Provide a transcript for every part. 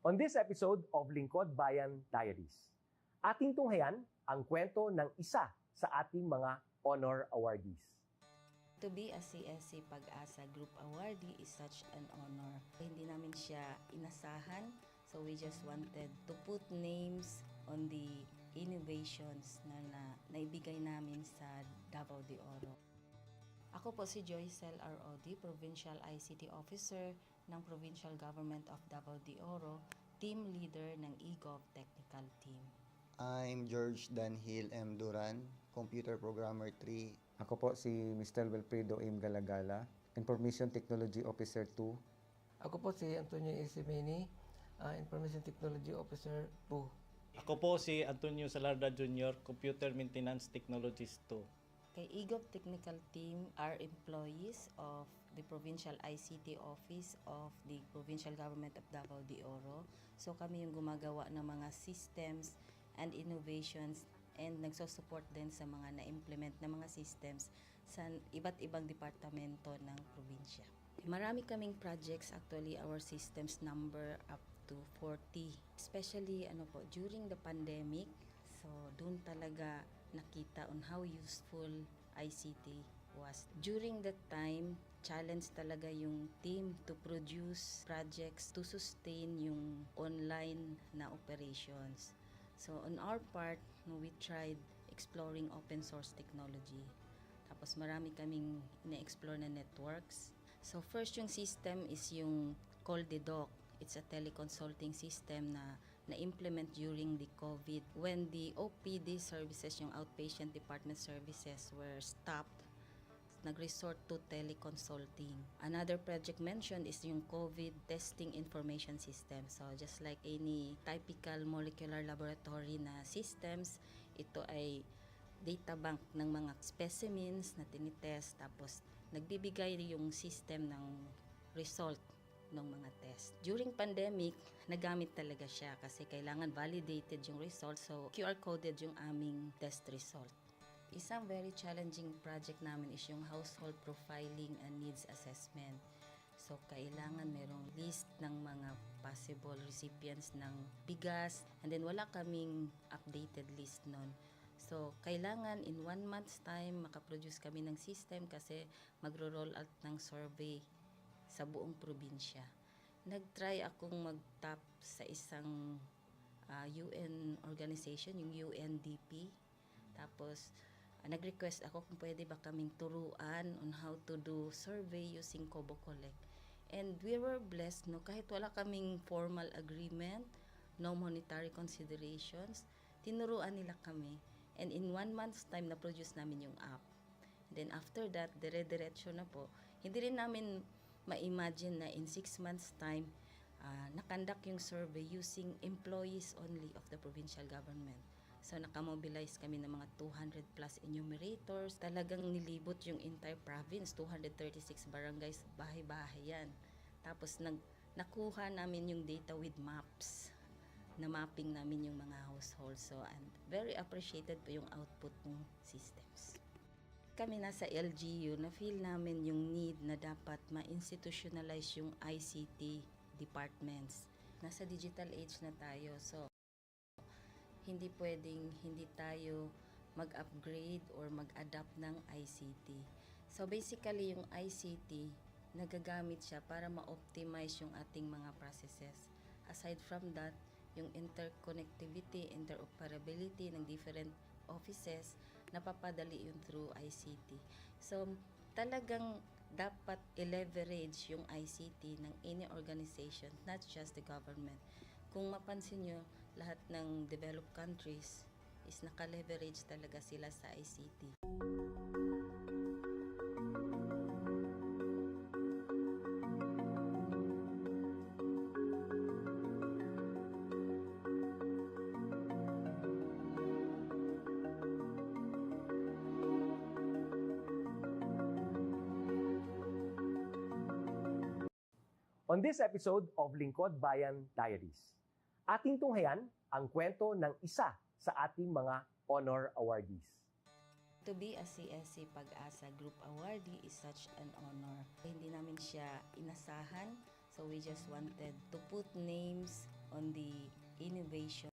On this episode of Lingkod Bayan Diaries, ating tunghayan ang kwento ng isa sa ating mga honor awardees. To be a CSC Pag-asa Group Awardee is such an honor. Hindi namin siya inasahan, so we just wanted to put names on the innovations na naibigay namin sa Davao de Oro. Ako po si Joycel R.O.D., Provincial ICT Officer ng Provincial Government of Davao de Oro, Team Leader ng eGov Technical Team. I'm George Danhil M. Duran, Computer Programmer 3. Ako po si Mr. Wilfredo M. Galagala, Information Technology Officer 2. Ako po si Antonio Isimeni, Information Technology Officer 2. Ako po si Antonio Salarda Jr., Computer Maintenance Technologist 2. Kay eGov Technical Team are employees of the Provincial ICT Office of the Provincial Government of Davao de Oro. So kami yung gumagawa ng mga systems and innovations and nagsusupport din sa mga na-implement na mga systems sa iba't ibang departamento ng probinsya. Marami kaming projects, actually our systems number up to 40. Especially during the pandemic, so doon talaga nakita on how useful ICT was. During that time, challenge talaga yung team to produce projects to sustain yung online na operations. So on our part, we tried exploring open source technology. Tapos marami kaming ina-explore na networks. So first yung system is yung CallDedoc. It's a teleconsulting system na na-implement during the COVID. When the OPD services, yung outpatient department services were stopped, nag-resort to teleconsulting. Another project mentioned is yung COVID testing information system. So just like any typical molecular laboratory na systems, ito ay data bank ng mga specimens na tinitest, tapos nagbibigay yung system ng result ng mga test. During pandemic, nagamit talaga siya kasi kailangan validated yung result, so QR coded yung aming test result. Isang very challenging project namin is yung household profiling and needs assessment. So, kailangan merong list ng mga possible recipients ng bigas, and then wala kaming updated list nun. So, kailangan in 1 month's time makaproduce kami ng system kasi magro-roll out ng survey sa buong probinsya. Nag-try akong mag-tap sa isang UN organization, yung UNDP. Tapos, nag-request ako kung pwede ba kaming turuan on how to do survey using Kobo Collect. And we were blessed, kahit wala kaming formal agreement, no monetary considerations, tinuruan nila kami. And in 1 month's time, na-produce namin yung app. And then after that, dire-diretso na po. Hindi rin namin ma-imagine na in 6 months' time, nakandak yung survey using employees only of the provincial government. So, nakamobilize kami ng mga 200 plus enumerators. Talagang nilibot yung entire province, 236 barangays, bahay-bahay yan. Tapos, nakuha namin yung data with maps. Na mapping namin yung mga households. So, and very appreciated po yung output ng systems. Kami nasa LGU, na-feel namin yung need na dapat ma-institutionalize yung ICT departments. Nasa digital age na tayo, so hindi pwedeng hindi tayo mag-upgrade or mag-adapt ng ICT. So basically yung ICT, nagagamit siya para ma-optimize yung ating mga processes. Aside from that, yung interconnectivity, interoperability ng different offices, napapadali yun through ICT. So talagang dapat i-leverage yung ICT ng any organization, not just the government. Kung mapansin nyo, lahat ng developed countries is naka-leverage talaga sila sa ICT. On this episode of Lingkod Bayan Diaries, ating tunghayan ang kwento ng isa sa ating mga honor awardees. To be a CSC Pag-asa Group Awardee is such an honor. Hindi namin siya inasahan, so we just wanted to put names on the innovation.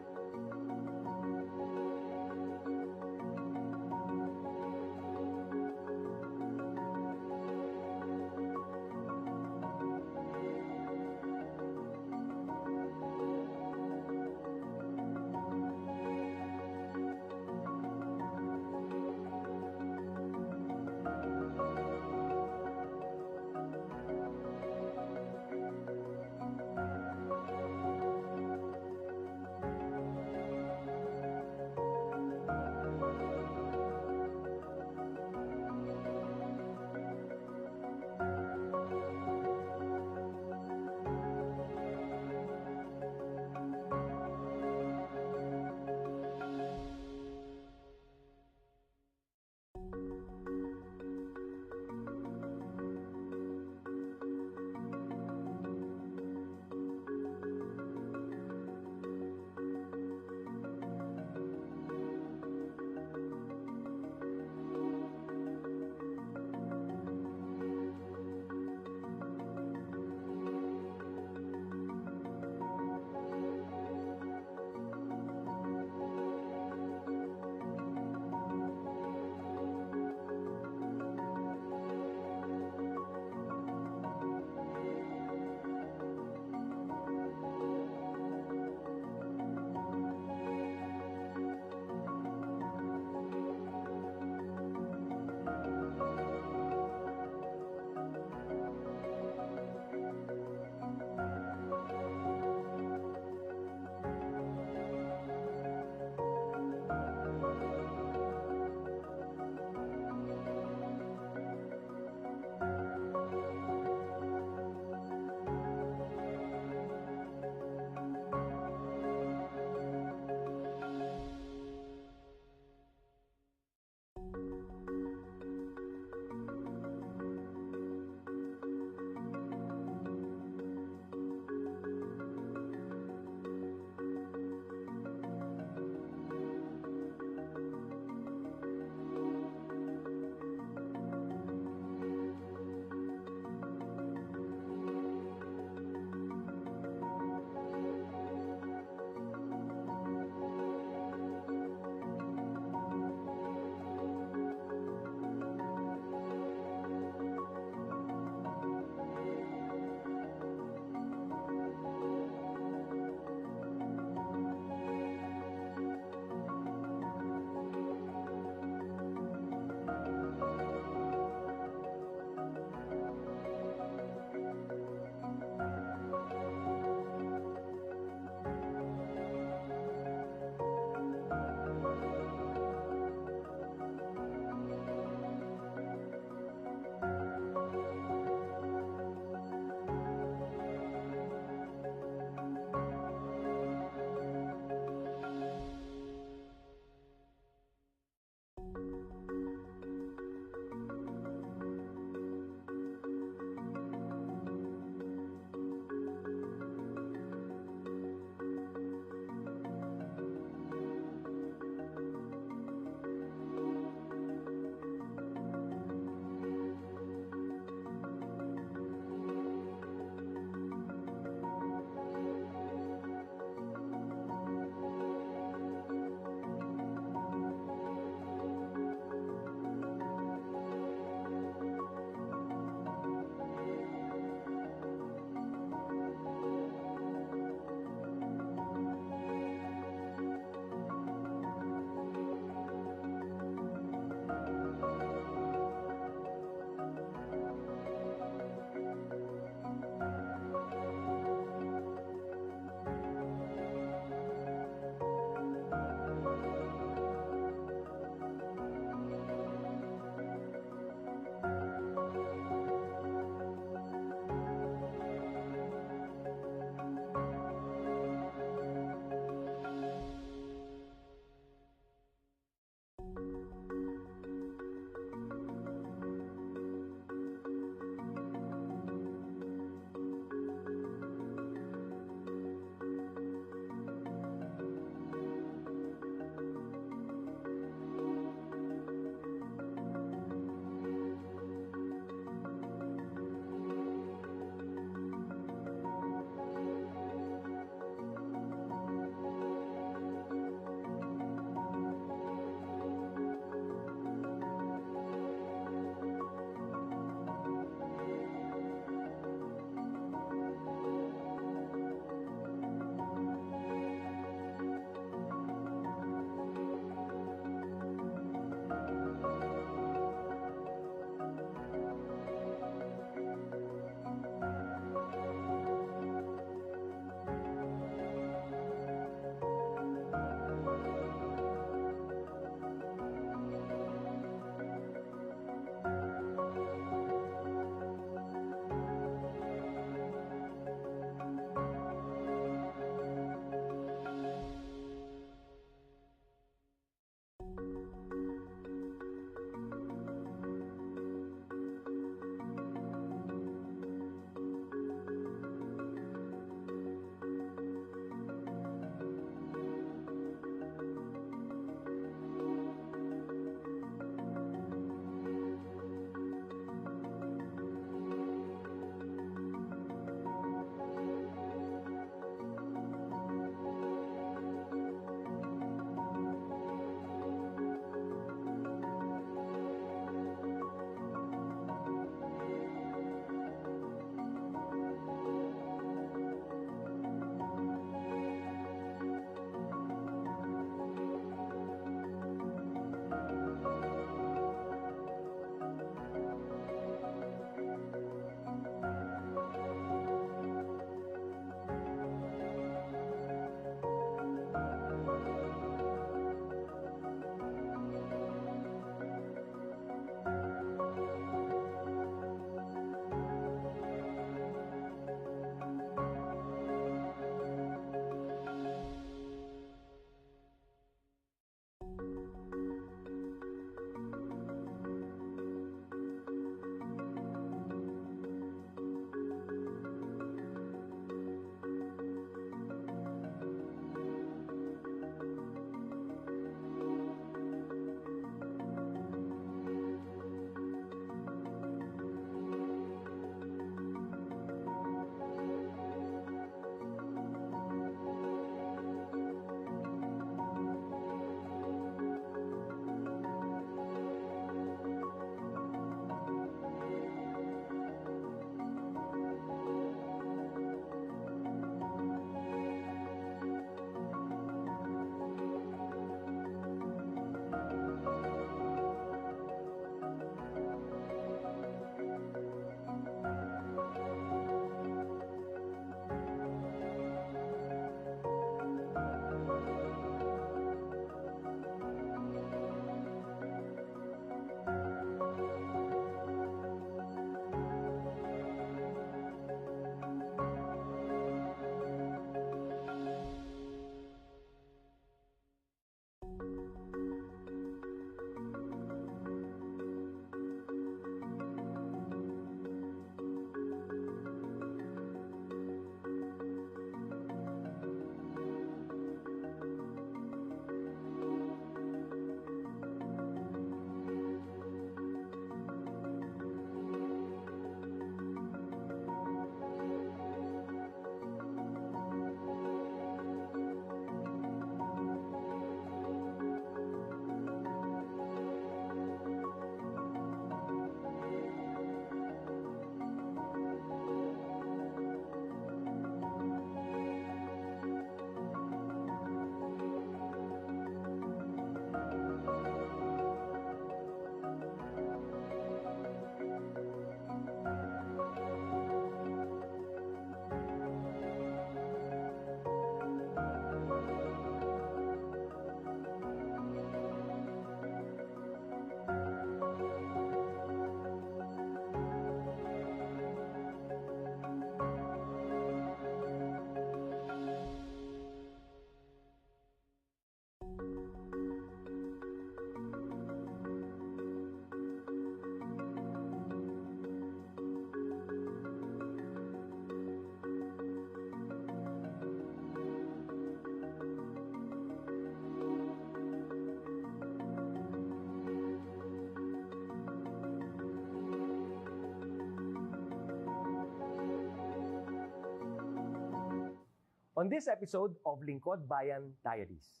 On this episode of Lingkod Bayan Diaries,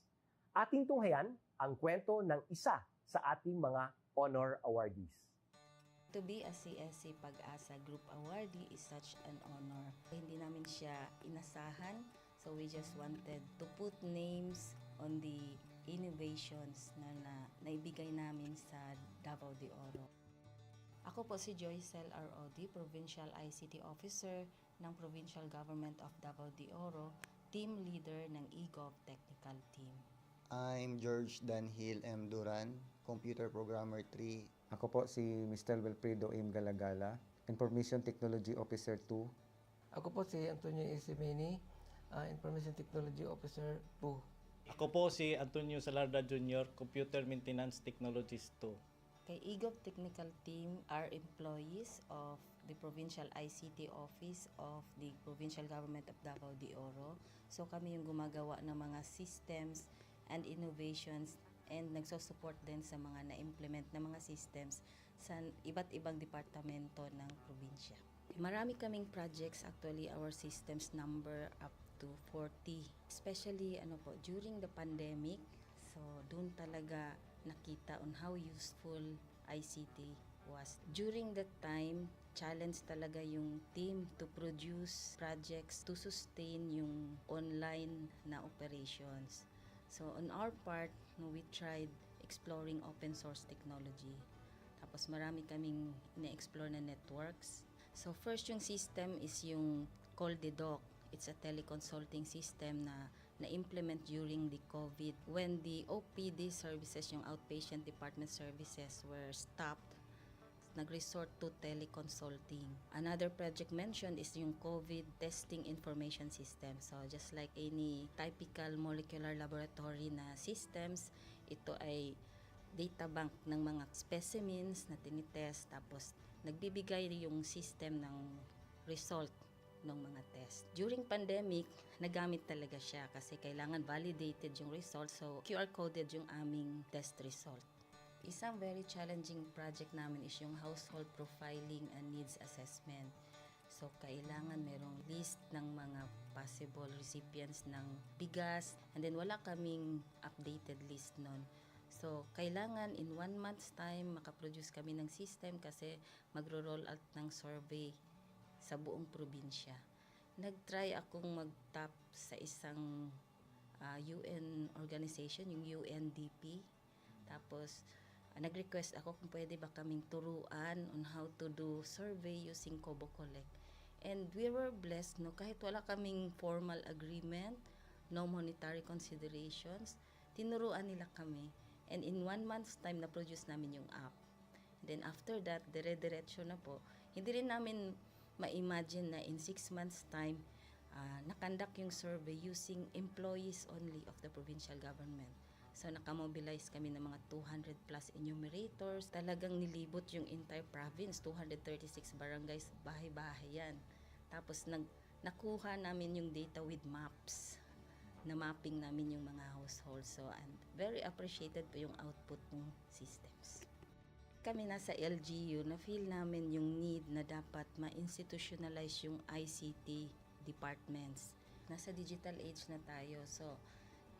ating tunghayan ang kwento ng isa sa ating mga honor awardees. To be a CSC Pag-asa Group Awardee is such an honor. Hindi namin siya inasahan, so we just wanted to put names on the innovations na naibigay namin sa Davao de Oro. Ako po si Joycel R.O.D., Provincial ICT Officer ng Provincial Government of Davao de Oro, Team Leader ng eGov Technical Team. I'm George Danhil M. Duran, Computer Programmer 3. Ako po si Mr. Wilfredo M. Galagala, Information Technology Officer 2. Ako po si Antonio Isimini, Information Technology Officer 2. Ako po si Antonio Salarda Jr., Computer Maintenance Technologist 2. Kay eGov Technical Team are employees of the Provincial ICT Office of the Provincial Government of Davao de Oro. So kami yung gumagawa ng mga systems and innovations and nagsusupport din sa mga na-implement na mga systems sa iba't ibang departamento ng probinsya. Marami kaming projects, actually our systems number up to 40. Especially during the pandemic, so doon talaga nakita on how useful ICT was. During that time, challenge talaga yung team to produce projects to sustain yung online na operations. So on our part, we tried exploring open source technology. Tapos marami kaming ina-explore na networks. So first yung system is yung CallDedoc. It's a teleconsulting system na na-implement during the COVID when the OPD services, yung outpatient department services were stopped. Nag-resort to teleconsulting. Another project mentioned is yung COVID testing information system. So just like any typical molecular laboratory na systems, ito ay data bank ng mga specimens na tinitest, tapos nagbibigay yung system ng result ng mga test. During pandemic, nagamit talaga siya kasi kailangan validated yung result, so QR coded yung aming test result. Isang very challenging project namin is yung household profiling and needs assessment. So, kailangan merong list ng mga possible recipients ng bigas, and then wala kaming updated list nun. So, kailangan in 1 month's time makaproduce kami ng system kasi magro-roll out ng survey sa buong probinsya. Nag-try akong mag-tap sa isang UN organization, yung UNDP. Tapos, nag-request ako kung pwede ba kaming turuan on how to do survey using Kobo Collect. And we were blessed, kahit wala kaming formal agreement, no monetary considerations, tinuruan nila kami. And in 1 month's time, na-produce namin yung app. Then after that, dire-diretso na po. Hindi rin namin ma-imagine na in 6 months' time, nakandak yung survey using employees only of the provincial government. So, nakamobilize kami ng mga 200 plus enumerators. Talagang nilibot yung entire province, 236 barangays, bahay-bahay yan. Tapos, nakuha namin yung data with maps. Na-mapping namin yung mga households. So, and very appreciated po yung output ng systems. Kami nasa LGU, na-feel namin yung need na dapat ma-institutionalize yung ICT departments. Nasa digital age na tayo, so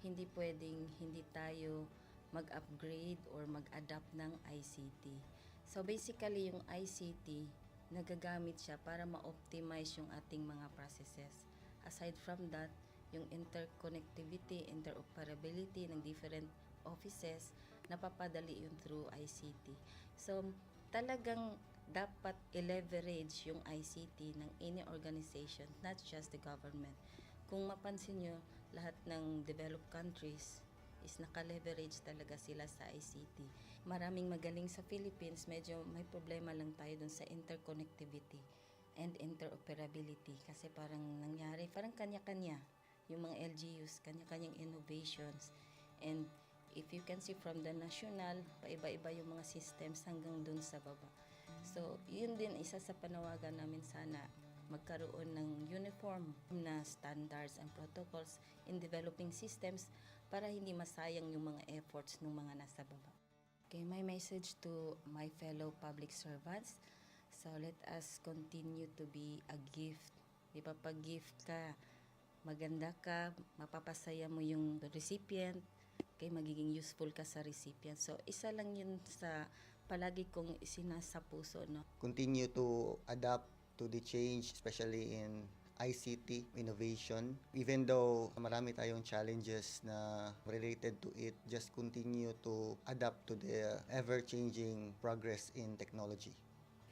hindi pwedeng hindi tayo mag-upgrade or mag-adapt ng ICT. So basically, yung ICT, nagagamit siya para ma-optimize yung ating mga processes. Aside from that, yung interconnectivity, interoperability ng different offices, napapadali yun through ICT. So talagang dapat i-leverage yung ICT ng any organization, not just the government. Kung mapansin nyo, lahat ng developed countries is naka-leverage talaga sila sa ICT. Maraming magaling sa Philippines, medyo may problema lang tayo dun sa interconnectivity and interoperability kasi parang nangyari, parang kanya-kanya yung mga LGUs, kanya-kanyang innovations. And if you can see from the national, paiba-iba yung mga systems hanggang dun sa baba. So, yun din isa sa panawagan namin, sana magkaroon ng uniform na standards and protocols in developing systems para hindi masayang yung mga efforts ng mga nasa baba. Okay, my message to my fellow public servants, so let us continue to be a gift. Di ba, pag gift ka, maganda ka, mapapasaya mo yung recipient, kay magiging useful ka sa recipient. So, isa lang yun sa palagi kong isinasa puso, no? Continue to adapt to the change, especially in ICT innovation. Even though marami tayong challenges na related to it, just continue to adapt to the ever-changing progress in technology.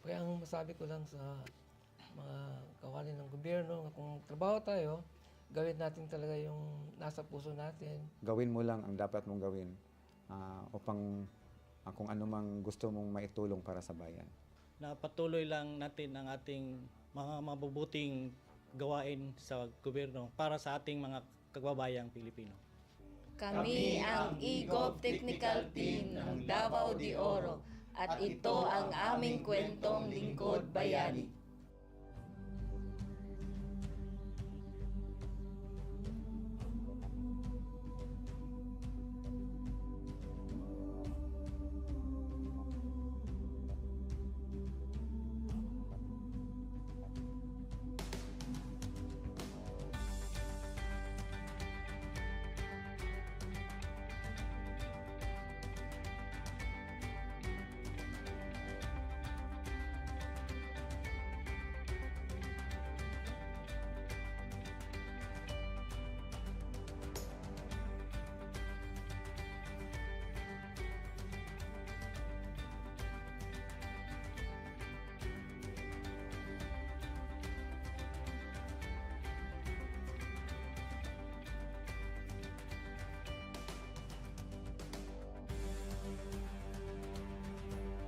Kaya ang masabi ko lang sa mga kawani ng gobyerno, kung trabaho tayo, gawin natin talaga yung nasa puso natin. Gawin mo lang ang dapat mong gawin upang kung ano mang gusto mong maitulong para sa bayan. Na patuloy lang natin ang ating mga mabubuting gawain sa gobyerno para sa ating mga kababayang Pilipino. Kami ang EGOV Technical Team ng Davao de Oro at ito ang aming kwentong Lingkod Bayani.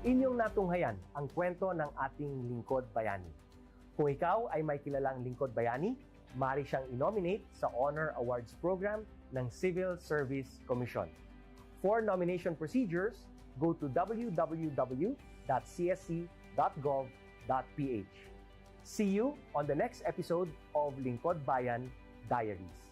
Inyong natunghayan ang kwento ng ating lingkod bayani. Kung ikaw ay may kilalang lingkod bayani, maaari siyang i-nominate sa Honor Awards Program ng Civil Service Commission. For nomination procedures, go to www.csc.gov.ph. See you on the next episode of Lingkod Bayan Diaries.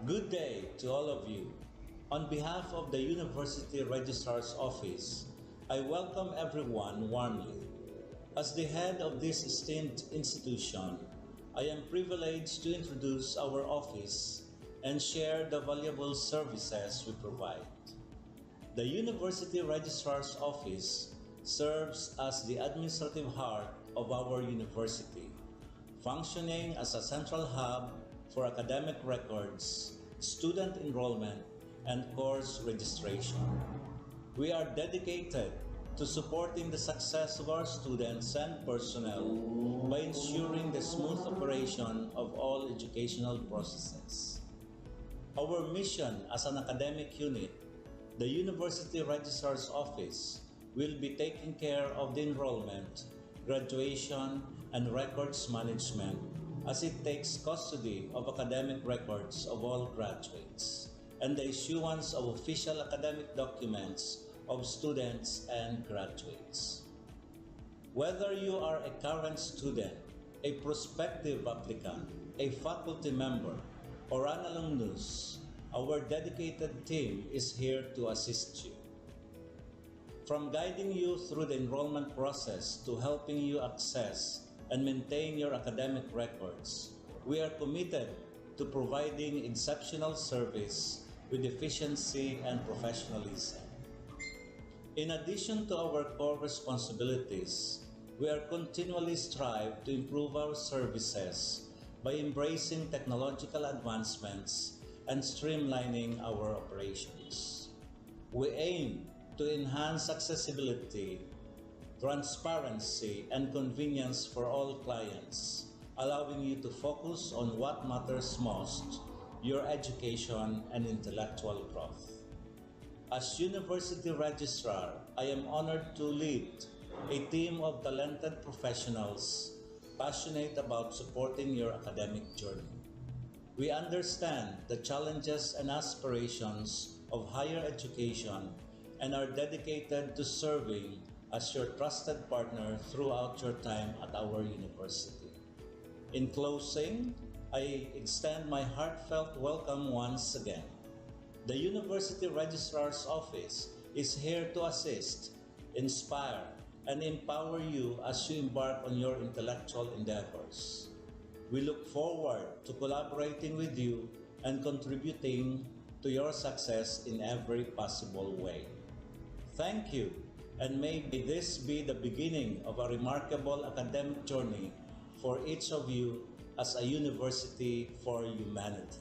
Good day to all of you. On behalf of the University Registrar's Office, I welcome everyone warmly. As the head of this esteemed institution, I am privileged to introduce our office and share the valuable services we provide. The University Registrar's Office serves as the administrative heart of our university, functioning as a central hub for academic records, student enrollment, and course registration. We are dedicated to supporting the success of our students and personnel by ensuring the smooth operation of all educational processes. Our mission as an academic unit, the University Registrar's Office, will be taking care of the enrollment, graduation, and records management as it takes custody of academic records of all graduates and the issuance of official academic documents of students and graduates. Whether you are a current student, a prospective applicant, a faculty member, or an alumnus, our dedicated team is here to assist you. From guiding you through the enrollment process to helping you access and maintain your academic records, we are committed to providing exceptional service with efficiency and professionalism. In addition to our core responsibilities, we are continually strive to improve our services by embracing technological advancements and streamlining our operations. We aim to enhance accessibility, transparency, and convenience for all clients, allowing you to focus on what matters most, your education and intellectual growth. As University Registrar, I am honored to lead a team of talented professionals passionate about supporting your academic journey. We understand the challenges and aspirations of higher education and are dedicated to serving as your trusted partner throughout your time at our university. In closing, I extend my heartfelt welcome once again. The University Registrar's Office is here to assist, inspire, and empower you as you embark on your intellectual endeavors. We look forward to collaborating with you and contributing to your success in every possible way. Thank you, and may this be the beginning of a remarkable academic journey for each of you as a university for humanity.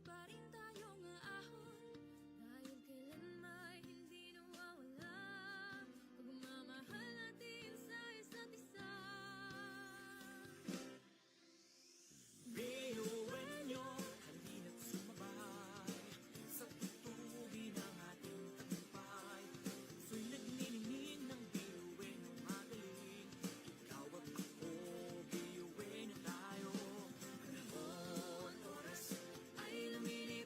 pa rin tayong aahon dahil kailanman hindi nawawala pagmamahal natin sa isa't isa. Binuwenyo, halina't sumabay sa tutugin ng ating tagumpay. Puso'y nagniningning ng binuwenyo magaling. Ikaw at ako, binuwenyo tayo. Panahon, oras ay lumilipad.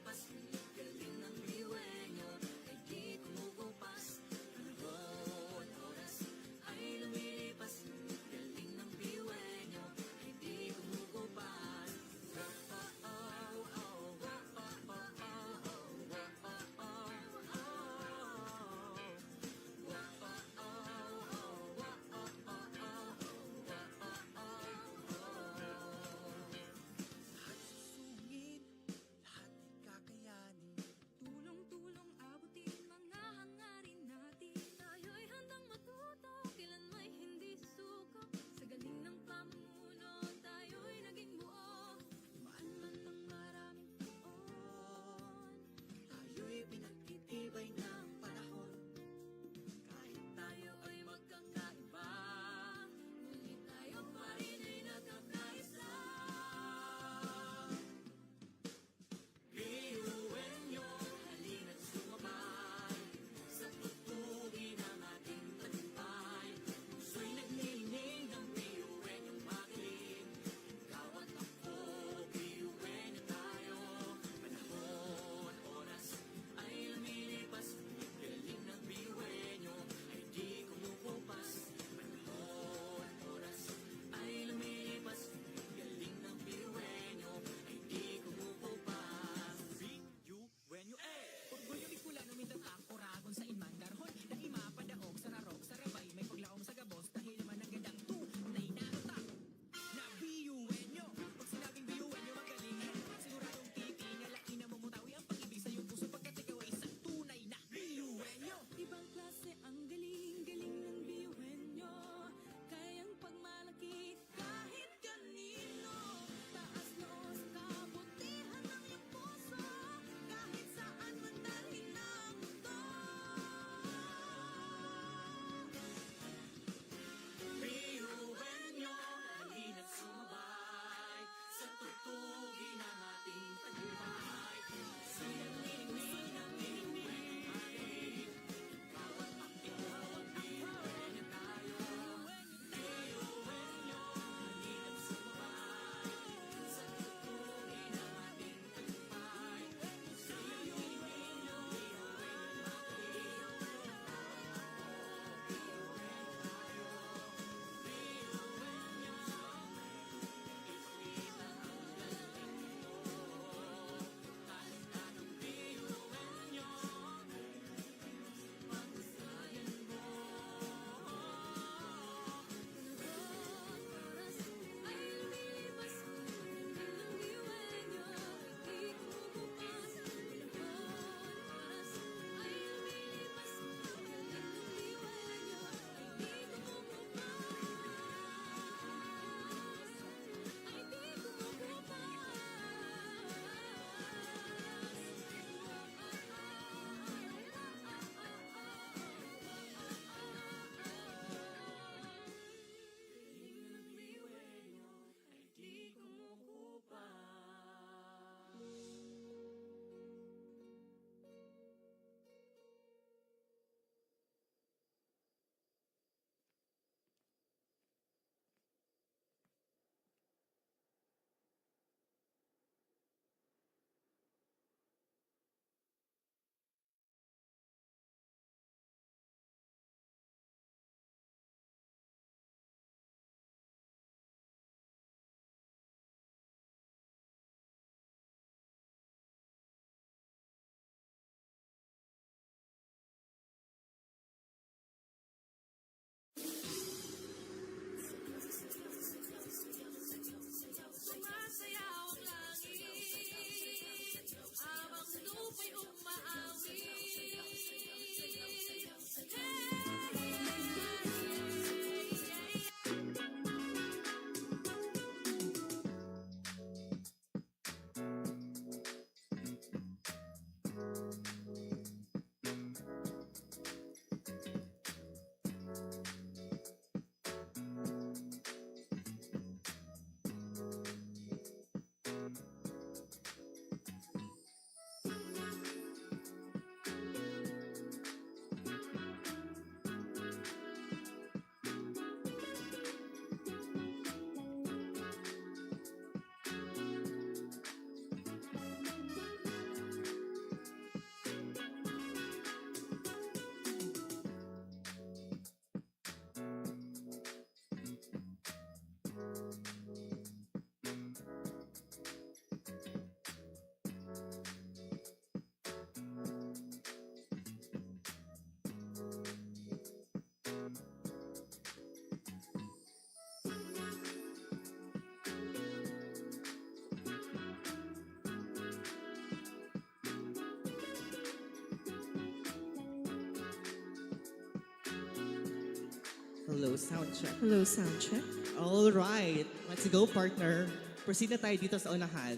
hello sound check. Hello, sound check. All right, let's go partner. Proceed na tayo dito sa unahan.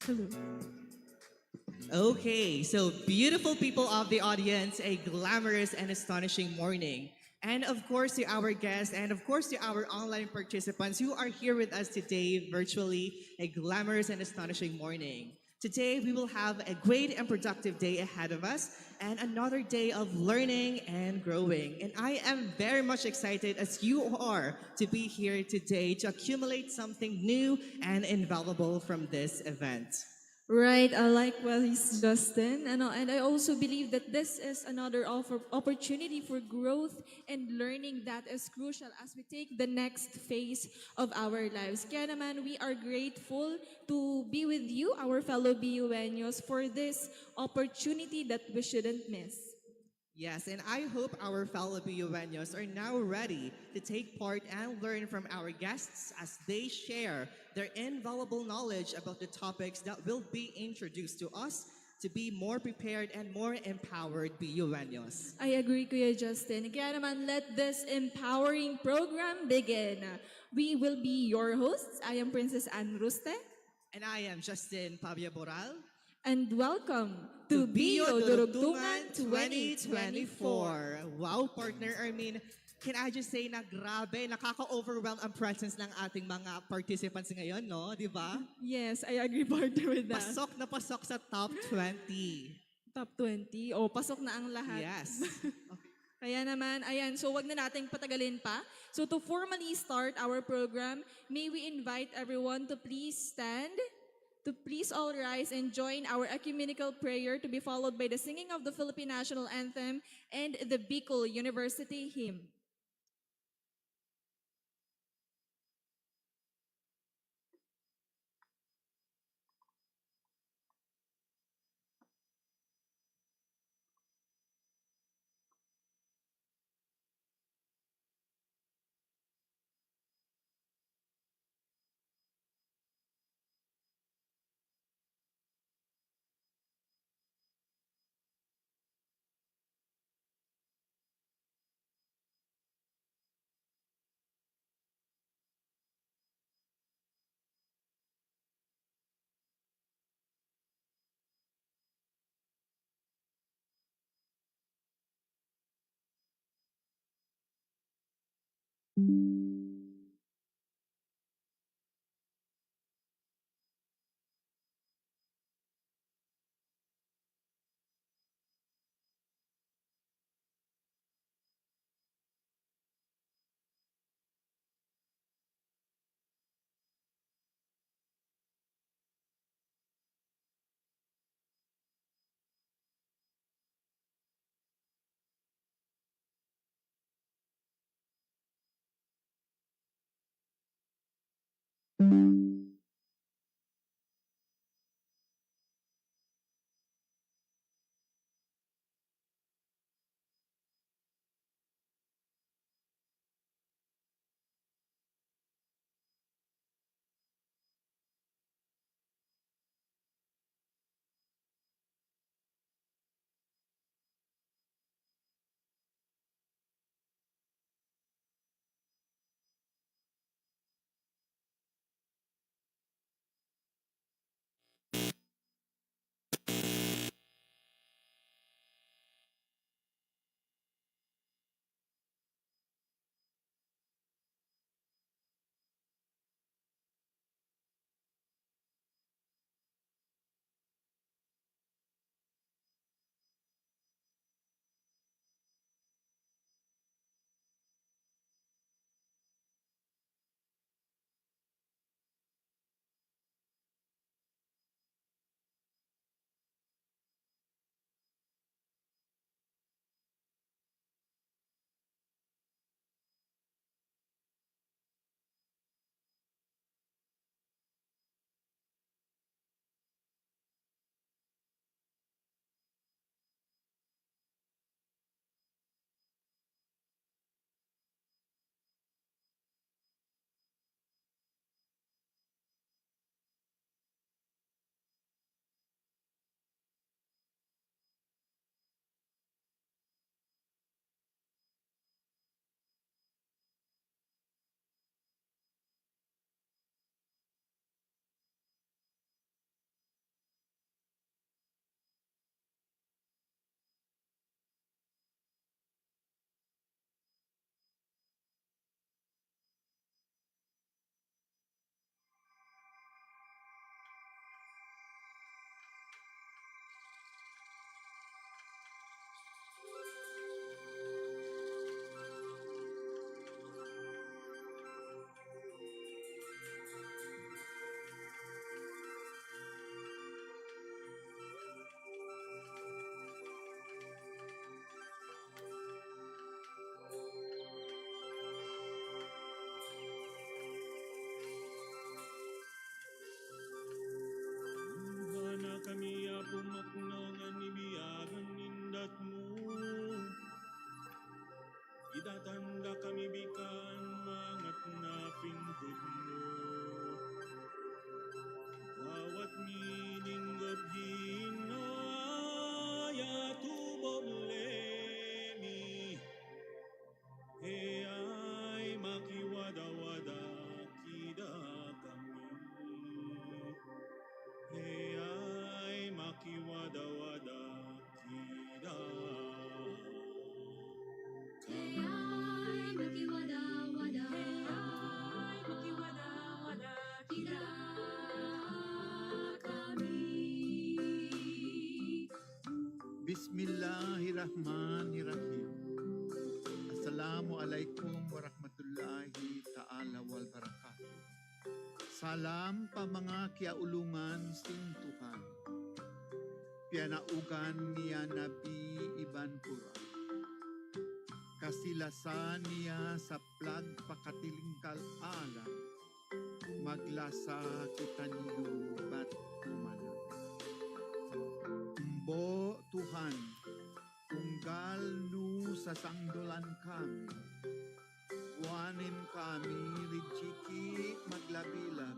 Hello. Okay, so beautiful people of the audience, a glamorous and astonishing morning. And of course to our guests and of course to our online participants who are here with us today virtually, a glamorous and astonishing morning. Today we will have a great and productive day ahead of us and another day of learning and growing. And I am very much excited as you are to be here today to accumulate something new and invaluable from this event. Right, I like what he's Justin, and I also believe that this is another opportunity for growth and learning that is crucial as we take the next phase of our lives. Kaya naman, we are grateful to be with you, our fellow BUenos, for this opportunity that we shouldn't miss. Yes, and I hope our fellow BUenos are now ready to take part and learn from our guests as they share their invaluable knowledge about the topics that will be introduced to us to be more prepared and more empowered BUenos. I agree, Kuya Justin. Kaya naman, let this empowering program begin. We will be your hosts. I am Princess Anne Ruste. And I am Justin Pavia Boral. And welcome to Bio Durugtungan 2024. Wow, partner Armin. Can I just say na grabe, nakaka-overwhelm ang presence ng ating mga participants ngayon, no? Di ba? Yes, I agree, partner, with that. Pasok na pasok sa top 20. Top 20? O, pasok na ang lahat. Yes. Kaya naman, ayan, so wag na nating patagalin pa. So to formally start our program, may we invite everyone to please stand, to please all rise and join our ecumenical prayer to be followed by the singing of the Philippine National Anthem and the Bicol University Hymn. Bismillahirrahmanirrahim. Assalamualaikum warahmatullahi ta'ala wal barakatuh. Salam pa mga kiaulungan sing Tuhan. Pianaugan niya Nabi Iban Pura. Kasilasan niya sa plag pakatilingkal alam. Maglasa kita niyo bat kumana. Mbo Tuhan, tunggal nu sa sangdolan kami. Buwanin kami rijiki maglabilab.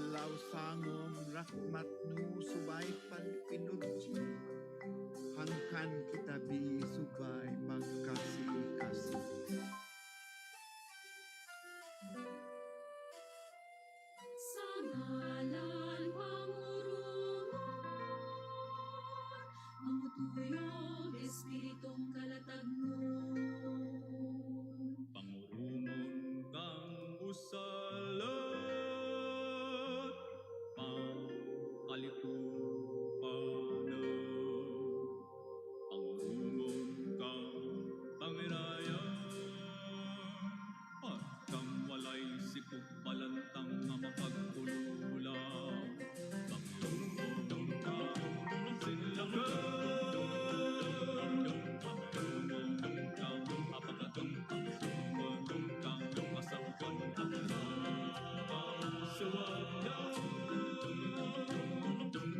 Law sangom rahmat nu subay panpinudji. Hangkan kita bi subay magkasih-kasih. Sa ngalan pangurungan, mamutuyog Espiritong kalatagnon. Pangurungon kang usalat, pangkalitupanan. Pangurungon kang pangirayan, at kang walay sikop balantang nga mapagpululang. Pangurungon kang sinlagan, pangurungon kang apakatong pangurungon kang masabukan ang suwagdan.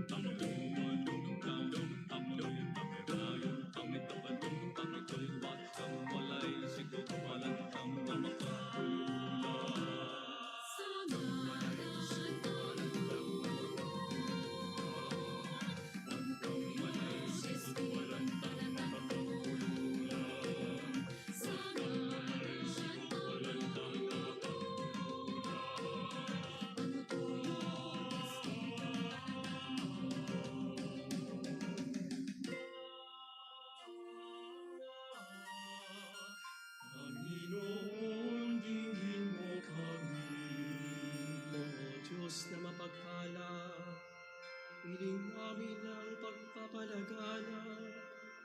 Pangurungon kang amoy pangirayan, pangitaban pangitulwat kang walay sikop balantang nga mapagpululang. Sa ngalan pangurungan, Espiritong kalatagnon. Sa ngalan Panginoon, dinggin mo kami. O Diyos na mapagpala, piling namin ang pagpapalagana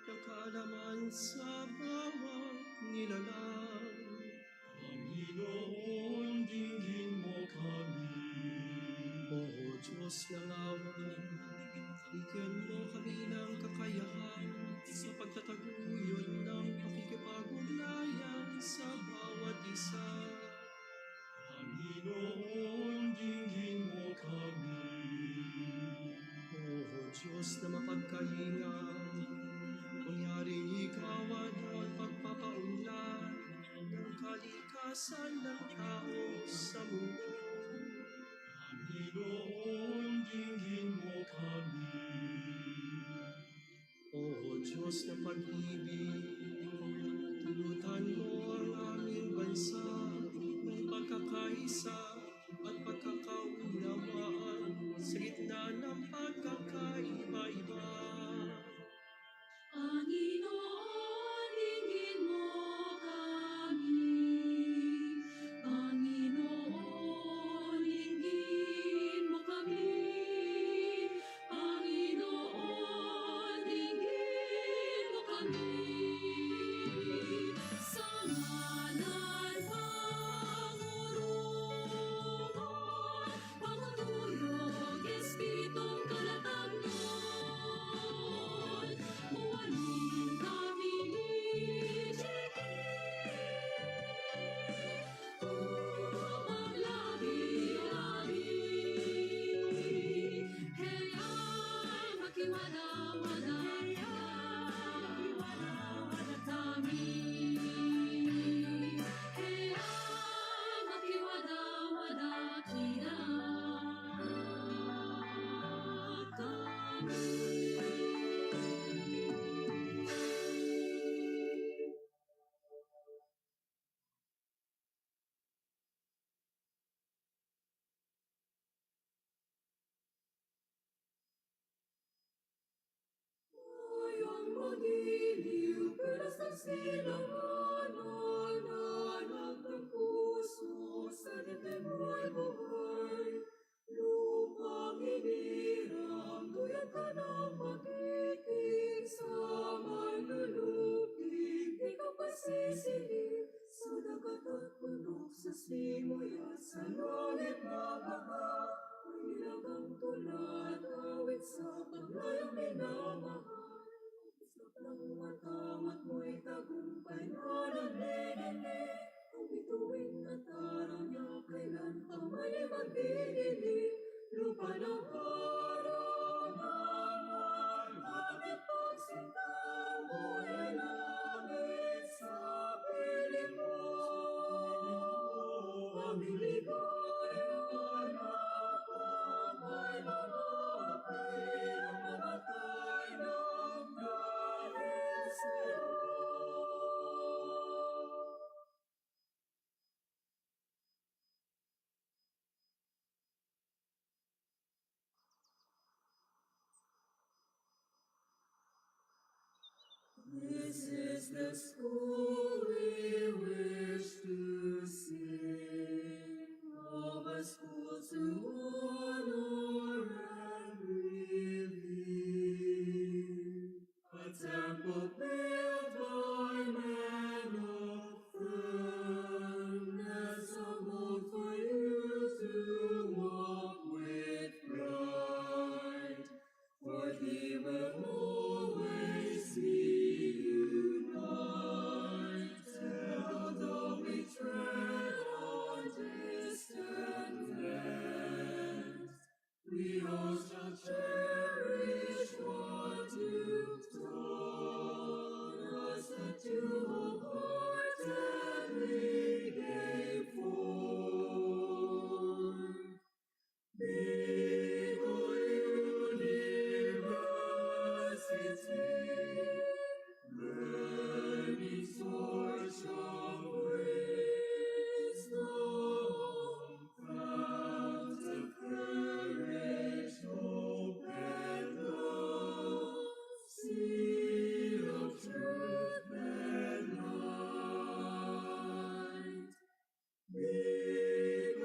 ng kaalaman sa bawat nilalang. Panginoon, dinggin mo kami. O Diyos ng awa, bigyan mo kami ng kakayahan sa pagtataguyod ng pakikipag-ugnayan sa bawat isa. Panginoon, dinggin mo kami. O Diyos na mapagkahinga, kungyaring ikaw ang pagpapaunlad ng kalikasan ng tao sa mundo. Panginoon, dinggin mo kami. O Diyos na pag-ibig, tulutan mo ang aming bansa ng pagkakaisa at pagkakaunawaan sa gitna ng pagkakaiba-iba. Panginoon, dinggin mo kami. Panginoon, dinggin mo kami. Panginoon, dinggin mo kami. Sa ngalan pangurungan, pangutuyog Espiritong kalatagnon. Buwanin kami maglabi-labi. Heya, makiwala-wala kami. Heya, makiwala-wala Ayang magiliw, peras ng silanganan, hanap ng puso, sa dibdib mo'y buhay. Lupang hinirang, tuyad ka ng makikita. Panaharaw naman aming pagsinta mo'y langit sa piling mo. Aming ligaya na pangay malapit ang mamatay ng dahil sa'yo. This is the school we wish to see, of a school to honor and revere, a temple built by men of firmness, a mold for you to walk with pride, for He will always be united, although we tread on distant lands. We all shall cherish what you've taught us, that you wholeheartedly gave forth. Big University, burning torch of wisdom, fount of courage, hope and love, seed of truth and light. Big University,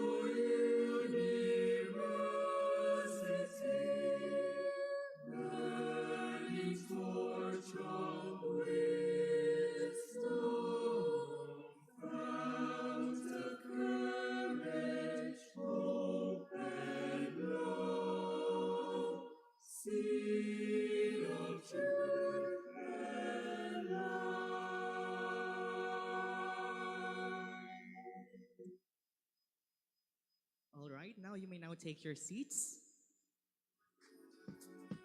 burning torch of wisdom, fount of courage, hope and love, seed of truth and light. All right, now you may now take your seats.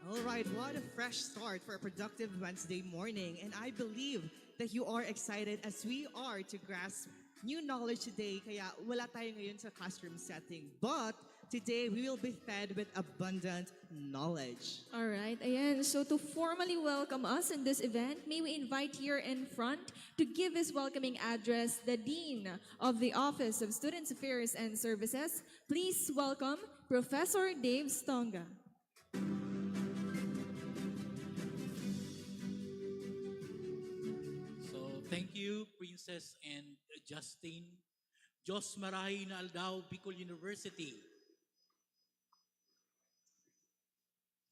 All right, what a fresh start for a productive Wednesday morning. And I believe that you are excited as we are to grasp new knowledge today. Kaya wala tayo ngayon sa classroom setting. But today, we will be fed with abundant knowledge. All right, ayan. So to formally welcome us in this event, may we invite here in front to give his welcoming address the Dean of the Office of Students Affairs and Services. Please welcome Professor Dave Stonga. So thank you, Princess and Justin. Diyos marahi na aldaw, Bicol University.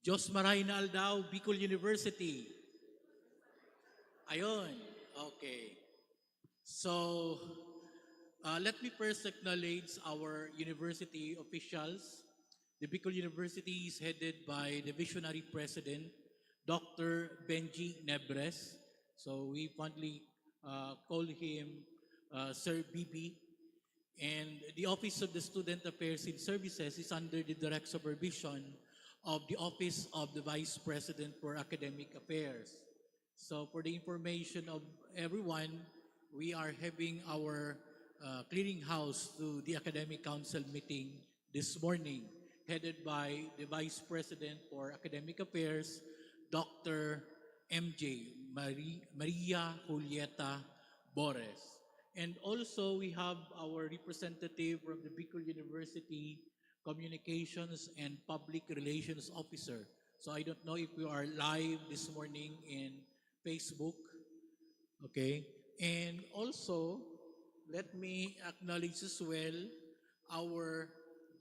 Diyos marahi na aldaw, Bicol University. Ayon. Okay. So, let me first acknowledge our university officials. The Bicol University is headed by the visionary president, Dr. Benji Nebres. So we fondly call him Sir BB. And the Office of the Student Affairs and Services is under the direct supervision of the Office of the Vice President for Academic Affairs. So for the information of everyone, we are having our clearinghouse to the Academic Council meeting this morning, headed by the Vice President for Academic Affairs, Dr. MJ, Maria Julieta Bores. And also we have our representative from the Bicol University Communications and Public Relations Officer. So I don't know if we are live this morning in Facebook. Okay. And also, let me acknowledge as well our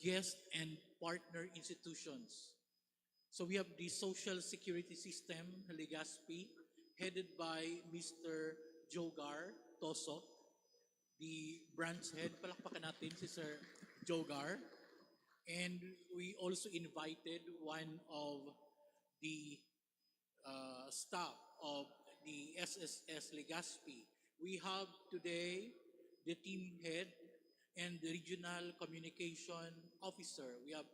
guest and partner institutions. So we have the Social Security System, Legazpi, headed by Mr. Jogar Tosok, the branch head. Palakpakan natin si Sir Jogar. And we also invited one of the staff of the SSS Legazpi. We have today the team head and the regional communication officer. We have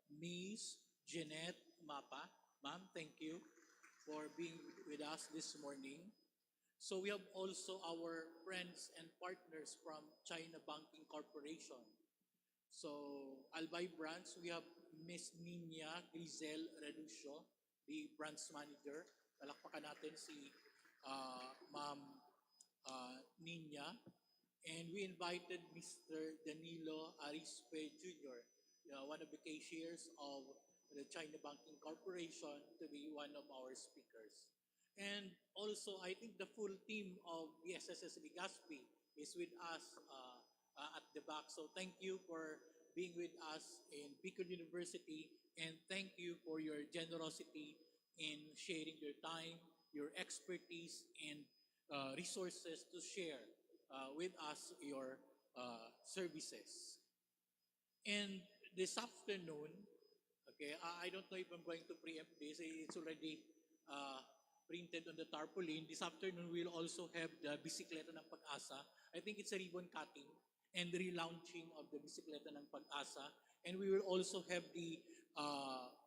Ms. Jeanette Mapa. Ma'am, thank you for being with us this morning. So we have also our friends and partners from China Banking Corporation. So Albay Branch, we have Miss Nina Grisel Reducio, the branch manager. Palakpakan natin si Ma'am Nina. And we invited Mr. Danilo Arispe Jr., one of the cashiers of the China Banking Corporation, to be one of our speakers. And also, I think the full team of the SSS Legazpi is with us at the back. So thank you for being with us in Bicol University, and thank you for your generosity in sharing your time, your expertise, and resources to share with us your services. And this afternoon, okay, I don't know if I'm going to preempt this. It's already printed on the tarpaulin. This afternoon, we'll also have the Bisikleta ng Pag-asa. I think it's a ribbon cutting and the relaunching of the Bisikleta ng Pag-asa. And we will also have the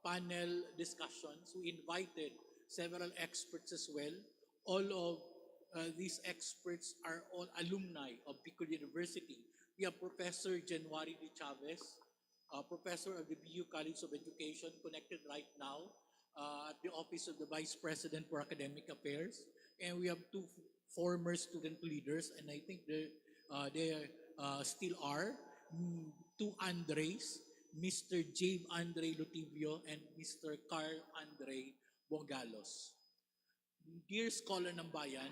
panel discussions. We invited several experts as well. All of these experts are all alumni of Bicol University. We have Professor January de Chavez, professor of the BU College of Education, connected right now at the Office of the Vice President for Academic Affairs. And we have two former student leaders, and I think they still are, two Andres, Mr. Jabe Andre Lutivio and Mr. Carl Andre Bongalos. Dear Scholar ng Bayan,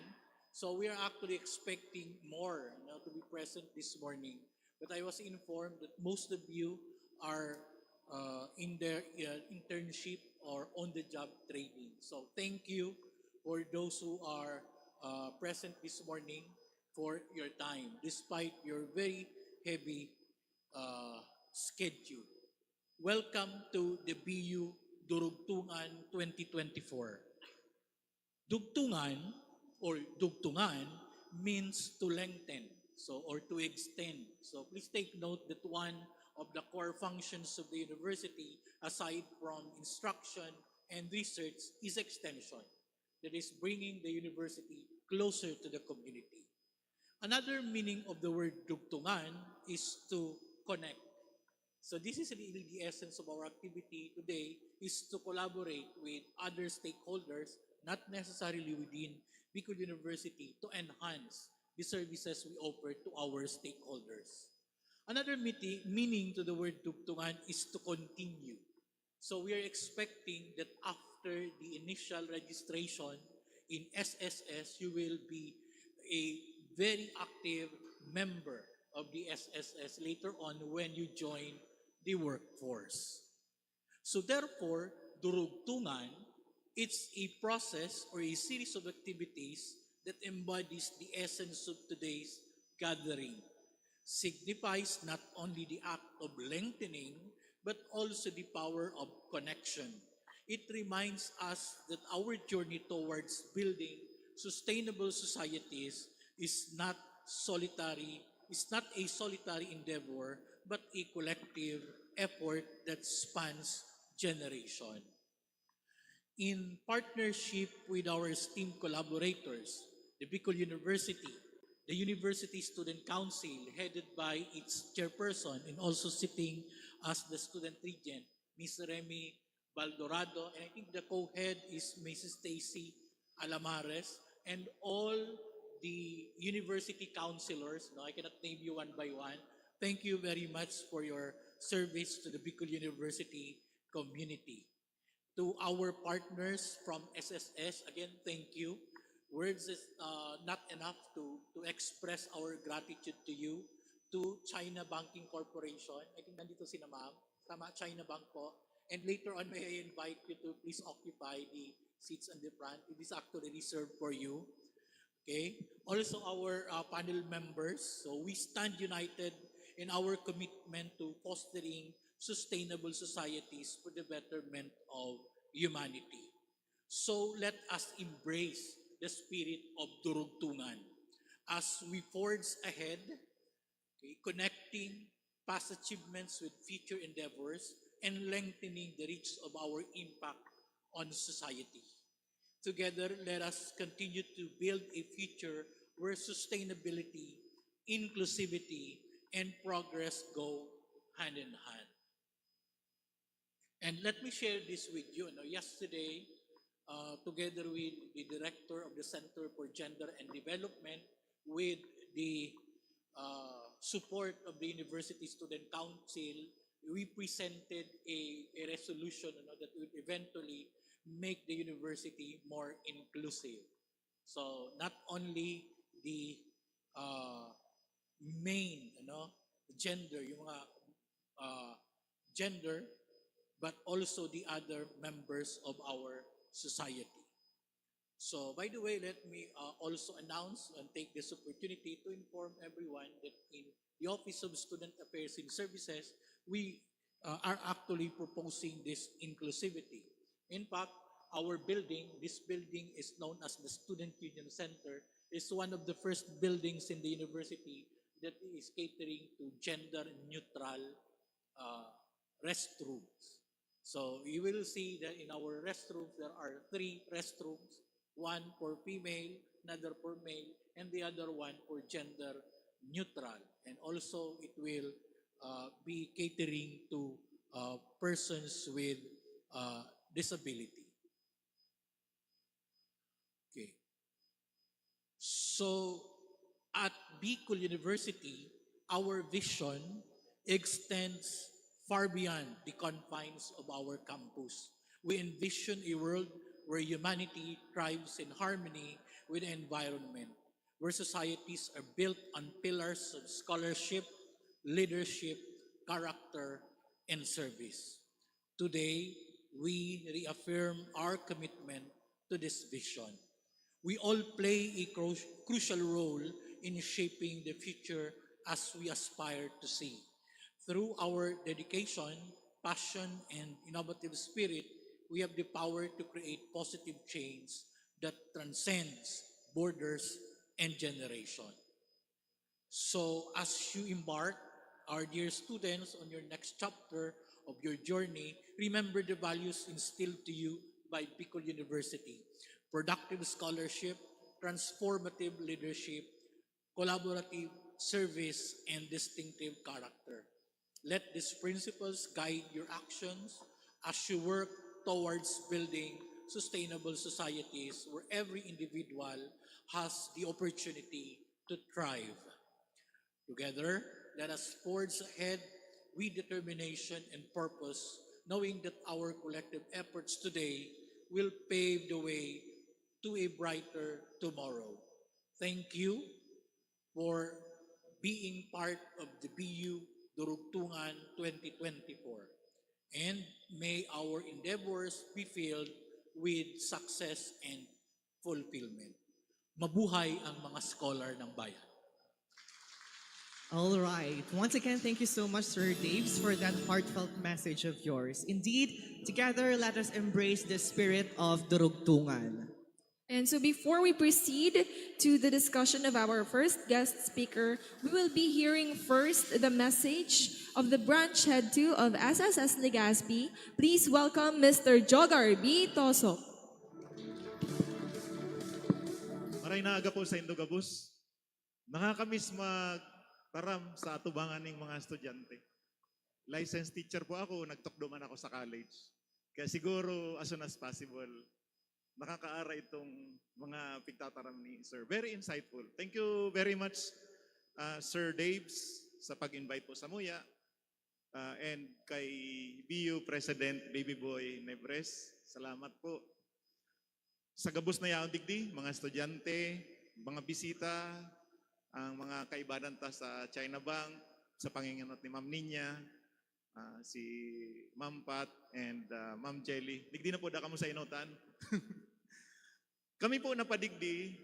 so we are actually expecting more to be present this morning. But I was informed that most of you are in their internship or on-the-job training. So thank you for those who are present this morning for your time, despite your very heavy schedule. Welcome to the BU Durugtungan 2024. Dugtungan or dugtungan means to lengthen, so or to extend. So please take note that one of the core functions of the university, aside from instruction and research, is extension. That is bringing the university closer to the community. Another meaning of the word dugtungan is to connect. So this is really the essence of our activity today, is to collaborate with other stakeholders, not necessarily within Bicol University, to enhance the services we offer to our stakeholders. Another meaning to the word dugtungan is to continue. So we are expecting that after the initial registration in SSS, you will be a very active member of the SSS later on when you join the workforce. So therefore, durugtungan, it's a process or a series of activities that embodies the essence of today's gathering. Signifies not only the act of lengthening, but also the power of connection. It reminds us that our journey towards building sustainable societies is not solitary, is not a solitary endeavor, but a collective effort that spans generation. In partnership with our esteemed collaborators, the Bicol University, the University Student Council, headed by its chairperson and also sitting as the student regent, Ms. Remy Baldorado, and I think the co-head is Mrs. Stacy Alamares, and all the university councilors, I cannot name you one by one, thank you very much for your service to the Bicol University community. To our partners from SSS, again, thank you. Words is not enough to express our gratitude to you. To China Banking Corporation, I think nandito si na ma'am, tama, China Bank po. And later on, may I invite you to please occupy the seats on the front. It is actually reserved for you. Okay. Also our panel members, so we stand united in our commitment to fostering sustainable societies for the betterment of humanity. So let us embrace the spirit of durugtungan as we forge ahead, okay, connecting past achievements with future endeavors and lengthening the reach of our impact on society. Together, let us continue to build a future where sustainability, inclusivity, and progress go hand in hand. And let me share this with you. Yesterday, together with the director of the Center for Gender and Development, with the support of the University Student Council, we presented a resolution that would eventually make the university more inclusive. So not only the main gender, yung mga gender, but also the other members of our society. So, by the way, let me also announce and take this opportunity to inform everyone that in the Office of Student Affairs and Services, we are actually proposing this inclusivity. In fact, our building, this building is known as the Student Union Center, is one of the first buildings in the university that is catering to gender-neutral restrooms. So you will see that in our restrooms, there are 3 restrooms, one for female, another for male, and the other one for gender neutral. And also it will be catering to persons with disability. Okay. So at Bicol University, our vision extends far beyond the confines of our campus. We envision a world where humanity thrives in harmony with the environment, where societies are built on pillars of scholarship, leadership, character, and service. Today, we reaffirm our commitment to this vision. We all play a crucial role in shaping the future as we aspire to see. Through our dedication, passion, and innovative spirit, we have the power to create positive change that transcends borders and generation. So as you embark, our dear students, on your next chapter of your journey, remember the values instilled to you by Bicol University: productive scholarship, transformative leadership, collaborative service, and distinctive character. Let these principles guide your actions as you work towards building sustainable societies where every individual has the opportunity to thrive. Together, let us forge ahead with determination and purpose, knowing that our collective efforts today will pave the way to a brighter tomorrow. Thank you for being part of the BU Durugtungan 2024. And may our endeavors be filled with success and fulfillment. Mabuhay ang mga scholar ng bayan. All right. Once again, thank you so much, Sir Daves, for that heartfelt message of yours. Indeed, together, let us embrace the spirit of Durugtungan. And so before we proceed to the discussion of our first guest speaker, we will be hearing first the message of the branch head 2 of SSS Legazpi. Please welcome Mr. Jogar B. Tosok. Maray na aga po sa Indogabus. Nakakamiss magtaram sa atubangan ng mga estudyante. Licensed teacher po ako, nagtukduman ako sa college. Kaya siguro, as soon as possible, nakakaara itong mga pigtataram ni Sir. Very insightful. Thank you very much, Sir Daves, sa pag-invite po sa Muya. And kay BU President Baby Boy Nebres, salamat po. Sa gabos na yaong digdi, mga estudyante, mga bisita, ang mga kaibadan ta sa China Bank, sa panginganot ni Ma'am Ninya, si Ma'am Pat, and Ma'am Jelly. Digdi na po da kamo sa inutan. Kami po napadigdi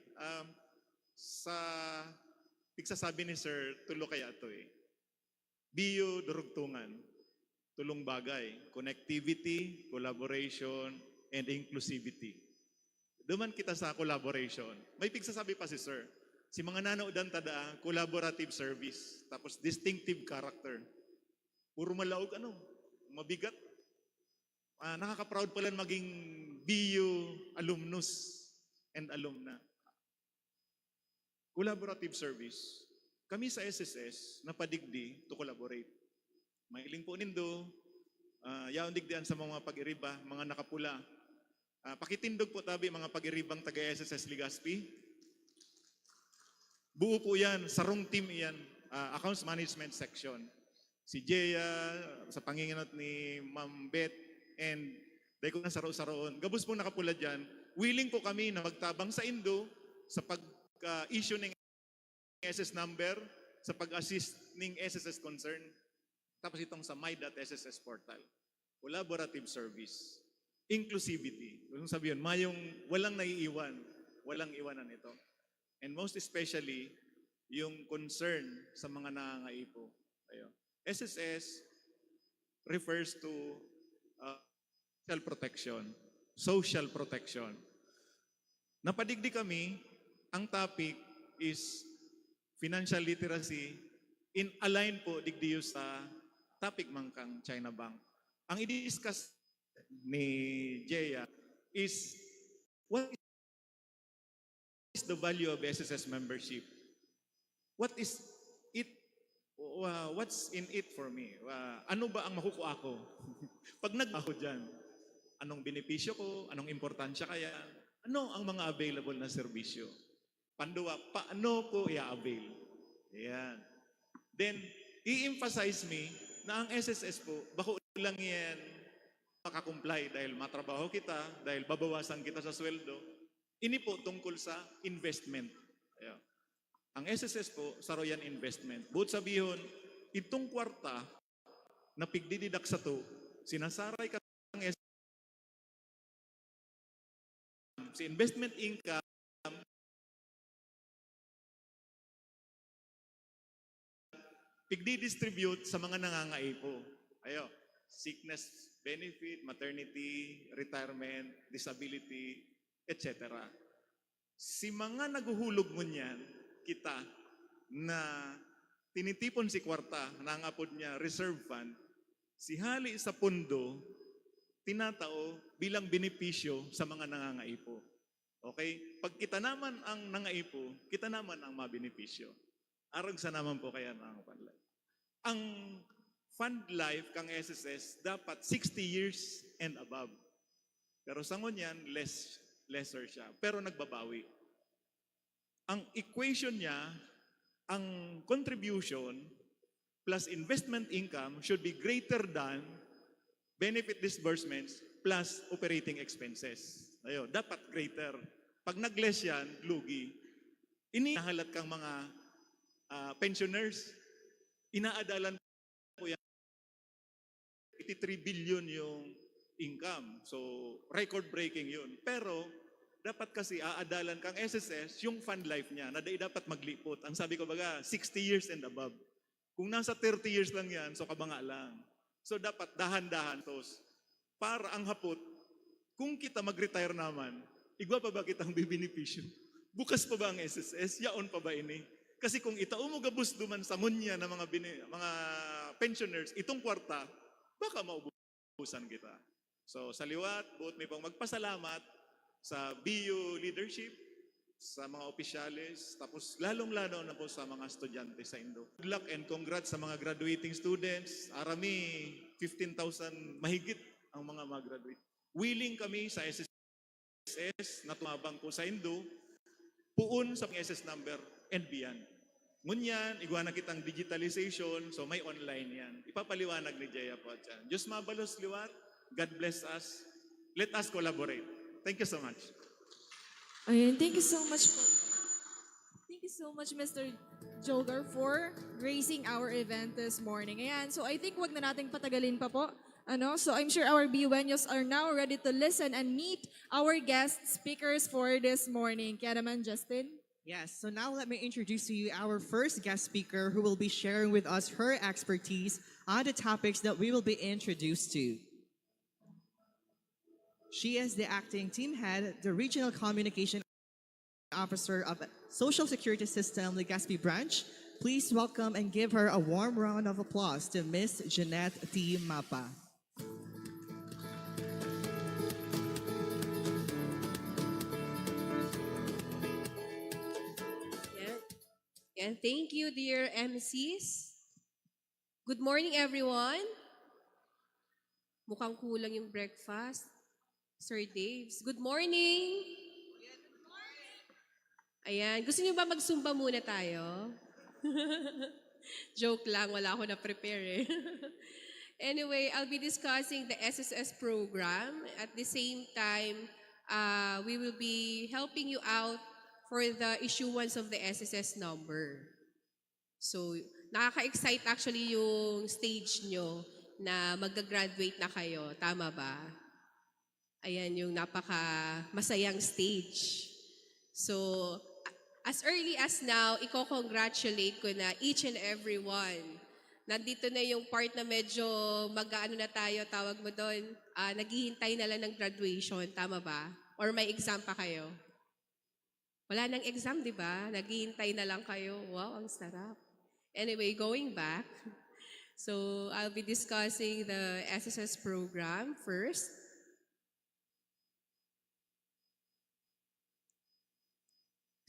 sa pigsasabi ni Sir, tulo kaya ito eh. BU Durugtungan, tulong bagay, connectivity, collaboration, and inclusivity. Duman kita sa collaboration. May pigsasabi pa si Sir, si mga nanoodan tada, collaborative service, tapos distinctive character. Puro malaog mabigat. Nakaka-proud pala maging BU alumnus and alumna. Collaborative service. Kami sa SSS napadigdi to collaborate. Mailing po nindo, yaon digdian sa mga pag-iriba, mga nakapula. Pakitindog po tabi mga pag-iribang taga-SSS Legazpi. Buo po yan, sarong team yan, accounts management section. Si Jeya, sa panginginot ni Ma'am Beth, and dahil ko na saro-saroon. Gabos po nakapula dyan, willing po kami na magtabang sa Indo sa pag-issue ng SS number, sa pag-assist ng SSS concern, tapos itong sa my.sss portal. Collaborative service. Inclusivity. Kung sabi yun, mayong walang naiiwan, walang iwanan ito. And most especially, yung concern sa mga nangangaipo. SSS refers to social protection. Social protection. Napadigdi kami, ang topic is financial literacy in align po digdiyo sa topic mangkang China Bank. Ang i-discuss ni Jeya is what is the value of SSS membership? What is it? What's in it for me? Ano ba ang makukuha ko? Pag nag-ako dyan, anong benepisyo ko? Anong importansya kaya? Ano ang mga available na serbisyo? Panduwa, paano ko i-avail? Ayan. Then, i-emphasize me na ang SSS po, bako lang yan makakomply dahil matrabaho kita, dahil babawasan kita sa sweldo. Ini po tungkol sa investment. Ayan. Ang SSS po, saroyan investment. Buot sabihin, itong kwarta na pigdididak sa to, sinasaray ka ng SSS, si investment income, pigdi-distribute sa mga nangangaipo. Ayo, sickness benefit, maternity, retirement, disability, etc. Si mga naguhulog mo niyan, kita, na tinitipon si kwarta, nangapod niya reserve fund, si hali sa pundo, tinatao bilang benepisyo sa mga nangangaipo. Okay? Pag kita naman ang nangaipo, kita naman ang mabenepisyo. Arag sa naman po kaya ng fund life. Ang fund life kang SSS dapat 60 years and above. Pero sa ngunyan, lesser siya. Pero nagbabawi. Ang equation niya, ang contribution plus investment income should be greater than benefit disbursements plus operating expenses. Ayo, dapat greater. Pag nag-less yan, lugi. Inahalat kang mga pensioners, inaadalan po yan. 83 billion yung income. So, record-breaking yun. Pero, dapat kasi aadalan kang SSS yung fund life niya na dapat maglipot. Ang sabi ko baga, 60 years and above. Kung nasa 30 years lang yan, so kabanga lang. So, dapat dahan-dahan tos. Para ang hapot, kung kita mag-retire naman, igwa pa ba kitang bibinipisyo? Bukas pa ba ang SSS? Yaon pa ba ini? Kasi kung itao mo gabus duman sa ngunya ng mga pensioners, itong kwarta, baka maubusan kita. So sa liwat, buot may pang magpasalamat sa BU leadership, sa mga opisyales, tapos lalong-lalo na po sa mga estudyante sa Indo. Good luck and congrats sa mga graduating students. Arami, 15,000 mahigit ang mga mag-graduate. Willing kami sa SSS na tumabang po sa Indo, puun sa SS number and beyond. Ngunyan, igwa na kitang digitalization, so may online yan. Ipapaliwanag ni Jeya po dyan. Diyos mabalos liwat, God bless us. Let us collaborate. Thank you so much. Ayan, thank you so much po. Thank you so much, Mr. Jogar, for gracing our event this morning. Ayan, so I think wag na nating patagalin pa po. So I'm sure our BUenos are now ready to listen and meet our guest speakers for this morning. Kaya naman, Justin? Yes, so now let me introduce to you our first guest speaker who will be sharing with us her expertise on the topics that we will be introduced to. She is the acting team head, the Regional Communication Officer of Social Security System, Legazpi Branch. Please welcome and give her a warm round of applause to Ms. Jeanette T. Mapa. And thank you, dear MCs. Good morning, everyone. Mukhang kulang yung breakfast. Sir Daves, good morning. Ayan, gusto niyo ba magsumba muna tayo? Joke lang, wala ako na-prepare eh. Anyway, I'll be discussing the SSS program. At the same time, we will be helping you out for the issuance of the SSS number. So, nakaka-excite actually yung stage nyo na mag-graduate na kayo. Tama ba? Ayan yung napaka-masayang stage. So, as early as now, i-congratulate ko na each and every one. Nandito na yung part na medyo mag-ano na tayo, tawag mo doon, naghihintay na lang ng graduation, tama ba? Or may exam pa kayo? Wala nang exam, di ba? Naghihintay na lang kayo. Wow, ang sarap. Anyway, going back, so I'll be discussing the SSS program first.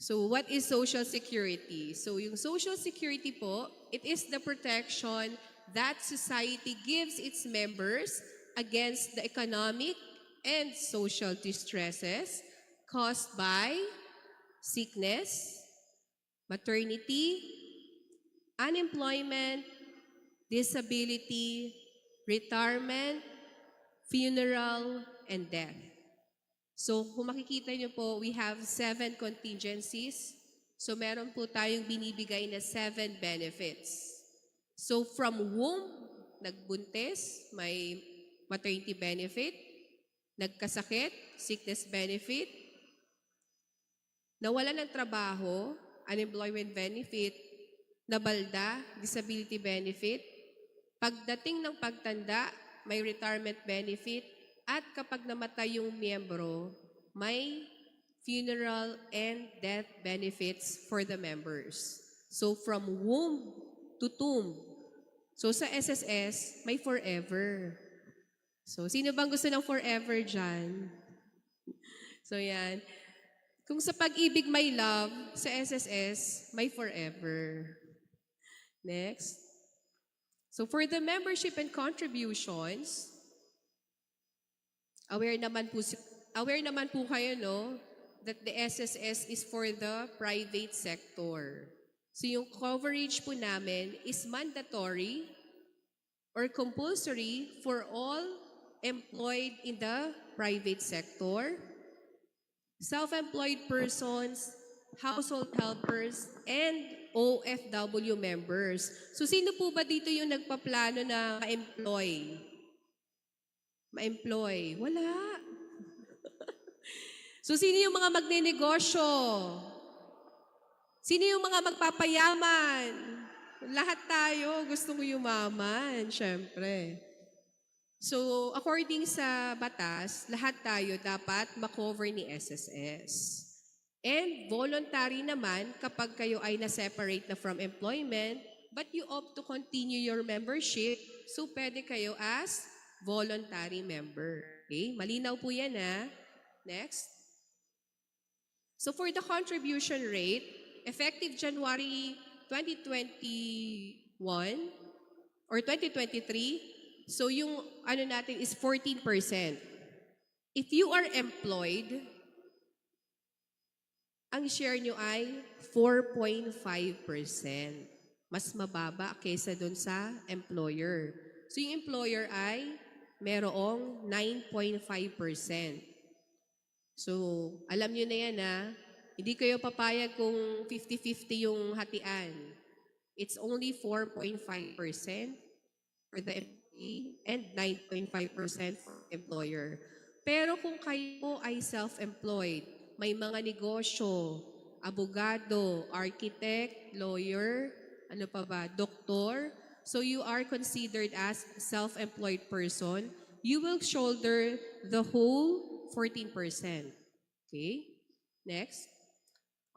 So what is Social Security? So yung Social Security po, it is the protection that society gives its members against the economic and social distresses caused by sickness, maternity, unemployment, disability, retirement, funeral, and death. So kung makikita niyo po, we have 7 contingencies. So meron po tayong binibigay na 7 benefits. So from womb, nagbuntis, may maternity benefit, nagkasakit, sickness benefit, nawala ng trabaho, unemployment benefit, nabalda, disability benefit, pagdating ng pagtanda, may retirement benefit, at kapag namatay yung miyembro, may funeral and death benefits for the members. So from womb to tomb. So sa SSS, may forever. So sino bang gusto ng forever dyan? So yan. Kung sa pag-ibig may love, sa SSS, may forever. Next. So for the membership and contributions, aware naman po kayo, no, that the SSS is for the private sector. So yung coverage po namin is mandatory or compulsory for all employed in the private sector, self-employed persons, household helpers, and OFW members. So sino po ba dito yung nagpaplano na ma-employ? Ma-employ? Wala. So sino yung mga magnenegosyo? Sino yung mga magpapayaman? Lahat tayo gusto mo yumaman, syempre. So according sa batas, lahat tayo dapat makover ni SSS. And voluntary naman kapag kayo ay na-separate na from employment, but you opt to continue your membership, so pwede kayo as voluntary member. Okay? Malinaw po yan, ha? Next. So for the contribution rate, effective January 2021 or 2023, so yung ano natin is 14%. If you are employed, ang share nyo ay 4.5%. Mas mababa kaysa dun sa employer. So yung employer ay merong 9.5%. So, alam nyo na yan, ha? Hindi kayo papayag kung 50-50 yung hatian. It's only 4.5% for the employee and 9.5% for employer. Pero kung kayo ay self-employed, may mga negosyo, abogado, architect, lawyer, ano pa ba, doktor, so you are considered as self-employed person, you will shoulder the whole 14%. Okay? Next.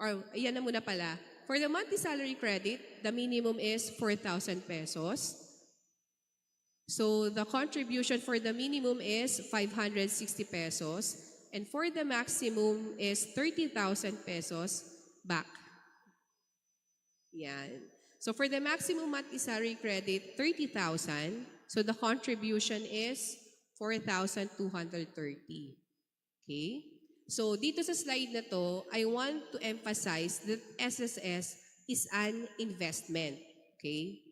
Or, ayan na muna pala. For the monthly salary credit, the minimum is 4,000 pesos. So the contribution for the minimum is 560 pesos. And for the maximum is 30,000 pesos back. Yan. So for the maximum monthly salary credit, 30,000. So the contribution is 4,230. Okay? So dito sa slide na to, I want to emphasize that SSS is an investment. Okay?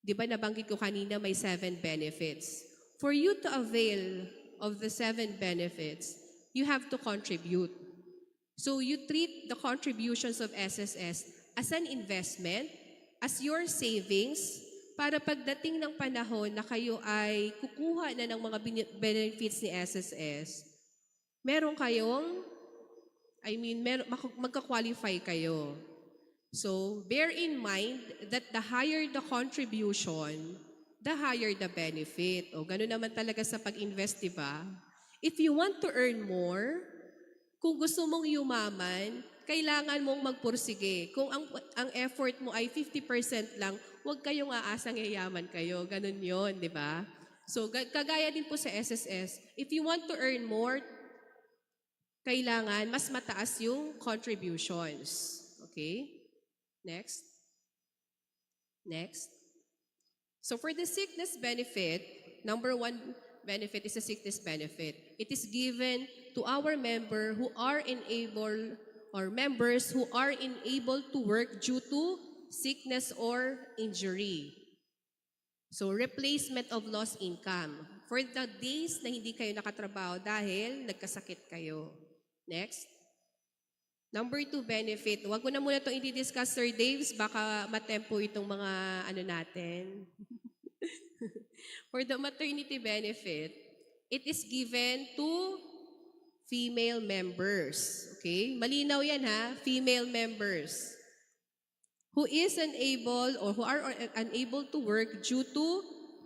Di ba nabanggit ko kanina may 7 benefits. For you to avail of the 7 benefits, you have to contribute. So you treat the contributions of SSS as an investment, as your savings, para pagdating ng panahon na kayo ay kukuha na ng mga benefits ni SSS, meron kayong, magka-qualify kayo. So, bear in mind that the higher the contribution, the higher the benefit. O, ganun naman talaga sa pag-invest, di ba? If you want to earn more, kung gusto mong yumaman, kailangan mong magpursige. Kung ang effort mo ay 50% lang, huwag kayong aasang yayaman kayo. Ganun yon, di ba? So, kagaya din po sa SSS, if you want to earn more, kailangan mas mataas yung contributions. Okay? Next. Next. So for the sickness benefit, number 1 benefit is a sickness benefit. It is given to our member who are unable or members who are unable to work due to sickness or injury. So replacement of lost income for the days na hindi kayo nakatrabaho dahil nagkasakit kayo. Next. Number 2 benefit. Huwag ko na muna itong i-discuss, Sir Daves. Baka matempo itong mga natin. For the maternity benefit, it is given to female members. Okay? Malinaw yan ha, female members. Who is unable or who are unable to work due to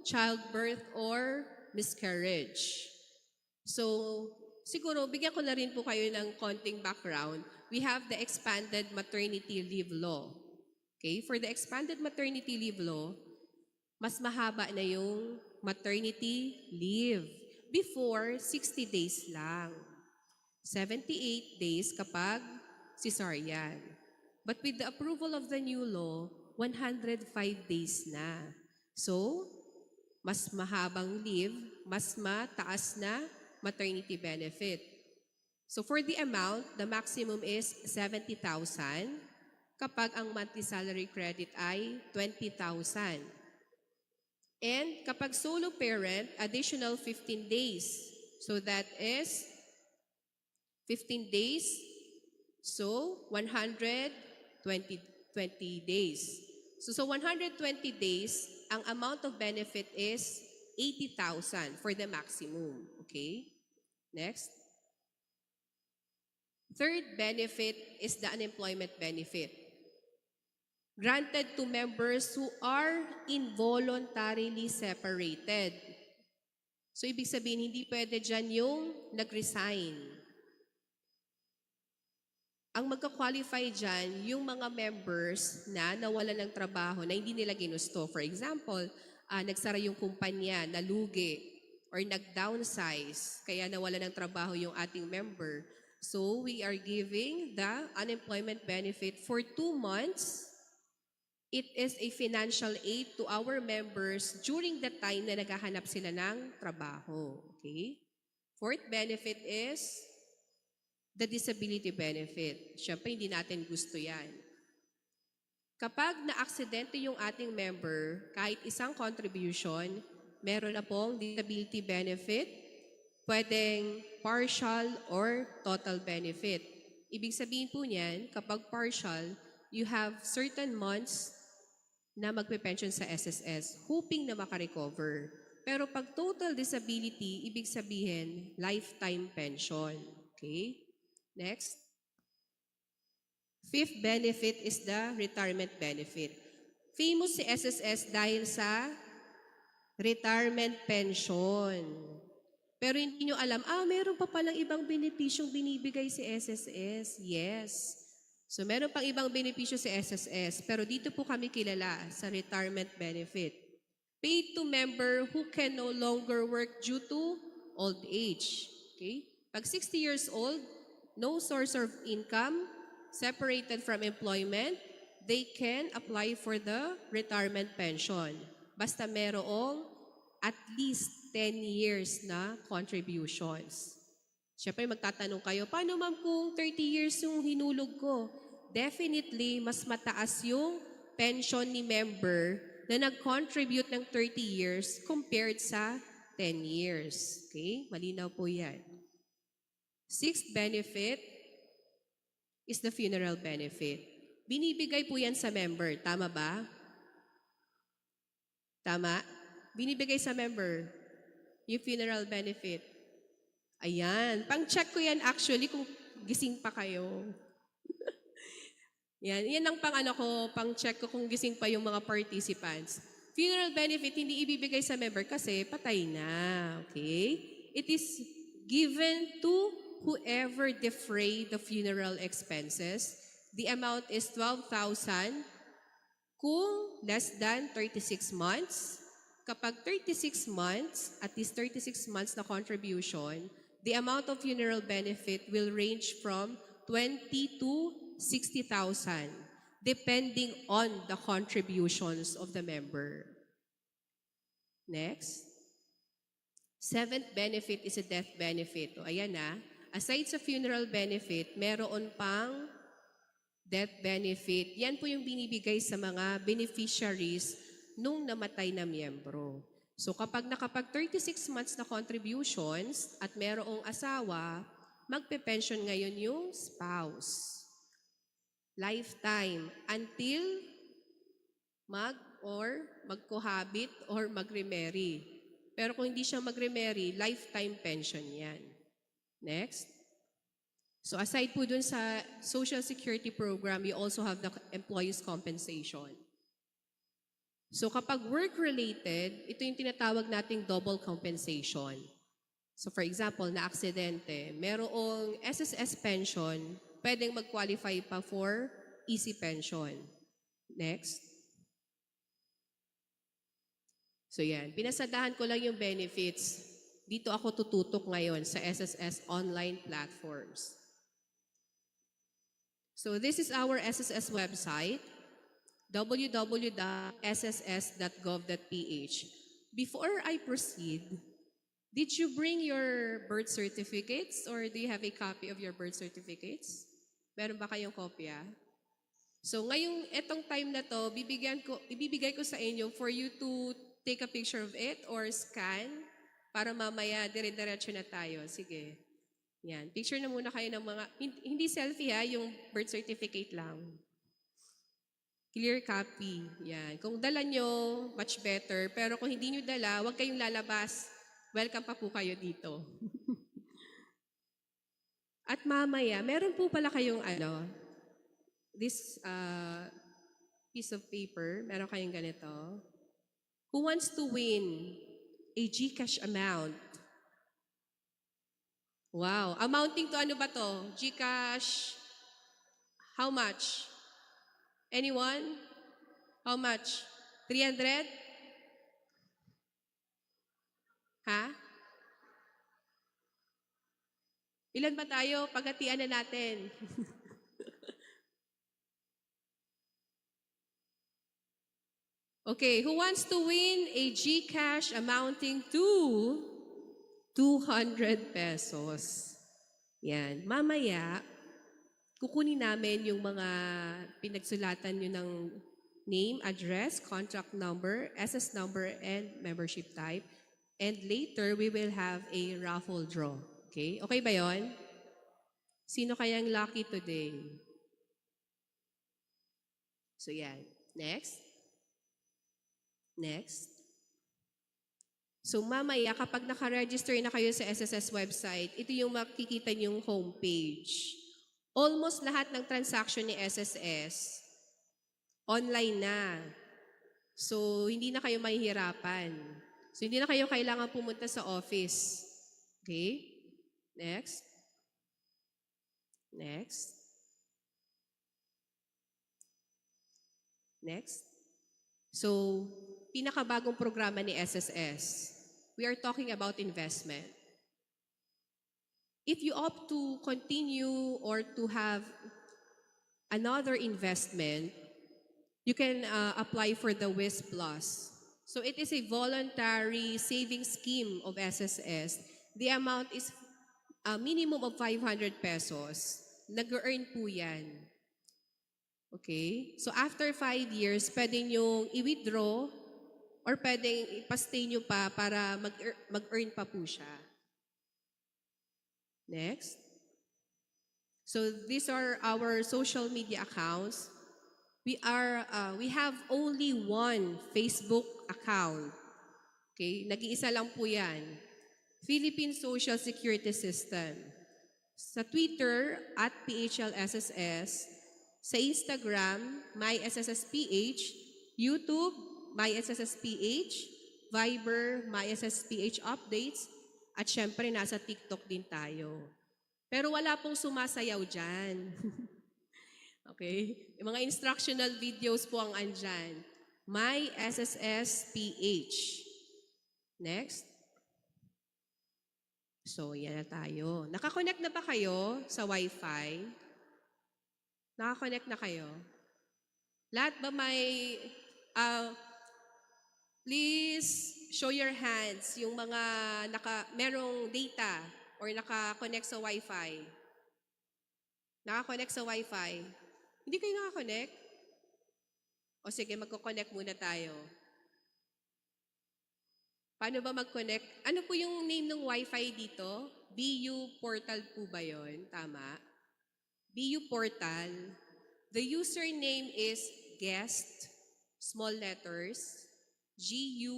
childbirth or miscarriage. So, siguro, bigyan ko na rin po kayo ng konting background. We have the expanded maternity leave law. Okay? For the expanded maternity leave law, mas mahaba na yung maternity leave. Before, 60 days lang. 78 days kapag cesarean. But with the approval of the new law, 105 days na. So, mas mahabang leave, mas mataas na maternity benefit. So for the amount, the maximum is 70,000 kapag ang monthly salary credit ay 20,000. And kapag solo parent, additional 15 days. So that is 15 days. So 120 days. So 120 days, ang amount of benefit is 80,000 for the maximum. Okay? Next. Third benefit is the unemployment benefit. Granted to members who are involuntarily separated. So, ibig sabihin, hindi pwede dyan yung nag-resign. Ang magka-qualify dyan, yung mga members na nawalan ng trabaho na hindi nila ginusto. For example, nagsara yung kumpanya, nalugi, or nag-downsize, kaya nawalan ng trabaho yung ating member. So, we are giving the unemployment benefit for 2 months. It is a financial aid to our members during the time na naghahanap sila ng trabaho. Okay? Fourth benefit is the disability benefit. Siyempre, hindi natin gusto yan. Kapag na-aksidente yung ating member, kahit isang contribution, meron na pong disability benefit, pwedeng partial or total benefit. Ibig sabihin po niyan, kapag partial, you have certain months na magpe-pension sa SSS, hoping na makarecover. Pero pag total disability, ibig sabihin, lifetime pension. Okay? Next. Fifth benefit is the retirement benefit. Famous si SSS dahil sa retirement pension. Pero hindi nyo alam, meron pa palang ibang benepisyong binibigay si SSS. Yes. So meron pang ibang benepisyo si SSS, pero dito po kami kilala sa retirement benefit. Paid to member who can no longer work due to old age. Okay? Pag 60 years old, no source of income, separated from employment, they can apply for the retirement pension. Basta merong at least 10 years na contributions. Siyempre magtatanong kayo, paano ma'am kung 30 years yung hinulog ko? Definitely, mas mataas yung pension ni member na nag-contribute ng 30 years compared sa 10 years. Okay? Malinaw po yan. Sixth benefit is the funeral benefit. Binibigay po yan sa member. Tama ba? Tama? Binibigay sa member yung funeral benefit. Ayan. Pang-check ko yan actually kung gising pa kayo. Yan ang pang-check ko kung gising pa yung mga participants. Funeral benefit, hindi ibibigay sa member kasi patay na. Okay? It is given to whoever defray the funeral expenses. The amount is 12,000 kung less than 36 months. Kapag 36 months, at least 36 months na contribution, the amount of funeral benefit will range from 20 to 60,000 depending on the contributions of the member. Next. Seventh benefit is a death benefit. O ayan na. Aside sa funeral benefit, meron pang death benefit. Yan po yung binibigay sa mga beneficiaries nung namatay na miyembro. So kapag nakapag 36 months na contributions at merong asawa, magpe-pension ngayon yung spouse. Lifetime until mag-cohabit or mag-remarry. Pero kung hindi siya mag-remarry, lifetime pension yan. Next. So aside po dun sa Social Security Program, you also have the employees' compensation. So kapag work-related, ito yung tinatawag nating double compensation. So for example, na-aksidente, merong SSS pension, pwedeng mag-qualify pa for easy pension. Next. So yan, pinasadahan ko lang yung benefits. Dito ako tututok ngayon sa SSS online platforms. So this is our SSS website, www.sss.gov.ph. Before I proceed, did you bring your birth certificates or do you have a copy of your birth certificates? Meron ba kayong kopya? So ngayong etong time na to, ibibigay ko sa inyo for you to take a picture of it or scan para mamaya dire-diretso na tayo. Sige. Yan. Picture na muna kayo ng mga, hindi selfie ha, yung birth certificate lang. Clear copy. Yan. Kung dala nyo, much better. Pero kung hindi nyo dala, huwag kayong lalabas. Welcome pa po kayo dito. At mamaya, meron po pala kayong this piece of paper, meron kayong ganito. Who wants to win a GCash amount? Wow. Amounting to ano ba to? GCash, how much? Anyone? How much? 300? Ha? Ilan ba tayo? Paghatian na natin. Okay, who wants to win a GCash amounting to 200 pesos? Yan. Mamaya, kukunin namin yung mga pinagsulatan nyo ng name, address, contract number, SS number, and membership type. And later, we will have a raffle draw. Okay? Okay ba yon? Sino kayang lucky today? So yan. Next. Next. So mamaya, kapag nakaregister na kayo sa SSS website, ito yung makikita niyong homepage. Almost lahat ng transaction ni SSS, online na. So, hindi na kayo mahihirapan. So, hindi na kayo kailangan pumunta sa office. Okay? Next. Next. Next. So, pinakabagong programa ni SSS, we are talking about investment. If you opt to continue or to have another investment, you can apply for the WIS Plus. So it is a voluntary saving scheme of SSS. The amount is a minimum of 500 pesos. Nag-earn po yan. Okay? So after 5 years, pwede nyo i-withdraw or pwedeng ipastay nyo pa para mag-earn pa po siya. Next. So these are our social media accounts. We have only one Facebook account. Okay? Nag-iisa lang po yan. Philippine Social Security System. Sa Twitter, @PHLSSS. Sa Instagram, MySSSPH. YouTube, MySSSPH. Viber, MySSSPH Updates. At syempre, nasa TikTok din tayo. Pero wala pong sumasayaw dyan. Okay? Yung mga instructional videos po ang andyan. MySSSPH. Next. So, yan na tayo. Nakakonect na ba kayo sa Wi-Fi? Nakakonect na kayo? Lahat ba may... please show your hands yung mga merong data or naka-connect sa Wi-Fi. Naka-connect sa Wi-Fi. Hindi kayo naka-connect? O sige, magko-connect muna tayo. Paano ba mag-connect? Ano po yung name ng Wi-Fi dito? BU Portal po ba yun? Tama? BU Portal. The username is guest, small letters, GUEST.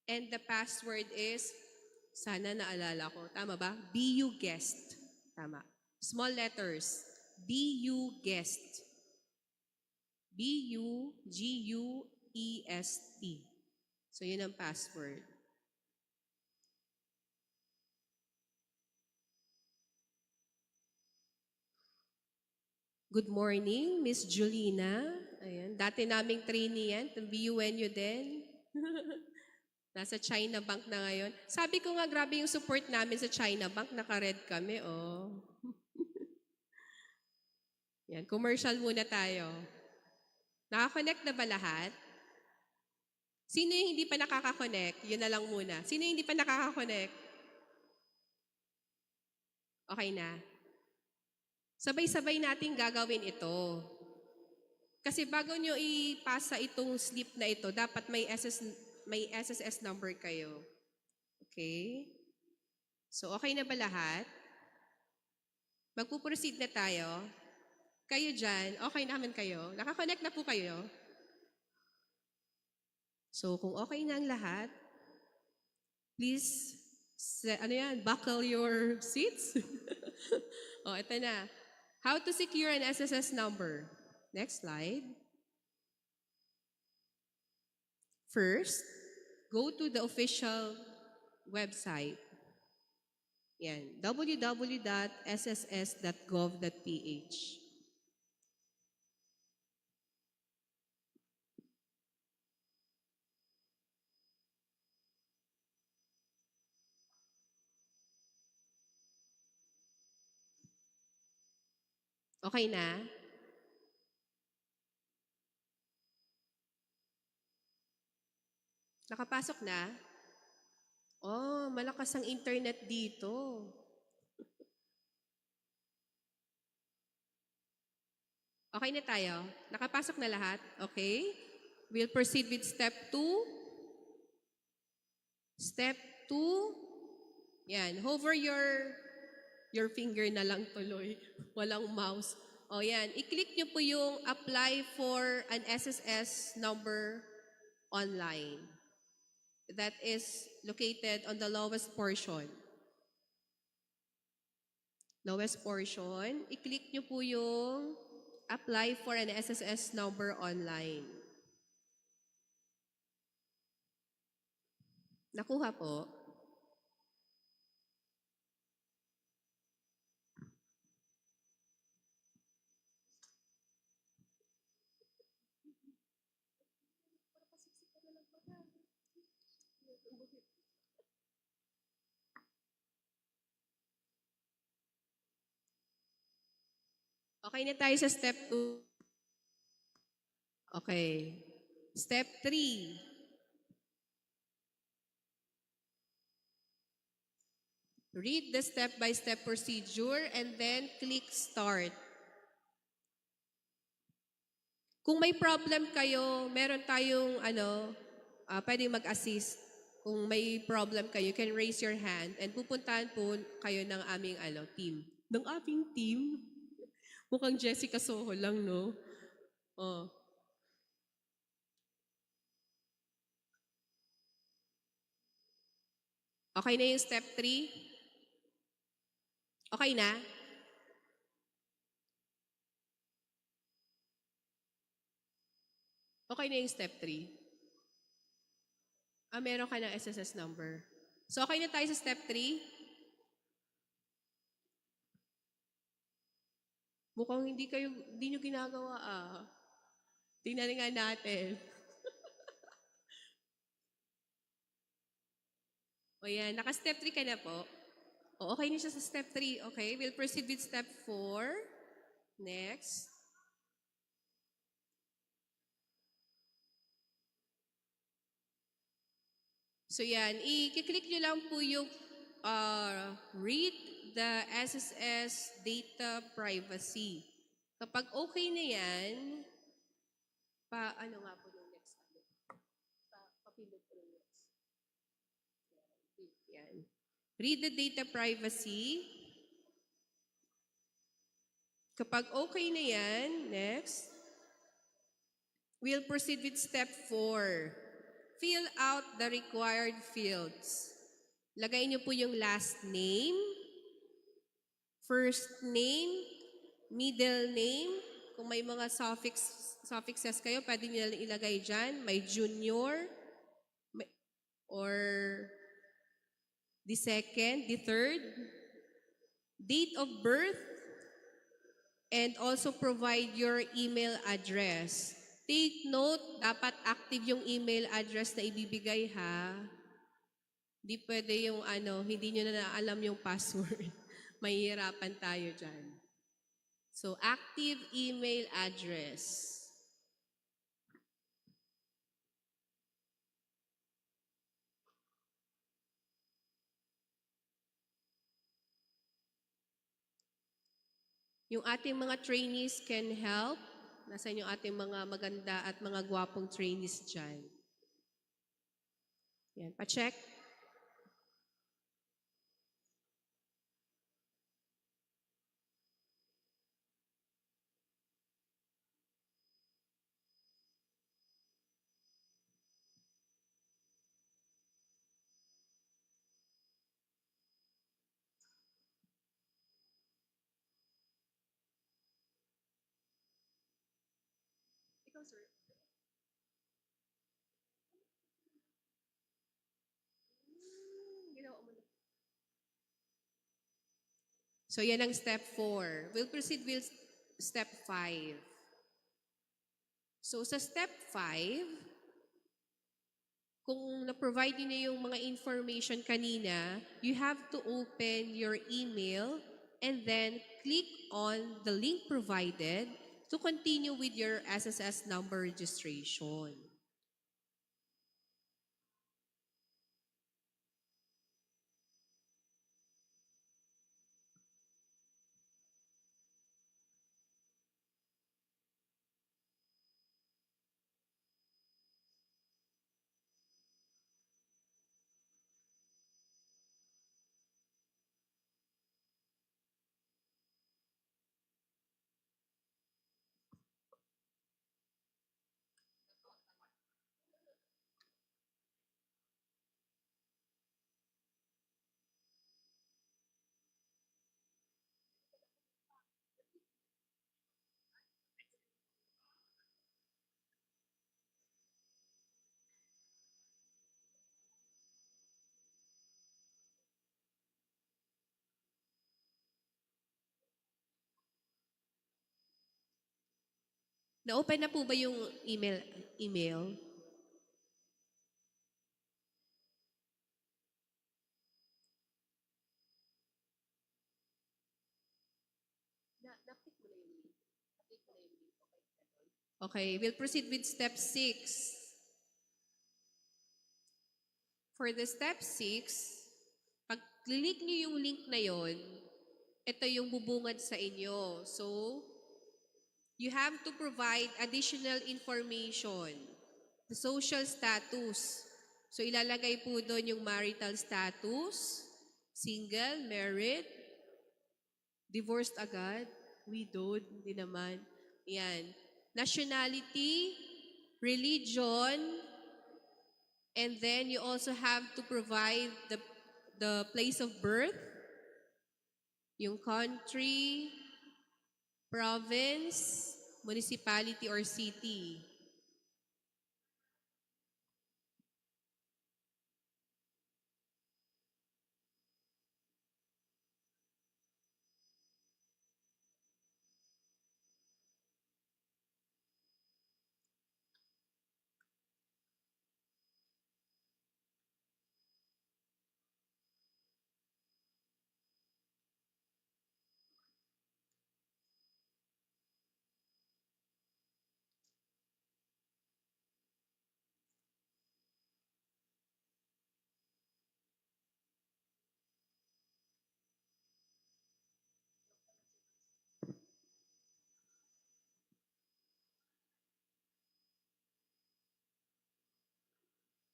And the password is, sana naalala ko, tama ba? BU guest. Tama. Small letters, BU guest. BUGUEST. So, yun ang password. Good morning, Miss Julina. Ayan. Dati naming trainee yan. BUNU din. Nasa China Bank na ngayon. Sabi ko nga, grabe yung support namin sa China Bank. Naka-red kami, oh. Yan, commercial muna tayo. Naka-connect na ba lahat? Sino yung hindi pa nakaka-connect? Yun na lang muna. Sino yung hindi pa nakaka-connect? Okay na. Sabay-sabay natin gagawin ito. Kasi bago nyo ipasa itong slip na ito, dapat may SSS number kayo. Okay? So, okay na ba lahat? Magpuproceed na tayo. Kayo dyan, okay naman kayo? Nakakonect na po kayo? So, kung okay na ang lahat, please, buckle your seats. O, ito na. How to secure an SSS number. Next slide. First, go to the official website. Yan, www.sss.gov.ph. Okay na? Nakapasok na? Oh, malakas ang internet dito. Okay na tayo? Nakapasok na lahat? Okay? We'll proceed with step 2. Step 2. Yan, hover your finger na lang tuloy. Walang mouse. O yan, i-click nyo po yung apply for an SSS number online. That is located on the lowest portion. Lowest portion, i-click nyo po yung apply for an SSS number online. Nakuha po? Okay na tayo sa step 2. Okay. Step 3. Read the step-by-step procedure and then click start. Kung may problem kayo, meron tayong pwedeng mag-assist. Kung may problem kayo, you can raise your hand and pupuntahan po kayo ng aming team. Ng ating team? Mukhang Jessica Soho lang, no? Oh. Okay na yung step 3? Okay na? Okay na yung step 3? Meron ka ng SSS number. So, okay na tayo sa step 3? Mukhang hindi nyo ginagawa Tingnan nga natin. O yan, naka-step 3 ka na po. O, okay na siya sa step 3. Okay, we'll proceed with step 4. Next. So yan, i-click nyo lang po yung read the SSS data privacy. Kapag okay na yan, ano nga po yung next? Papindot po yung next. Yan. Read the data privacy. Kapag okay na yan, next, we'll proceed with step 4. Fill out the required fields. Lagay niyo po yung last name, first name, middle name. Kung may mga suffixes kayo, pwede niyo ilagay dyan. May junior, or the second, the third, date of birth, and also provide your email address. Take note, dapat active yung email address na ibibigay ha. Di pwede yung hindi nyo na alam yung password. Mahihirapan tayo dyan. So, active email address. Yung ating mga trainees can help. Nasaan yung ating mga maganda at mga gwapong trainees dyan? Yan, pa-check. Ikaw, sir. Ginawa mo na. So, yan ang step 4. We'll proceed with step 5. So, sa step 5, kung na-provide niyo na yung mga information kanina, you have to open your email and then click on the link provided to continue with your SSS number registration. Na-open na po ba yung email? Okay, we'll proceed with step 6. For the step 6, pag-click niyo yung link na yon, ito yung bubungad sa inyo. So, you have to provide additional information. The social status. So, ilalagay po doon yung marital status, single, married, divorced agad, widowed, hindi naman. Yan. Nationality, religion, and then you also have to provide the place of birth, yung country, province, municipality, or city.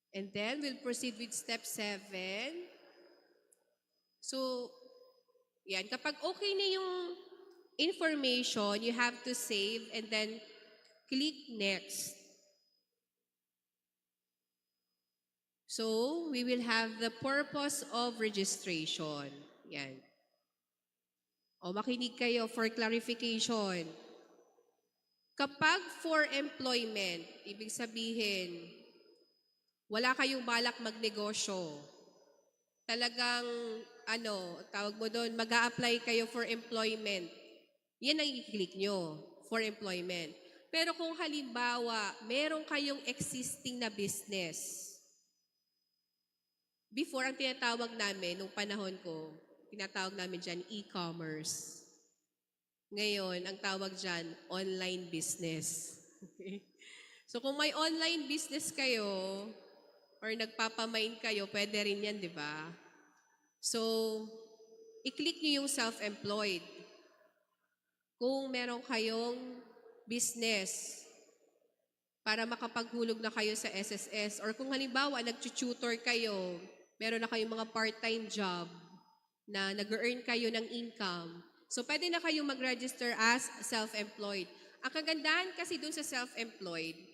And then we'll proceed with step 7. So, yan. Kapag okay na yung information, you have to save and then click next. So, we will have the purpose of registration. Yan. O, makinig kayo for clarification. Kapag for employment, ibig sabihin, wala kayong balak magnegosyo. Talagang, tawag mo doon, mag-a-apply kayo for employment. Yan ang i-click nyo, for employment. Pero kung halimbawa, meron kayong existing na business, before ang tinatawag namin, nung panahon ko, tinatawag namin dyan e-commerce. Ngayon, ang tawag dyan, online business. Okay? So kung may online business kayo, or nagpapamain kayo, pwede rin yan, di ba? So, i-click nyo yung self-employed. Kung meron kayong business, para makapaghulog na kayo sa SSS, or kung halimbawa, nag-tutor kayo, meron na kayong mga part-time job, na nag-earn kayo ng income, so pwede na kayong mag-register as self-employed. Ang kagandahan kasi dun sa self-employed,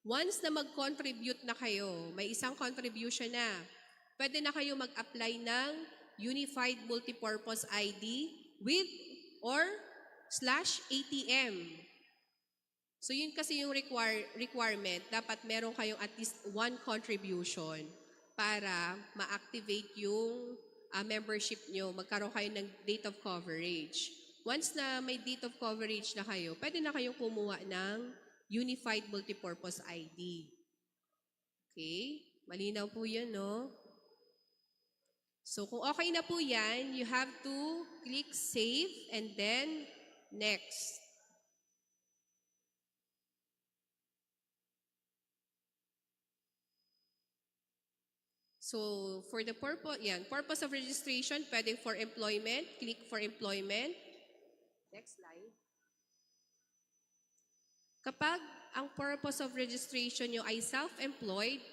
once na mag-contribute na kayo, may isang contribution na, pwede na kayo mag-apply ng Unified Multipurpose ID with or /ATM. So yun kasi yung requirement, dapat meron kayong at least one contribution para ma-activate yung membership nyo, magkaroon kayo ng date of coverage. Once na may date of coverage na kayo, pwede na kayong kumuha ng Unified Multipurpose ID. Okay? Malinaw po yun, no? So, kung okay na po yan, you have to click Save and then Next. So, for the purpose of registration, pwedeng for employment, click for employment. Next slide. Kapag ang purpose of registration nyo ay self-employed,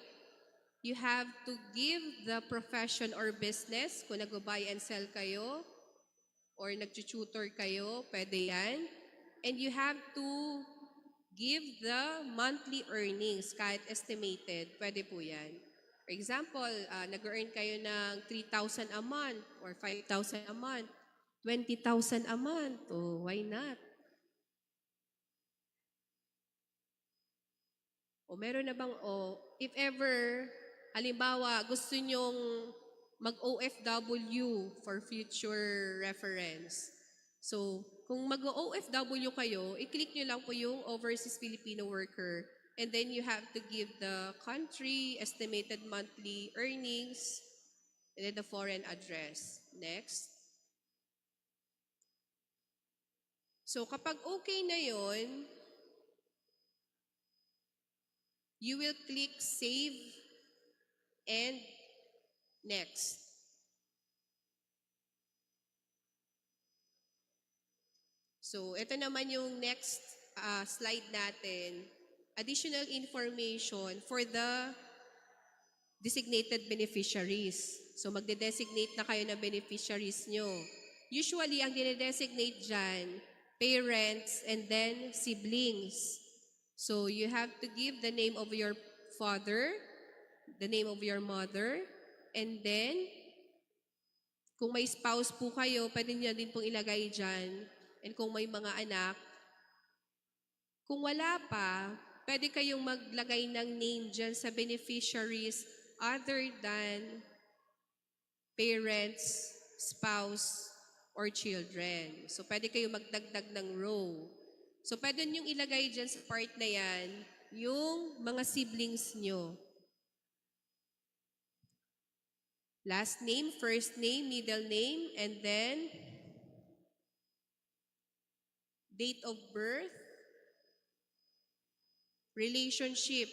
you have to give the profession or business, kung nag-buy and sell kayo, or nag-tutor kayo, pwede yan. And you have to give the monthly earnings, kahit estimated, pwede po yan. For example, nag-earn kayo ng 3,000 a month or 5,000 a month, 20,000 a month. Oh, why not? O meron na bang, if ever, halimbawa, gusto nyong mag-OFW for future reference. So, kung mag-OFW kayo, i-click nyo lang po yung Overseas Filipino Worker. And then you have to give the country, estimated monthly earnings, and then the foreign address. Next. So kapag okay na yon, you will click Save and Next. So ito naman yung next slide natin. Additional information for the designated beneficiaries. So magde-designate na kayo ng beneficiaries nyo. Usually, ang dinedesignate dyan, parents and then siblings. So you have to give the name of your father, the name of your mother, and then kung may spouse po kayo, pwede nyo din pong ilagay dyan. And kung may mga anak, kung wala pa, pwede kayong maglagay ng name dyan sa beneficiaries other than parents, spouse, or children. So, pwede kayong magdagdag ng row. So, pwede niyong ilagay dyan sa part na yan yung mga siblings nyo. Last name, first name, middle name, and then date of birth, relationship.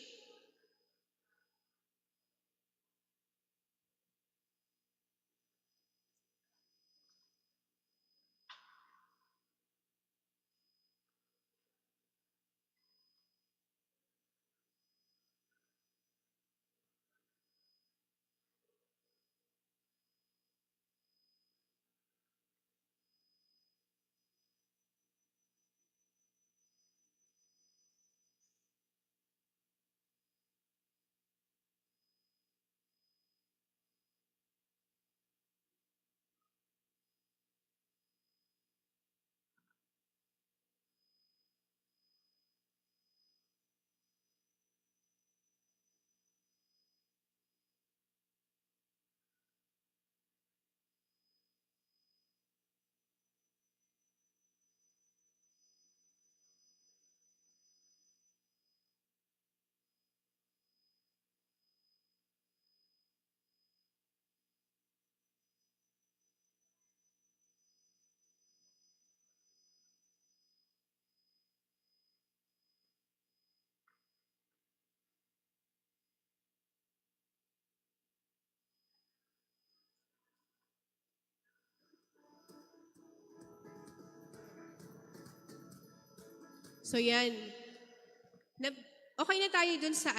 So yan. Okay na tayo dun sa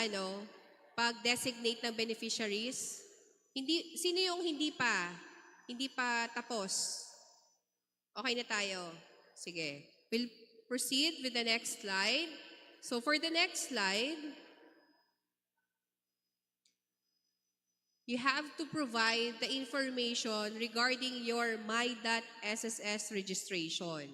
pag-designate ng beneficiaries. Sino yung hindi pa tapos? Okay na tayo. Sige. We'll proceed with the next slide. So for the next slide, you have to provide the information regarding your My.SSS registration.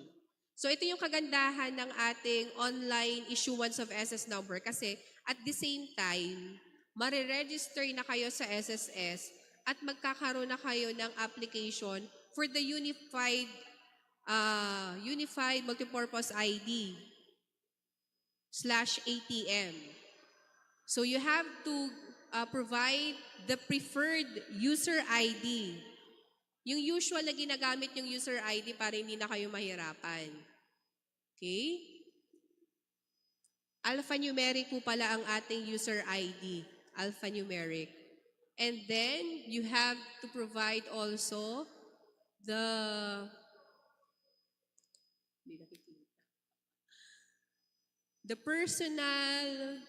So ito yung kagandahan ng ating online issuance of SS number kasi at the same time, mariregister na kayo sa SSS at magkakaroon na kayo ng application for the Unified Multipurpose ID /ATM. So you have to provide the preferred user ID. Yung usual na ginagamit yung user ID para hindi na kayo mahirapan. Okay? Alphanumeric po pala ang ating user ID. Alphanumeric. And then, you have to provide also the personal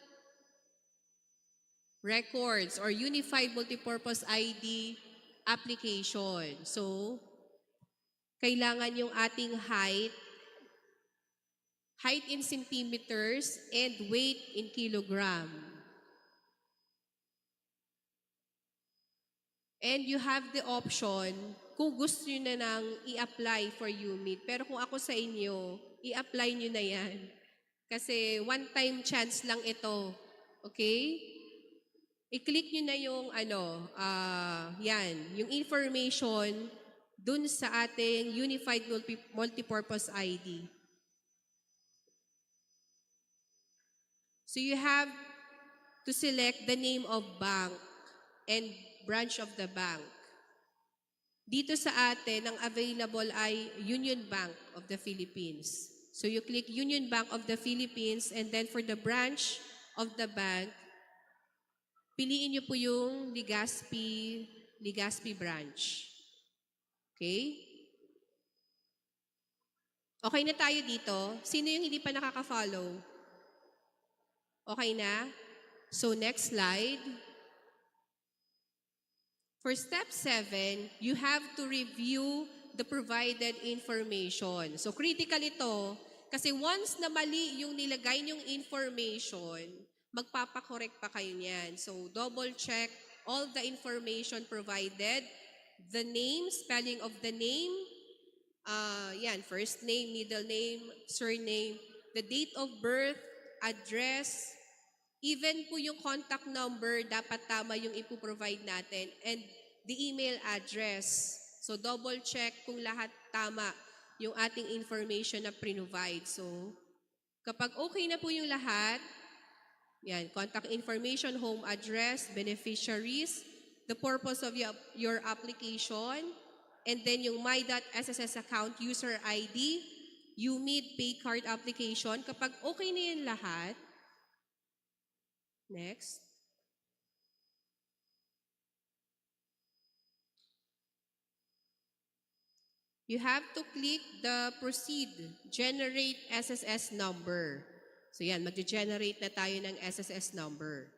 records or Unified Multipurpose ID application. So, kailangan yung ating height in centimeters and weight in kilogram. And you have the option kung gusto nyo na nang i-apply for UMIT. Pero kung ako sa inyo, i-apply nyo na yan. Kasi one-time chance lang ito. Okay? I-click nyo na yung yung information dun sa ating Unified Multipurpose ID. So you have to select the name of bank and branch of the bank. Dito sa atin, ang available ay Union Bank of the Philippines. So you click Union Bank of the Philippines, and then for the branch of the bank, piliin niyo po yung Legazpi branch. Okay? Okay na tayo dito. Sino yung hindi pa nakaka-follow? Okay na? So next slide. For step 7, you have to review the provided information. So critical ito kasi once na mali yung nilagay niyong information, magpapakorek pa kayo niyan. So double check all the information provided, the name, spelling of the name, first name, middle name, surname, the date of birth, address, even po yung contact number, dapat tama yung ipoprovide natin, and the email address. So double check kung lahat tama yung ating information na provide. So kapag okay na po yung lahat, yan, contact information, home address, beneficiaries, the purpose of your application, and then yung my.sss account user ID, UMID pay card application. Kapag okay na yan lahat, next. You have to click the proceed, generate SSS number. So yan, mag-generate na tayo ng SSS number.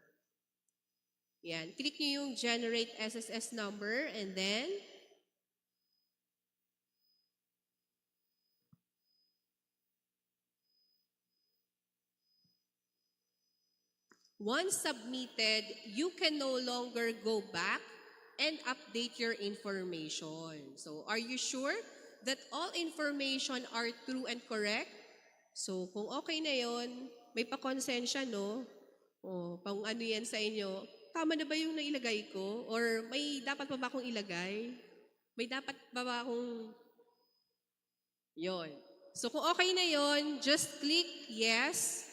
Yan, click nyo yung generate SSS number and then once submitted, you can no longer go back and update your information. So, are you sure that all information are true and correct? So, kung okay na yon, may pa-konsensya, no? O, pang ano yan sa inyo, tama na ba yung nailagay ko? Or may dapat pa ba akong ilagay? May dapat pa ba akong... Yon. So, kung okay na yon, just click yes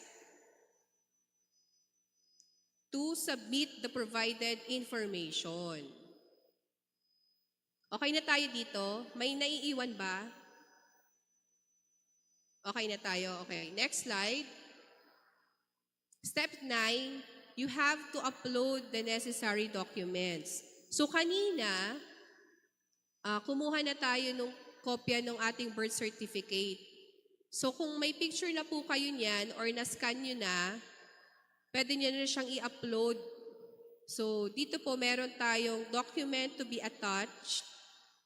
to submit the provided information. Okay na tayo dito? May naiiwan ba? Okay na tayo. Okay. Next slide. Step 9, you have to upload the necessary documents. So kanina, kumuha na tayo ng kopya ng ating birth certificate. So kung may picture na po kayo niyan or na-scan nyo na, pwede nyo na siyang i-upload. So dito po meron tayong document to be attached,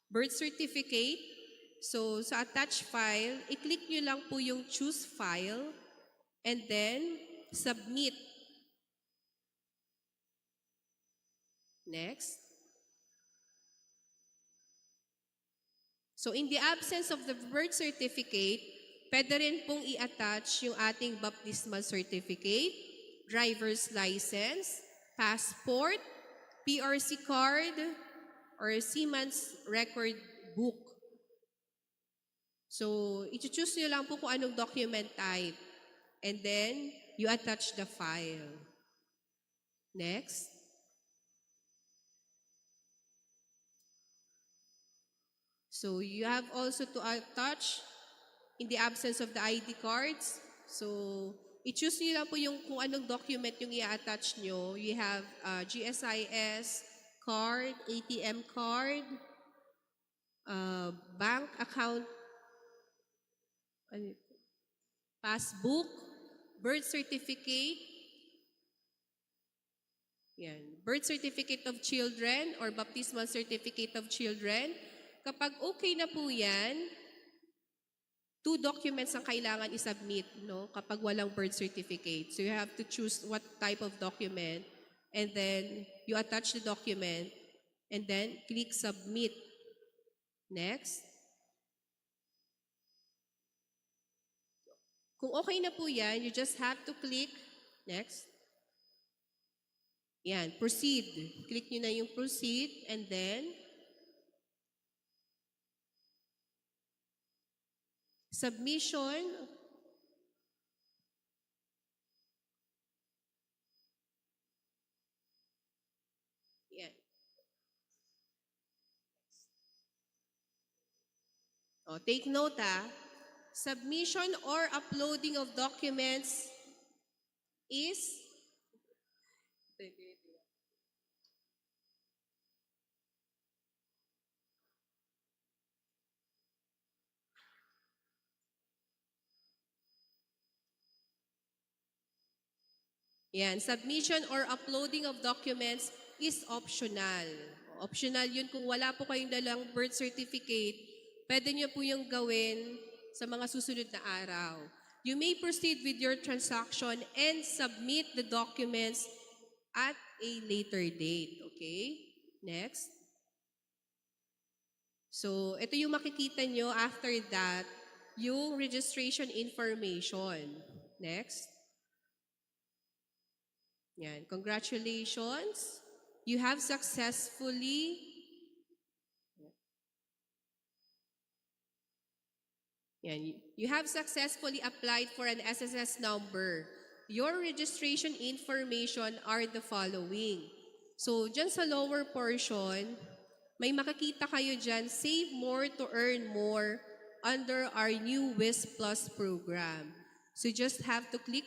birth certificate. So sa attached file, i-click nyo lang po yung choose file and then submit. Next. So in the absence of the birth certificate, pwede rin pong i-attach yung ating baptismal certificate, driver's license, passport, PRC card, or Seaman's record book. So, i-choose nyo lang po kung anong document type. And then, you attach the file. Next. So, you have also to attach in the absence of the ID cards. So, i-choose nyo lang po yung kung anong document yung i-attach nyo. You have GSIS card, ATM card, bank account, passbook, birth certificate, yan, birth certificate of children or baptismal certificate of children. Kapag okay na po yan, 2 documents ang kailangan i-submit, no? Kapag walang birth certificate. So you have to choose what type of document and then you attach the document and then click submit. Next. Kung okay na po yan, you just have to click next. Yan, proceed. Click nyo na yung proceed and then submission. Yan. O, take note Submission or uploading of documents is yan, submission or uploading of documents is optional. Optional yun kung wala po kayong dalang birth certificate, pwede nyo po yung gawin sa mga susunod na araw. You may proceed with your transaction and submit the documents at a later date. Okay? Next. So, ito yung makikita nyo after that, yung registration information. Next. Yan. Congratulations. You have successfully applied for an SSS number. Your registration information are the following. So, dyan sa lower portion, may makikita kayo dyan, save more to earn more under our new WIS Plus program. So, you just have to click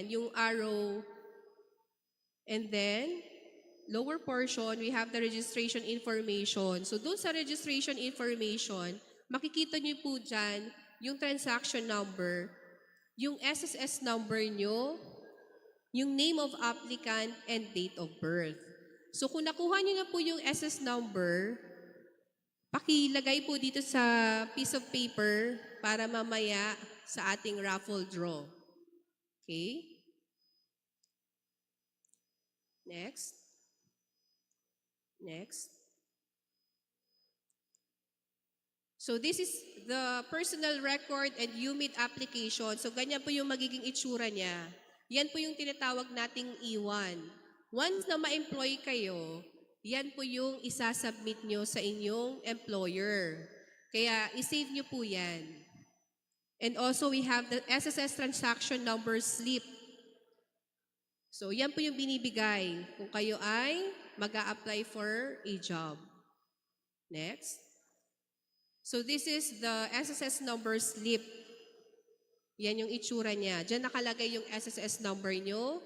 yung arrow, and then, lower portion, we have the registration information. So, doon sa registration information, makikita niyo po dyan yung transaction number, yung SSS number nyo, yung name of applicant, and date of birth. So, kung nakuha niyo na po yung SS number, pakilagay po dito sa piece of paper para mamaya sa ating raffle draw. Okay? Next. Next. So this is the personal record and UMIT application. So ganyan po yung magiging itsura niya. Yan po yung tinatawag nating E1. Once na ma-employ kayo, yan po yung isasubmit nyo sa inyong employer. Kaya isave nyo po yan. And also we have the SSS transaction number slip. So yan po yung binibigay kung kayo ay mag-a-apply for a job. Next. So this is the SSS number slip. Yan yung itsura niya. Diyan nakalagay yung SSS number nyo,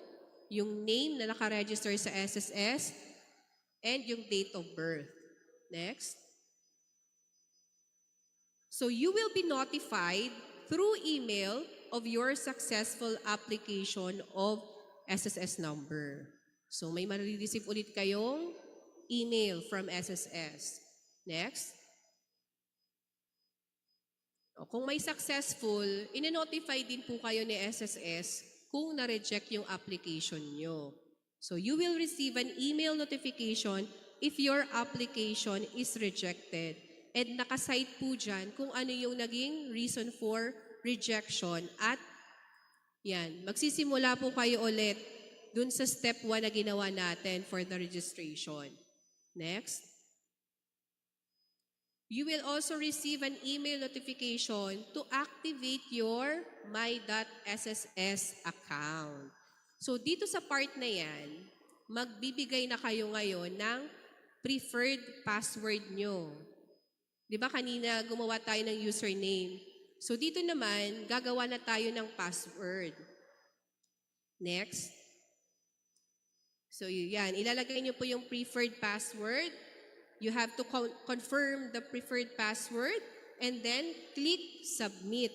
yung name na nakaregister sa SSS, and yung date of birth. Next. So you will be notified through email of your successful application of SSS number. So may marireceive ulit kayong email from SSS. Next. O, kung may successful, ine-notify din po kayo ni SSS kung na-reject yung application nyo. So you will receive an email notification if your application is rejected. And nakasite po dyan kung ano yung naging reason for rejection. At yan, magsisimula po kayo ulit dun sa step 1 na ginawa natin for the registration. Next. You will also receive an email notification to activate your my.sss account. So dito sa part na yan, magbibigay na kayo ngayon ng preferred password nyo. Di ba kanina gumawa tayo ng username? So dito naman, gagawa na tayo ng password. Next. So yan, ilalagay nyo po yung preferred password. You have to confirm the preferred password and then click submit.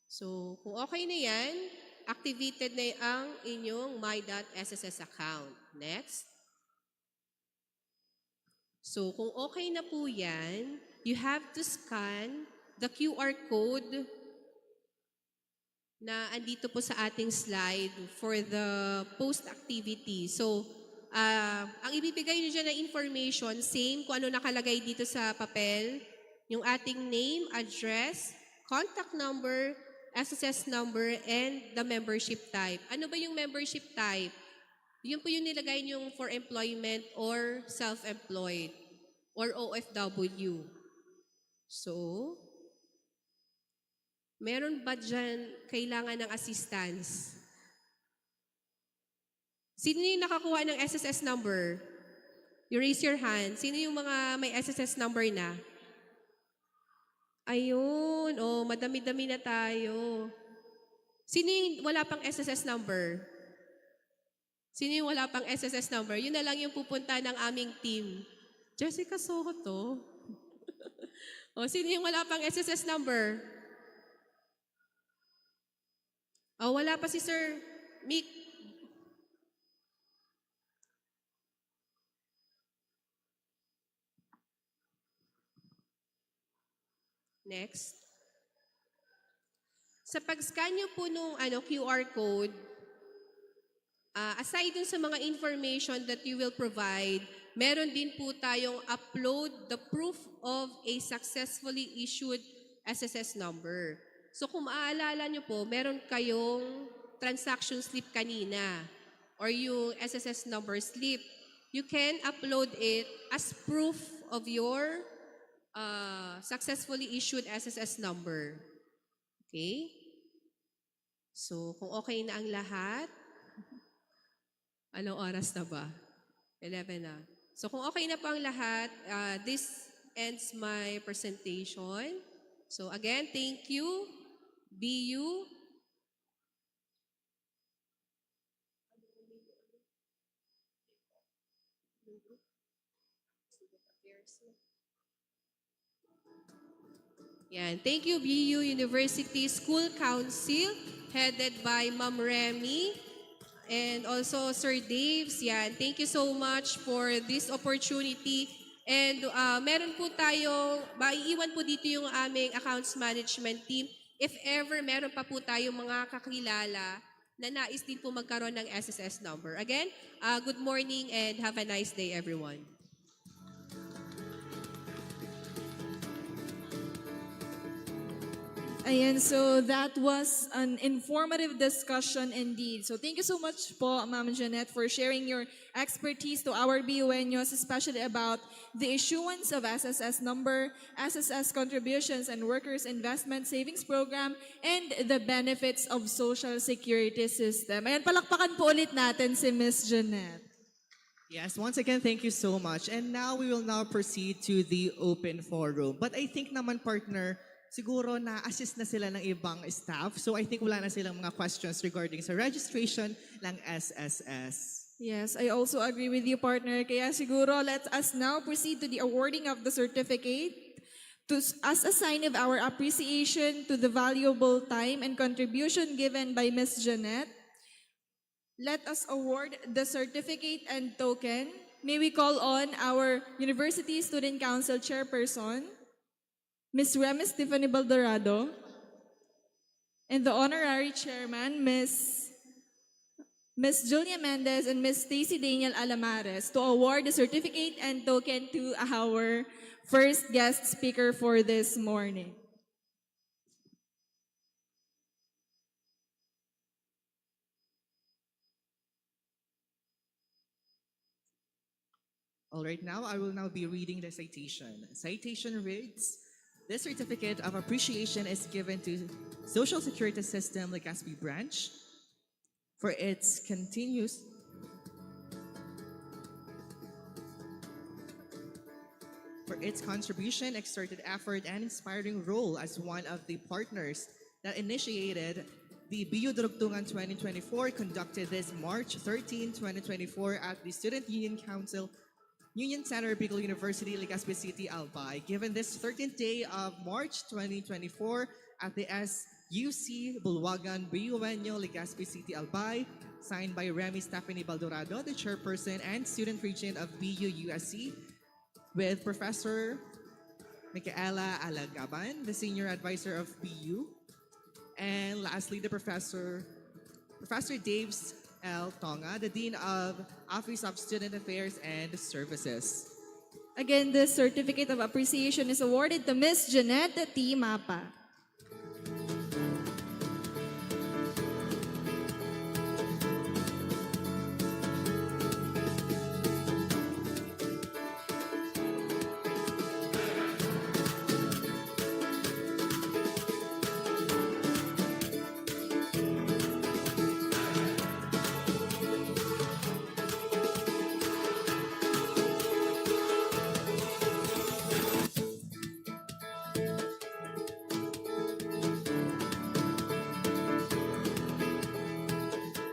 So kung okay na yan, activated na ang inyong my.sss account. Next. So kung okay na po yan, you have to scan the QR code na andito po sa ating slide for the post activity. So ang ibibigay nyo dyan na information, same kung ano nakalagay dito sa papel, yung ating name, address, contact number, SSS number, and the membership type. Ano ba yung membership type? Yun po yung nilagay nyo for employment or self-employed or OFW. So, meron ba dyan kailangan ng assistance? Sino yung nakakuha ng SSS number? You raise your hand. Sino yung mga may SSS number na? Ayun, madami-dami na tayo. Sino yung wala pang SSS number? Sino yung wala pang SSS number? Yun na lang yung pupunta ng aming team. Jessica Soto. Sino yung wala pang SSS number? Wala pa si Sir Mick. Next. Sa pag-scan nyo po nung QR code, aside dun sa mga information that you will provide, meron din po tayong upload the proof of a successfully issued SSS number. So kung maaalala nyo po, meron kayong transaction slip kanina or yung SSS number slip. You can upload it as proof of your successfully issued SSS number. Okay? So, kung okay na ang lahat, anong oras na ba? 11 na. So, kung okay na po ang lahat, this ends my presentation. So, again, thank you, BU. Yan. Thank you, BU University School Council, headed by Ma'am Remy, and also Sir Daves. Yan. Thank you so much for this opportunity. And meron po tayong, maiiwan po dito yung aming accounts management team. If ever meron pa po tayong mga kakilala na nais din po magkaroon ng SSS number. Again, good morning and have a nice day, everyone. Ayan, so that was an informative discussion indeed. So thank you so much po, Ma'am Jeanette, for sharing your expertise to our BUeños, especially about the issuance of SSS number, SSS contributions and workers' investment savings program, and the benefits of social security system. Ayan, palakpakan po ulit natin si Miss Jeanette. Yes, once again, thank you so much. And now we will now proceed to the open forum. But I think naman, partner, siguro na-assist na sila ng ibang staff. So I think wala na silang mga questions regarding sa registration ng SSS. Yes, I also agree with you, partner. Kaya siguro let us now proceed to the awarding of the certificate as a sign of our appreciation to the valuable time and contribution given by Ms. Jeanette. Let us award the certificate and token. May we call on our University Student Council Chairperson, Ms. Remy Stephanie Baldorado, and the Honorary Chairman, Ms. Julia Mendez and Ms. Stacy Daniel Alamares, to award the certificate and token to our first guest speaker for this morning. All right, now I will now be reading the citation. Citation reads, "This certificate of appreciation is given to Social Security System Legazpi Branch for its contribution, exerted effort, and inspiring role as one of the partners that initiated the BU Durugtungan 2024, conducted this March 13, 2024 at the Student Union Center, Bicol University, Legazpi City, Albay. Given this 13th day of March 2024 at the SUC Bulwagan, BUeño, Legazpi City, Albay, signed by Remy Stephanie Baldorado, the chairperson and student regent of BU-USC, with Professor Micaela Alagaban, the senior advisor of BU, and lastly, the Professor Daves L. Tonga, the Dean of Office of Student Affairs and Services. Again, this certificate of appreciation is awarded to Ms. Jeanette T. Mapa.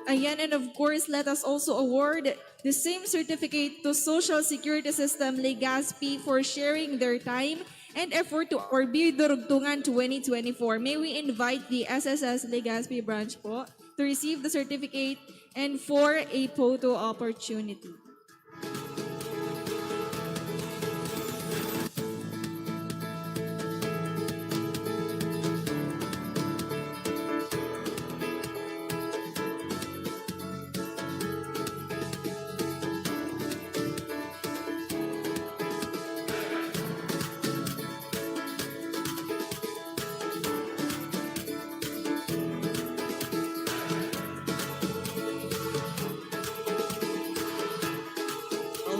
Ayan, and of course, let us also award the same certificate to Social Security System Legazpi for sharing their time and effort to our Bidurugtungan 2024. May we invite the SSS Legazpi branch po to receive the certificate and for a photo opportunity.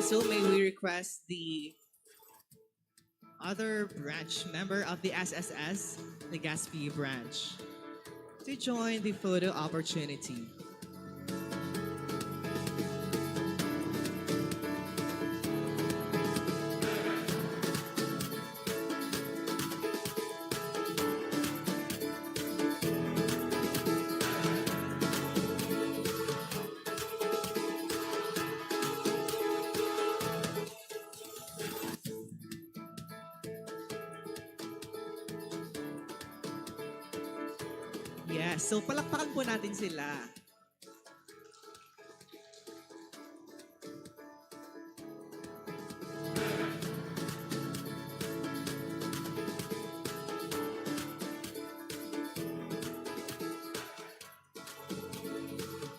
Also, may we request the other branch member of the SSS, the Legazpi branch, to join the photo opportunity. Yes, so palakpakan po natin sila.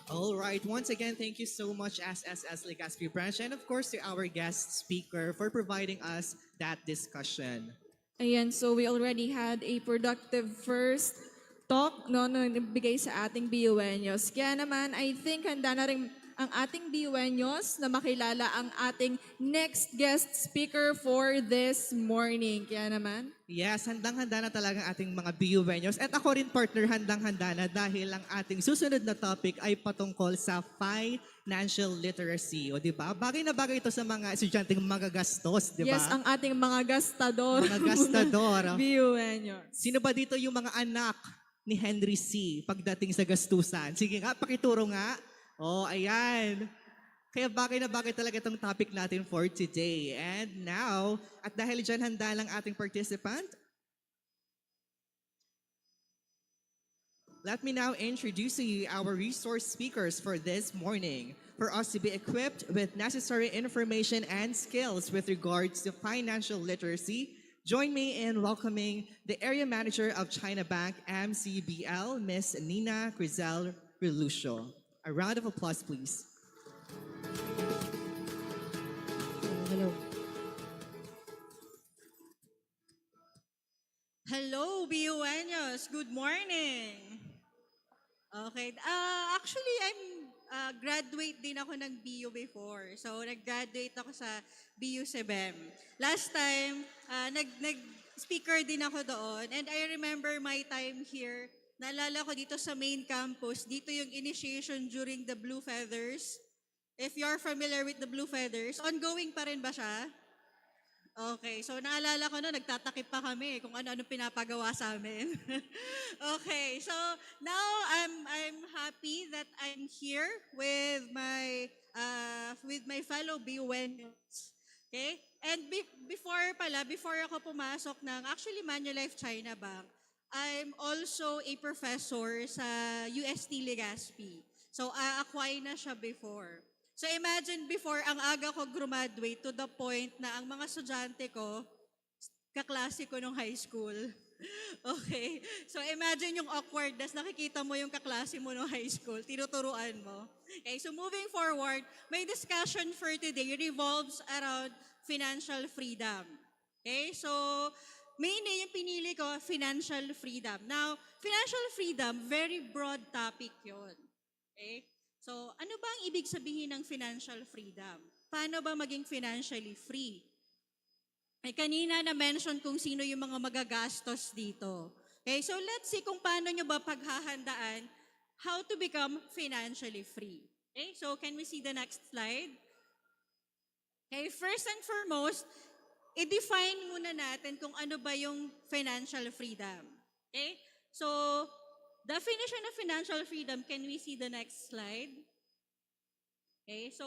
All right, once again, thank you so much SSS Legazpi branch and of course to our guest speaker for providing us that discussion. Ayan, so we already had a productive first talk no nabigay sa ating BUenos. Kaya naman, I think handa na rin ang ating BUenos na makilala ang ating next guest speaker for this morning. Kaya naman, Yes, handang-handa na talaga ang ating mga BUenos. At ako rin partner, handang-handa na dahil ang ating susunod na topic ay patungkol sa financial literacy. O di ba? Bagay na bagay ito sa mga estudyanteng magagastos, di ba? yes, ang ating mga gastador. Mga gastador. BUenos. Sino ba dito yung mga anak ni Henry C. pagdating sa gastusan? Sige nga, pakituro nga. Oh, ayan. Kaya bagay na bagay talaga itong topic natin for today. And now, at dahil dyan handa lang ating participant, let me now introduce to you our resource speakers for this morning. For us to be equipped with necessary information and skills with regards to financial literacy, join me in welcoming the Area Manager of China Bank MCBL, Ms. Nina Crizel Relucio. A round of applause, please. Hello. Hello, BUenos. Good morning. Okay. Actually, I'm graduate din ako ng BU before. So, nag-graduate ako sa BU Sebem. Last time, nag-speaker din ako doon. And I remember my time here. Naalala ko dito sa main campus, dito yung initiation during the Blue Feathers. If you're familiar with the Blue Feathers, ongoing pa rin ba siya? Okay, so naalala ko na nagtatakip pa kami kung ano-ano pinapagawa sa amin. Okay, so now I'm happy that I'm here with my fellow BUenos. Okay? And before ako pumasok ng actually Manulife China Bank, I'm also a professor sa UST Legazpi. So, acquire na siya before. So, imagine before, ang aga ko graduate to the point na ang mga estudyante ko, kaklase ko nung high school. Okay? So, imagine yung awkwardness, nakikita mo yung kaklase mo nung high school, tinuturuan mo. Okay, so moving forward, my discussion for today revolves around financial freedom. Okay, so mainly yung pinili ko, financial freedom. Now, financial freedom, very broad topic yon. Okay? So, ano ba ang ibig sabihin ng financial freedom? Paano ba maging financially free? Ay, kanina na-mention kung sino yung mga magagastos dito. Okay, so let's see kung paano nyo ba paghahandaan how to become financially free. Okay, so can we see the next slide? Okay, first and foremost, i-define muna natin kung ano ba yung financial freedom. Okay? So, definition of financial freedom, can we see the next slide? Okay, so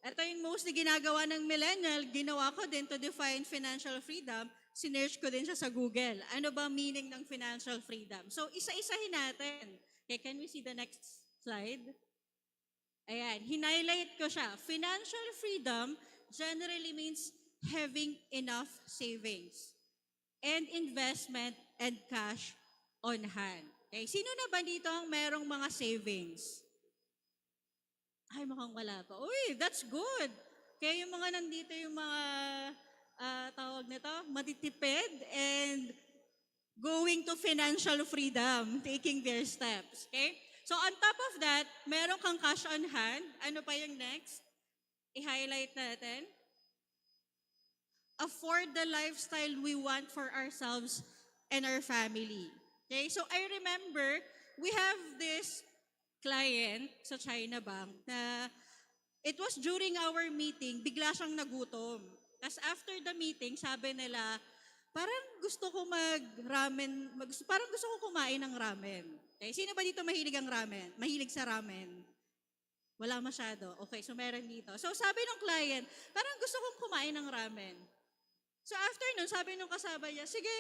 ito yung mostly ginagawa ng millennial, ginawa ko din to define financial freedom, sinearch ko din siya sa Google. Ano ba meaning ng financial freedom? So isa-isahin natin. Okay, can we see the next slide? Ayan, hinighlight ko siya. Financial freedom generally means having enough savings and investment and cash on hand. Okay, sino na ba dito ang merong mga savings? Ay, mukhang wala pa. Uy, that's good. Kaya yung mga nandito, yung mga tawag nito, matitipid and going to financial freedom, taking their steps. Okay? So on top of that, meron kang cash on hand. Ano pa yung next? I-highlight natin. Afford the lifestyle we want for ourselves and our family. Okay? So I remember, we have this client sa China Bank na it was during our meeting, bigla siyang nagutom. Tapos after the meeting, sabi nila, parang gusto ko parang gusto ko kumain ng ramen. Okay, sino ba dito mahilig ang ramen? Mahilig sa ramen? Wala masyado. Okay, so meron dito. So sabi ng client, parang gusto kong kumain ng ramen. So after nun, sabi nung kasama niya, sige,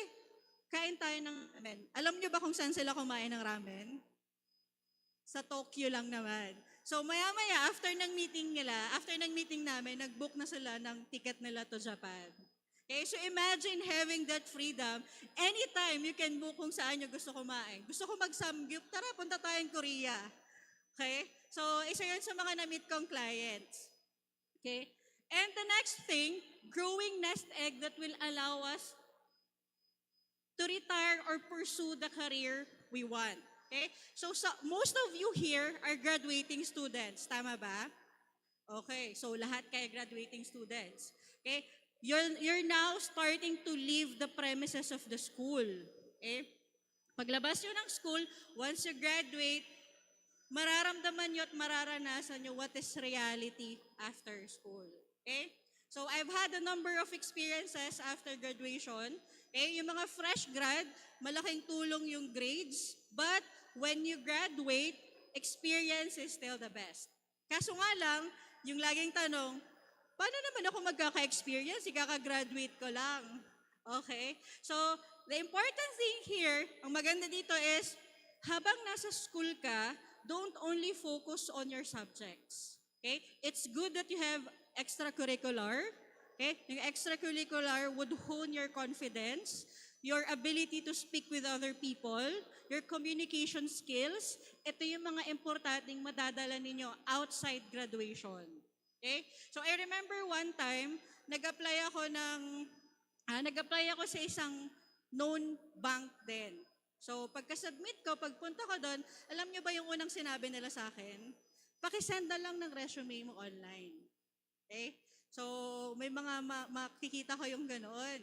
kain tayo ng ramen. Alam niyo ba kung saan sila kumain ng ramen? Sa Tokyo lang naman. So maya-maya, after ng meeting namin, nag-book na sila ng ticket nila to Japan. Okay, so imagine having that freedom. Anytime you can book kung saan nyo gusto kumain. Gusto ko mag-samgyup, tara, punta tayong Korea. Okay? So isa yun sa mga na-meet kong clients. Okay? And the next thing, growing nest egg that will allow us to retire or pursue the career we want. Okay? So most of you here are graduating students. Tama ba? Okay. So lahat kayo graduating students. Okay? You're now starting to leave the premises of the school. Okay? Paglabas nyo ng school, once you graduate, mararamdaman nyo at mararanasan nyo what is reality after school. Okay? So I've had a number of experiences after graduation. Okay? Yung mga fresh grad, malaking tulong yung grades, but when you graduate, experience is still the best. Kaso nga lang, yung laging tanong, paano naman ako magkaka-experience? Ikaka-graduate ko lang. Okay? So, the important thing here, ang maganda dito is, habang nasa school ka, don't only focus on your subjects. Okay? It's good that you have extracurricular. Okay? Yung extracurricular would hone your confidence, your ability to speak with other people, your communication skills. Ito yung mga importanteng madadala ninyo outside graduation. Okay? So I remember one time, nag-apply ako sa isang known bank din. So pagka-submit ko, pagpunta ko doon, alam niyo ba yung unang sinabi nila sa akin? Pakisend na lang ng resume mo online. Okay? So may mga makikita ko yung ganoon.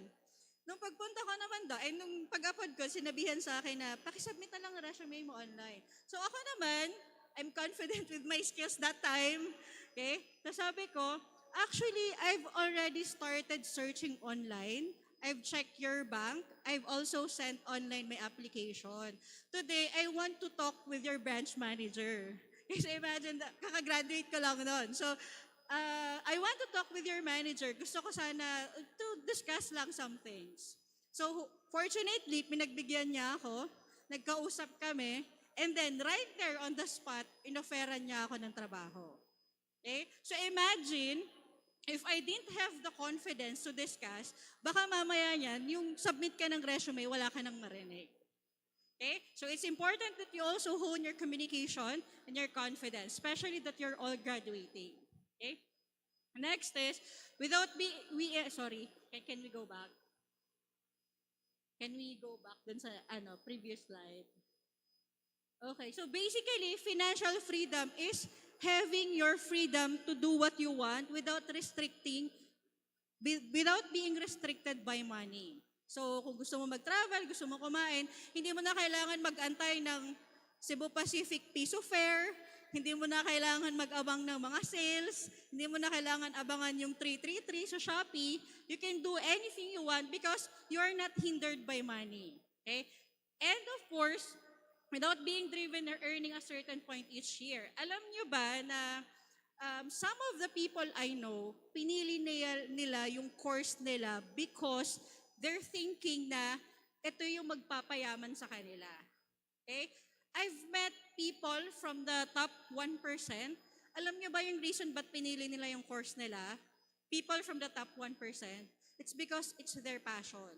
Nung pagpunta ko naman nung pag-upload ko, sinabihan sa akin na, pakisubmit na lang ang resume mo online. So ako naman, I'm confident with my skills that time. Okay? So sabi ko, actually, I've already started searching online. I've checked your bank. I've also sent online my application. Today, I want to talk with your branch manager. Kasi imagine, kakagraduate ko lang noon. So, I want to talk with your manager. Gusto ko sana to discuss lang some things. So, fortunately, pinagbigyan niya ako, nagkausap kami, and then right there on the spot, inoferan niya ako ng trabaho. Okay? So, imagine, if I didn't have the confidence to discuss, baka mamaya niyan, yung submit ka ng resume, wala ka nang marinig. Okay? So, it's important that you also hone your communication and your confidence, especially that you're all graduating. Okay? Next is, can we go back? Can we go back dun sa previous slide? Okay, so basically, financial freedom is having your freedom to do what you want without being restricted by money. So, kung gusto mo mag-travel, gusto mo kumain, hindi mo na kailangan mag-antay ng Cebu Pacific Piso Fare, hindi mo na kailangan mag-abang ng mga sales, hindi mo na kailangan abangan yung 333 sa Shopee. You can do anything you want because you are not hindered by money. Okay? And of course, without being driven or earning a certain point each year. Alam nyo ba na some of the people I know, pinili nila yung course nila because they're thinking na ito yung magpapayaman sa kanila. Okay? I've met people from the top 1%. Alam nyo ba yung reason ba't pinili nila yung course nila? People from the top 1%. It's because it's their passion.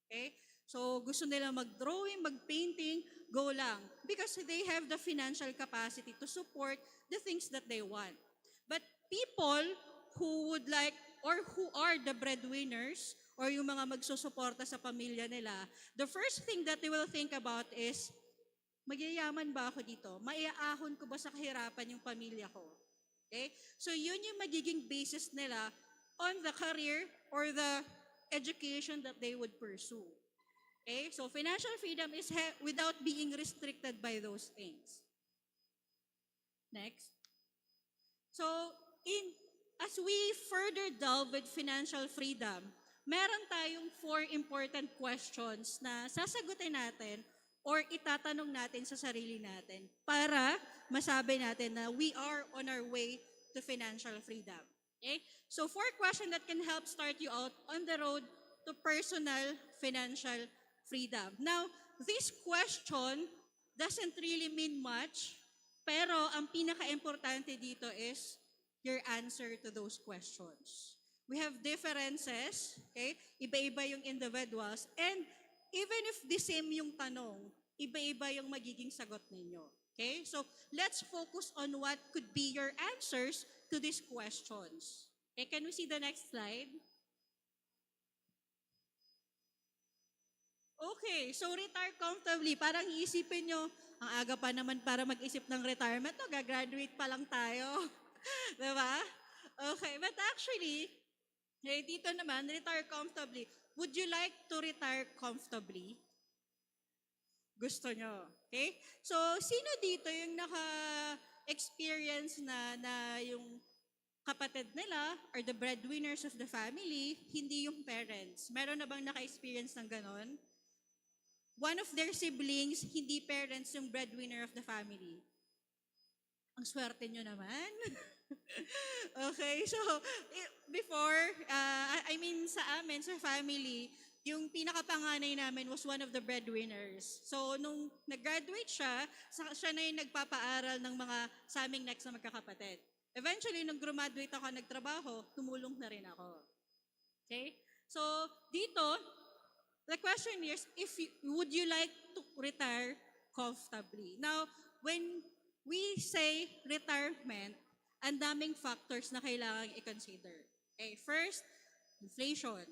Okay? So gusto nila mag-drawing, mag-painting, go lang. Because they have the financial capacity to support the things that they want. But people who would like, or who are the breadwinners, or yung mga magsusuporta sa pamilya nila, the first thing that they will think about is, magyayaman ba ako dito? Maiaahon ko ba sa kahirapan yung pamilya ko? Okay? So yun yung magiging basis nila on the career or the education that they would pursue. Okay? So financial freedom is without being restricted by those things. Next. So as we further delve with financial freedom, meron tayong 4 important questions na sasagutin natin or itatanong natin sa sarili natin para masabi natin na we are on our way to financial freedom. Okay? So 4 questions that can help start you out on the road to personal financial freedom. Now, this question doesn't really mean much, pero ang pinaka-importante dito is your answer to those questions. We have differences, okay? Iba-iba yung individuals, and even if the same yung tanong, iba-iba yung magiging sagot ninyo. Okay? So, let's focus on what could be your answers to these questions. Okay, can we see the next slide? Okay, so retire comfortably. Parang iisipin nyo, ang aga pa naman para mag-isip ng retirement, no? Gagraduate pa lang tayo. Diba? Okay, but actually, dito naman, retire comfortably. Would you like to retire comfortably? Gusto nyo. Okay? So, sino dito yung naka-experience na yung kapatid nila or the breadwinners of the family, hindi yung parents? Meron na bang naka-experience ng ganon? One of their siblings, hindi parents yung breadwinner of the family. Ang swerte nyo naman. Okay, so before, sa amin, sa family, yung pinakapanganay namin was one of the breadwinners. So nung nag-graduate siya na yung nagpapaaral ng mga sa aming next na magkakapatid. Eventually, nung graduate ako, nagtrabaho, tumulong na rin ako. Okay? So dito, the question is, would you like to retire comfortably? Now, when we say retirement, ang daming factors na kailangan i-consider. Okay, first, inflation.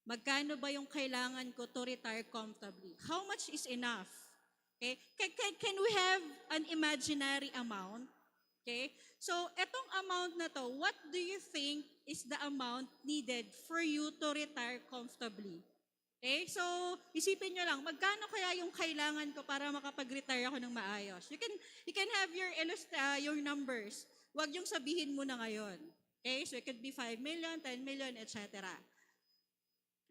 Magkano ba yung kailangan ko to retire comfortably? How much is enough? Okay? Can we have an imaginary amount? Okay? So, etong amount na to, what do you think is the amount needed for you to retire comfortably? Okay? So, isipin nyo lang, magkano kaya yung kailangan ko para makapag-retire ako ng maayos? You can have your numbers. Huwag yung sabihin mo na ngayon. Okay? So, it could be 5 million, 10 million, etc.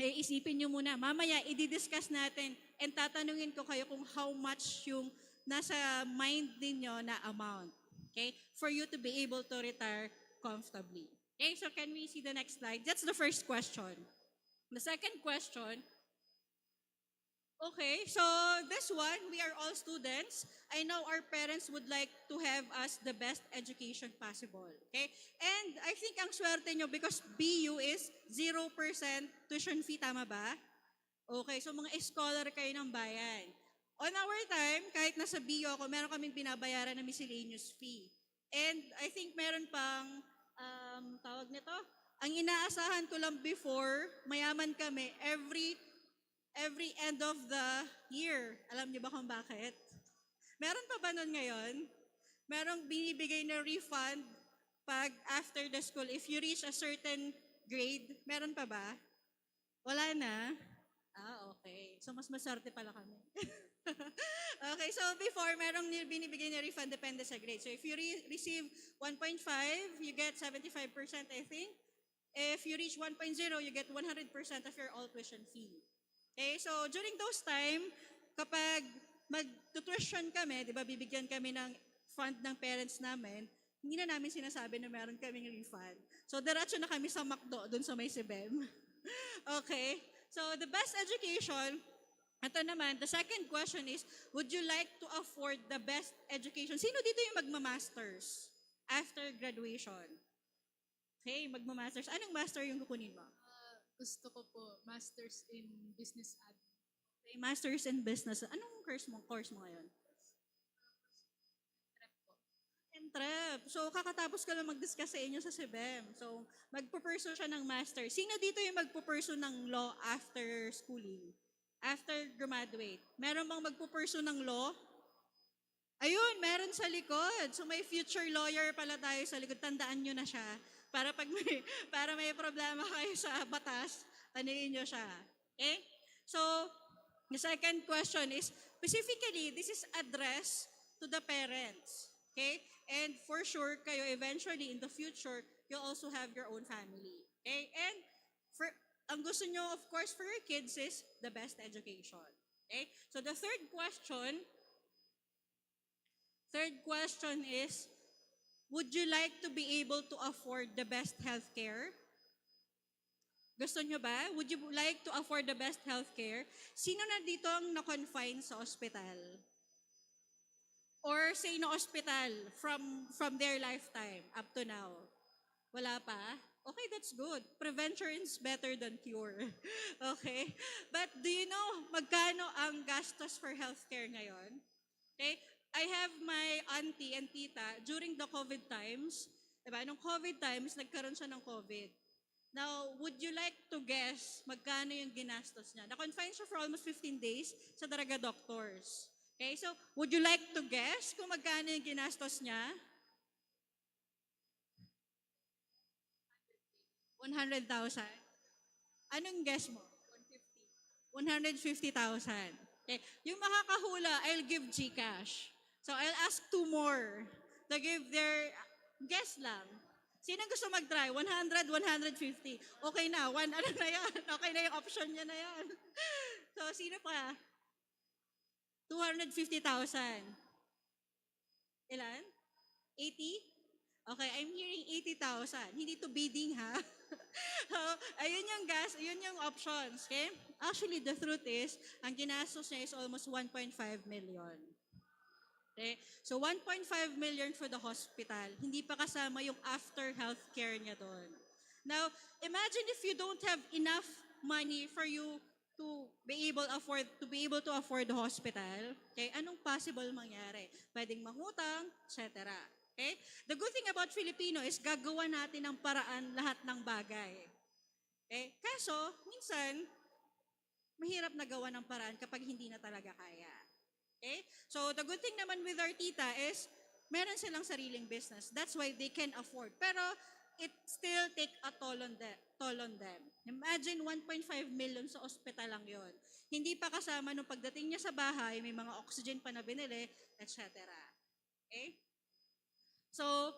Eh, isipin nyo muna. Mamaya, i-discuss natin and tatanungin ko kayo kung how much yung nasa mind ninyo na amount. Okay? For you to be able to retire comfortably. Okay? So, can we see the next slide? That's the first question. The second question, okay, so this one, we are all students. I know our parents would like to have us the best education possible. Okay? And I think ang swerte nyo because BU is 0% tuition fee, tama ba? Okay, so mga scholar kayo ng bayan. On our time, kahit nasa BU ako, meron kaming binabayaran na miscellaneous fee. And I think meron pang, tawag nito, ang inaasahan ko lang before, mayaman kami, every end of the year. Alam niyo ba kung bakit? Meron pa ba nun ngayon? Merong binibigay na refund pag after the school. If you reach a certain grade, meron pa ba? Wala na? Okay. So, mas masarte pala kami. Okay, so before, merong binibigay na refund depende sa grade. So, if you receive 1.5, you get 75%, I think. If you reach 1.0, you get 100% of your all tuition fee. Okay, so during those time, kapag mag-tuition kami, di ba, bibigyan kami ng fund ng parents namin, hindi na namin sinasabi na meron kaming refund. So, diretso na kami sa McDo, dun sa may Sibem. Okay? So, the best education, ito naman, the second question is, would you like to afford the best education? Sino dito yung magma-masters after graduation? Okay, magma-masters. Anong master yung kukunin mo? Gusto ko po, Masters in Business Admin. Okay, masters in business. Anong course mo ngayon? Entrep. So, kakatapos ka lang mag-discuss sa inyo sa CBEM. So, magpo-pursue siya ng master. Sino dito yung magpo-pursue ng law after schooling? After graduate? Meron bang magpo-pursue ng law? Ayun, meron sa likod. So, may future lawyer pala tayo sa likod. Tandaan nyo na siya. Para pag para may problema kayo sa batas, taniin nyo siya. Okay? So, the second question is, specifically, this is addressed to the parents. Okay? And for sure, kayo eventually in the future, you'll also have your own family. Okay? And ang gusto nyo, of course, for your kids is the best education. Okay? So the third question is, would you like to be able to afford the best healthcare? Gusto nyo ba? Would you like to afford the best healthcare? Sino na dito ang na-confine sa ospital? Or say no hospital from their lifetime up to now? Wala pa? Okay, that's good. Prevention is better than cure. Okay? But do you know magkano ang gastos for healthcare ngayon? Okay? I have my auntie and tita during the COVID times. Diba? Nung COVID times, nagkaroon siya ng COVID. Now, would you like to guess magkano yung ginastos niya? Na-confine siya for almost 15 days sa Daraga Doctors. Okay, so would you like to guess kung magkano yung ginastos niya? 100,000. Anong guess mo? 150,000. Okay, yung makakahula, I'll give GCash. So I'll ask two more to give their guess lang. Sino gusto mag-try? 100, 150. Okay na, ano na yan? Okay na yung option niya na yan. So sino pa? 250,000. Ilan? 80? Okay, I'm hearing 80,000. Hindi to bidding, ha? So, ayun yung options, okay? Actually, the truth is, ang ginastos niya is almost 1.5 million. Okay? So, 1.5 million for the hospital. Hindi pa kasama yung after healthcare niya doon. Now, imagine if you don't have enough money for you to be able to afford the hospital, okay? Anong possible mangyari? Pwedeng mangutang, etc. Okay? The good thing about Filipino is gagawa natin ng paraan lahat ng bagay. Okay? Kaso, minsan, mahirap na gawa ng paraan kapag hindi na talaga kaya. Okay? So, the good thing naman with our tita is, meron silang sariling business. That's why they can afford. Pero, it still take a toll on them. Imagine 1.5 million sa ospital lang yon. Hindi pa kasama nung pagdating niya sa bahay, may mga oxygen pa na binili, etc. Okay? So,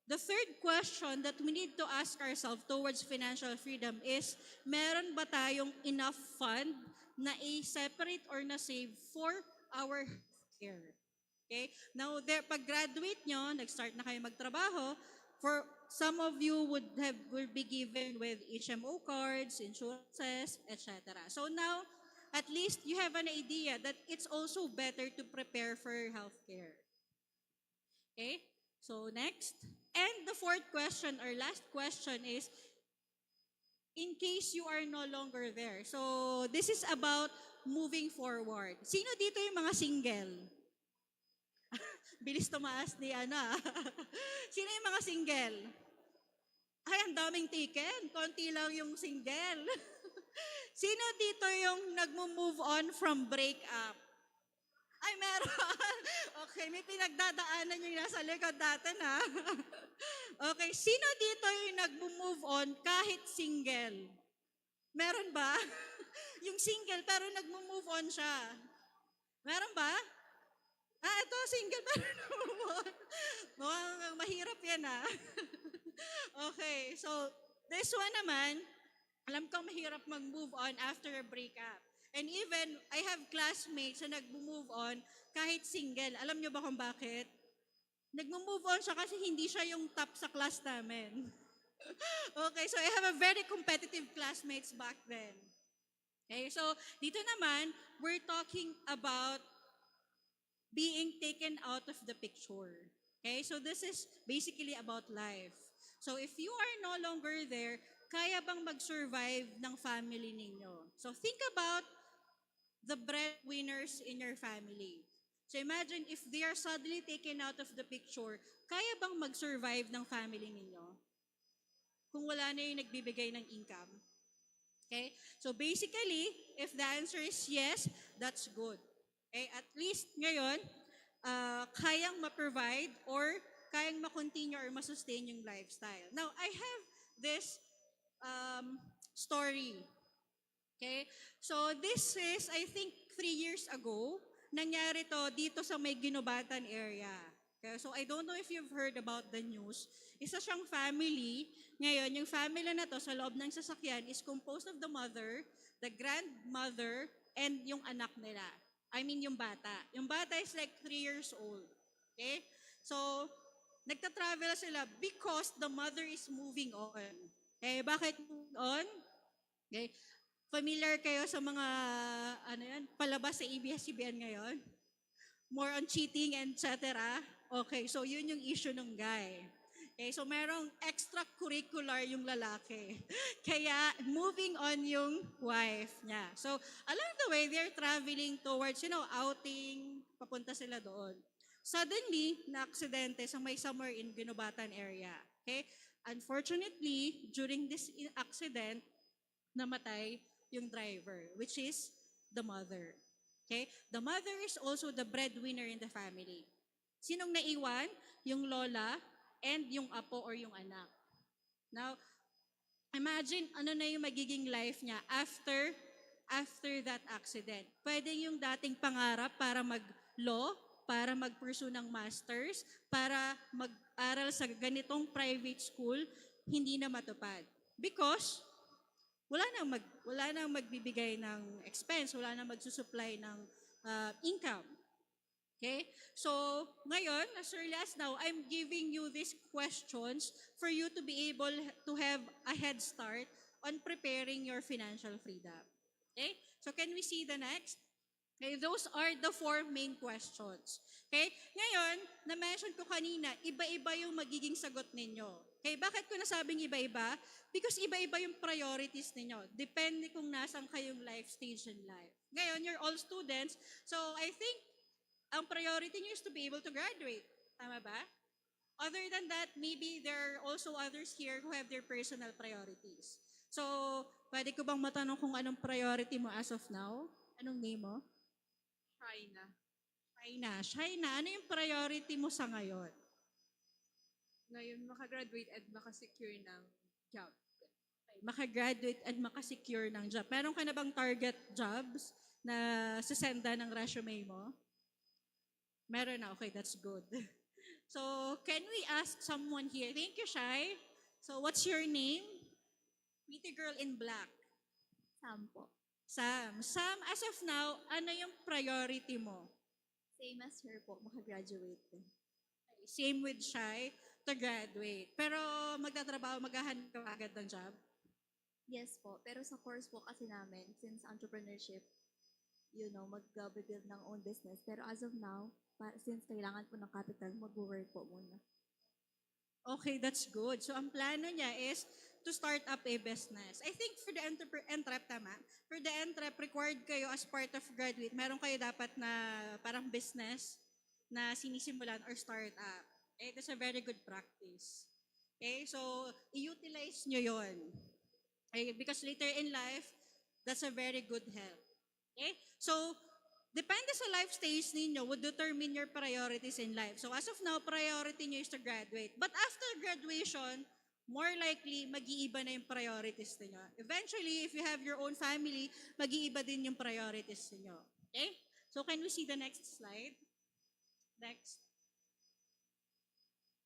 the third question that we need to ask ourselves towards financial freedom is, meron ba tayong enough fund na i-separate or na-save for our care? Okay? Now, pag-graduate nyo, nag-start na kayo magtrabaho, for some of you will be given with HMO cards, insurances, etc. So now, at least you have an idea that it's also better to prepare for healthcare. Okay? So next. And the fourth question or last question is, in case you are no longer there. So this is about moving forward. Sino dito yung mga single? Bilis tumaas ni Ana. Sino yung mga single? Ay, ang daming taken. Konti lang yung single. Sino dito yung nagmo-move on from breakup? Ay, meron. Okay, may pinagdadaanan yung nasa likod natin, ha? Okay, sino dito yung nagmo-move on kahit single? Meron ba? Yung single pero nagmo-move on siya. Meron ba? Ito, single pero nagmo-move on. Mukhang mahirap yan, ha? Okay, so this one naman, alam kong mahirap mag-move on after a breakup. And even, I have classmates na nag-move on kahit single. Alam nyo ba kung bakit? Nag-move on siya kasi hindi siya yung top sa class namin. Okay, so I have a very competitive classmates back then. Okay, so dito naman, we're talking about being taken out of the picture. Okay, so this is basically about life. So if you are no longer there, kaya bang mag-survive ng family ninyo? So think about the breadwinners in your family. So imagine if they are suddenly taken out of the picture, kaya bang mag-survive ng family ninyo? Kung wala na yung nagbibigay ng income. Okay? So basically, if the answer is yes, that's good. Okay? At least ngayon, kayang ma-provide or kayang ma-continue or ma-sustain yung lifestyle. Now, I have this story. Okay? So this is, I think, 3 years ago. Nangyari to dito sa may Ginubatan area. Okay? So I don't know if you've heard about the news. Isa siyang family. Ngayon, yung family na to sa loob ng sasakyan is composed of the mother, the grandmother, and yung anak nila. I mean, yung bata. Yung bata is like 3 years old. Okay? So, nagta-travel sila because the mother is moving on. Okay? Bakit moving on? Okay? Familiar kayo sa mga, palabas sa ABS-CBN ngayon? More on cheating and etc. Okay, so yun yung issue ng guy. Okay, so merong extracurricular yung lalaki. Kaya moving on yung wife niya. So along the way, they're traveling towards, outing, papunta sila doon. Suddenly, na-aksidente sa may somewhere in Ginubatan area. Okay? Unfortunately, during this accident, namatay yung driver, which is the mother. Okay? The mother is also the breadwinner in the family. Sinong naiwan? Yung lola and yung apo or yung anak. Now, imagine ano na yung magiging life niya after that accident. Pwede yung dating pangarap para mag-law, para mag-pursue ng masters, para mag-aral sa ganitong private school, hindi na matupad. Because wala nang magbibigay ng expense, wala nang magsusupply ng income. Okay? So, ngayon, as early as now, I'm giving you these questions for you to be able to have a head start on preparing your financial freedom. Okay? So, can we see the next? Okay, those are the 4 main questions. Okay? Ngayon, na-mention ko kanina, iba-iba yung magiging sagot ninyo. Okay, bakit ko nasabing iba-iba? Because iba-iba yung priorities ninyo. Depende kung nasan kayong life stage in life. Ngayon, you're all students, so I think ang priority niyo is to be able to graduate. Tama ba? Other than that, maybe there are also others here who have their personal priorities. So, pwede ko bang matanong kung anong priority mo as of now? Anong name mo? Shaina, ano yung priority mo sa ngayon? Ngayon, makagraduate at makasecure ng job. Makagraduate at makasecure ng job. Meron ka na bang target jobs na sasenda ng resume mo? Meron na. Okay, that's good. So, can we ask someone here? Thank you, Shai. So, what's your name? Pretty girl in black. Sam po. Sam, as of now, ano yung priority mo? Same as her po, makagraduate. Same with Shai, to graduate. Pero magtatrabaho, maghahanap ka agad ng job? Yes po, pero sa course po kasi namin, since entrepreneurship, mag-build ng own business. Pero as of now, since kailangan po ng capital, mag-work po muna. Okay, that's good. So ang plano niya is to start up a business. I think for the entrep, tama? For the entrep, required kayo as part of graduate, meron kayo dapat na parang business na sinisimulan or start up. Okay, that's a very good practice. Okay, so i-utilize nyo yun. Okay, because later in life, that's a very good help. Okay, so depende sa life stage ninyo would determine your priorities in life. So as of now, priority nyo is to graduate. But after graduation, more likely, mag-iiba na yung priorities niyo. Eventually, if you have your own family, mag-iiba din yung priorities niyo. Okay? So can we see the next slide? Next.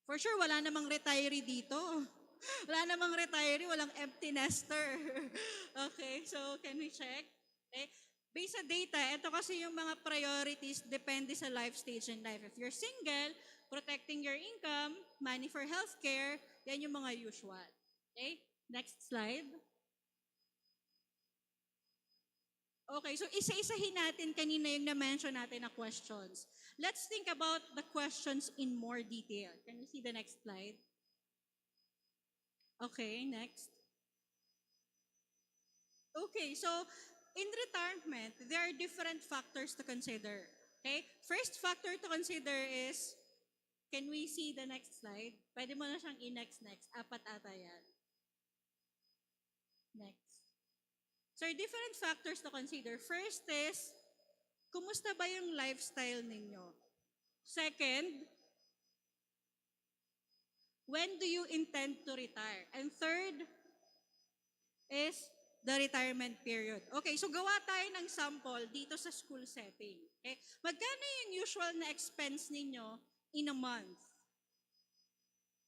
For sure, wala namang retiree dito. Wala namang retiree, walang empty nester. Okay, so can we check? Okay. Based sa data, ito kasi yung mga priorities depende sa life stage in life. If you're single, protecting your income, money for healthcare, yan yung mga usual. Okay? Next slide. Okay, so isa-isahin natin kanina yung na-mention natin na questions. Let's think about the questions in more detail. Can you see the next slide? Okay, next. Okay, so in retirement, there are different factors to consider. Okay? First factor to consider is, can we see the next slide? Pwede mo na siyang i-next. Apat ata yan. Next. So, different factors to consider. First is, kumusta ba yung lifestyle ninyo? Second, when do you intend to retire? And third is the retirement period. Okay, so gawa tayo ng sample dito sa school setting. Okay? Magkano yung usual na expense ninyo in a month?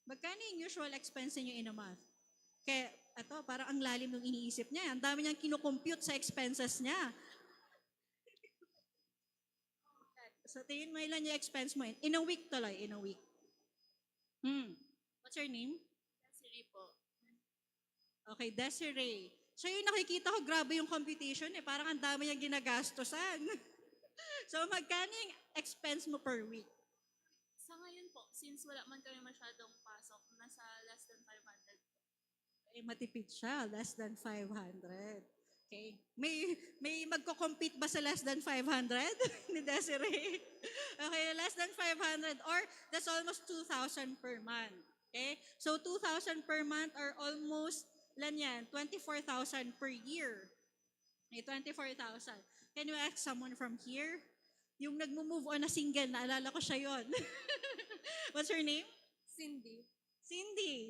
Magkano yung usual expense ninyo in a month? Kaya, ito, parang ang lalim ng iniisip niya. Ang dami niyang kinukompute sa expenses niya. So, tingin mo ilan yung expense mo. In a week tuloy, in a week. What's your name? Desiree po. Okay, Desiree. So, yung nakikita ko, grabe yung computation eh. Parang ang dami niyang ginagastosan. So, magkano yung expense mo per week? Sa ngayon po, since wala man kami masyadong pasok, nasa less than 500 po. Eh, matipid siya, less than 500. Okay. May magko-compete ba sa less than 500 ni Desiree? Okay, less than 500 or that's almost 2,000 per month. Okay? So 2,000 per month or almost, ilan yan? 24,000 per year. Okay, 24,000. Can you ask someone from here? Yung nagmo-move on na single, naalala ko siya yon. What's her name? Cindy.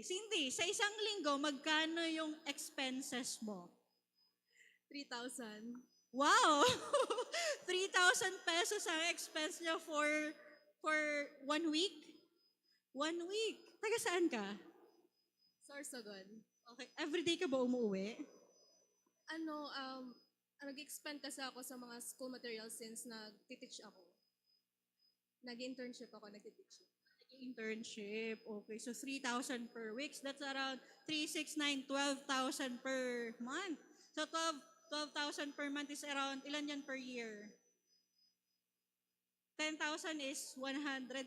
Cindy, sa isang linggo, magkano yung expenses mo? 3,000. Wow! 3,000 pesos ang expense niya for 1 week? 1 week. Taga saan ka? Sorsogon. Okay. Everyday ka ba umuwi? Nag-expand kasi ako sa mga school materials since nag-teach ako. Nag-internship ako, nag-teach. Internship. Okay. So 3,000 per week. That's around 3, 6, 9, 12,000 per month. So 12,000 per month is around, ilan yan per year? 10,000 is 120.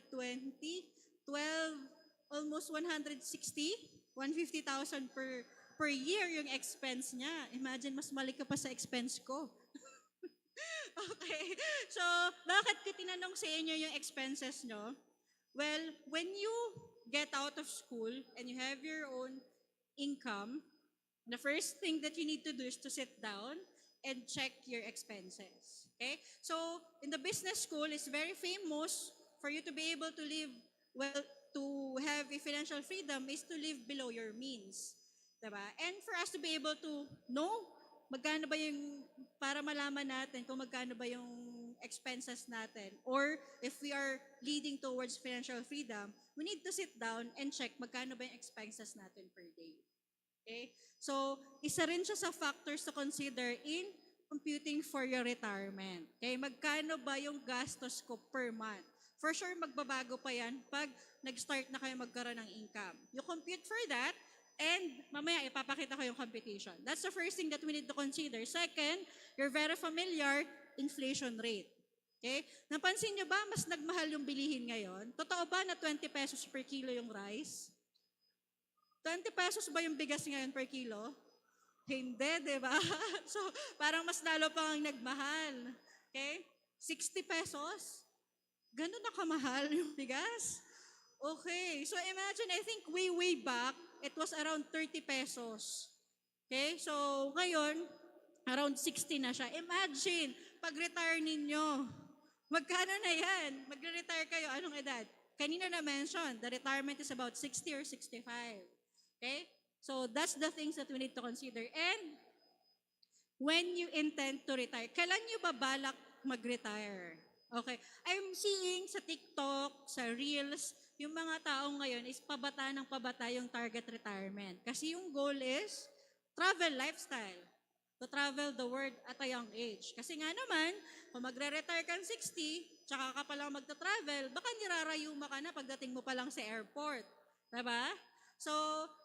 12, almost 160. 150,000 per year yung expense niya. Imagine, mas mali ka pa sa expense ko. Okay. So, bakit ko tinanong sa inyo yung expenses nyo? Well, when you get out of school and you have your own income, the first thing that you need to do is to sit down and check your expenses. Okay? So, in the business school, it's very famous for you to be able to live, well, to have a financial freedom is to live below your means. Diba? And for us to be able to know magkano ba yung, para malaman natin kung magkano ba yung expenses natin, or if we are leading towards financial freedom, we need to sit down and check magkano ba yung expenses natin per day. Okay? So, isa rin siya sa factors to consider in computing for your retirement. Okay? Magkano ba yung gastos ko per month? For sure, magbabago pa yan pag nag-start na kayo magkaroon ng income. You compute for that, and mamaya ipapakita ko yung computation. That's the first thing that we need to consider. Second, you're very familiar, inflation rate. Okay? Napansin nyo ba, mas nagmahal yung bilihin ngayon? Totoo ba na 20 pesos per kilo yung rice? 20 pesos ba yung bigas ngayon per kilo? Hindi, di ba? So, parang mas lalo pang nagmahal. Okay? 60 pesos? Ganun na kamahal yung bigas? Okay. So, imagine, I think way back, it was around 30 pesos. Okay? So, ngayon, around 60 na siya. Imagine, pag-retire ninyo, magkano na yan? Magre-retire kayo, anong edad? Kanina na-mention, the retirement is about 60 or 65. Okay? So, that's the things that we need to consider. And, when you intend to retire, kailan nyo ba balak mag-retire? Okay. I'm seeing sa TikTok, sa Reels, yung mga taong ngayon is pabata yung target retirement. Kasi yung goal is travel lifestyle. to travel the world at a young age. Kasi nga naman, kung magre-retire kang 60, tsaka ka pa lang magta-travel, baka nirarayuma ka na pagdating mo pa lang sa airport. Diba? So,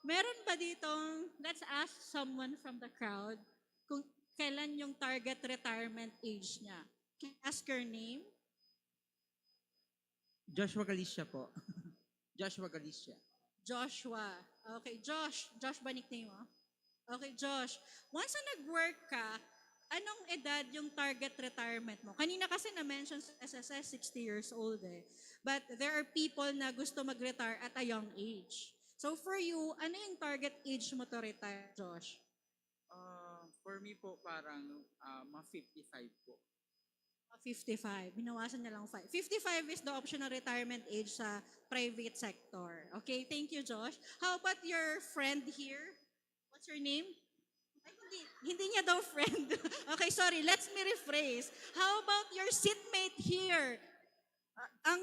meron ba ditong, let's ask someone from the crowd, kung kailan yung target retirement age niya. Can I ask your name? Joshua Galicia po. Joshua Galicia. Joshua. Okay, Josh. Josh ba nickname mo? Okay, Josh. Once na nag-work ka, anong edad yung target retirement mo? Kanina kasi na-mention sa SSS, 60 years old eh. But there are people na gusto mag-retire at a young age. So for you, ano yung target age mo to retire, Josh? For me po, parang mga 55 po. 55. Binawasan niya lang 5. 55 is the optional retirement age sa private sector. Okay, thank you, Josh. How about your friend here? What's your name? Ay, hindi niya daw friend. Okay, sorry. Let's me rephrase. How about your seatmate here? Ang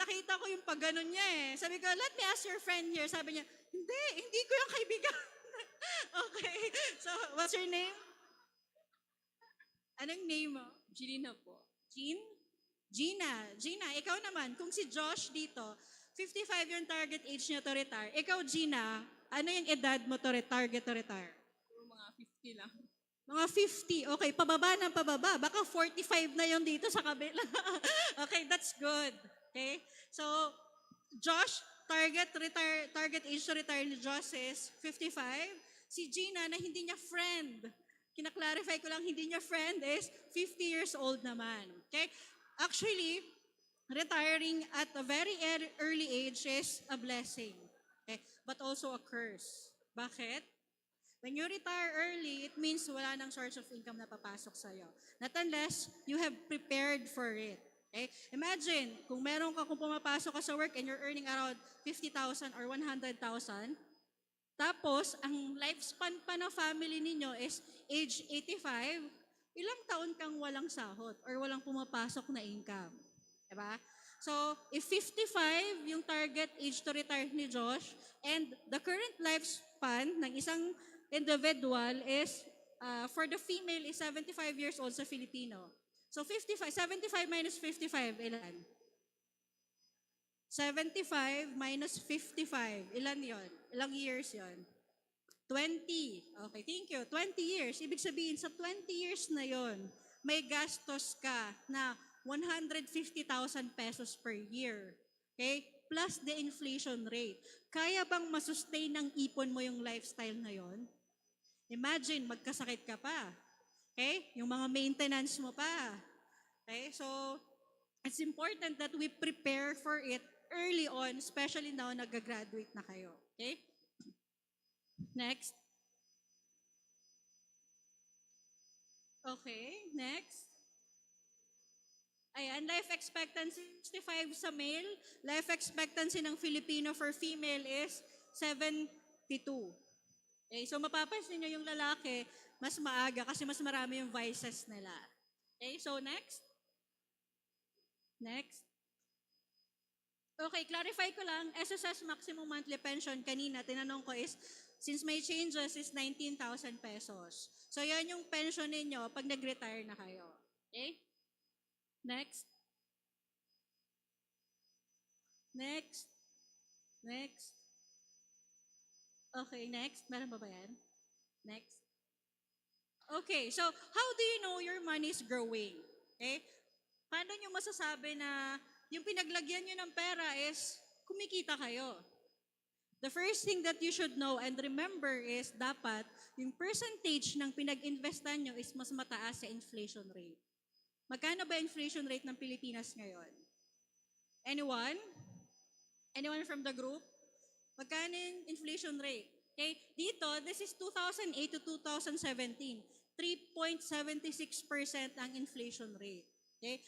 nakita ko yung pagganon niya eh. Sabi ko, let me ask your friend here. Sabi niya, hindi ko yung kaibigan. Okay. So, what's your name? Anong name mo? Gina po. Gina, ikaw naman, kung si Josh dito, 55 yung target age niya to retire. Ikaw, Gina, ano yung edad mo to target to retire? Mga 50 lang. Mga 50. Okay, pababa ng pababa. Baka 45 na yung dito sa kabila. Okay, that's good. Okay? So, Josh, target age to retire ni Josh is 55. Si Gina na hindi niya friend. Kina-clarify ko lang, hindi niya friend is 50 years old naman. Okay? Actually, retiring at a very early age is a blessing. Okay? But also a curse. Bakit? When you retire early, it means wala nang source of income na papasok sa'yo. Not unless you have prepared for it. Okay? Imagine, kung meron ka, kung pumapasok ka sa work and you're earning around 50,000 or 100,000, tapos, ang lifespan pa ng family ninyo is age 85, ilang taon kang walang sahod or walang pumapasok na income. Diba? So, if 55 yung target age to retire ni Josh, and the current lifespan ng isang individual is, for the female is 75 years old sa Filipino. So, 75 minus 55, ilan? 75 minus 55, ilan yon? Ilang years yon? 20. Okay, thank you. 20 years. Ibig sabihin, sa 20 years na yon, may gastos ka na 150,000 pesos per year. Okay? Plus the inflation rate. Kaya bang masustain ng ipon mo yung lifestyle na yon? Imagine, magkasakit ka pa. Okay? Yung mga maintenance mo pa. Okay? So, it's important that we prepare for it early on, especially now nag-graduate na kayo. Okay? Next. Okay, next. Ayan, life expectancy 65 sa male, life expectancy ng Filipino for female is 72. Okay, so mapapansin nyo yung lalaki, mas maaga kasi mas marami yung vices nila. Okay, so next. Next. Okay, clarify ko lang, SSS maximum monthly pension kanina, tinanong ko is, since may changes is 19,000 pesos. So yan yung pension ninyo pag nag-retire na kayo. Okay? Next. Next. Next. Okay, next. Meron ba yan? Next. Okay, so how do you know your money is growing? Okay? Paano nyo masasabi na yung pinaglagyan nyo ng pera is kumikita kayo? The first thing that you should know and remember is dapat yung percentage ng pinag-investan nyo is mas mataas sa inflation rate. Magkano ba inflation rate ng Pilipinas ngayon? Anyone? Anyone from the group? Magkano yung inflation rate? Okay, dito, this is 2008 to 2017. 3.76% ang inflation rate. Okay?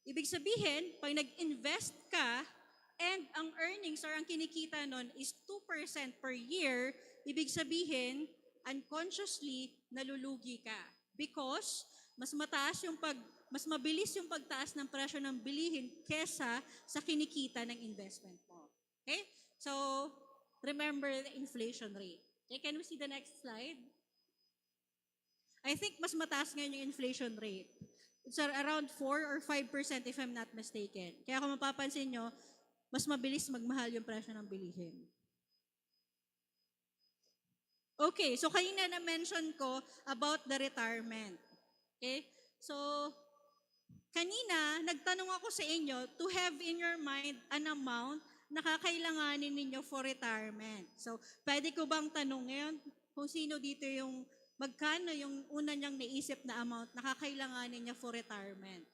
Ibig sabihin, pag nag-invest ka, and ang earnings or ang kinikita nun is 2% per year, ibig sabihin, unconsciously, nalulugi ka. Because, mas mabilis yung pagtaas ng presyo ng bilihin kesa sa kinikita ng investment mo. Okay? So, remember the inflation rate. Okay, can we see the next slide? I think mas mataas ngayon yung inflation rate. It's around 4 or 5% if I'm not mistaken. Kaya kung mapapansin nyo, mas mabilis magmahal yung presyo ng bilihin. Okay, so kanina na-mention ko about the retirement. Okay? So, kanina, nagtanong ako sa inyo to have in your mind an amount na kakailanganin ninyo for retirement. So, pwede ko bang tanong ngayon kung sino dito yung magkano yung una niyang naisip na amount na kakailanganin niya for retirement?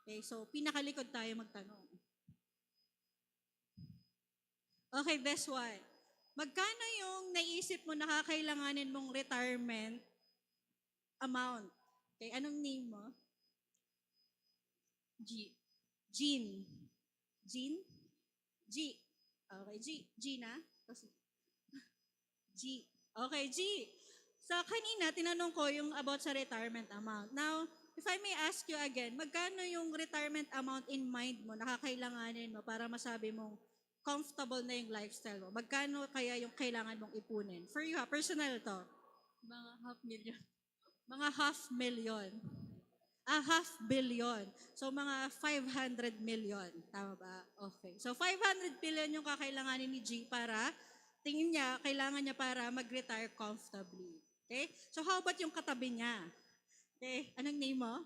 Okay, so pinakalikod tayo magtanong. Okay, this one. Magkano yung naisip mo na kakailanganin mong retirement amount? Okay, anong name mo? Jean. Jean? G. Okay, Gina? G. Okay, G. So, kanina, tinanong ko yung about sa retirement amount. Now, if I may ask you again, magkano yung retirement amount in mind mo, nakakailanganin mo para masabi mong comfortable na yung lifestyle mo? Magkano kaya yung kailangan mong ipunin? For you, personal to. Mga 500,000. Mga 500,000. 500,000,000. So, mga 500 million. Tama ba? Okay. So, 500 billion yung kakailanganin ni G para, tingin niya, kailangan niya para mag-retire comfortably. Okay? So, how about yung katabi niya? Okay, anong name mo?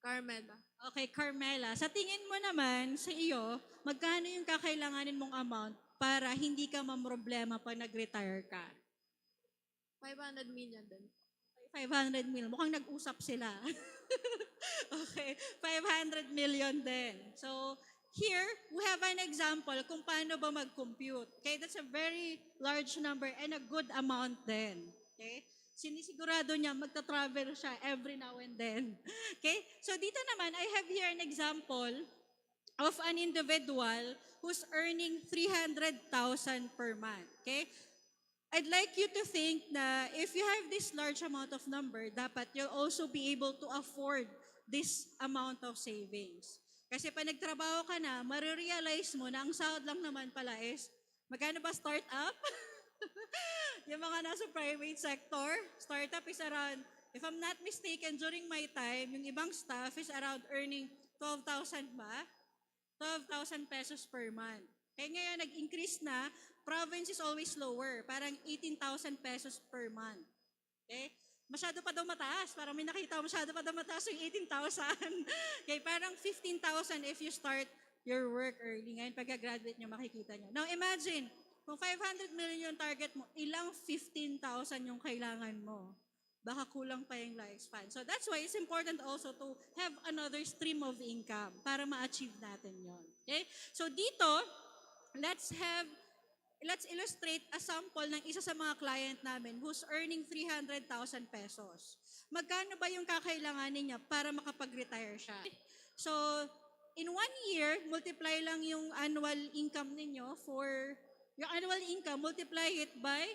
Carmela. Okay, Carmela. Sa tingin mo naman, sa iyo, magkano yung kakailanganin mong amount para hindi ka mamroblema pag nag-retire ka? 500 million din. 500 million. Mukhang nag-usap sila. Okay, 500 million din. So, here, we have an example kung paano ba mag-compute. Okay, that's a very large number and a good amount din. Okay? Sinisigurado niya magta-travel siya every now and then. Okay? So dito naman, I have here an example of an individual who's earning 300,000 per month. Okay? I'd like you to think na if you have this large amount of number, dapat you'll also be able to afford this amount of savings. Kasi pag nagtrabaho ka na, marirealize mo na ang sahod lang naman pala is, magkano ba startup? Yung mga nasa private sector, startup is around, if I'm not mistaken, during my time, yung ibang staff is around earning 12,000 ba? 12,000 pesos per month. Kaya ngayon, nag-increase na, province is always lower, parang 18,000 pesos per month. Okay? Masyado pa daw mataas. Parang may nakita, masyado pa daw mataas yung 18,000. Okay, parang 15,000 if you start your work early. Ngayon, pagka-graduate nyo, makikita nyo. Now, imagine, kung 500 million yung target mo, ilang 15,000 yung kailangan mo. Baka kulang pa yung lifespan. So that's why it's important also to have another stream of income para ma-achieve natin yon. Okay? So dito, let's illustrate a sample ng isa sa mga client namin who's earning 300,000 pesos. Magkano ba yung kakailanganin niya para makapag-retire siya? So, in 1 year, multiply lang yung annual income ninyo for your annual income, multiply it by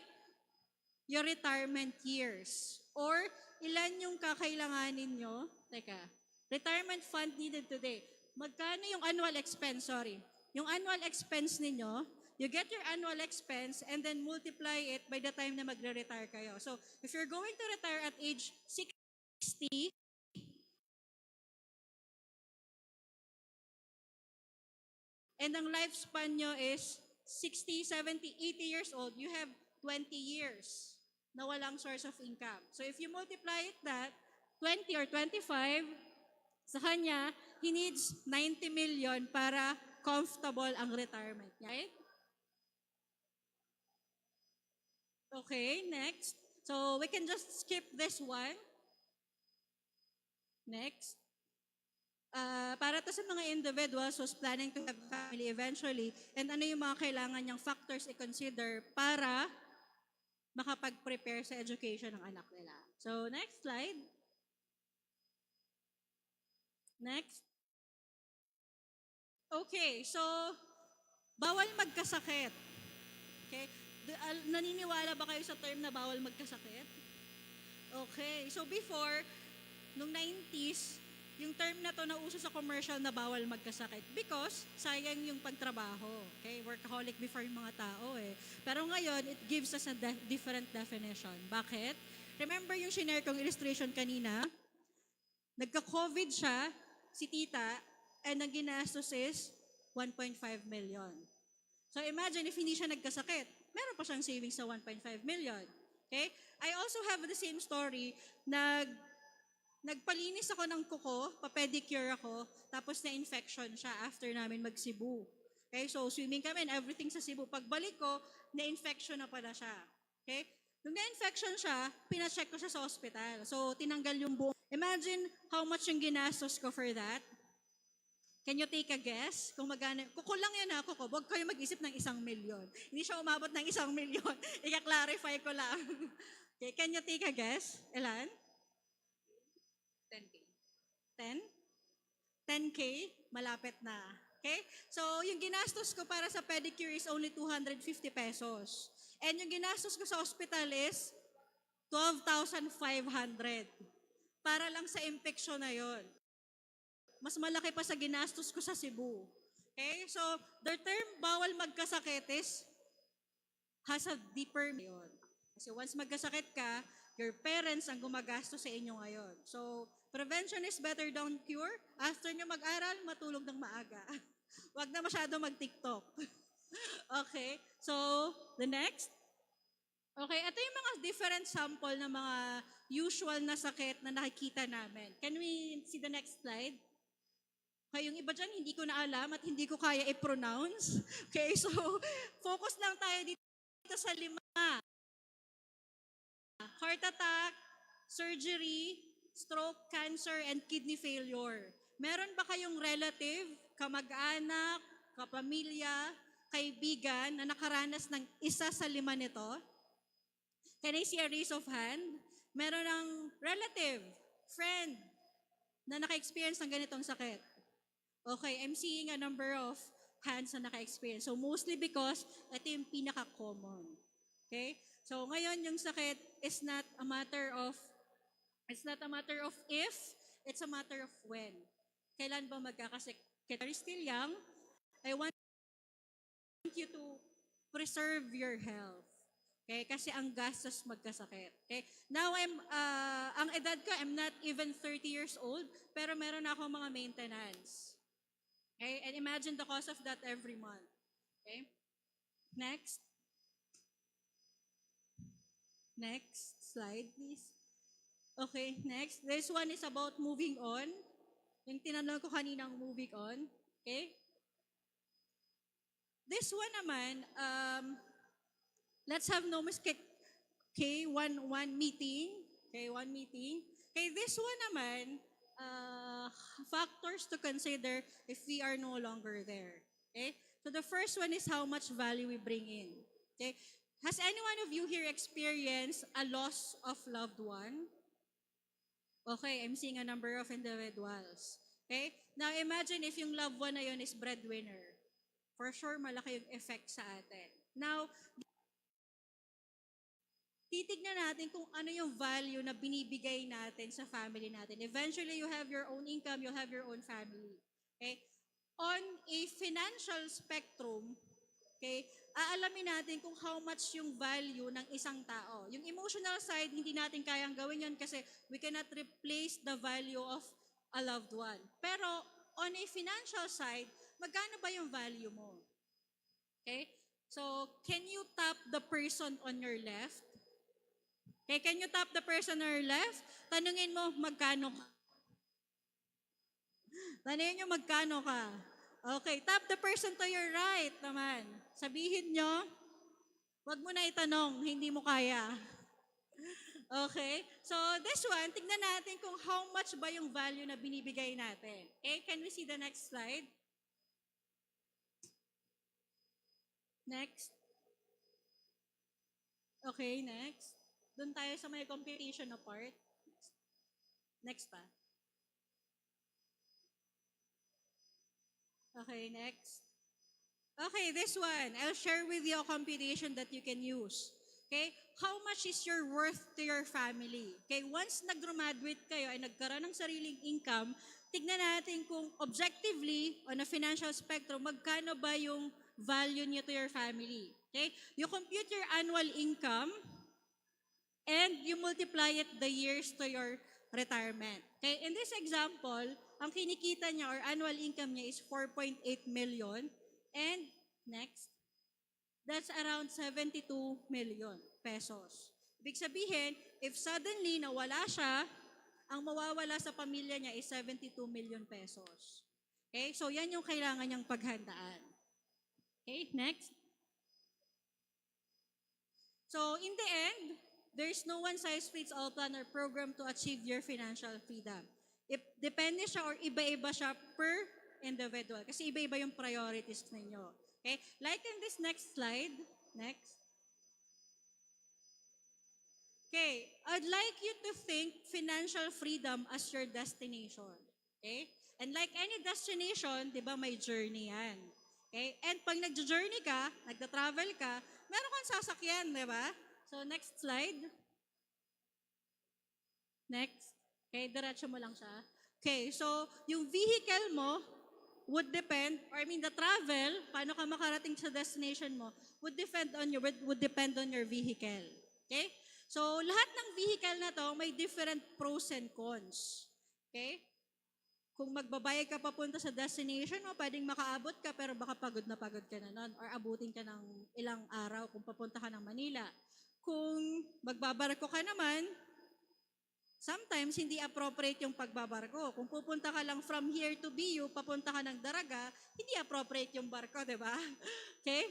your retirement years. Or, ilan yung kakailanganin nyo? Teka, retirement fund needed today. Magkano yung annual expense? Sorry. Yung annual expense ninyo, you get your annual expense and then multiply it by the time na magre-retire kayo. So, if you're going to retire at age 60, and ang lifespan nyo is 60, 70, 80 years old, you have 20 years na walang source of income. So if you multiply it that, 20 or 25, sa kanya, he needs 90 million para comfortable ang retirement niya. Right? Okay, next. So we can just skip this one. Next. Para to sa mga individuals who's planning to have family eventually, and ano yung mga kailangan niyang factors i-consider para makapag-prepare sa education ng anak nila. So, next slide. Next. Okay, so, bawal magkasakit. Okay? Naniniwala ba kayo sa term na bawal magkasakit? Okay, so before, nung 90s, yung term na to nauso sa commercial na bawal magkasakit because sayang yung pagtrabaho. Okay? Workaholic before yung mga tao eh. Pero ngayon, it gives us a different definition. Bakit? Remember yung shinare kong illustration kanina? Nagka-COVID siya, si tita, and ang ginastos is 1.5 million. So imagine if hindi siya nagkasakit, meron pa siyang savings sa 1.5 million. Okay? I also have the same story. Nagpalinis ako ng kuko, pa-pedicure ako, tapos na-infection siya after namin mag-Cebu. Okay? So swimming kami and everything sa Cebu. Pagbalik ko, na-infection na pala siya. Okay? Nung na-infection siya, pina-check ko siya sa hospital. So tinanggal yung buong. Imagine how much yung ginastos ko for that. Can you take a guess? Kung magana, kuko lang yan ako ko. Huwag kayo mag-isip ng 1 million. Hindi siya umabot ng 1 million. Ika-clarify ko lang. Okay, can you take a guess? Elan? 10K. 10? 10K? Malapit na. Okay? So, yung ginastos ko para sa pedicure is only 250 pesos. And yung ginastos ko sa hospital is 12,500. Para lang sa infection na yon. Mas malaki pa sa ginastos ko sa Cebu. Okay? So, the term bawal magkasakit has a deeper meaning. Kasi once magkasakit ka, your parents ang gumagastos sa inyo ngayon. So, prevention is better than cure. After nyo mag-aral, matulog ng maaga. Huwag na masyado mag-TikTok. Okay? So, the next. Okay, ito yung mga different sample ng mga usual na sakit na nakikita namin. Can we see the next slide? Okay, yung iba dyan, hindi ko na alam at hindi ko kaya i-pronounce. Okay, so focus lang tayo dito sa 5. Heart attack, surgery, stroke, cancer, and kidney failure. Meron ba kayong relative, kamag-anak, kapamilya, kaibigan na nakaranas ng isa sa 5 nito? Can I see a raise of hand? Meron ng relative, friend, na naka-experience ng ganitong sakit. Okay, I'm seeing a number of hands na naka-experience. So mostly because ito yung pinaka-common. Okay? So ngayon yung sakit is not a matter of if, it's a matter of when. Kailan ba magkakasakit? You're still young, I want you to preserve your health. Okay? Kasi ang gastos magkasakit. Okay? Now, ang edad ko, I'm not even 30 years old, pero meron ako mga maintenance. Okay? And imagine the cost of that every month. Okay? Next. Next slide, please. Okay, next. This one is about moving on. Yung tinanong ko kaninang moving on. Okay? This one naman, let's have no mistake. Okay, one meeting. Okay, one meeting. Okay, this one naman, factors to consider if we are no longer there. Okay? So the first one is how much value we bring in. Okay? Has any one of you here experienced a loss of loved one? Okay, I'm seeing a number of individuals. Okay? Now imagine if yung loved one na yun is breadwinner. For sure, malaki yung effect sa atin. Now, titignan natin kung ano yung value na binibigay natin sa family natin. Eventually, you have your own income, you have your own family. Okay? On a financial spectrum, okay, aalamin natin kung how much yung value ng isang tao. Yung emotional side, hindi natin kayang gawin yun kasi we cannot replace the value of a loved one. Pero on a financial side, magkano ba yung value mo? Okay? So, can you tap the person on your left? Okay, can you tap the person on your left? Tanungin mo, magkano ka? Tanungin nyo, magkano ka? Okay, tap the person to your right naman. Sabihin nyo, wag mo na itanong, hindi mo kaya. Okay, so this one, tignan natin kung how much ba yung value na binibigay natin. Okay, can we see the next slide? Next. Okay, next. Doon tayo sa may computation na part. Next pa. Okay, next. Okay, this one. I'll share with you a computation that you can use. Okay? How much is your worth to your family? Okay, once nag-graduate kayo ay nagkaroon ng sariling income, tignan natin kung objectively, on a financial spectrum, magkano ba yung value niyo to your family. Okay? You compute your annual income. and you multiply it the years to your retirement. Okay, in this example, ang kinikita niya or annual income niya is 4.8 million and next, that's around 72 million pesos. Ibig sabihin, if suddenly nawala siya, ang mawawala sa pamilya niya is 72 million pesos. Okay, so yan yung kailangan niyang paghandaan. Okay, next. So in the end, there's no one-size-fits-all plan or program to achieve your financial freedom. Depende siya or iba-iba siya per individual. Kasi iba-iba yung priorities ninyo. Okay? Like in this next slide. Next. Okay. I'd like you to think financial freedom as your destination. Okay? And like any destination, di ba may journey yan. Okay? And pag nag-journey ka, nagta-travel ka, meron kang sasakyan, di ba? So next slide. Next. Okay, diretso mo lang siya. Okay, so yung vehicle mo would depend, or I mean the travel, paano ka makarating sa destination mo, would depend on your vehicle. Okay? So lahat ng vehicle na to may different pros and cons. Okay? Kung magbabayad ka papunta sa destination mo, pwedeng makaabot ka pero baka pagod ka na nun or abutin ka ng ilang araw kung papunta ka ng Manila. Kung magbabarko ka naman, sometimes hindi appropriate yung pagbabarko. Kung pupunta ka lang from here to BU, papunta ka ng Daraga, hindi appropriate yung barko, di ba? Okay?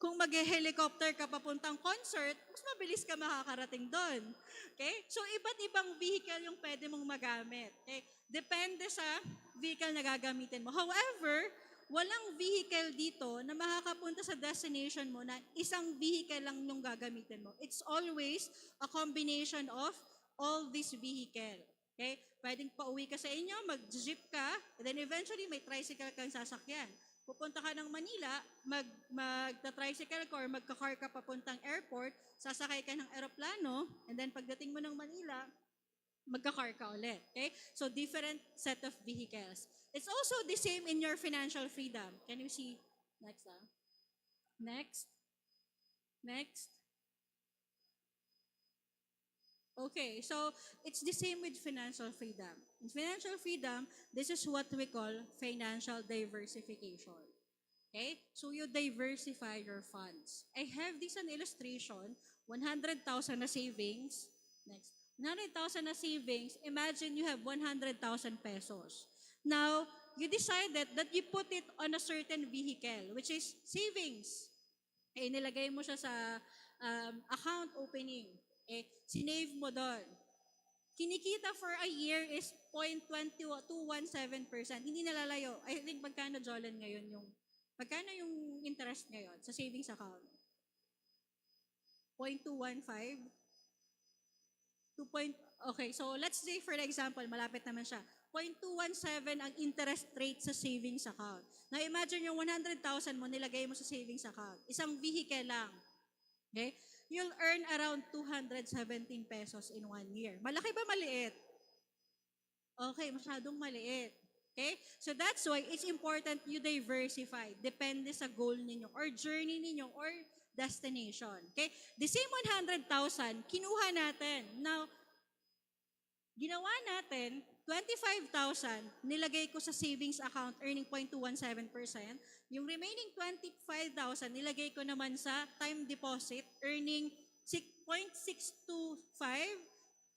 Kung mag-helicopter ka papuntang concert, mas mabilis ka makakarating doon. Okay? So, iba't ibang vehicle yung pwede mong magamit. Okay? Depende sa vehicle na gagamitin mo. However, walang vehicle dito na makakapunta sa destination mo na isang vehicle lang yung gagamitin mo. It's always a combination of all these vehicle. Okay? Pwedeng pauwi ka sa inyo, mag-jeep ka, and then eventually may tricycle kang sasakyan. Pupunta ka ng Manila, magta-tricycle ka or magka-car ka papuntang airport, sasakay ka ng eroplano, and then pagdating mo ng Manila, magka-car ka ulit. Okay? So different set of vehicles. It's also the same in your financial freedom. Can you see? Next. Next. Next. Okay, so it's the same with financial freedom. In financial freedom, this is what we call financial diversification. Okay? So you diversify your funds. I have this an illustration, 100,000 na savings. Next. 100,000 na savings, imagine you have 100,000 pesos. Now, you decided that you put it on a certain vehicle, which is savings. Eh, nilagay mo siya sa account opening. Eh, sinave mo doon. Kinikita for a year is 0.217%. Hindi nalalayo. I think magkano, Jolen, ngayon magkano yung interest ngayon sa savings account? 0.215? Okay, so let's say for example, malapit naman siya. 0.217 ang interest rate sa savings account. Now imagine yung 100,000 mo nilagay mo sa savings account. Isang vehicle lang. Okay? You'll earn around 217 pesos in 1 year. Malaki ba maliit? Okay, masyadong maliit. Okay? So that's why it's important you diversify. Depende sa goal ninyo or journey ninyo or destination. Okay? The same 100,000, kinuha natin. Now, ginawa natin, 25,000, nilagay ko sa savings account, earning 0.217%. Yung remaining 25,000, nilagay ko naman sa time deposit, earning 0.625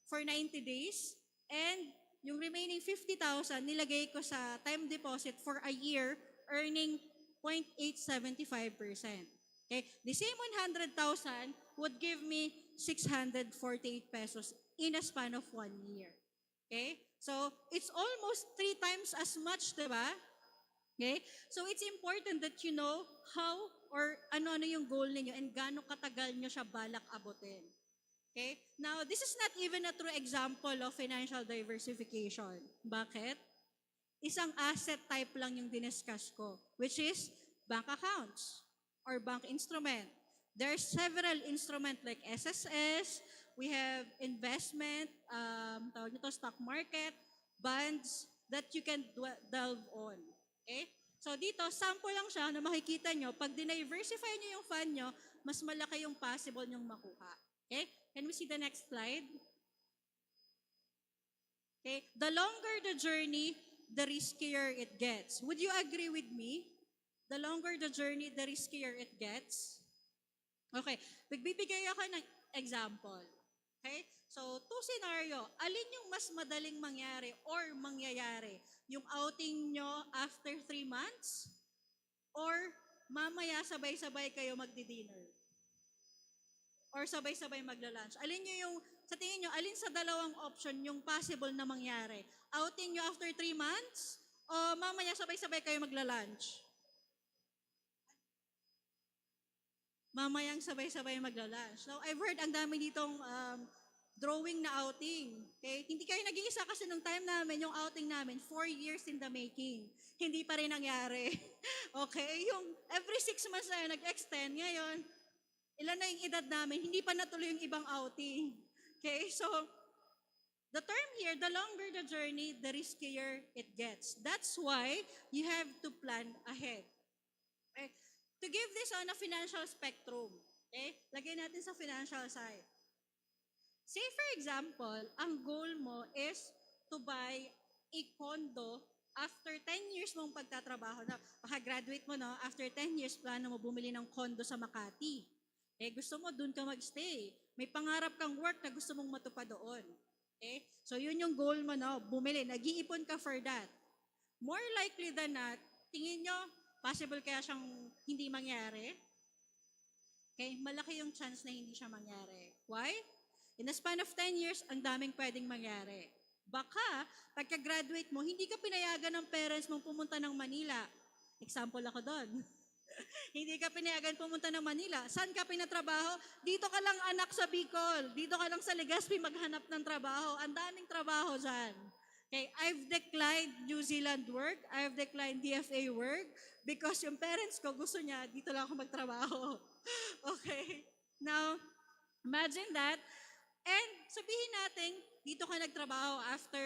for 90 days. And yung remaining 50,000, nilagay ko sa time deposit for a year, earning 0.875%. Okay? The same 100,000 would give me 648 pesos in a span of 1 year. Okay? So, it's almost 3 times as much, diba? Okay? So, it's important that you know how or ano-ano yung goal ninyo and gaano katagal nyo siya balak abutin. Okay? Now, this is not even a true example of financial diversification. Bakit? Isang asset type lang yung diniscuss ko, which is bank accounts or bank instrument. There are several instruments like SSS, we have investment, tawag nito, stock market, bonds, that you can delve on. Okay? So dito, sample lang siya na makikita nyo, pag diniversify nyo yung fund nyo, mas malaki yung possible nyong makuha. Okay? Can we see the next slide? Okay, the longer the journey, the riskier it gets. Would you agree with me? The longer the journey, the riskier it gets. Okay, magbibigay ako ng example. Okay? So, two scenario. Alin yung mas madaling mangyari or mangyayari? Yung outing nyo after 3 months? Or mamaya sabay-sabay kayo magdi-dinner? Or sabay-sabay magla-lunch? Alin nyo yung, sa tingin nyo, alin sa dalawang option yung possible na mangyari? Outing nyo after 3 months? O mamaya sabay-sabay kayo magla-lunch? Mamayang sabay-sabay magla-lunch. Now, I've heard ang dami ditong drawing na outing. Okay? Hindi kayo nag-iisa kasi nung time namin, yung outing namin, 4 years in the making. Hindi pa rin nangyari. Okay? Yung every 6 months na yun, nag-extend. Ngayon, ilan na yung edad namin, hindi pa natuloy yung ibang outing. Okay? So, the term here, the longer the journey, the riskier it gets. That's why you have to plan ahead. Okay? To give this on a financial spectrum, okay? Lagay natin sa financial side. Say for example, ang goal mo is to buy a condo after 10 years mong pagtatrabaho. Na, graduate mo, no? After 10 years, plano mo bumili ng condo sa Makati. Gusto mo, dun ka magstay. May pangarap kang work na gusto mong matupad doon. Okay? So, yun yung goal mo, no? Bumili. Nag-iipon ka for that. More likely than not, tingin nyo, possible kaya siyang hindi mangyari? Okay, malaki yung chance na hindi siya mangyari. Why? In a span of 10 years, ang daming pwedeng mangyari. Baka, pagka-graduate mo, hindi ka pinayagan ng parents mong pumunta ng Manila. Example ako doon. Hindi ka pinayagan pumunta ng Manila. Saan ka pinatrabaho? Dito ka lang anak sa Bicol. Dito ka lang sa Legazpi maghanap ng trabaho. Ang daming trabaho dyan. Okay, I've declined New Zealand work. I've declined DFA work because yung parents ko gusto niya, dito lang ako magtrabaho. Okay? Now, imagine that. And sabihin natin, dito ka nagtrabaho after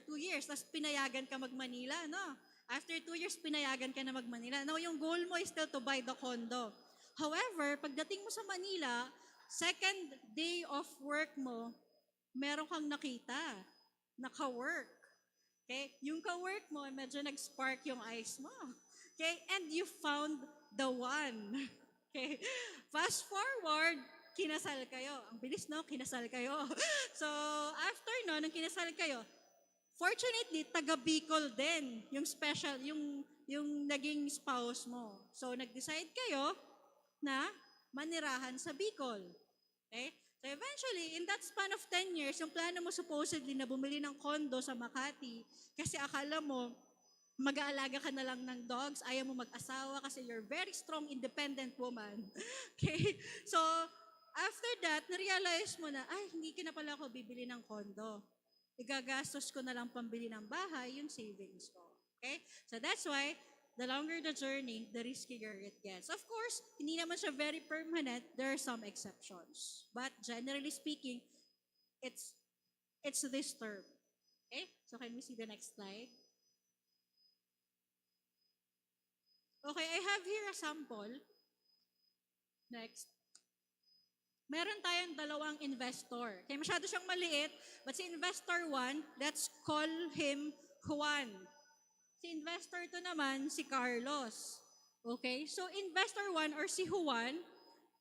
2 years, tapos pinayagan ka mag-Manila, no? After 2 years, pinayagan ka na mag-Manila. Now, yung goal mo is still to buy the condo. However, pagdating mo sa Manila, second day of work mo, meron kang nakita, naka-work. Okay? Yung ka-work mo, medyo nag-spark yung eyes mo. Okay? And you found the one. Okay? Fast forward, kinasal kayo. Ang bilis, no? Kinasal kayo. So, after no, nung kinasal kayo, fortunately, taga Bicol din, yung special, yung naging spouse mo. So, nag-decide kayo na manirahan sa Bicol. Okay? So, eventually, in that span of 10 years, yung plano mo supposedly na bumili ng condo sa Makati, kasi akala mo, mag-aalaga ka na lang ng dogs, ayaw mo mag-asawa kasi you're very strong, independent woman. Okay? So, after that, narealize mo na, ay, hindi ka na pala ako bibili ng condo. Igagastos ko na lang pambili ng bahay, yung savings ko. Okay? So that's why, the longer the journey, the riskier it gets. Of course, hindi naman siya very permanent. There are some exceptions. But generally speaking, it's this term. Okay? So can we see the next slide? Okay, I have here a sample. Next. Meron tayong dalawang investor. Kaya masyado siyang maliit, but si investor 1, let's call him Juan. Si investor 2 naman, si Carlos. Okay? So investor 1 or si Juan,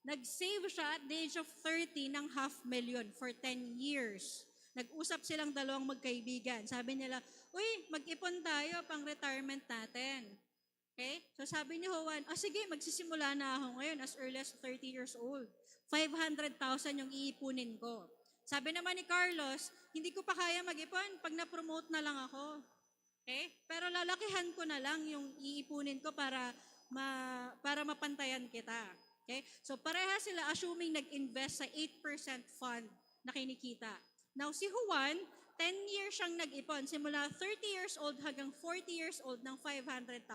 nag-save siya at the age of 30 ng $500,000 for 10 years. Nag-usap silang dalawang magkaibigan. Sabi nila, uy, mag-ipon tayo pang retirement natin. Okay? So sabi ni Juan, sige, magsisimula na ako ngayon as early as 30 years old. 500,000 yung iipunin ko. Sabi naman ni Carlos, hindi ko pa kaya mag-ipon pag na-promote na lang ako. Okay? Pero lalakihan ko na lang yung iipunin ko para mapantayan kita. Okay? So pareha sila assuming nag-invest sa 8% fund na kinikita. Now si Juan, 10 years siyang nag-ipon. Simula 30 years old hanggang 40 years old ng 500,000.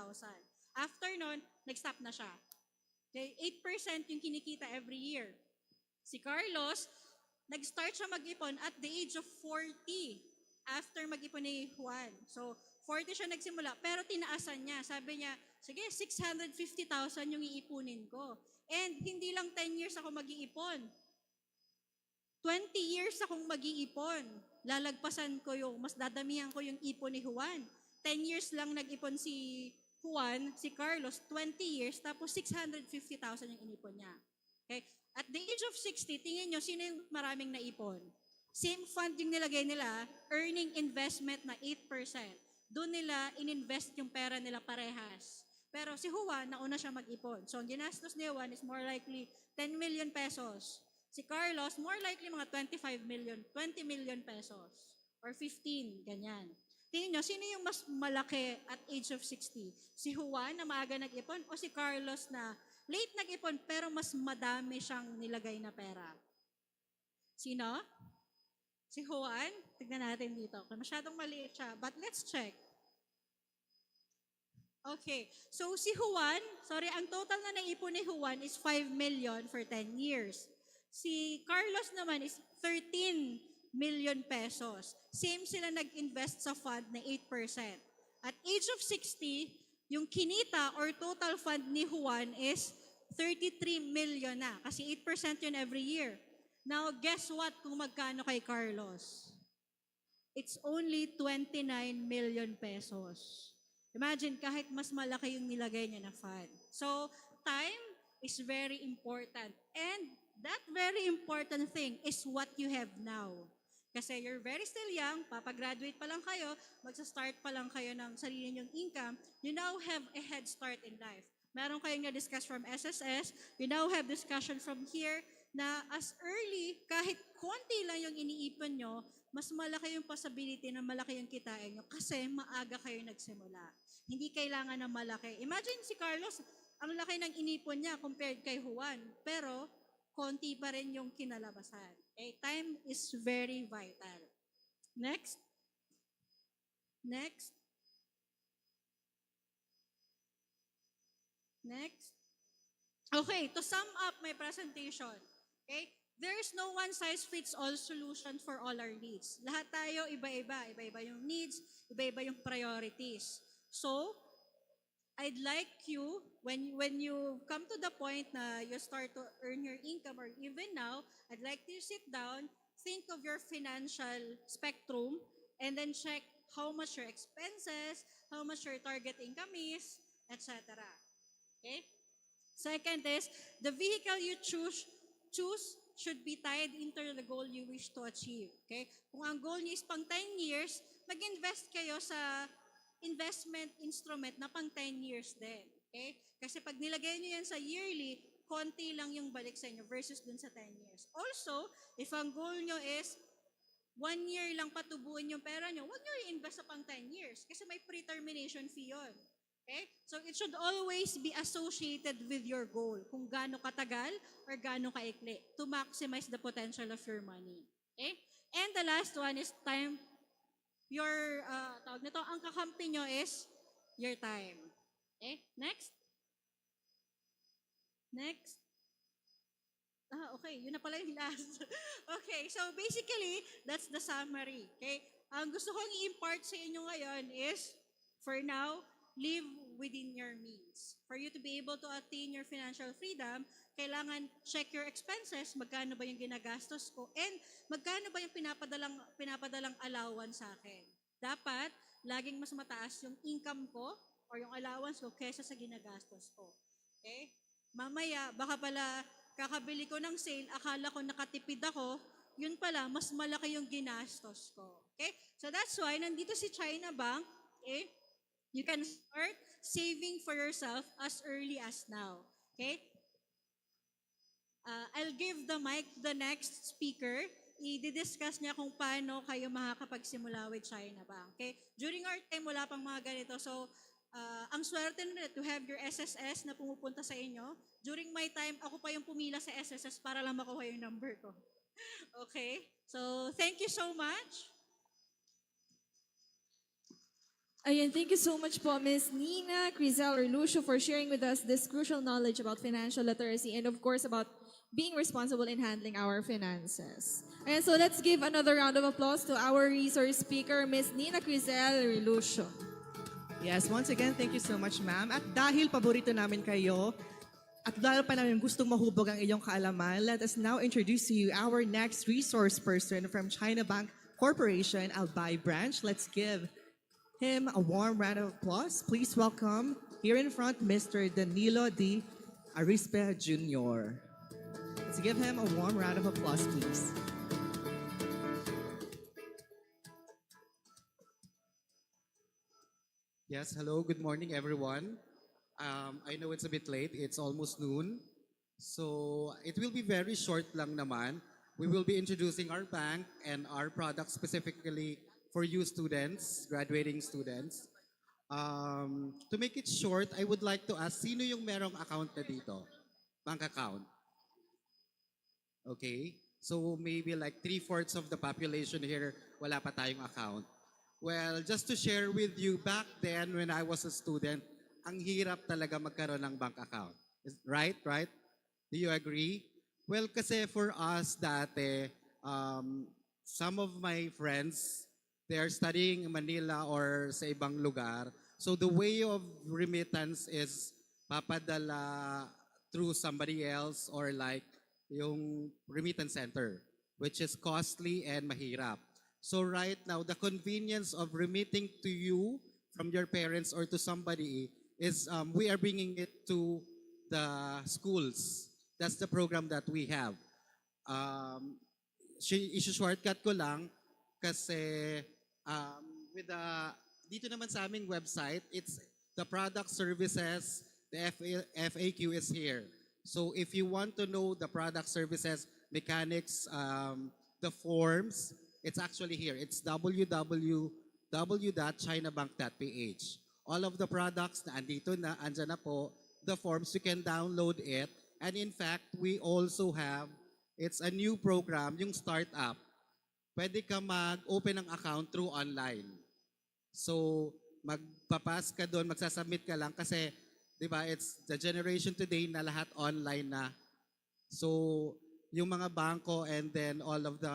After nun, nag-stop na siya. Okay? 8% yung kinikita every year. Si Carlos, nag-start siya mag-ipon at the age of 40 after mag-ipon ni Juan. So, 40 siya nagsimula, pero tinaasan niya. Sabi niya, sige, 650,000 yung iipunin ko. And hindi lang 10 years ako mag-iipon. 20 years akong mag-iipon. Lalagpasan ko yung, mas dadamihan ko yung ipon ni Juan. 10 years lang nag-ipon si Juan, si Carlos, 20 years, tapos 650,000 yung inipon niya. Okay? At the age of 60, tingin nyo, sino yung maraming naipon? Same fund yung nilagay nila, earning investment na 8%. Doon nila ininvest yung pera nila parehas. Pero si Juan, nauna siya mag-ipon. So, ang ginastos ni Juan is more likely 10 million pesos. Si Carlos, more likely mga 20 million pesos. Or 15, ganyan. Tingin nyo, sino yung mas malaki at age of 60? Si Juan na maaga nag-ipon o si Carlos na late nag-ipon pero mas madami siyang nilagay na pera? Sino? Si Juan? Tignan natin dito. Masyadong maliit siya. But let's check. Okay. So si Juan, ang total na naipon ni Juan is 5 million for 10 years. Si Carlos naman is 13 million pesos. Same sila nag-invest sa fund na 8%. At age of 60, yung kinita or total fund ni Juan is 33 million na. Kasi 8% yun every year. Now, guess what kung magkano kay Carlos? It's only 29 million pesos. Imagine, kahit mas malaki yung nilagay niya na fund. So, time is very important. And that very important thing is what you have now. Kasi you're very still young, papagraduate pa lang kayo, magsa-start pa lang kayo ng sarili niyong income, you now have a head start in life. Meron kayong na-discuss from SSS, you now have discussion from here, na as early, kahit konti lang yung iniipon nyo, mas malaki yung possibility na malaki yung kitain nyo kasi maaga kayo nagsimula. Hindi kailangan na malaki. Imagine si Carlos, ang laki ng inipon niya compared kay Juan, pero konti pa rin yung kinalabasan. Okay? Time is very vital. Next. Next. Next. Okay, to sum up my presentation, okay, there is no one-size-fits-all solution for all our needs. Lahat tayo iba-iba. Iba-iba yung needs, iba-iba yung priorities. So, I'd like you, when you come to the point na you start to earn your income or even now, I'd like you to sit down, think of your financial spectrum, and then check how much your expenses, how much your target income is, etc. Okay? Second is, the vehicle you choose should be tied into the goal you wish to achieve. Okay? Kung ang goal niyo is pang 10 years, mag-invest kayo sa investment instrument na pang 10 years din. Okay? Kasi pag nilagay niyo yan sa yearly, konti lang yung balik sa inyo versus dun sa 10 years. Also, if ang goal niyo is 1 year lang patubuin yung pera niyo, huwag niyo i-invest sa pang 10 years kasi may pre-termination fee yun. Okay? So it should always be associated with your goal, kung gaano katagal or gaano kaikli to maximize the potential of your money. Okay? And the last one is time. Your, tawag nito, ang kakampi nyo is your time. Okay? Next. Next. Okay, yun na pala yung last. Okay, so basically, that's the summary. Okay? Ang gusto kong i-impart sa inyo ngayon is, for now, live within your means. For you to be able to attain your financial freedom, kailangan check your expenses, magkano ba yung ginagastos ko, and magkano ba yung pinapadalang allowance sa akin. Dapat, laging mas mataas yung income ko or yung allowance ko kesa sa ginagastos ko. Okay? Mamaya, baka pala kakabili ko ng sale, akala ko nakatipid ako, yun pala, mas malaki yung ginastos ko. Okay? So that's why, nandito si China Bank, okay? You can start saving for yourself as early as now. Okay? I'll give the mic to the next speaker. I-discuss niya kung paano kayo makakapagsimula with China Bank. Okay? During our time, wala pang mga ganito. So, ang swerte na to have your SSS na pumupunta sa inyo. During my time, ako pa yung pumila sa SSS para lang makuha yung number ko. Okay? So, thank you so much. Ayan, thank you so much po, Ms. Nina Crizel Relucio, for sharing with us this crucial knowledge about financial literacy and of course about being responsible in handling our finances. And so let's give another round of applause to our resource speaker, Ms. Nina Crizel Relucio. Yes, once again, thank you so much, ma'am. At dahil paborito namin kayo, At lalo pa namin gustong mahubog ang iyong kaalaman, let us now introduce to you our next resource person from China Bank Corporation, Albay Branch. Let's give him a warm round of applause. Please welcome here in front, Mr. Danilo D. Arispe Jr. Let's give him a warm round of applause, please. Yes, hello, good morning everyone. I know it's a bit late, it's almost noon. So it will be very short lang naman. We will be introducing our bank and our product specifically for you students, graduating students. To make it short, I would like to ask, sino yung merong account na dito? Bank account. Okay, so maybe like 3/4 of the population here, wala pa tayong account. Well, just to share with you, back then when I was a student, ang hirap talaga magkaroon ng bank account. Right? Right? Do you agree? Well, kasi for us dati, some of my friends, they are studying in Manila or sa ibang lugar. So the way of remittance is papadala through somebody else or like yung remittance center, which is costly and mahirap. So right now, the convenience of remitting to you from your parents or to somebody is we are bringing it to the schools. That's the program that we have. Isi-shortcut ko lang kasi with the, dito naman sa aming website, it's the product services, the FAQ is here. So if you want to know the product services, mechanics, the forms, it's actually here. It's www.chinabank.ph. All of the products na andito na, andyan na po, the forms, you can download it. And in fact, we also have, it's a new program, yung startup. Pwede ka mag-open ng account through online. So, magpapas ka doon, magsasubmit ka lang kasi, di ba, it's the generation today na lahat online na. So, yung mga bangko and then all of the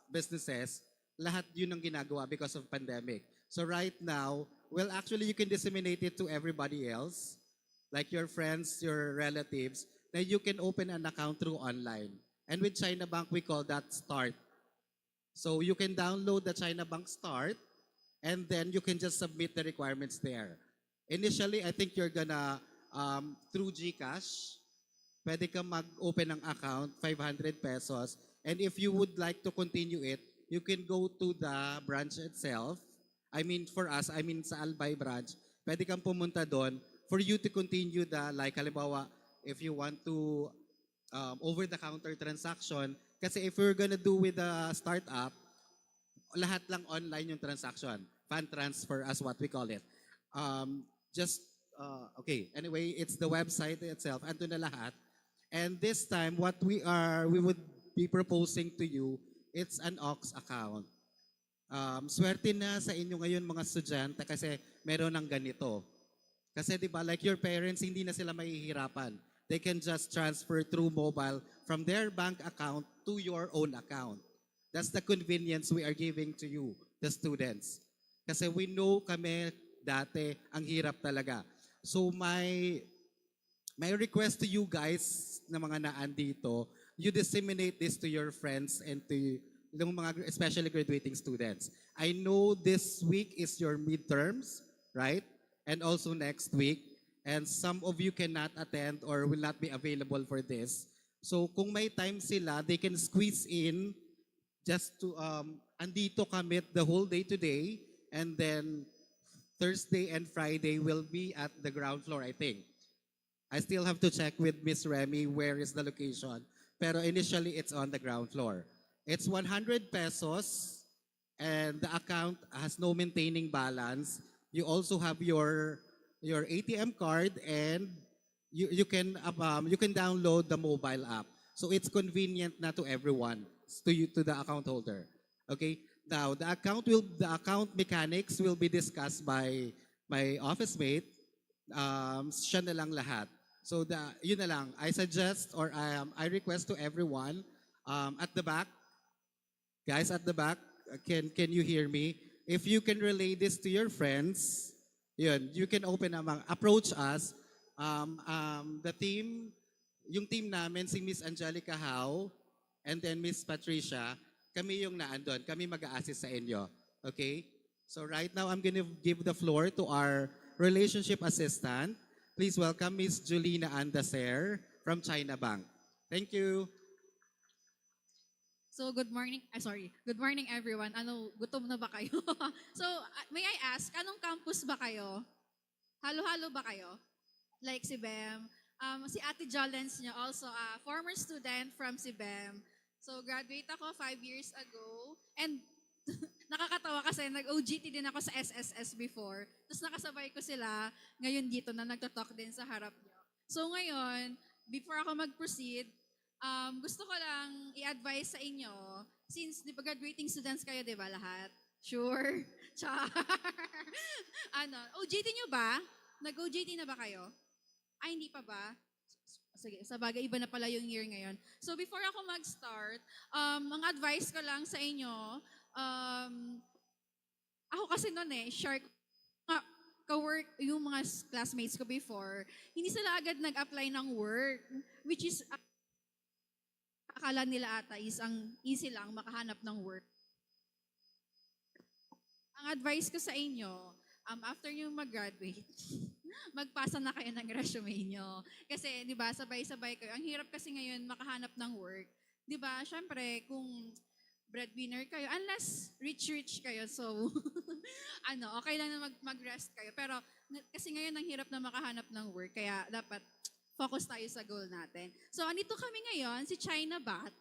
businesses, lahat yun ang ginagawa because of pandemic. So right now, well actually you can disseminate it to everybody else, like your friends, your relatives, that you can open an account through online. And with China Bank, we call that Start. So you can download the China Bank Start and then you can just submit the requirements there. Initially, I think you're gonna, through GCash, pwede ka mag-open ng account, 500 pesos. And if you would like to continue it, you can go to the branch itself. I mean, for us, I mean sa Albay branch, pwede kang pumunta doon for you to continue the, like, halimbawa, if you want to over-the-counter transaction, kasi if we're gonna do with the startup, lahat lang online yung transaction. Fund transfer as what we call it. Okay, anyway, it's the website itself, ando na lahat. And this time, what we would be proposing to you, it's an aux account. Swerte na sa inyo ngayon mga estudyante kasi meron ng ganito. Kasi di ba, like your parents, hindi na sila mahihirapan. They can just transfer through mobile from their bank account to your own account. That's the convenience we are giving to you, the students. Kasi we know kami dati, ang hirap talaga. So my request to you guys na mga naandito, you disseminate this to your friends and to yung mga especially graduating students. I know this week is your midterms, right? And also next week. And some of you cannot attend or will not be available for this. So kung may time sila, they can squeeze in just to, andito kami the whole day today. And then Thursday and Friday will be at the ground floor, I think. I still have to check with Miss Remy where is the location. Pero initially, it's on the ground floor. It's 100 pesos and the account has no maintaining balance. You also have your ATM card and you can download the mobile app. So it's convenient na to everyone, to the account holder. Okay? Now, the account mechanics will be discussed by my office mate. Siya na lang lahat. So yun na lang. I suggest or I request to everyone at the back, guys at the back, can you hear me? If you can relay this to your friends, yun, you can approach us. The team yung team namin, si Miss Angelica Howe and then Miss Patricia, kami yung naandun. Kami mag-a-assist sa inyo. Okay? So right now, I'm gonna give the floor to our relationship assistant. Please welcome Miss Julina Andaser from China Bank. Thank you. So good morning, good morning everyone. Ano, gutom na ba kayo? So may I ask, anong campus ba kayo? Halo-halo ba kayo? Like si Bem. Si Ate Jolens niyo, also a former student from si Bem. So graduate ako 5 years ago. And nakakatawa kasi nag-OGT din ako sa SSS before. Tapos nakasabay ko sila ngayon dito na nagtatalk din sa harap niyo. So ngayon, before ako mag-proceed, gusto ko lang i-advise sa inyo, since di ba graduating students kayo, di ba lahat? Sure? Char! OJT nyo ba? Nag-OJT na ba kayo? Ay, hindi pa ba? Sige, sa bagay, iba na pala yung year ngayon. So before ako mag-start, ang advice ko lang sa inyo, ako kasi noon shark, ka-work, yung mga classmates ko before, hindi sila agad nag-apply ng work, which is, akala nila ata is ang easy lang makahanap ng work. Ang advice ko sa inyo, after nyo mag-graduate, magpasa na kayo ng resume nyo. Kasi, di ba, sabay-sabay kayo. Ang hirap kasi ngayon makahanap ng work. Di ba, syempre, kung breadwinner kayo, unless rich kayo, so, okay lang na mag-rest kayo. Pero, kasi ngayon ang hirap na makahanap ng work, kaya dapat focus tayo sa goal natin. So, andito kami ngayon, si China Bat,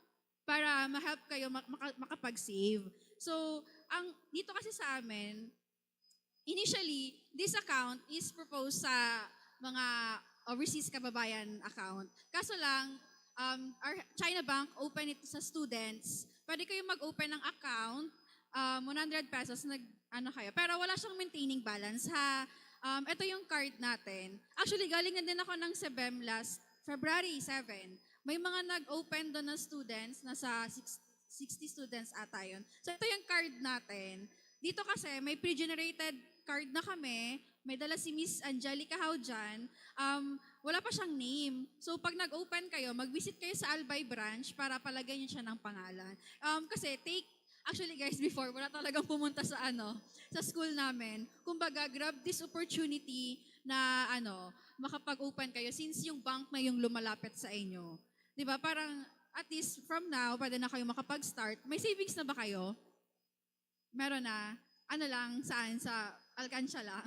para ma-help kayo makapag-save. So, dito kasi sa amin, initially, this account is proposed sa mga overseas kababayan account. Kaso lang, our China Bank open it sa students. Pwede kayo mag-open ng account, 100 pesos, kayo. Pero wala siyang maintaining balance, ha? Ito yung card natin. Actually, galing na din ako ng SEBEM last February 7. May mga nag-open doon na students, nasa 60 students ata yun. So ito yung card natin. Dito kasi may pre-generated card na kami. May dala si Miss Angelica Howe dyan. Wala pa siyang name. So pag nag-open kayo, mag-visit kayo sa Albay branch para palagay niyo siya ng pangalan. Kasi actually guys, before, wala talagang pumunta sa sa school namin. Kumbaga, grab this opportunity na makapag-open kayo since yung bank na yung lumalapit sa inyo. Di ba? Parang, at least from now, pwede na kayo makapag-start. May savings na ba kayo? Meron na. Sa Alcansya lang.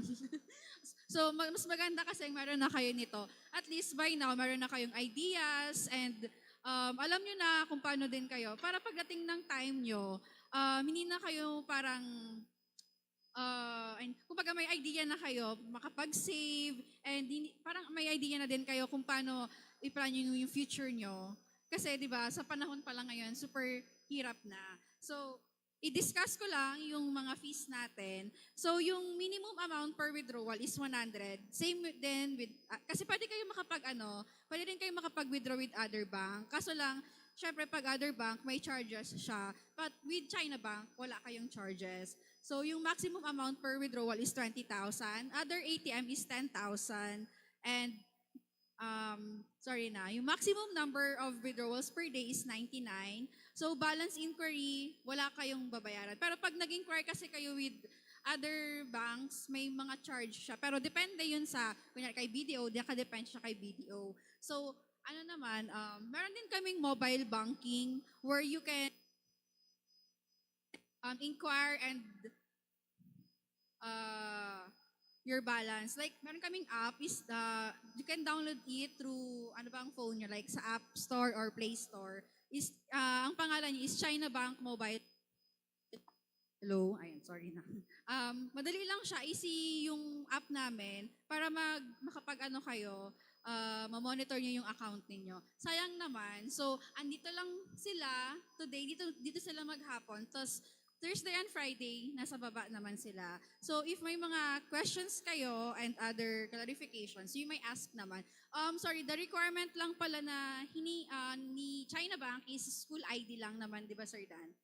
So, mas maganda kasi meron na kayo nito. At least by now, meron na kayong ideas and alam nyo na kung paano din kayo. Para pagdating ng time nyo, hindi na kayo parang, kumbaga may idea na kayo, makapag-save, and parang may idea na din kayo kung paano i-plan yung future nyo. Kasi, di ba, sa panahon pa lang ngayon, super hirap na. So, i-discuss ko lang yung mga fees natin. So, yung minimum amount per withdrawal is 100. Same din with, kasi pwede din kayo makapag-withdraw with other bank. Kaso lang, syempre pag other bank, may charges siya. But with China Bank, wala kayong charges. So, yung maximum amount per withdrawal is 20,000. Other ATM is 10,000. And, yung maximum number of withdrawals per day is 99. So, balance inquiry, wala kayong babayaran. Pero pag nag-inquire kasi kayo with other banks, may mga charge siya. Pero depende yun sa, kunyari kay BDO, nakadepende siya kay BDO. So, meron din kaming mobile banking where you can inquire and your balance. Like, meron kaming app is you can download it through phone nyo, like sa App Store or Play Store. Ang pangalan niya is China Bank Mobile. Hello? Ayan, sorry na. Madali lang siya. Easy yung app namin para makapag kayo, ma-monitor niyo yung account ninyo. Sayang naman. So, andito lang sila today. Dito sila maghapon. Tapos, Thursday and Friday, nasa baba naman sila. So, if may mga questions kayo and other clarifications, you may ask naman. The requirement lang pala na ni China Bank is school ID lang naman, di ba, Sir Dan?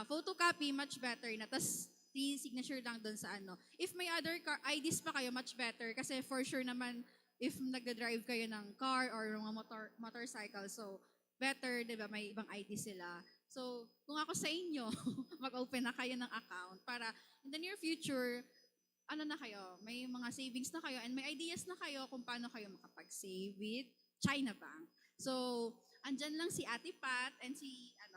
Photocopy, much better na. Tapos, signature lang doon sa If may other IDs pa kayo, much better. Kasi for sure naman, if nagda-drive kayo ng car or mga motorcycle. So, better, di ba, may ibang ID sila. So, kung ako sa inyo, mag-open na kayo ng account para in the near future, ano na kayo, may mga savings na kayo and may ideas na kayo kung paano kayo makapag-save with China Bank. So, andyan lang si Ate Pat and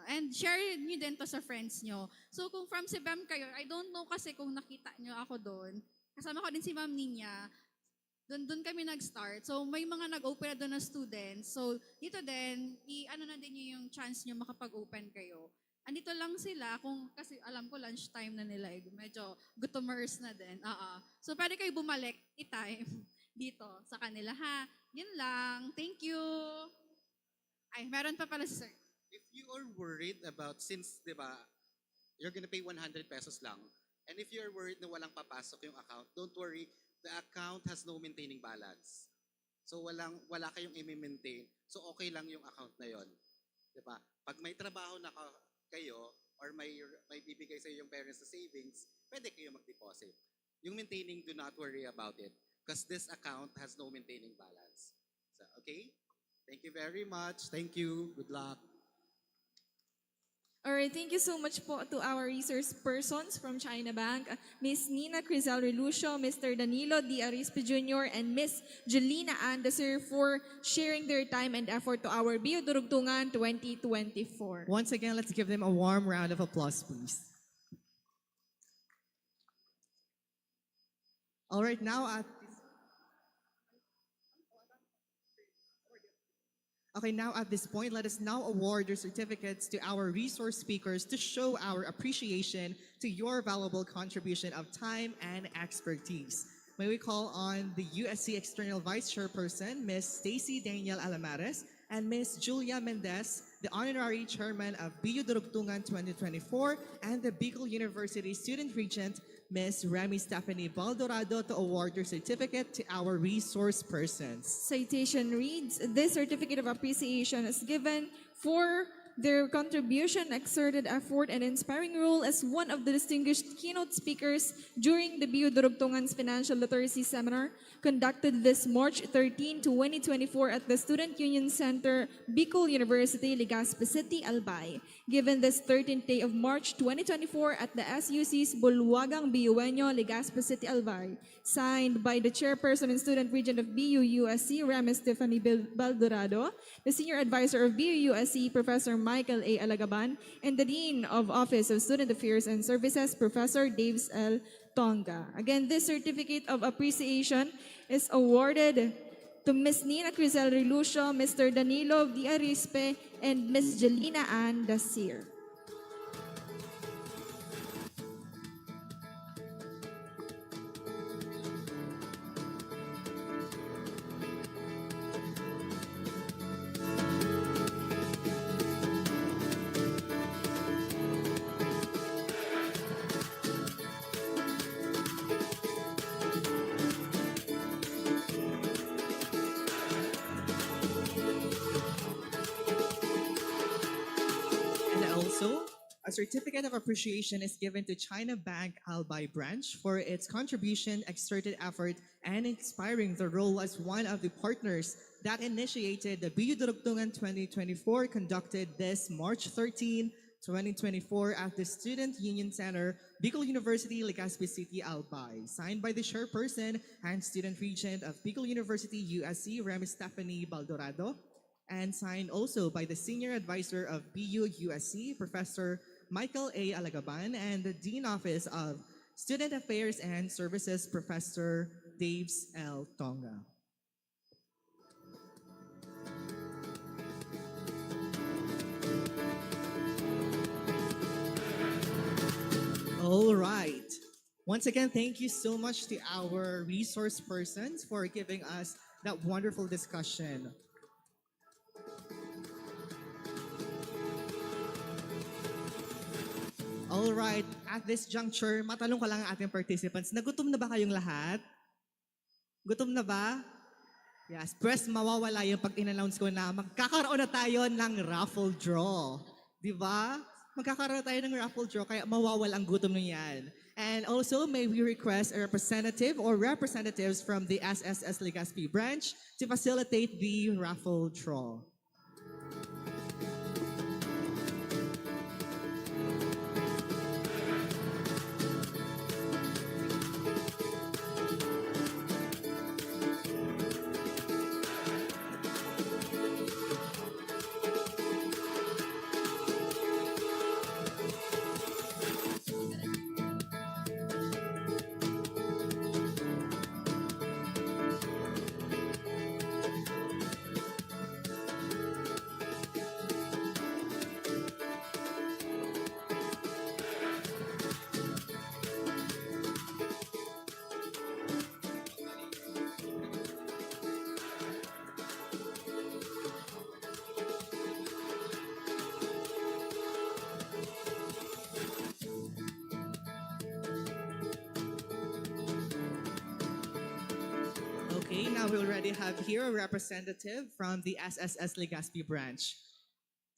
and share nyo din to sa friends nyo. So, kung from Cebu kayo, I don't know kasi kung nakita nyo ako doon. Kasama ko din si Ma'am Ninya. Doon kami nag-start. So, may mga nag-open na doon na students. So, dito din, na din yung chance nyo makapag-open kayo. Andito lang sila, kasi alam ko lunchtime na nila. Medyo gutomers na din. So, pwede kayo bumalik i-time dito sa kanila, ha? Yun lang. Thank you. Ay, meron pa pala si sir. If you are worried about, since, di ba, you're gonna pay 100 pesos lang, and if you're worried na walang papasok yung account, don't worry, the account has no maintaining balance. So wala kayong i-maintain. So okay lang yung account na yon. Di ba? Pag may trabaho na kayo, or may bibigay sa yung parents na savings, pwede kayo mag-deposit. Yung maintaining, do not worry about it, because this account has no maintaining balance. So, okay? Thank you very much. Thank you. Good luck. All right, thank you so much po to our resource persons from China Bank, Ms. Nina Crizel Relucio, Mr. Danilo D. Arispe Jr., and Ms. Jelina Andesir for sharing their time and effort to our BU Durugtungan 2024. Once again, let's give them a warm round of applause, please. All right, now at this point, let us now award your certificates to our resource speakers to show our appreciation to your valuable contribution of time and expertise. May we call on the USC External Vice Chairperson, Ms. Stacy Daniel Alamares, and Ms. Julia Mendez, the Honorary Chairman of BU Durugtungan 2024, and the Bicol University Student Regent, Ms. Remy Stephanie Baldorado, to award your certificate to our resource persons. Citation reads, this certificate of appreciation is given for their contribution, exerted effort, and inspiring role as one of the distinguished keynote speakers during the BU Durugtungan's Financial Literacy Seminar conducted this March 13, 2024 at the Student Union Center, Bicol University, Legazpi City, Albay. Given this 13th day of March 2024 at the SUC's Bulwagang Biueño, Legazpi City, Albay. Signed by the Chairperson and Student Regent of BU USC, Remy Stephanie Baldorado, the Senior Advisor of BU USC, Professor Michael A. Alagaban, and the Dean of Office of Student Affairs and Services, Professor Daves L. Tonga. Again, this certificate of appreciation is awarded to Ms. Nina Crizel Relucio, Mr. Danilo D. Arispe, and Ms. Jelina Ann Dasir. A certificate of appreciation is given to China Bank Albay branch for its contribution, exerted effort, and inspiring the role as one of the partners that initiated the BU Durugtungan 2024 conducted this March 13, 2024 at the Student Union Center, Bicol University, Legazpi City, Albay. Signed by the Chairperson and Student Regent of Bicol University, USC, Remy Stephanie Baldorado, and signed also by the Senior Advisor of BU USC, Professor Michael A. Alagaban, and the Dean Office of Student Affairs and Services, Professor Daves L. Tonga. All right. Once again, thank you so much to our resource persons for giving us that wonderful discussion. All right, at this juncture, matanong ko lang ang ating participants, nagutom na ba kayong lahat? Gutom na ba? Yes, press mawawala yung pag in-announce ko na magkakaroon na tayo ng raffle draw. Di ba? Magkakaroon tayo ng raffle draw, kaya mawawala ang gutom na yan. And also, may we request a representative or representatives from the SSS Legazpi branch to facilitate the raffle draw. Okay, now we already have here a representative from the SSS Legazpi branch.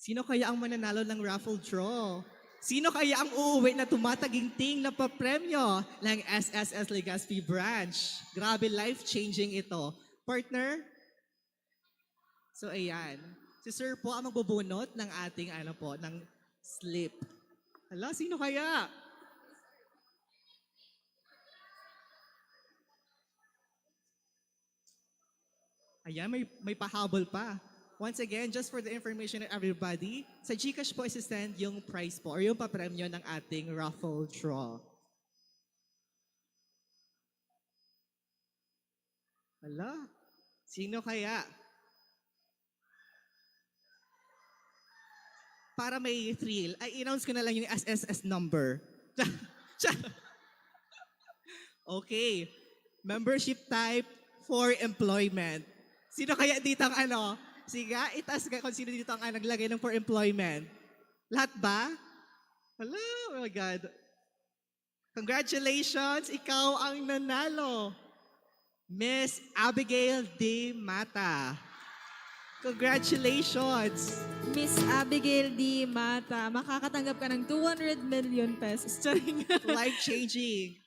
Sino kaya ang mananalo ng raffle draw? Sino kaya ang uuwi na tumataginting na papremyo ng SSS Legazpi branch? Grabe, life-changing ito. Partner? So ayan, si Sir po ang magbubunot ng ating ng slip. Hala, sino kaya? Ayan, may pahabol pa. Once again, just for the information of everybody, sa GCash po isi-send yung prize po or yung papremyo ng ating raffle draw. Hala, sino kaya? Para may thrill, ay announce ko na lang yung SSS number. Okay, membership type for employment. Sino kaya dito ang Sige, itaas ka kung sino dito ang naglagay ng for employment. Lahat ba? Hello, oh my God. Congratulations, ikaw ang nanalo. Miss Abigail D. Mata. Congratulations. Miss Abigail D. Mata, makakatanggap ka ng 200 million pesos. Life-changing.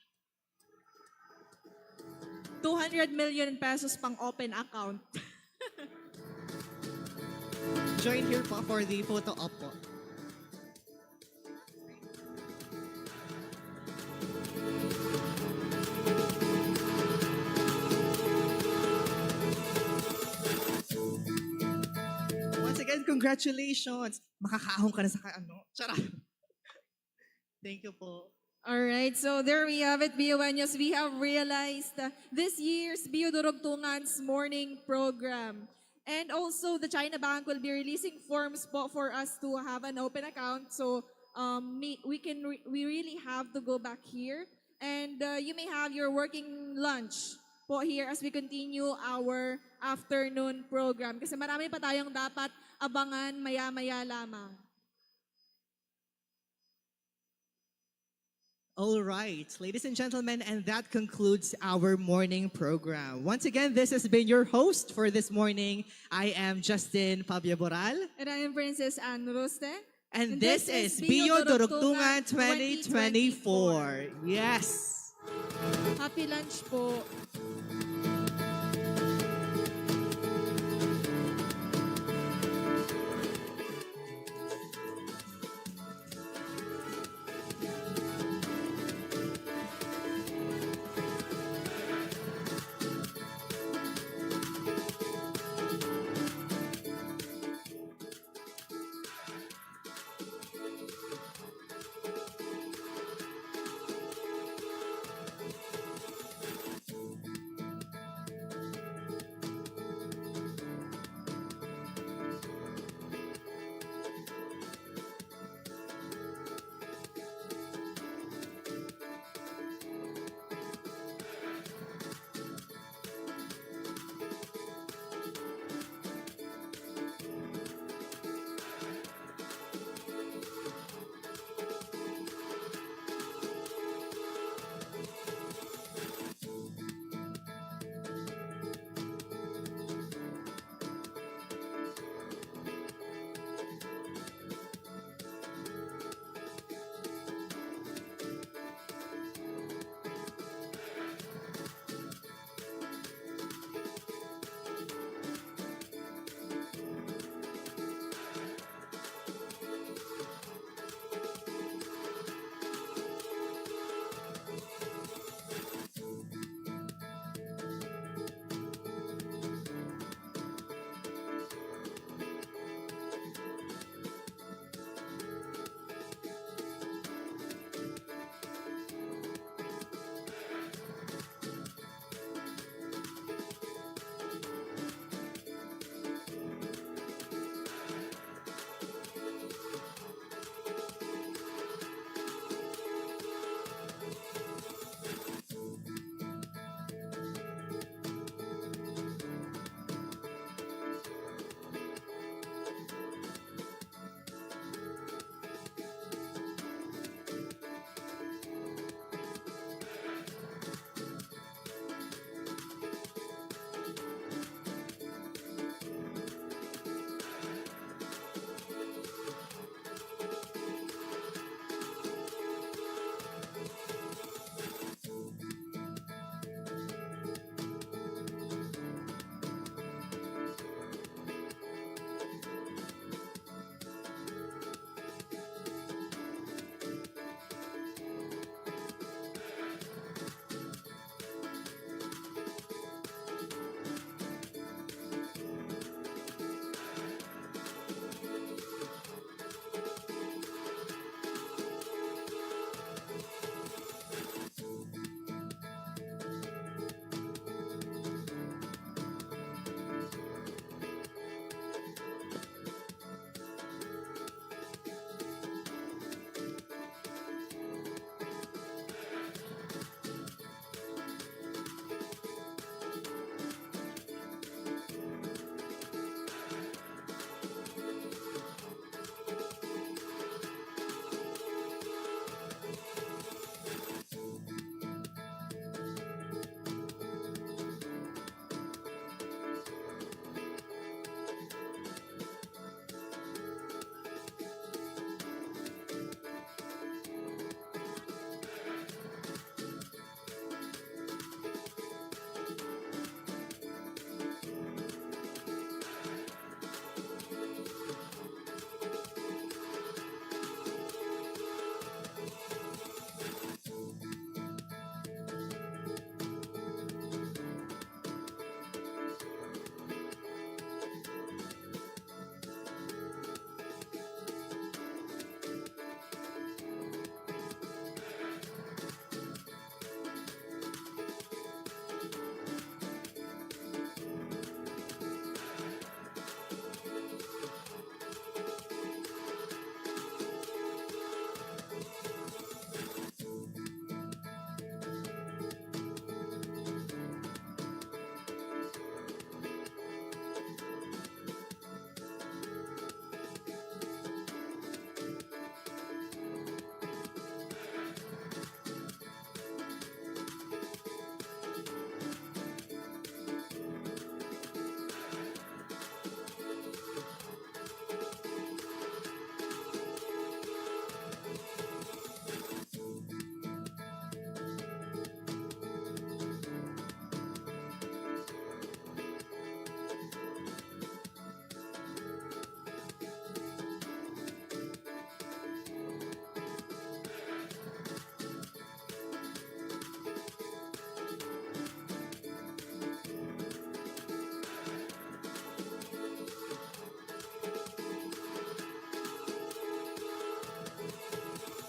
200 million pesos pang open account. Join here po for the photo op po. Once again, congratulations. Makakaahon ka na sa Charot. Thank you po. All right, so there we have it, BONews. We have realized this year's BO Durugtungan's morning program. And also, the China Bank will be releasing forms po for us to have an open account. So we really have to go back here. And you may have your working lunch po here as we continue our afternoon program. Kasi marami pa tayong dapat abangan maya-maya lamang. All right, ladies and gentlemen, and that concludes our morning program. Once again, this has been your host for this morning. I am Justin Pablo Boral. And I am Princess Ann Roste. And this is BO Durugtungan 2024. Yes. Happy lunch po.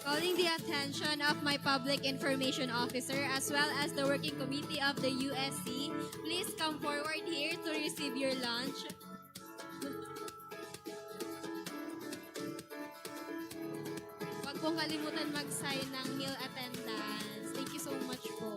Calling the attention of my public information officer as well as the working committee of the USC, please come forward here to receive your lunch. Huwag pong kalimutan mag-sign ng meal attendance. Thank you so much po.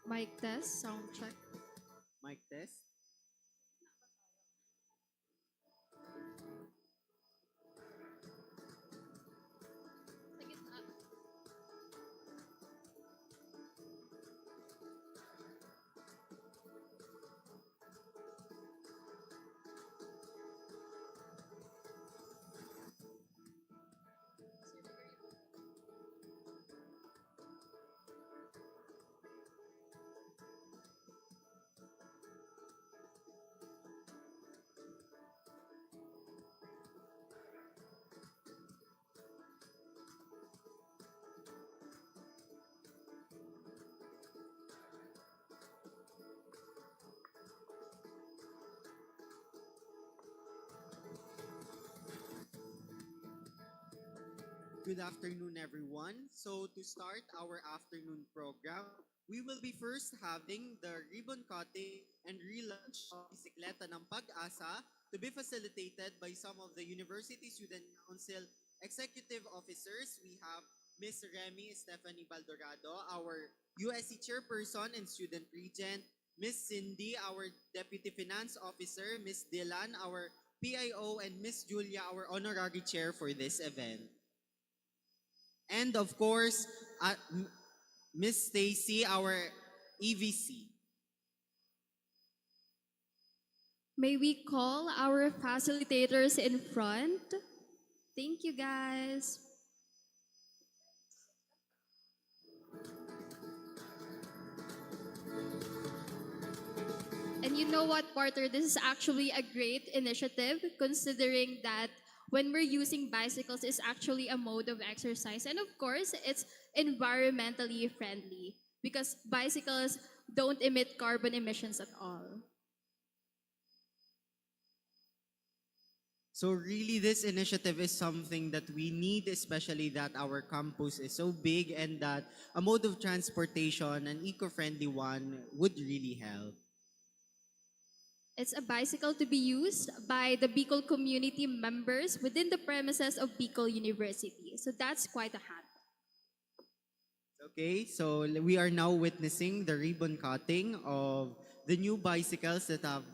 Mic test, sound check. Mic test. Good afternoon, everyone. So to start our afternoon program, we will be first having the ribbon cutting and relaunch of Bisikleta ng Pag-asa to be facilitated by some of the University Student Council executive officers. We have Ms. Remy Stephanie Baldorado, our USC Chairperson and Student Regent, Ms. Cindy, our Deputy Finance Officer, Ms. Dylan, our PIO, and Ms. Julia, our Honorary Chair for this event. And of course, Ms. Stacy, our EVC. May we call our facilitators in front? Thank you, guys. And you know what, Porter? This is actually a great initiative considering that when we're using bicycles, it's actually a mode of exercise. And of course, it's environmentally friendly because bicycles don't emit carbon emissions at all. So really, this initiative is something that we need, especially that our campus is so big and that a mode of transportation, an eco-friendly one, would really help. It's a bicycle to be used by the Bicol community members within the premises of Bicol University. So that's quite a hat. Okay, so we are now witnessing the ribbon cutting of the new bicycles that have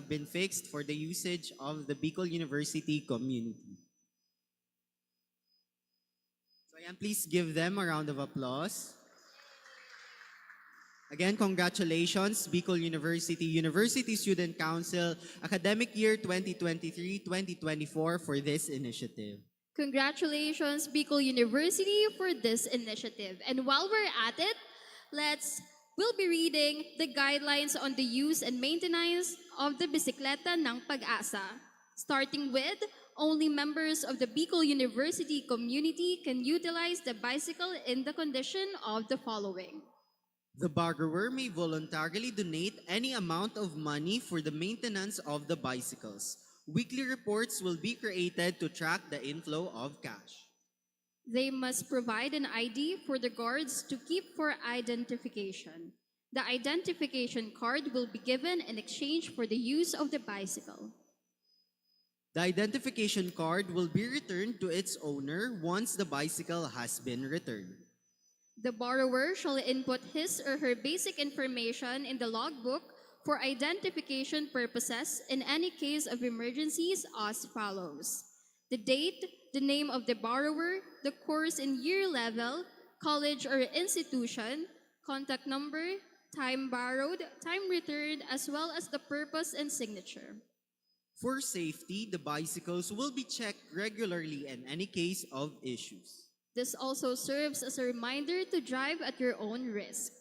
been fixed for the usage of the Bicol University community. So ayan, please give them a round of applause. Again, congratulations, Bicol University, University Student Council, academic year 2023-2024 for this initiative. Congratulations, Bicol University, for this initiative. And while we're at it, we'll be reading the guidelines on the use and maintenance of the Bisikleta ng Pag-asa. Starting with, only members of the Bicol University community can utilize the bicycle in the condition of the following. The borrower may voluntarily donate any amount of money for the maintenance of the bicycles. Weekly reports will be created to track the inflow of cash. They must provide an ID for the guards to keep for identification. The identification card will be given in exchange for the use of the bicycle. The identification card will be returned to its owner once the bicycle has been returned. The borrower shall input his or her basic information in the logbook for identification purposes in any case of emergencies as follows: the date, the name of the borrower, the course and year level, college or institution, contact number, time borrowed, time returned, as well as the purpose and signature. For safety, the bicycles will be checked regularly in any case of issues. This also serves as a reminder to drive at your own risk.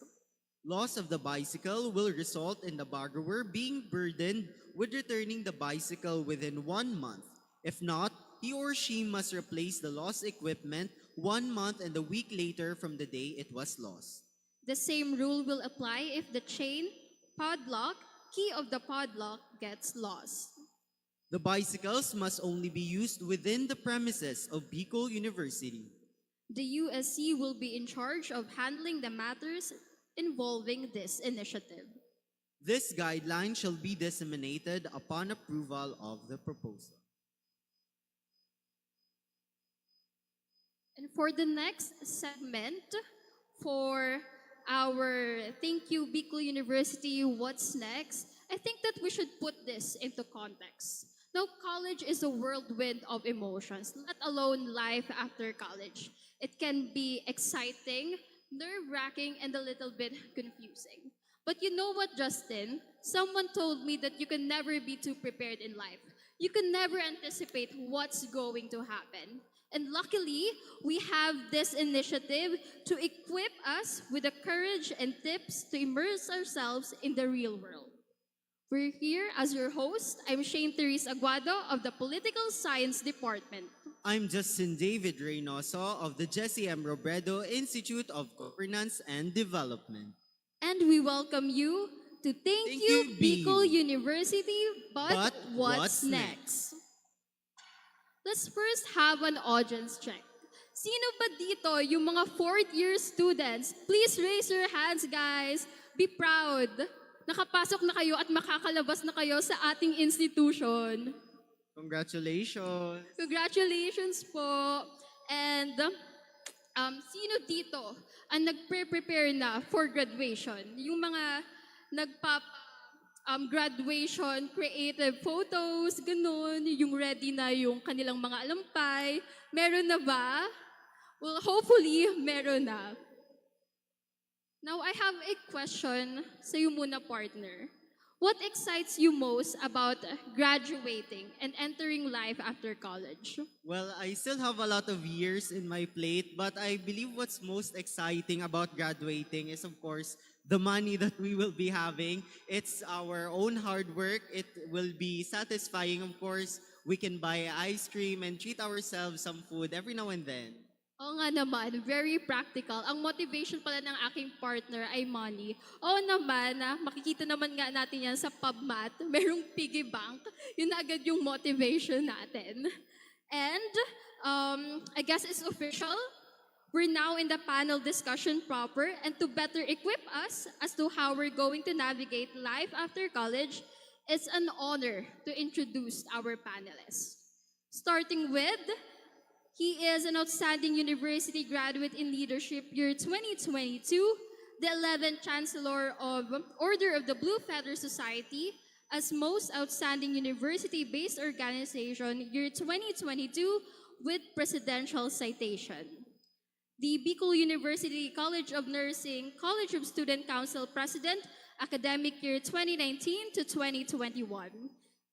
Loss of the bicycle will result in the borrower being burdened with returning the bicycle within 1 month. If not, he or she must replace the lost equipment 1 month and a week later from the day it was lost. The same rule will apply if the chain, padlock, key of the padlock gets lost. The bicycles must only be used within the premises of Bicol University. The USC will be in charge of handling the matters involving this initiative. This guideline shall be disseminated upon approval of the proposal. And for the next segment, for our Thank You Bicol University What's Next, I think that we should put this into context. Now, college is a whirlwind of emotions, let alone life after college. It can be exciting, nerve-wracking, and a little bit confusing. But you know what, Justin? Someone told me that you can never be too prepared in life. You can never anticipate what's going to happen. And luckily, we have this initiative to equip us with the courage and tips to immerse ourselves in the real world. We're here as your host. I'm Shane Therese Aguado of the Political Science Department. I'm Justin David Reynoso of the Jesse M. Robredo Institute of Governance and Development. And we welcome you to Thank You Bicol University, but what's next? Let's first have an audience check. Sino ba dito yung mga fourth year students? Please raise your hands, guys. Be proud. Nakapasok na kayo at makakalabas na kayo sa ating institution. Congratulations! Congratulations po. And sino dito ang nagpe-prepare na for graduation? Yung mga graduation creative photos, ganun, yung ready na yung kanilang mga alampay. Meron na ba? Well, hopefully, meron na. Now, I have a question sa iyo muna, partner. What excites you most about graduating and entering life after college? Well, I still have a lot of years in my plate, but I believe what's most exciting about graduating is, of course, the money that we will be having. It's our own hard work. It will be satisfying, of course. We can buy ice cream and treat ourselves some food every now and then. Oo nga naman, very practical. Ang motivation pala ng aking partner ay money. Oo naman, makikita naman nga natin yan sa PubMat. Merong piggy bank. Yun na agad yung motivation natin. And I guess it's official. We're now in the panel discussion proper, and to better equip us as to how we're going to navigate life after college, it's an honor to introduce our panelists. Starting with, he is an outstanding university graduate in leadership year 2022, the 11th Chancellor of Order of the Blue Feather Society, as most outstanding university-based organization year 2022 with presidential citation. The Bicol University College of Nursing College of Student Council President, academic year 2019 to 2021.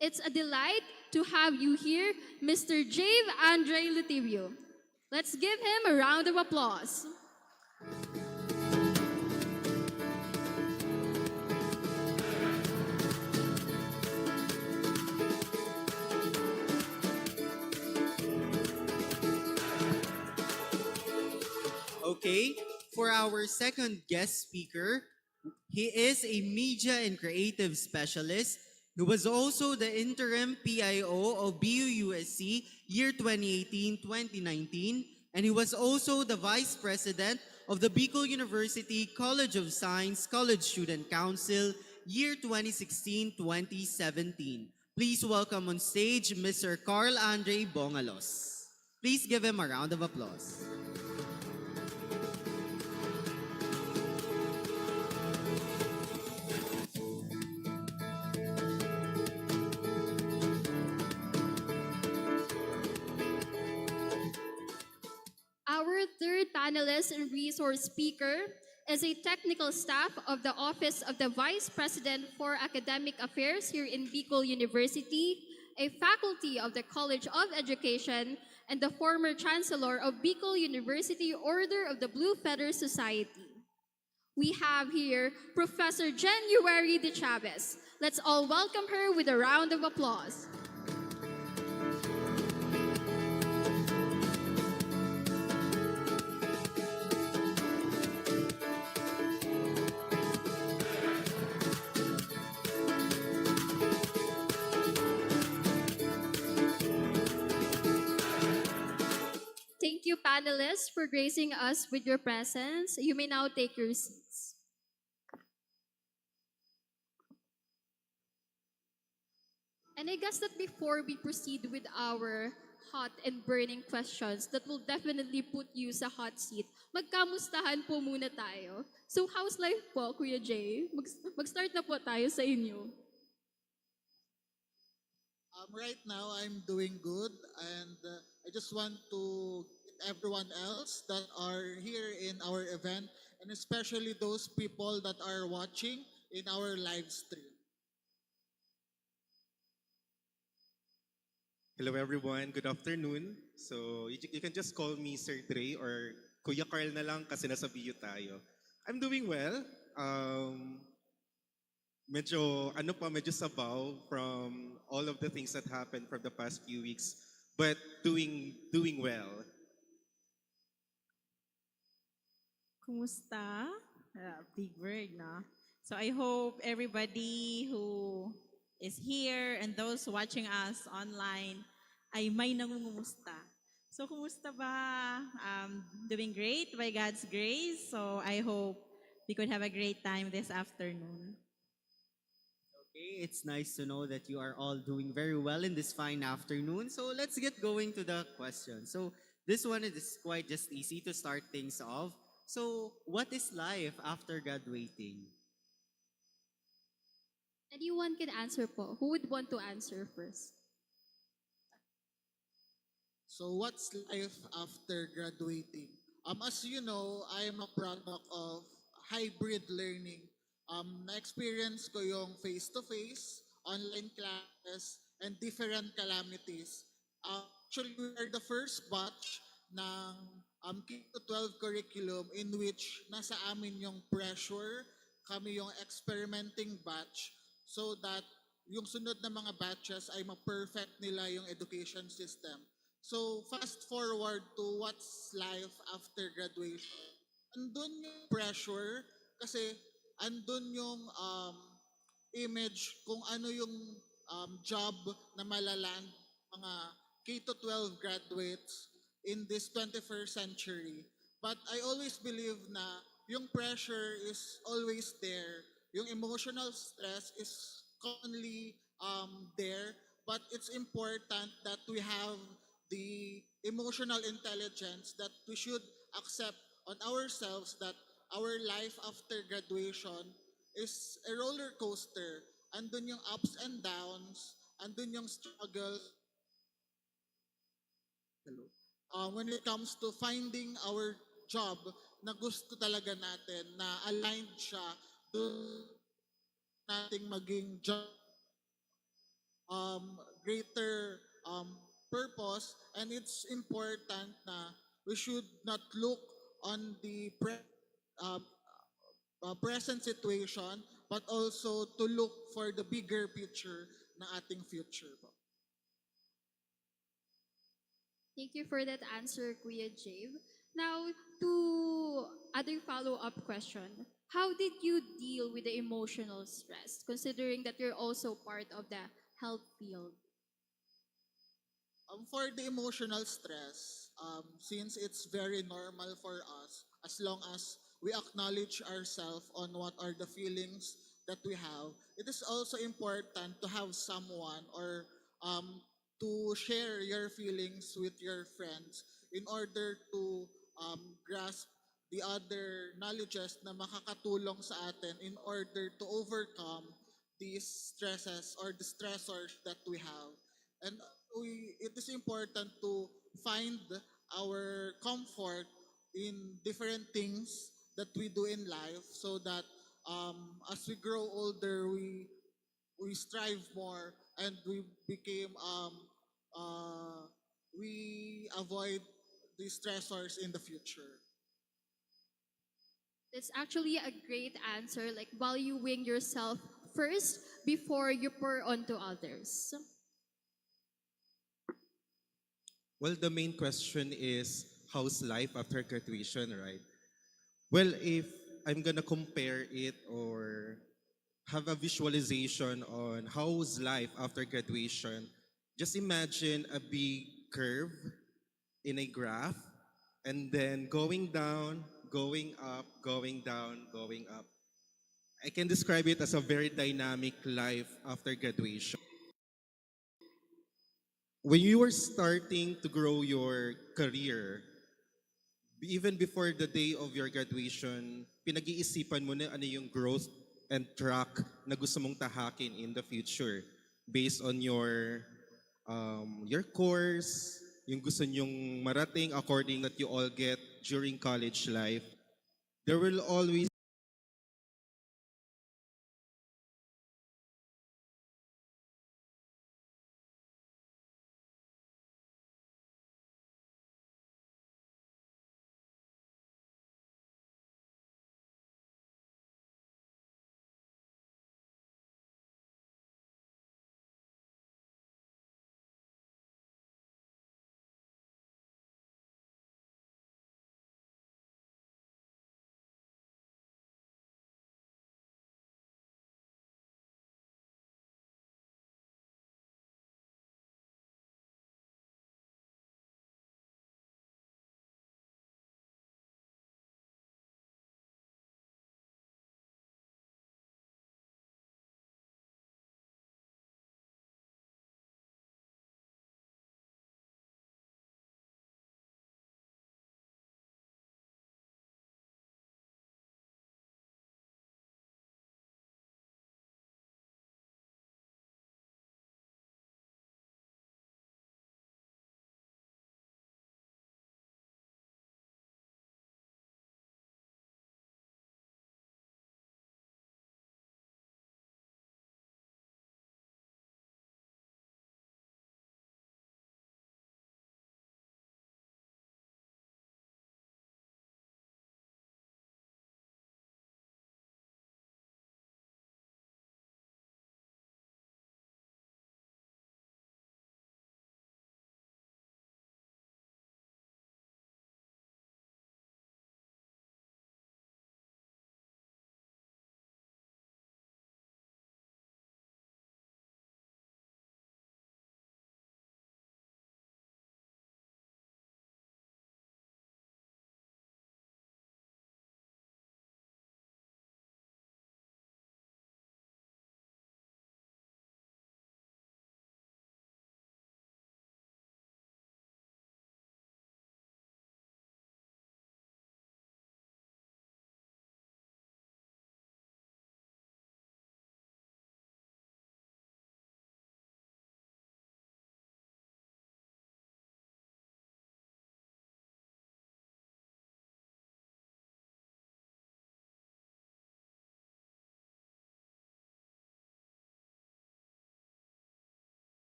It's a delight to have you here, Mr. Jave Andre Lutirio. Let's give him a round of applause. Okay, for our second guest speaker, he is a media and creative specialist. He was also the interim PIO of BUUSC year 2018-2019, and he was also the vice president of the Bicol University College of Science College Student Council year 2016-2017. Please welcome on stage Mr. Carl Andre Bongalos. Please give him a round of applause. Our third panelist and resource speaker is a technical staff of the Office of the Vice President for Academic Affairs here in Bicol University, a faculty of the College of Education, and the former Chancellor of Bicol University Order of the Blue Feather Society. We have here Professor January de Chavez. Let's all welcome her with a round of applause. Thank you, panelists, for gracing us with your presence. You may now take your seats. And I guess that before we proceed with our hot and burning questions that will definitely put you sa hot seat. Magkamustahan po muna tayo. So how's life po, Kuya Jay? Mag-start na po tayo sa inyo. Right now, I'm doing good, and I just want to greet everyone else that are here in our event, and especially those people that are watching in our live stream. Hello everyone, good afternoon. So you can just call me Sir Dre or Kuya Carl na lang kasi nasa video tayo. I'm doing well. Medyo sabaw from all of the things that happened from the past few weeks, but doing well. Kumusta? Big word, no? So I hope everybody who is here and those watching us online ay may nangungumusta. So kumusta ba? Doing great by God's grace. So I hope we could have a great time this afternoon. Okay, it's nice to know that you are all doing very well in this fine afternoon. So let's get going to the question. So this one is quite just easy to start things off. So what is life after graduating? Anyone can answer po. Who would want to answer first? So what's life after graduating? As you know, I am a product of hybrid learning. Na-experience ko yung face-to-face, online classes, and different calamities. Actually, we are the first batch ng K-12 curriculum in which nasa amin yung pressure, kami yung experimenting batch so that yung sunod na mga batches ay ma-perfect nila yung education system. So, fast forward to what's life after graduation. Andun yung pressure kasi andun yung image kung ano yung job na malaland mga K-12 graduates in this 21st century. But I always believe na yung pressure is always there. Yung emotional stress is commonly there. But it's important that we have the emotional intelligence that we should accept on ourselves that our life after graduation is a roller coaster. Andun yung ups and downs, andun yung struggles. Hello. When it comes to finding our job na gusto talaga natin, na aligned siya doon nating maging job, greater purpose, and it's important na we should not look on the present situation, but also to look for the bigger picture ng ating future. Thank you for that answer, Kuya Jave. Now, to other follow-up question. How did you deal with the emotional stress, considering that you're also part of the health field? For the emotional stress, since it's very normal for us, as long as we acknowledge ourselves on what are the feelings that we have, it is also important to have someone or to share your feelings with your friends in order to grasp the other knowledges na makakatulong sa atin in order to overcome these stresses or the stressors that we have. And it is important to find our comfort in different things that we do in life so that as we grow older, we strive more and we avoid the stressors in the future. It's actually a great answer, like valuing yourself first before you pour onto others. Well, the main question is, how's life after graduation, right? Well, if I'm gonna compare it or have a visualization on how's life after graduation, just imagine a big curve in a graph and then going down, going up, going down, going up. I can describe it as a very dynamic life after graduation. when you were starting to grow your career, even before the day of your graduation, pinag-iisipan mo na ano yung growth and track na gusto mong tahakin in the future based on your course, yung gusto nyong marating according that you all get during college life. There will always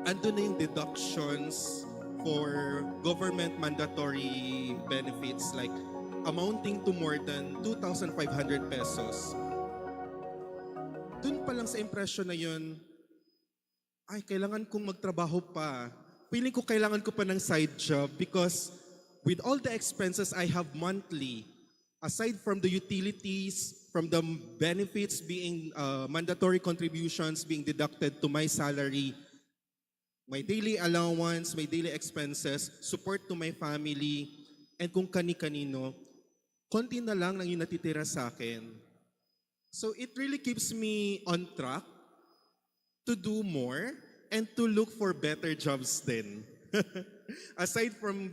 andun na yung deductions for government mandatory benefits like amounting to more than 2,500 pesos. Dun pa lang sa impression na yun, ay, kailangan kong magtrabaho pa. Feeling ko kailangan ko pa ng side job because with all the expenses I have monthly, aside from the utilities, from the benefits being mandatory contributions being deducted to my salary, my daily allowance, my daily expenses, support to my family, and kung kani-kanino, konti na lang yung natitira sa akin. So it really keeps me on track to do more and to look for better jobs then. Aside from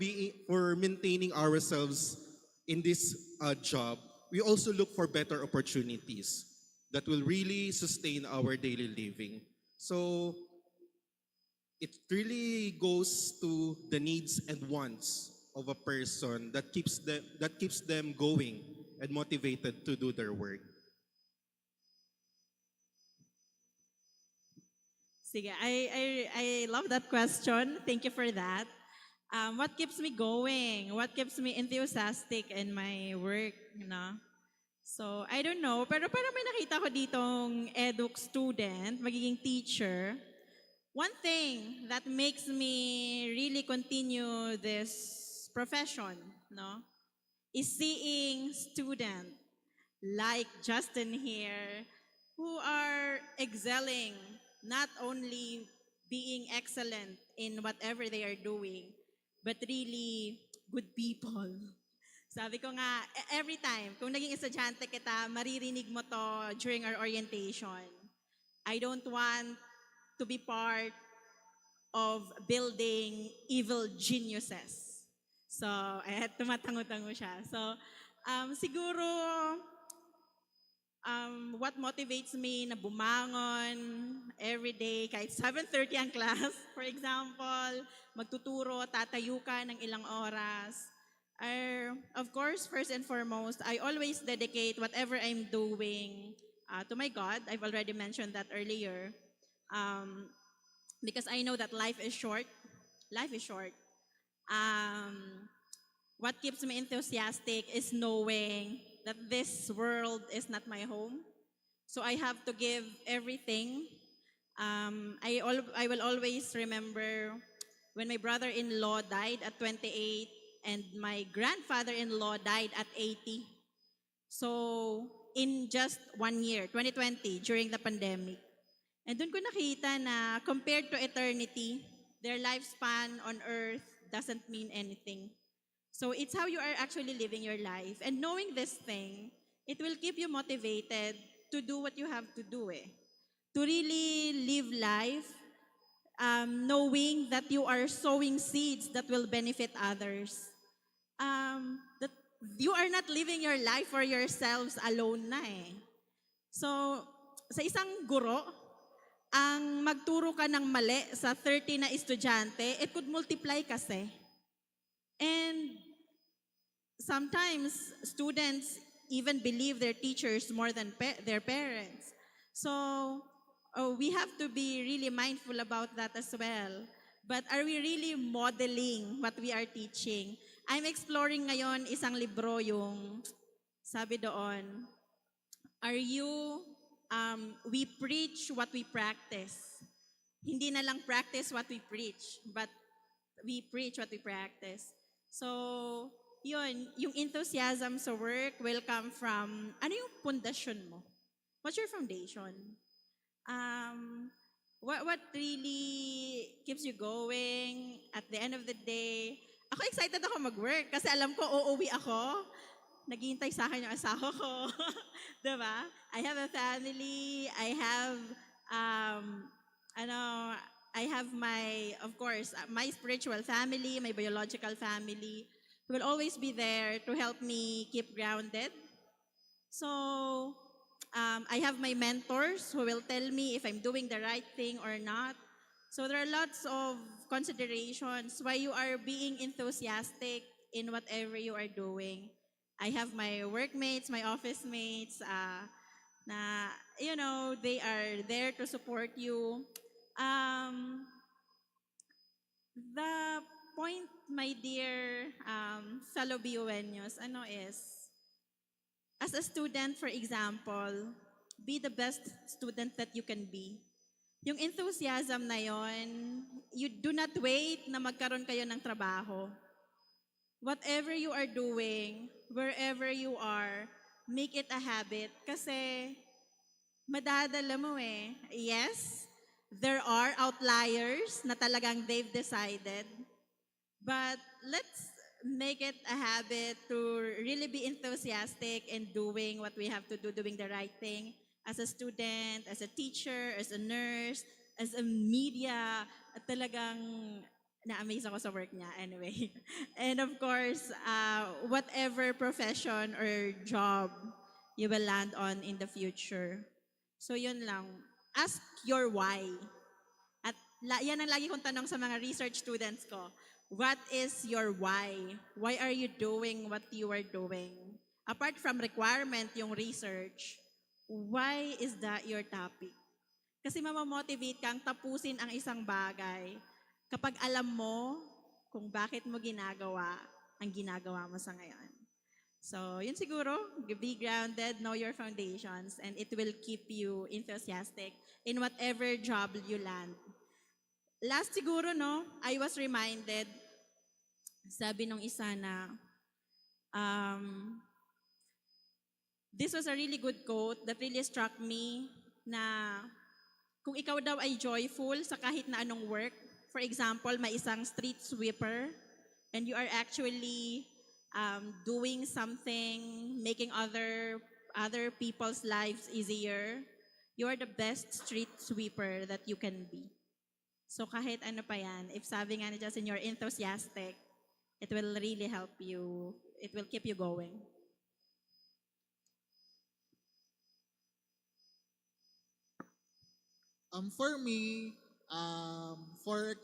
maintaining ourselves in this job, we also look for better opportunities that will really sustain our daily living. So it really goes to the needs and wants of a person that keeps them going and motivated to do their work. Sige, I love that question. Thank you for that. What keeps me going? What keeps me enthusiastic in my work, you know? So, I don't know, pero parang may nakita ko ditong eduk student, magiging teacher. One thing that makes me really continue this profession, no, is seeing students like Justin here who are excelling, not only being excellent in whatever they are doing, but really good people. Sabi ko nga, every time, kung naging estudyante kita, maririnig mo to during our orientation. I don't want to be part of building evil geniuses. So, tumatango-tango siya. So, siguro, what motivates me na bumangon every day, kahit 7:30 ang class, for example, magtuturo, tatayo ka ng ilang oras. Of course, first and foremost, I always dedicate whatever I'm doing to my God. I've already mentioned that earlier. Because I know that life is short. Life is short. What keeps me enthusiastic is knowing that this world is not my home. So I have to give everything. I will always remember when my brother-in-law died at 28 and my grandfather-in-law died at 80. So in just 1 year, 2020, during the pandemic. And doon ko nakita na compared to eternity, their lifespan on earth doesn't mean anything. So it's how you are actually living your life. And knowing this thing, it will keep you motivated to do what you have to do. To really live life, knowing that you are sowing seeds that will benefit others. That you are not living your life for yourselves alone na eh. So, sa isang guro, ang magturo ka ng mali sa 30 na estudyante, it could multiply kasi. And sometimes students even believe their teachers more than their parents. So we have to be really mindful about that as well. But are we really modeling what we are teaching? I'm exploring ngayon isang libro, yung sabi doon, we preach what we practice. Hindi na lang practice what we preach, but we preach what we practice. So, yun, yung enthusiasm sa work will come from, ano yung pundasyon mo? What's your foundation? What really keeps you going at the end of the day? Ako excited ako mag-work kasi alam ko uuwi ako. Naghihintay sa akin yung asawa ko. Diba? I have a family. I have my, of course, my spiritual family, my biological family who will always be there to help me keep grounded. So, I have my mentors who will tell me if I'm doing the right thing or not. So there are lots of considerations why you are being enthusiastic in whatever you are doing. I have my workmates, my office mates, na, you know, they are there to support you. The point, my dear fellow BUenos, as a student, for example, be the best student that you can be. Yung enthusiasm na yon, you do not wait na magkaroon kayo ng trabaho. Whatever you are doing, wherever you are, make it a habit kasi madadala mo eh. Yes, there are outliers na talagang they've decided, but let's make it a habit to really be enthusiastic in doing what we have to do, doing the right thing as a student, as a teacher, as a nurse, as a media. At talagang na-amaze ako sa work niya anyway. And of course, whatever profession or job you will land on in the future. So yun lang. Ask your why. At yan ang lagi kong tanong sa mga research students ko. What is your why? Why are you doing what you are doing? Apart from requirement, yung research, why is that your topic? Kasi mamamotivate kang tapusin ang isang bagay kapag alam mo kung bakit mo ginagawa ang ginagawa mo sa ngayon. So, yun siguro, be grounded, know your foundations, and it will keep you enthusiastic in whatever job you land. Last siguro, no, I was reminded, sabi nung isa na, this was a really good quote that really struck me na kung ikaw daw ay joyful sa kahit na anong work, for example, may isang street sweeper, and you are actually doing something, making other people's lives easier, you are the best street sweeper that you can be. So kahit ano pa yan, if sabi nga ni Justin, you're enthusiastic, it will really help you. It will keep you going. For me, for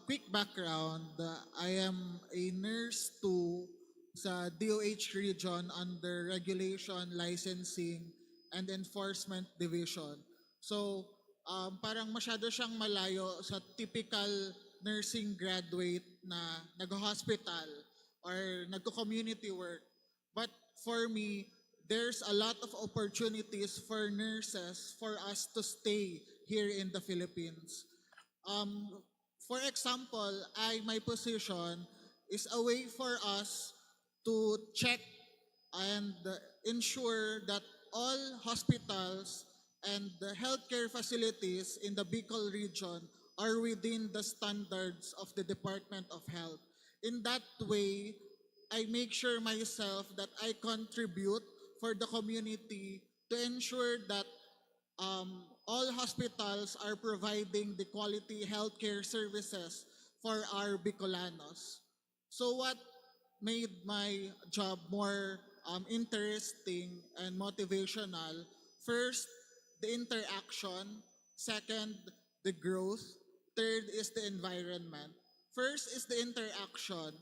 quick background, I am a nurse too sa DOH region under Regulation, Licensing, and Enforcement Division. So, parang masyado siyang malayo sa typical nursing graduate na nag-hospital or nagko-community work. But for me, there's a lot of opportunities for nurses for us to stay here in the Philippines. For example, my position is a way for us to check and ensure that all hospitals and the healthcare facilities in the Bicol region are within the standards of the Department of Health. In that way, I make sure myself that I contribute for the community to ensure that all hospitals are providing the quality healthcare services for our Bicolanos. So what made my job more interesting and motivational? First, the interaction. Second, the growth. Third is the environment. First is the interaction.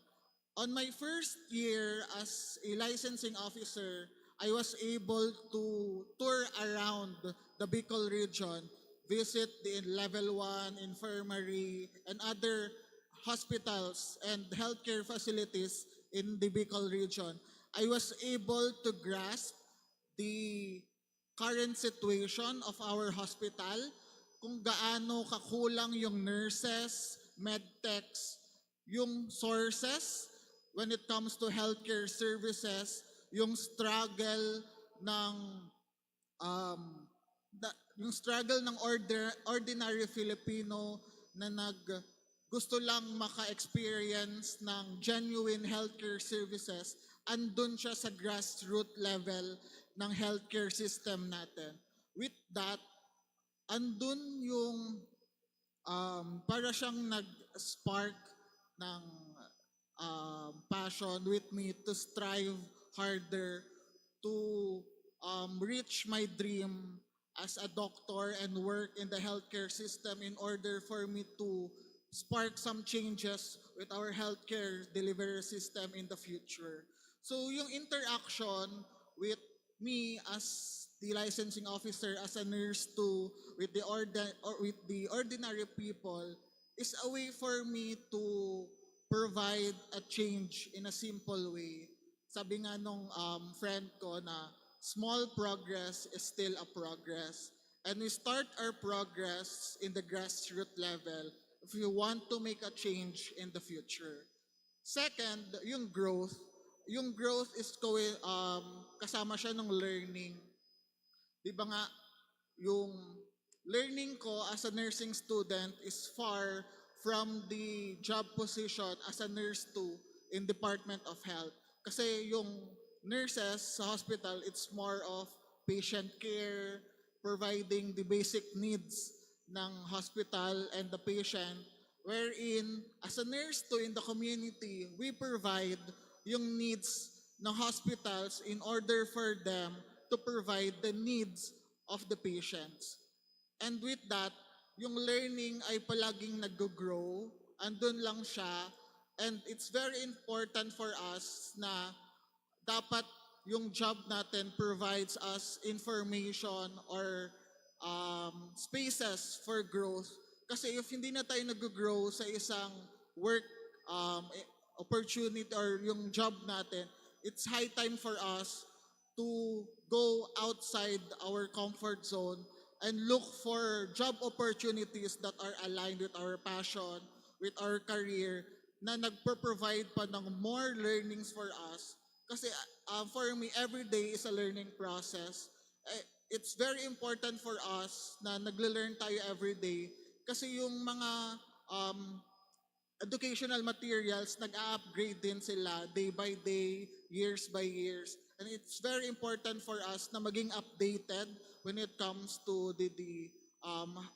On my first year as a licensing officer, I was able to tour around the Bicol region, visit the level 1 infirmary and other hospitals and healthcare facilities in the Bicol region. I was able to grasp the current situation of our hospital, kung gaano kakulang yung nurses, medtechs, yung sources when it comes to healthcare services, yung struggle ng ordinary Filipino na gusto lang maka-experience ng genuine healthcare services, andun siya sa grassroots level ng healthcare system natin. With that, andun yung para siyang nag-spark ng passion with me to strive harder to reach my dream as a doctor and work in the healthcare system in order for me to spark some changes with our healthcare delivery system in the future. So yung interaction with me as the licensing officer, as a nurse too, with the ordinary people is a way for me to provide a change in a simple way. Sabi nga nung friend ko na small progress is still a progress. And we start our progress in the grassroots level if we want to make a change in the future. Second, yung growth. Yung growth is kasama siya ng learning. Di ba nga, yung learning ko as a nursing student is far from the job position as a nurse too in Department of Health. Kasi yung nurses sa hospital, it's more of patient care, providing the basic needs ng hospital and the patient, wherein as a nurse too in the community, we provide yung needs ng hospitals in order for them to provide the needs of the patients. And with that, yung learning ay palaging nag-grow, andun lang siya, and it's very important for us na dapat yung job natin provides us information or spaces for growth. Kasi if hindi na tayo nag-grow sa isang work opportunity or yung job natin, it's high time for us to go outside our comfort zone and look for job opportunities that are aligned with our passion, with our career, na nagpo-provide pa ng more learnings for us. Kasi for me, every day is a learning process. It's very important for us na nagle-learn tayo every day kasi yung mga educational materials, nag-upgrade din sila day by day, years by years. And it's very important for us na maging updated when it comes to the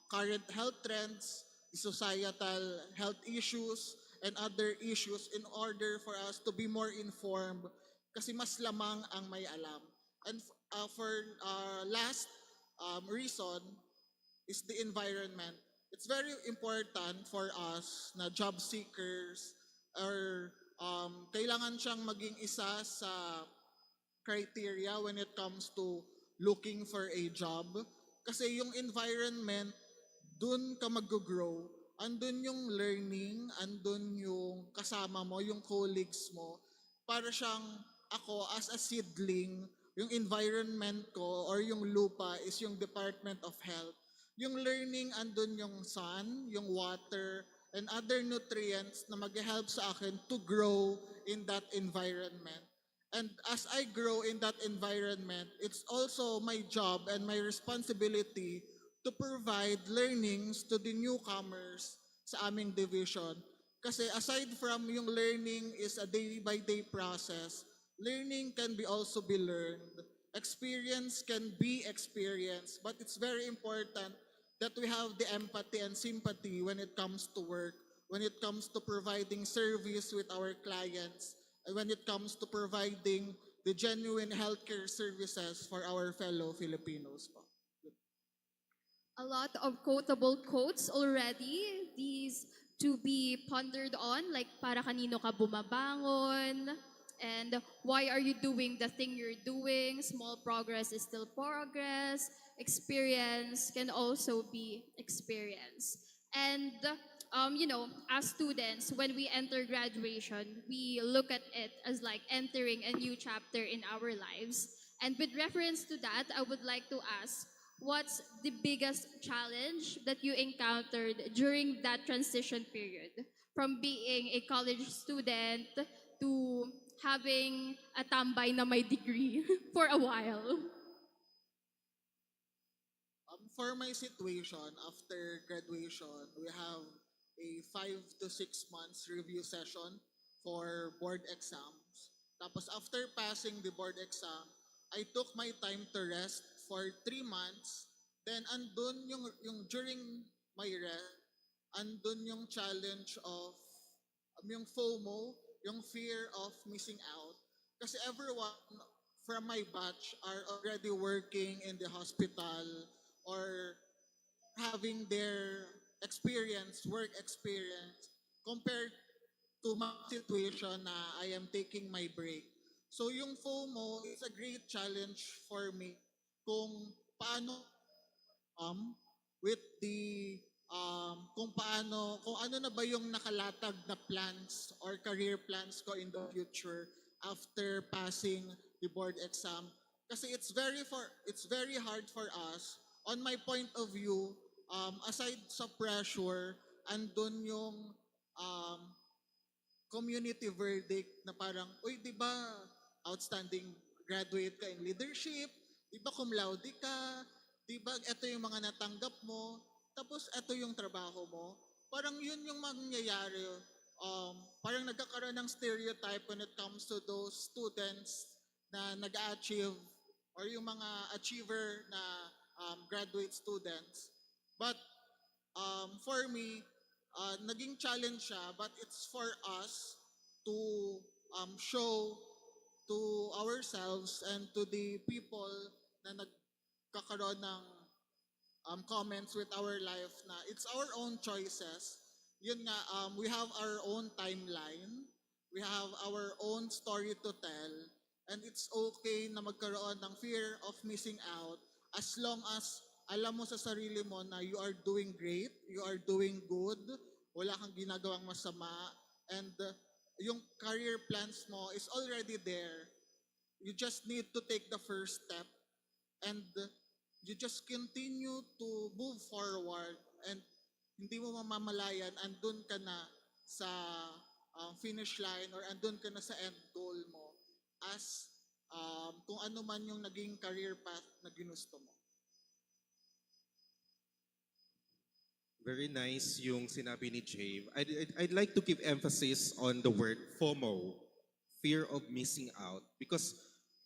current health trends, the societal health issues, and other issues in order for us to be more informed kasi mas lamang ang may alam. And for last reason is the environment. It's very important for us na job seekers or kailangan siyang maging isa sa criteria when it comes to looking for a job. Kasi yung environment, dun ka mag-grow. Andun yung learning, andun yung kasama mo, yung colleagues mo. Para siyang ako as a seedling, yung environment ko or yung lupa is yung Department of Health. Yung learning, andun yung sun, yung water, and other nutrients na mag-help sa akin to grow in that environment. And as I grow in that environment, it's also my job and my responsibility to provide learnings to the newcomers sa aming division. Kasi aside from yung learning is a day-by-day process, learning can be also be learned. Experience can be experienced, but it's very important that we have the empathy and sympathy when it comes to work, when it comes to providing service with our clients, and when it comes to providing the genuine healthcare services for our fellow Filipinos. A lot of quotable quotes already. These to be pondered on, like para kanino ka bumabangon, and why are you doing the thing you're doing? Small progress is still progress. Experience can also be experience. And as students, when we enter graduation, we look at it as like entering a new chapter in our lives. And with reference to that, I would like to ask, what's the biggest challenge that you encountered during that transition period? From being a college student to having a tambay na may degree for a while. For my situation, after graduation, we have a 5 to 6 months review session for board exams. Tapos after passing the board exam, I took my time to rest for 3 months. Then andun yung during my rest, andun yung challenge of yung FOMO, yung fear of missing out. Kasi everyone from my batch are already working in the hospital or having their work experience, compared to my situation na I am taking my break. So yung FOMO is a great challenge for me kung paano with the kung ano na ba yung nakalatag na plans or career plans ko in the future after passing the board exam. Kasi it's very hard for us. On my point of view, aside sa pressure, andun yung um, community verdict na parang, uy, di ba outstanding graduate ka in leadership? Di ba cum laude ka? Di ba ito yung mga natanggap mo? Tapos ito yung trabaho mo? Parang yun yung mangyayari. Parang nagkakaroon ng stereotype when it comes to those students na nag-achieve or yung mga achiever na graduate students. But for me, naging challenge siya, but it's for us to show to ourselves and to the people na nagkakaroon ng comments with our life na it's our own choices. Yun nga, we have our own timeline. We have our own story to tell. And it's okay na magkaroon ng fear of missing out as long as alam mo sa sarili mo na you are doing great, you are doing good, wala kang ginagawang masama, and yung career plans mo is already there. You just need to take the first step and you just continue to move forward and hindi mo mamamalayan, andun ka na sa finish line or andun ka na sa end goal mo as kung ano man yung naging career path na ginusto mo. Very nice yung sinabi ni Jave. I'd like to give emphasis on the word FOMO, fear of missing out, because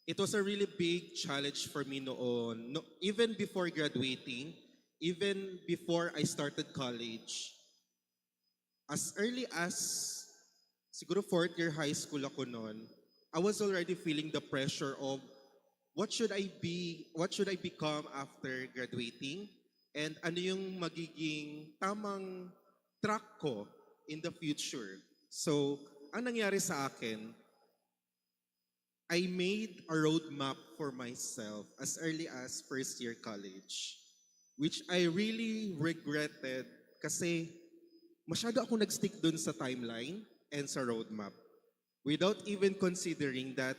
it was a really big challenge for me noon. No, even before graduating, even before I started college, as early as siguro fourth year high school ako noon, I was already feeling the pressure of what should I become after graduating? And ano yung magiging tamang track ko in the future. So, ang nangyari sa akin, I made a roadmap for myself as early as first year college, which I really regretted kasi masyado ako nag-stick dun sa timeline and sa roadmap without even considering that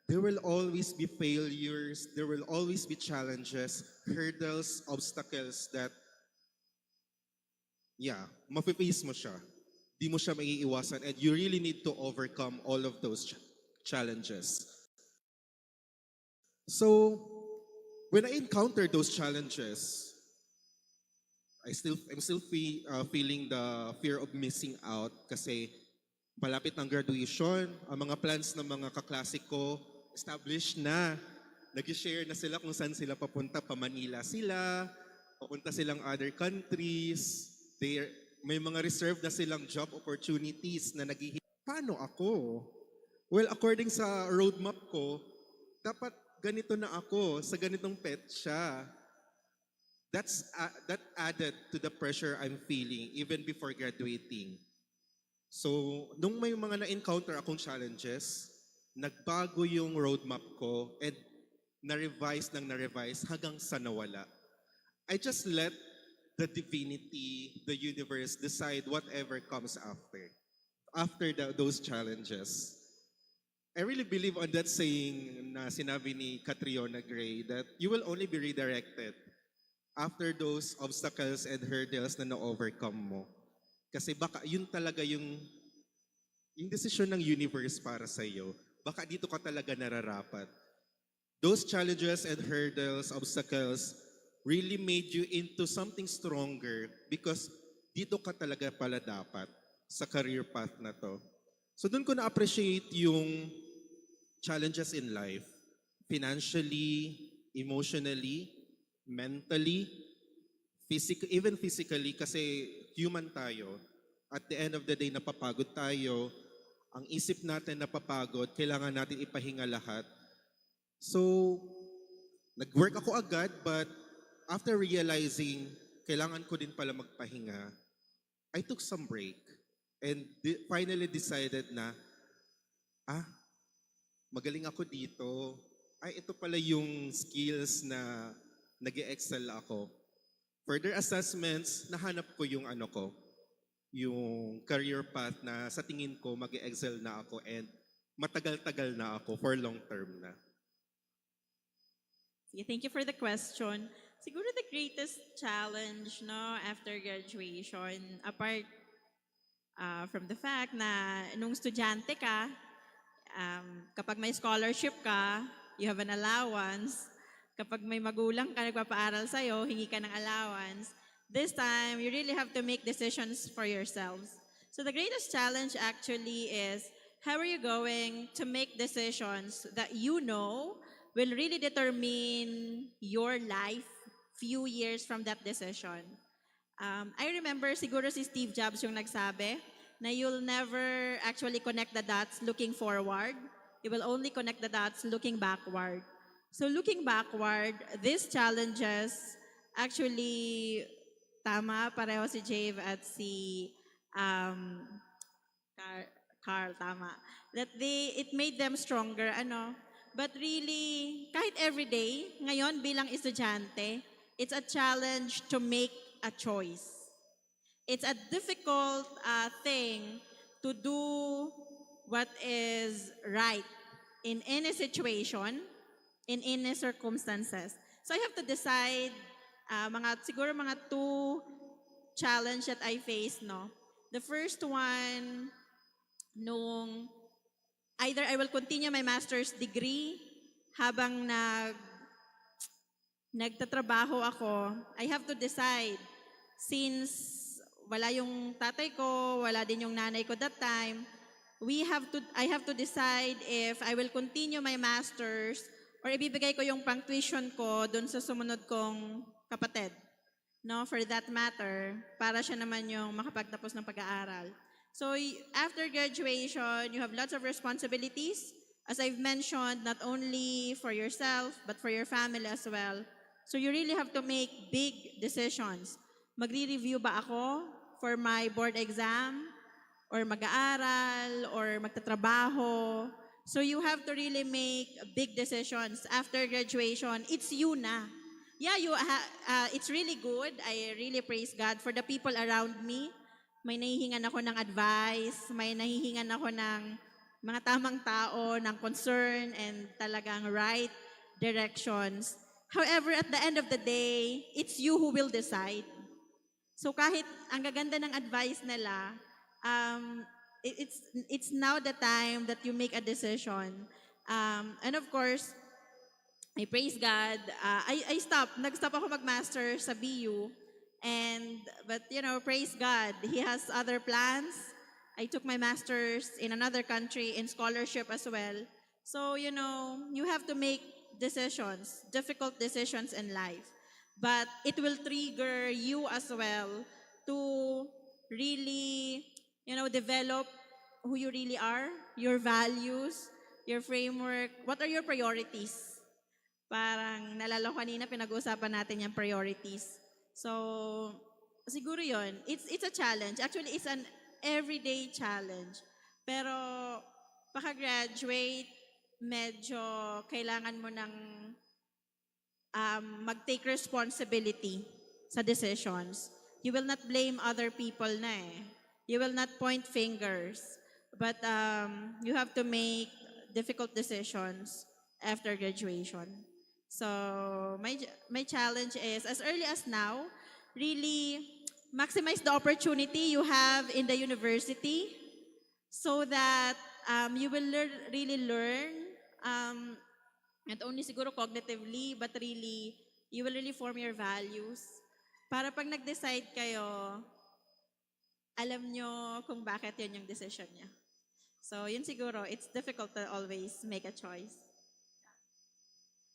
there will always be failures, there will always be challenges, hurdles, obstacles that, mafe-face mo siya. Di mo siya maiiwasan and you really need to overcome all of those challenges. So, when I encountered those challenges, I'm still feeling the fear of missing out kasi malapit ng graduation, ang mga plans ng mga kaklase ko, established na. Nag-share na sila kung saan sila papunta. Pa Manila sila, papunta silang other countries. May mga reserved na silang job opportunities na naghihingi. Paano ako? Well, according sa roadmap ko, dapat ganito na ako, sa ganitong petsa. That added to the pressure I'm feeling even before graduating. So, nung may mga na-encounter akong challenges, nagbago yung roadmap ko and na-revise hanggang sa nawala. I just let the divinity, the universe decide whatever comes after those challenges. I really believe on that saying na sinabi ni Catriona Gray that you will only be redirected after those obstacles and hurdles na na-overcome mo. Kasi baka yun talaga yung desisyon ng universe para sa iyo. Baka dito ka talaga nararapat. Those challenges and hurdles, obstacles, really made you into something stronger because dito ka talaga pala dapat sa career path na to. So doon ko na-appreciate yung challenges in life. Financially, emotionally, mentally, even physically, kasi human tayo. At the end of the day, napapagod tayo. Ang isip natin napapagod, kailangan natin ipahinga lahat. So, nag-work ako agad, but after realizing, kailangan ko din pala magpahinga, I took some break and finally decided na, magaling ako dito. Ito pala yung skills na nag-excel ako. further assessments, nahanap ko yung yung career path na sa tingin ko mag-excel na ako and matagal-tagal na ako for long term na. Sige, thank you for the question. Siguro the greatest challenge no after graduation, apart from the fact na nung estudyante ka, kapag may scholarship ka, you have an allowance. Kapag may magulang ka nagpapaaral sa'yo, hingi ka ng allowance. This time, you really have to make decisions for yourselves. So the greatest challenge actually is, how are you going to make decisions that you know will really determine your life few years from that decision? I remember siguro si Steve Jobs yung nagsabi na you'll never actually connect the dots looking forward. You will only connect the dots looking backward. So looking backward, these challenges actually, tama, pareho si Jave at si Carl, tama. That it made them stronger, But really, kahit everyday, ngayon bilang estudyante, it's a challenge to make a choice. It's a difficult thing to do what is right in any situation, in any circumstances. So I have to decide, siguro mga two challenge that I face, no? The first one, nung either I will continue my master's degree habang nagtatrabaho ako, I have to decide since wala yung tatay ko, wala din yung nanay ko that time, I have to decide if I will continue my master's or ibibigay ko yung pang-tuition ko doon sa sumunod kong kapatid. No, for that matter, para siya naman yung makapagtapos ng pag-aaral. So after graduation, you have lots of responsibilities. As I've mentioned, not only for yourself, but for your family as well. So you really have to make big decisions. Magre-review ba ako for my board exam? Or mag-aaral? Or magtatrabaho? So you have to really make big decisions. After graduation, it's you na. Yeah, it's really good. I really praise God for the people around me. May nahihingan ako ng advice, may nahihingan ako ng mga tamang tao, ng concern, and talagang right directions. However, at the end of the day, it's you who will decide. So kahit ang gaganda ng advice nila, it's now the time that you make a decision. And of course, I praise God. Nag-stop ako mag-master sa BU. But praise God, He has other plans. I took my master's in another country in scholarship as well. So, you have to make decisions, difficult decisions in life. But it will trigger you as well to really, develop who you really are, your values, your framework. What are your priorities? Parang nalala ko kanina, pinag-uusapan natin yung priorities. So, siguro yon. It's a challenge. Actually, it's an everyday challenge. Pero, paka-graduate, medyo kailangan mo ng mag-take responsibility sa decisions. You will not blame other people na eh. You will not point fingers. But you have to make difficult decisions after graduation. So, my challenge is, as early as now, really maximize the opportunity you have in the university so that you will really learn, not only siguro cognitively, but really, you will really form your values. Para pag nag-decide kayo, alam nyo kung bakit yun yung decision niya. So, yun siguro, it's difficult to always make a choice.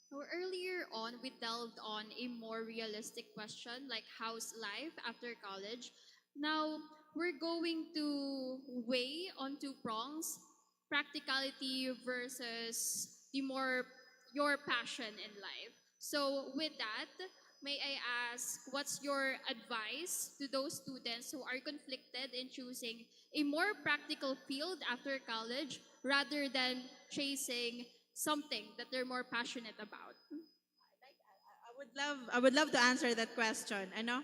So earlier on, we delved on a more realistic question like how's life after college. Now, we're going to weigh on two prongs, practicality versus your passion in life. So with that, may I ask, what's your advice to those students who are conflicted in choosing a more practical field after college rather than chasing something that they're more passionate about? I would I would love to answer that question. Ano?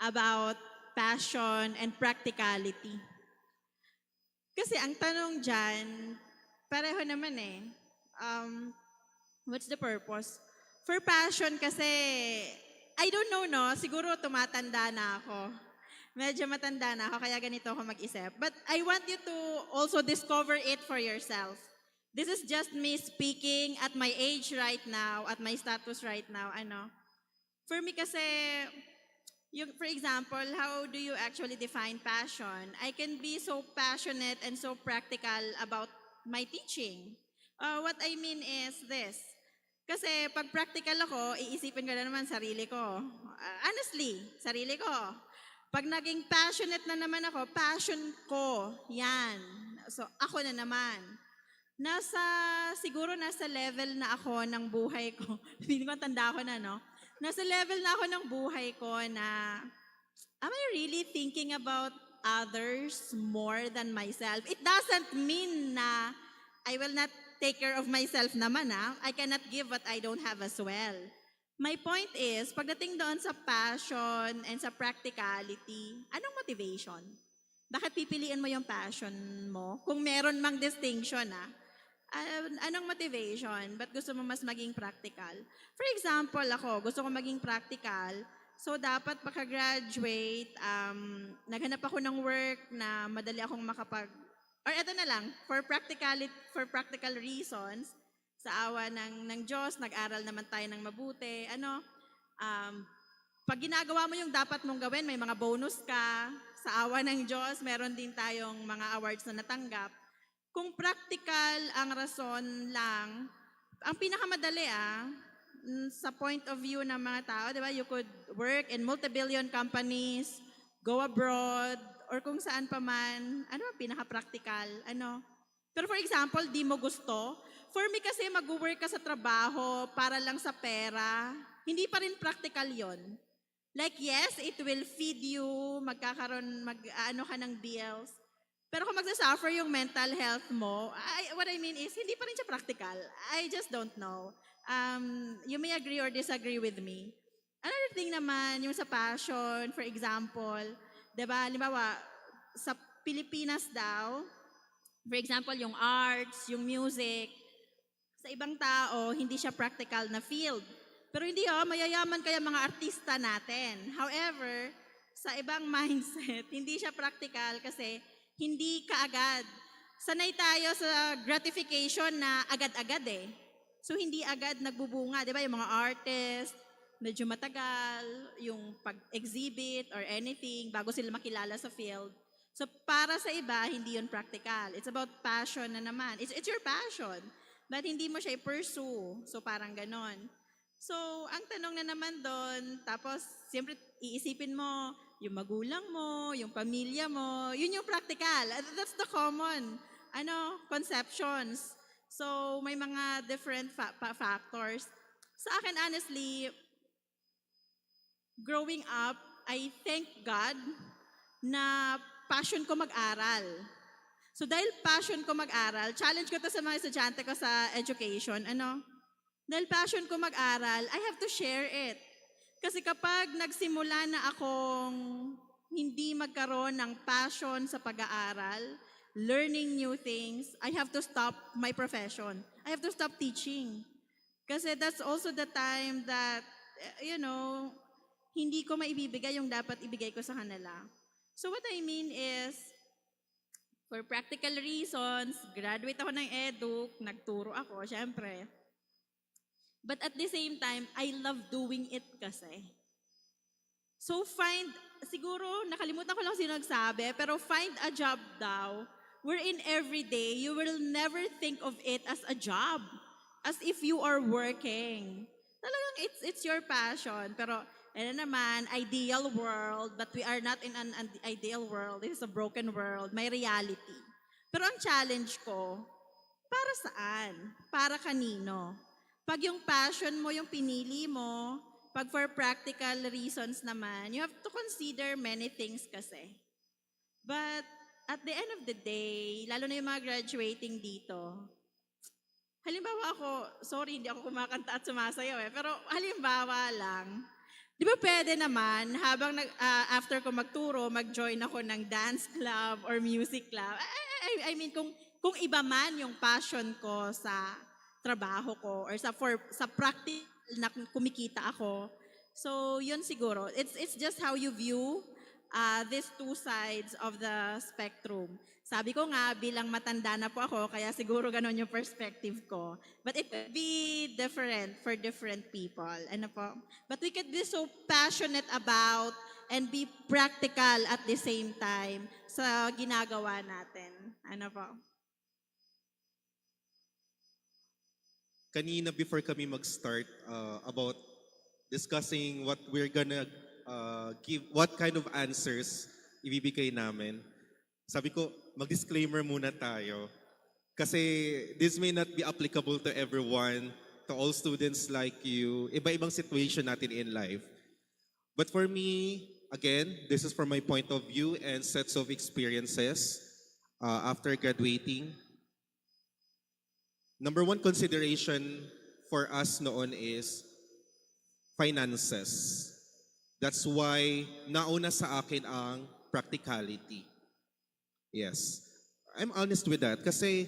About passion and practicality. Kasi ang tanong dyan, pareho naman eh. What's the purpose? For passion kasi, I don't know, no? Siguro tumatanda na ako. Medyo matanda na ako, kaya ganito ako mag-isip. But I want you to also discover it for yourself. This is just me speaking at my age right now, at my status right now. Ano? For me kasi, for example, how do you actually define passion? I can be so passionate and so practical about my teaching. What I mean is this. Kasi pag practical ako, iisipin ko na naman sarili ko. Honestly, sarili ko. Pag naging passionate na naman ako, passion ko, yan. So ako na naman. Siguro nasa level na ako ng buhay ko. Hindi ko tanda ko na, no? Nasa level na ako ng buhay ko na, am I really thinking about others more than myself? It doesn't mean na I will not take care of myself naman, ha? I cannot give what I don't have as well. My point is, pagdating doon sa passion and sa practicality, anong motivation? Bakit pipiliin mo yung passion mo? Kung meron mang distinction, anong motivation? Ba't gusto mo mas maging practical? For example, ako, gusto ko maging practical. So, dapat pagka-graduate, naghanap ako ng work na madali akong or eto na lang, for practical reasons, sa awa ng Diyos, nag-aral naman tayo ng mabuti. Pag ginagawa mo yung dapat mong gawin, may mga bonus ka. Sa awa ng Diyos, meron din tayong mga awards na natanggap. Kung practical ang rason lang, ang pinakamadali sa point of view ng mga tao, di ba, you could work in multi-billion companies, go abroad, or kung saan pa man, ano ang pinaka-practical, ano? Pero for example, di mo gusto, for me kasi mag-work ka sa trabaho para lang sa pera, hindi pa rin practical yon. Like yes, it will feed you, mag-ano ka ng bills, pero kung magsasuffer yung mental health mo, what I mean is, hindi pa rin siya practical. I just don't know. You may agree or disagree with me. Another thing naman, yung sa passion, for example, diba, halimbawa, sa Pilipinas daw, for example, yung arts, yung music, sa ibang tao, hindi siya practical na field. Pero hindi mayayaman kaya mga artista natin. However, sa ibang mindset, hindi siya practical kasi hindi kaagad. Sanay tayo sa gratification na agad-agad eh. So hindi agad nagbubunga, 'di ba? Yung mga artist, medyo matagal, yung pag-exhibit or anything bago sila makilala sa field. So para sa iba, hindi yun practical. It's about passion na naman. It's your passion. But hindi mo siya i-pursue. So parang ganon. So ang tanong na naman doon, tapos siyempre iisipin mo, yung magulang mo, yung pamilya mo, yun yung practical. That's the common conceptions. So may mga different factors. Sa akin, honestly, growing up, I thank God na passion ko mag-aral. So dahil passion ko mag-aral, challenge ko to sa mga estudyante ko sa education, dahil passion ko mag-aral, I have to share it. Kasi kapag nagsimula na akong hindi magkaroon ng passion sa pag-aaral, learning new things, I have to stop my profession. I have to stop teaching. Kasi that's also the time that, hindi ko maibibigay yung dapat ibigay ko sa kanila. So what I mean is, for practical reasons, graduate ako ng EDUC, nagturo ako, syempre. But at the same time, I love doing it kasi. So siguro, nakalimutan ko lang sino nagsabi, pero find a job daw, wherein every day, you will never think of it as a job, as if you are working. Talagang it's your passion, pero naman, ideal world, but we are not in an ideal world. This is a broken world. May reality. Pero ang challenge ko, para saan? Para kanino? Pag yung passion mo, yung pinili mo, pag for practical reasons naman, you have to consider many things kasi. But at the end of the day, lalo na yung mga graduating dito, halimbawa ako, sorry, hindi ako kumakanta at sumasayaw pero halimbawa lang, di ba pwede naman, habang after ko magturo, mag-join ako ng dance club or music club. I mean, kung iba man yung passion ko sa trabaho ko or sa practice na kumikita ako. So, yun siguro. It's just how you view these two sides of the spectrum. Sabi ko nga, bilang matanda na po ako, kaya siguro ganun yung perspective ko. But it could be different for different people. Ano po? But we could be so passionate about and be practical at the same time sa ginagawa natin. Ano po? Kanina before kami mag-start about discussing what we're gonna give, what kind of answers ibibigay namin. Sabi ko, mag-disclaimer muna tayo. Kasi this may not be applicable to everyone, to all students like you. Iba-ibang situation natin in life. But for me, again, this is from my point of view and sets of experiences after graduating. Number one consideration for us noon is finances. That's why nauna sa akin ang practicality. Yes. I'm honest with that kasi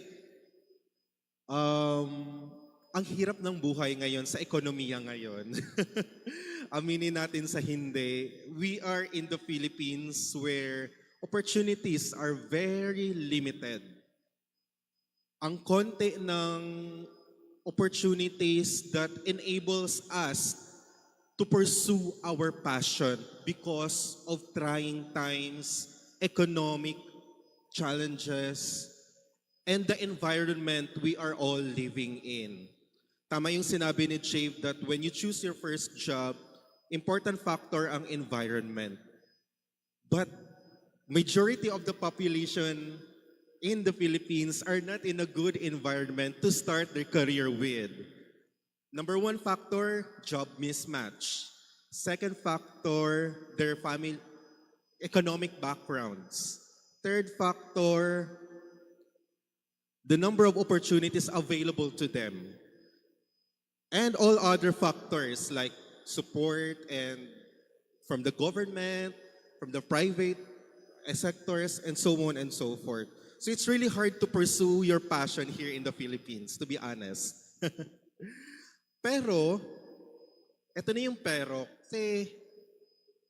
ang hirap ng buhay ngayon sa ekonomiya ngayon. Aminin natin sa hindi. We are in the Philippines where opportunities are very limited. Ang konti ng opportunities that enables us to pursue our passion because of trying times, economic challenges, and the environment we are all living in. Tama yung sinabi ni Chave that when you choose your first job, important factor ang environment. But majority of the population in the Philippines are not in a good environment to start their career with. Number one factor, job mismatch. Second factor, their family economic backgrounds. Third factor, the number of opportunities available to them. And all other factors like support and from the government, from the private sectors, and so on and so forth. So it's really hard to pursue your passion here in the Philippines, to be honest. Pero, eto na yung pero, kasi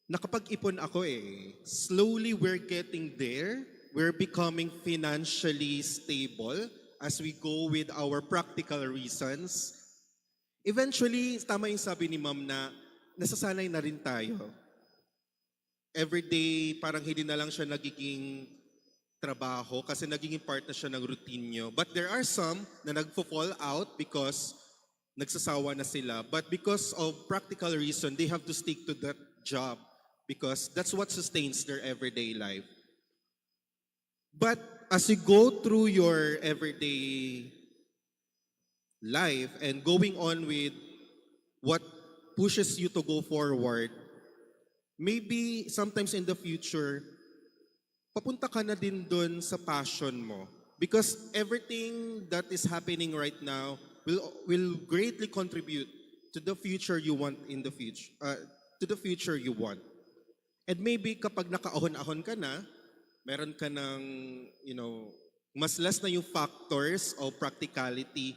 nakapag-ipon ako eh. Slowly we're getting there. We're becoming financially stable as we go with our practical reasons. Eventually, tama yung sabi ni Ma'am na nasasanay na rin tayo. Everyday, parang hindi na lang siya nagiging trabaho kasi nagiging part na siya ng routine nyo. But there are some na nagfo-fall out because nagsasawa na sila. But because of practical reason, they have to stick to that job because that's what sustains their everyday life. But as you go through your everyday life and going on with what pushes you to go forward, maybe sometimes in the future, papunta ka na din dun sa passion mo. Because everything that is happening right now will greatly contribute to the future you want in the future, to the future you want. And maybe kapag nakaahon-ahon ka na, meron ka ng, mas less na yung factors of practicality,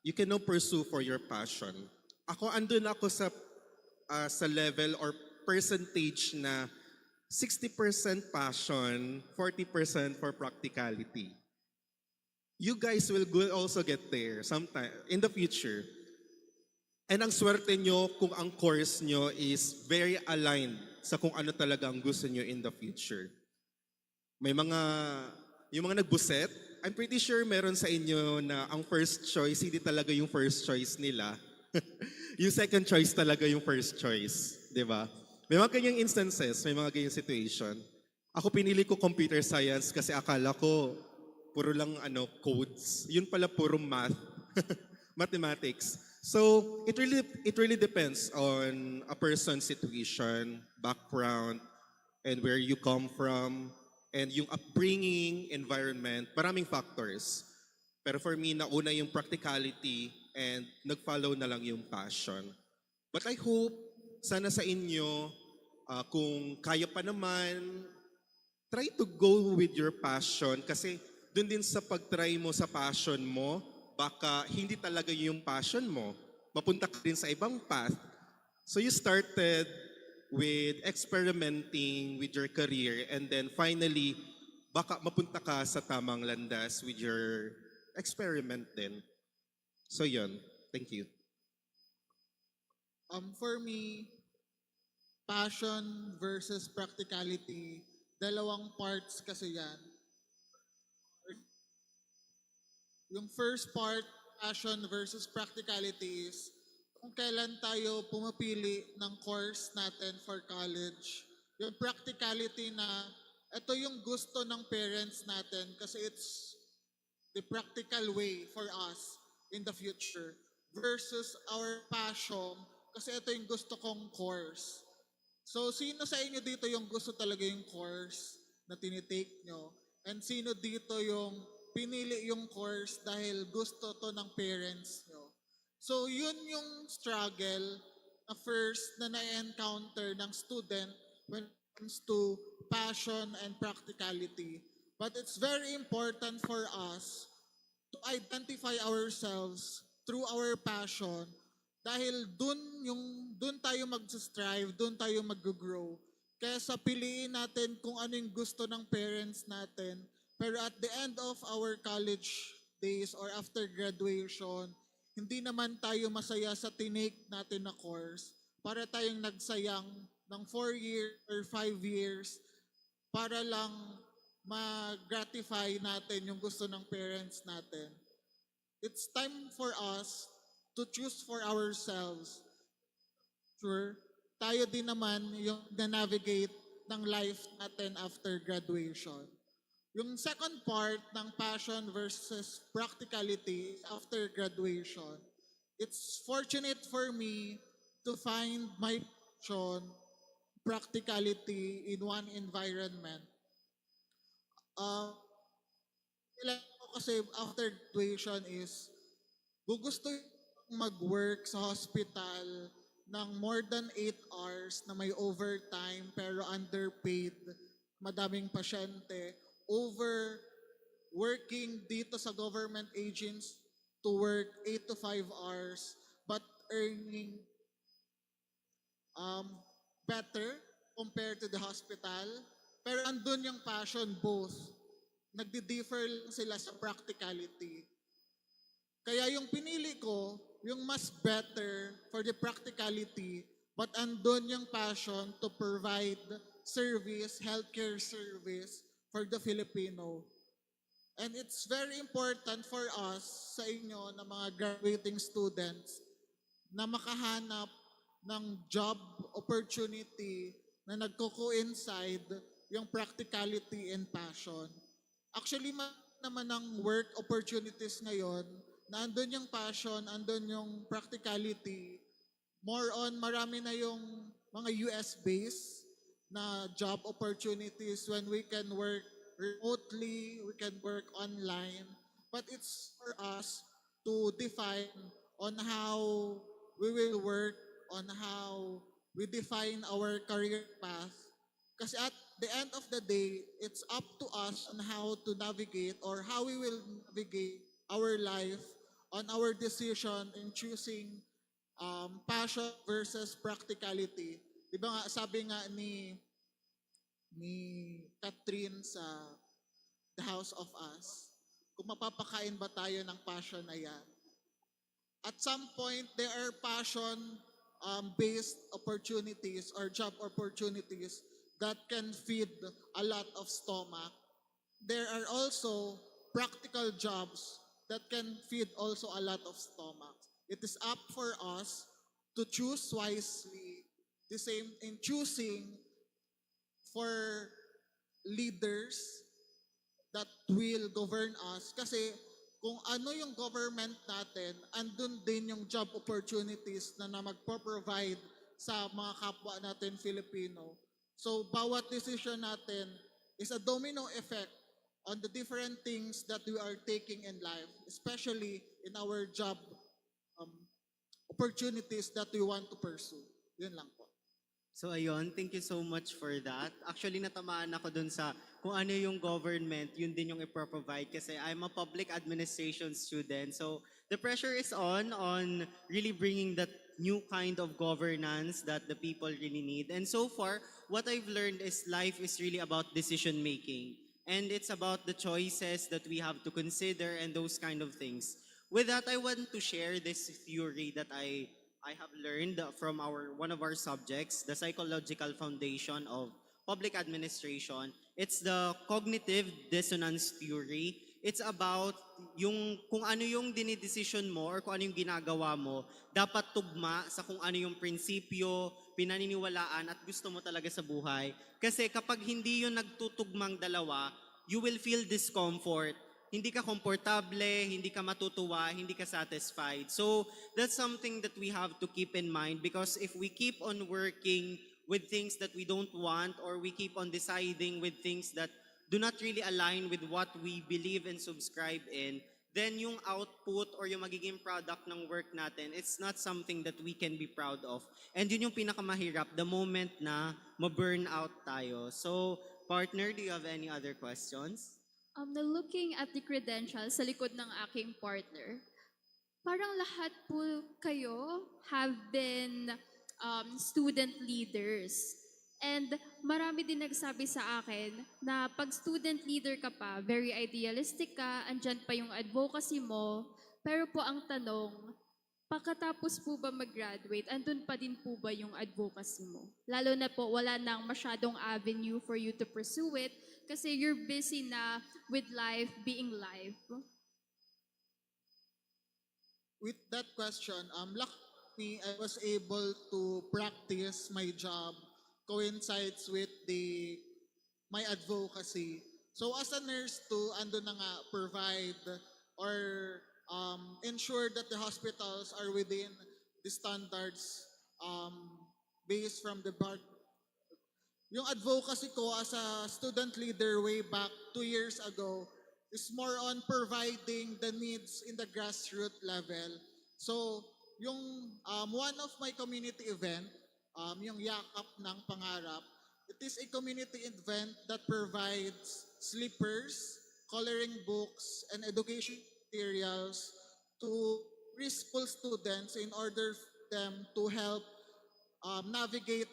you can now pursue for your passion. Ako, andun ako sa level or percentage na 60% passion, 40% for practicality. You guys will also get there sometime in the future. And ang swerte nyo kung ang course nyo is very aligned sa kung ano talaga ang gusto nyo in the future. May yung mga nagbuset, I'm pretty sure meron sa inyo na ang first choice, hindi talaga yung first choice nila. Yung second choice talaga yung first choice. Di ba? May mga ganyang instances, may mga ganyang situation. Ako pinili ko computer science kasi akala ko puro lang codes. Yun pala puro math. Mathematics. So it really depends on a person's situation, background, and where you come from, and yung upbringing, environment, maraming factors. Pero for me, nauna yung practicality and nag-follow na lang yung passion. But I hope, sana sa inyo, kung kaya pa naman, try to go with your passion kasi dun din sa pag-try mo sa passion mo, baka hindi talaga yung passion mo. Mapunta ka din sa ibang path. So you started with experimenting with your career and then finally, baka mapunta ka sa tamang landas with your experiment din. So yun, thank you. For me, passion versus practicality, dalawang parts kasi yan. Yung first part, passion versus practicality is kung kailan tayo pumapili ng course natin for college. Yung practicality na ito yung gusto ng parents natin kasi it's the practical way for us in the future versus our passion kasi ito yung gusto kong course. So, sino sa inyo dito yung gusto talaga yung course na tinitake nyo? And sino dito yung pinili yung course dahil gusto to ng parents nyo? So, yun yung struggle na first na na-encounter ng student when it comes to passion and practicality. But it's very important for us to identify ourselves through our passion dahil dun tayo mag-strive, dun tayo mag-grow. Kaya sa piliin natin kung ano yung gusto ng parents natin. Pero at the end of our college days or after graduation, hindi naman tayo masaya sa tinake natin na course. Para tayong nagsayang ng 4 years or 5 years para lang ma-gratify natin yung gusto ng parents natin. It's time for us to choose for ourselves. Sure, tayo din naman yung na-navigate ng life natin after graduation. Yung second part ng passion versus practicality after graduation, it's fortunate for me to find my passion, practicality in one environment. Kailangan ko kasi after graduation is gusto mag-work sa hospital ng more than 8 hours na may overtime pero underpaid, madaming pasyente, over working dito sa government agents to work 8 to 5 hours but earning better compared to the hospital. Pero andun yung passion both. Nagdi-differ lang sila sa practicality. Kaya yung pinili ko, yung mas better for the practicality, but andun yung passion to provide service, healthcare service for the Filipino. And it's very important for us sa inyo na mga graduating students na makahanap ng job opportunity na nagko-coincide yung practicality and passion. Actually, naman ng work opportunities ngayon na andun yung passion, andun yung practicality. More on, marami na yung mga US-based na job opportunities when we can work remotely, we can work online. But it's for us to define on how we will work, on how we define our career path. Kasi at the end of the day, it's up to us on how to navigate or how we will navigate our life on our decision in choosing passion versus practicality. Di ba nga, sabi nga ni Catherine sa The House of Us, kung mapapakain ba tayo ng passion na yan. At some point, there are passion-based opportunities or job opportunities that can feed a lot of stomach. There are also practical jobs that can feed also a lot of stomach. It is up for us to choose wisely, the same in choosing for leaders that will govern us. Kasi kung ano yung government natin, andun din yung job opportunities na magpo-provide sa mga kapwa natin Filipino. So bawat decision natin is a domino effect on the different things that we are taking in life, especially in our job um, opportunities that we want to pursue. Yun lang po. So ayun, thank you so much for that. Actually, natamaan ako dun sa kung ano yung government, yun din yung ipro-provide kasi I'm a public administration student. So the pressure is on really bringing that new kind of governance that the people really need. And so far, what I've learned is life is really about decision making. And it's about the choices that we have to consider and those kind of things. With that, I want to share this theory that I have learned from one of our subjects, the psychological foundation of public administration. It's the cognitive dissonance theory. It's about yung kung ano yung dinidesisyon mo or kung ano yung ginagawa mo, dapat tugma sa kung ano yung prinsipyo, pinaniniwalaan at gusto mo talaga sa buhay. Kasi kapag hindi yun nagtutugmang dalawa, you will feel discomfort. Hindi ka komportable, hindi ka matutuwa, hindi ka satisfied. So that's something that we have to keep in mind because if we keep on working with things that we don't want or we keep on deciding with things that do not really align with what we believe and subscribe in, then yung output or yung magiging product ng work natin, it's not something that we can be proud of. And yun yung pinakamahirap, the moment na ma-burn out tayo. So, partner, do you have any other questions? Na looking at the credentials sa likod ng aking partner, parang lahat po kayo have been student leaders. And marami din nagsabi sa akin na pag student leader ka pa, very idealistic ka, andyan pa yung advocacy mo, pero po ang tanong, pagkatapos po ba mag-graduate, andun pa din po ba yung advocacy mo? Lalo na po, wala nang masyadong avenue for you to pursue it kasi you're busy na with life being life. With that question, luckily I was able to practice my job coincides with my advocacy. So as a nurse to ando na nga provide or ensure that the hospitals are within the standards based from the bar. Yung advocacy ko as a student leader way back 2 years ago is more on providing the needs in the grassroots level. So, yung one of my community event, yung Yakap ng Pangarap, it is a community event that provides slippers, coloring books, and education materials to preschool students in order for them to help navigate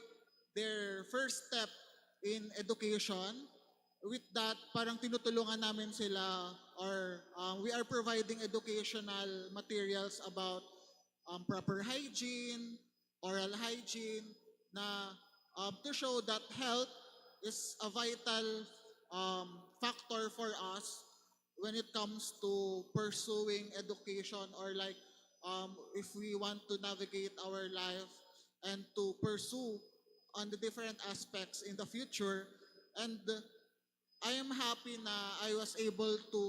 their first step in education. With that, parang tinutulungan namin sila or we are providing educational materials about proper hygiene, oral hygiene, na to show that health is a vital factor for us when it comes to pursuing education or like if we want to navigate our life and to pursue on the different aspects in the future. And I am happy na I was able to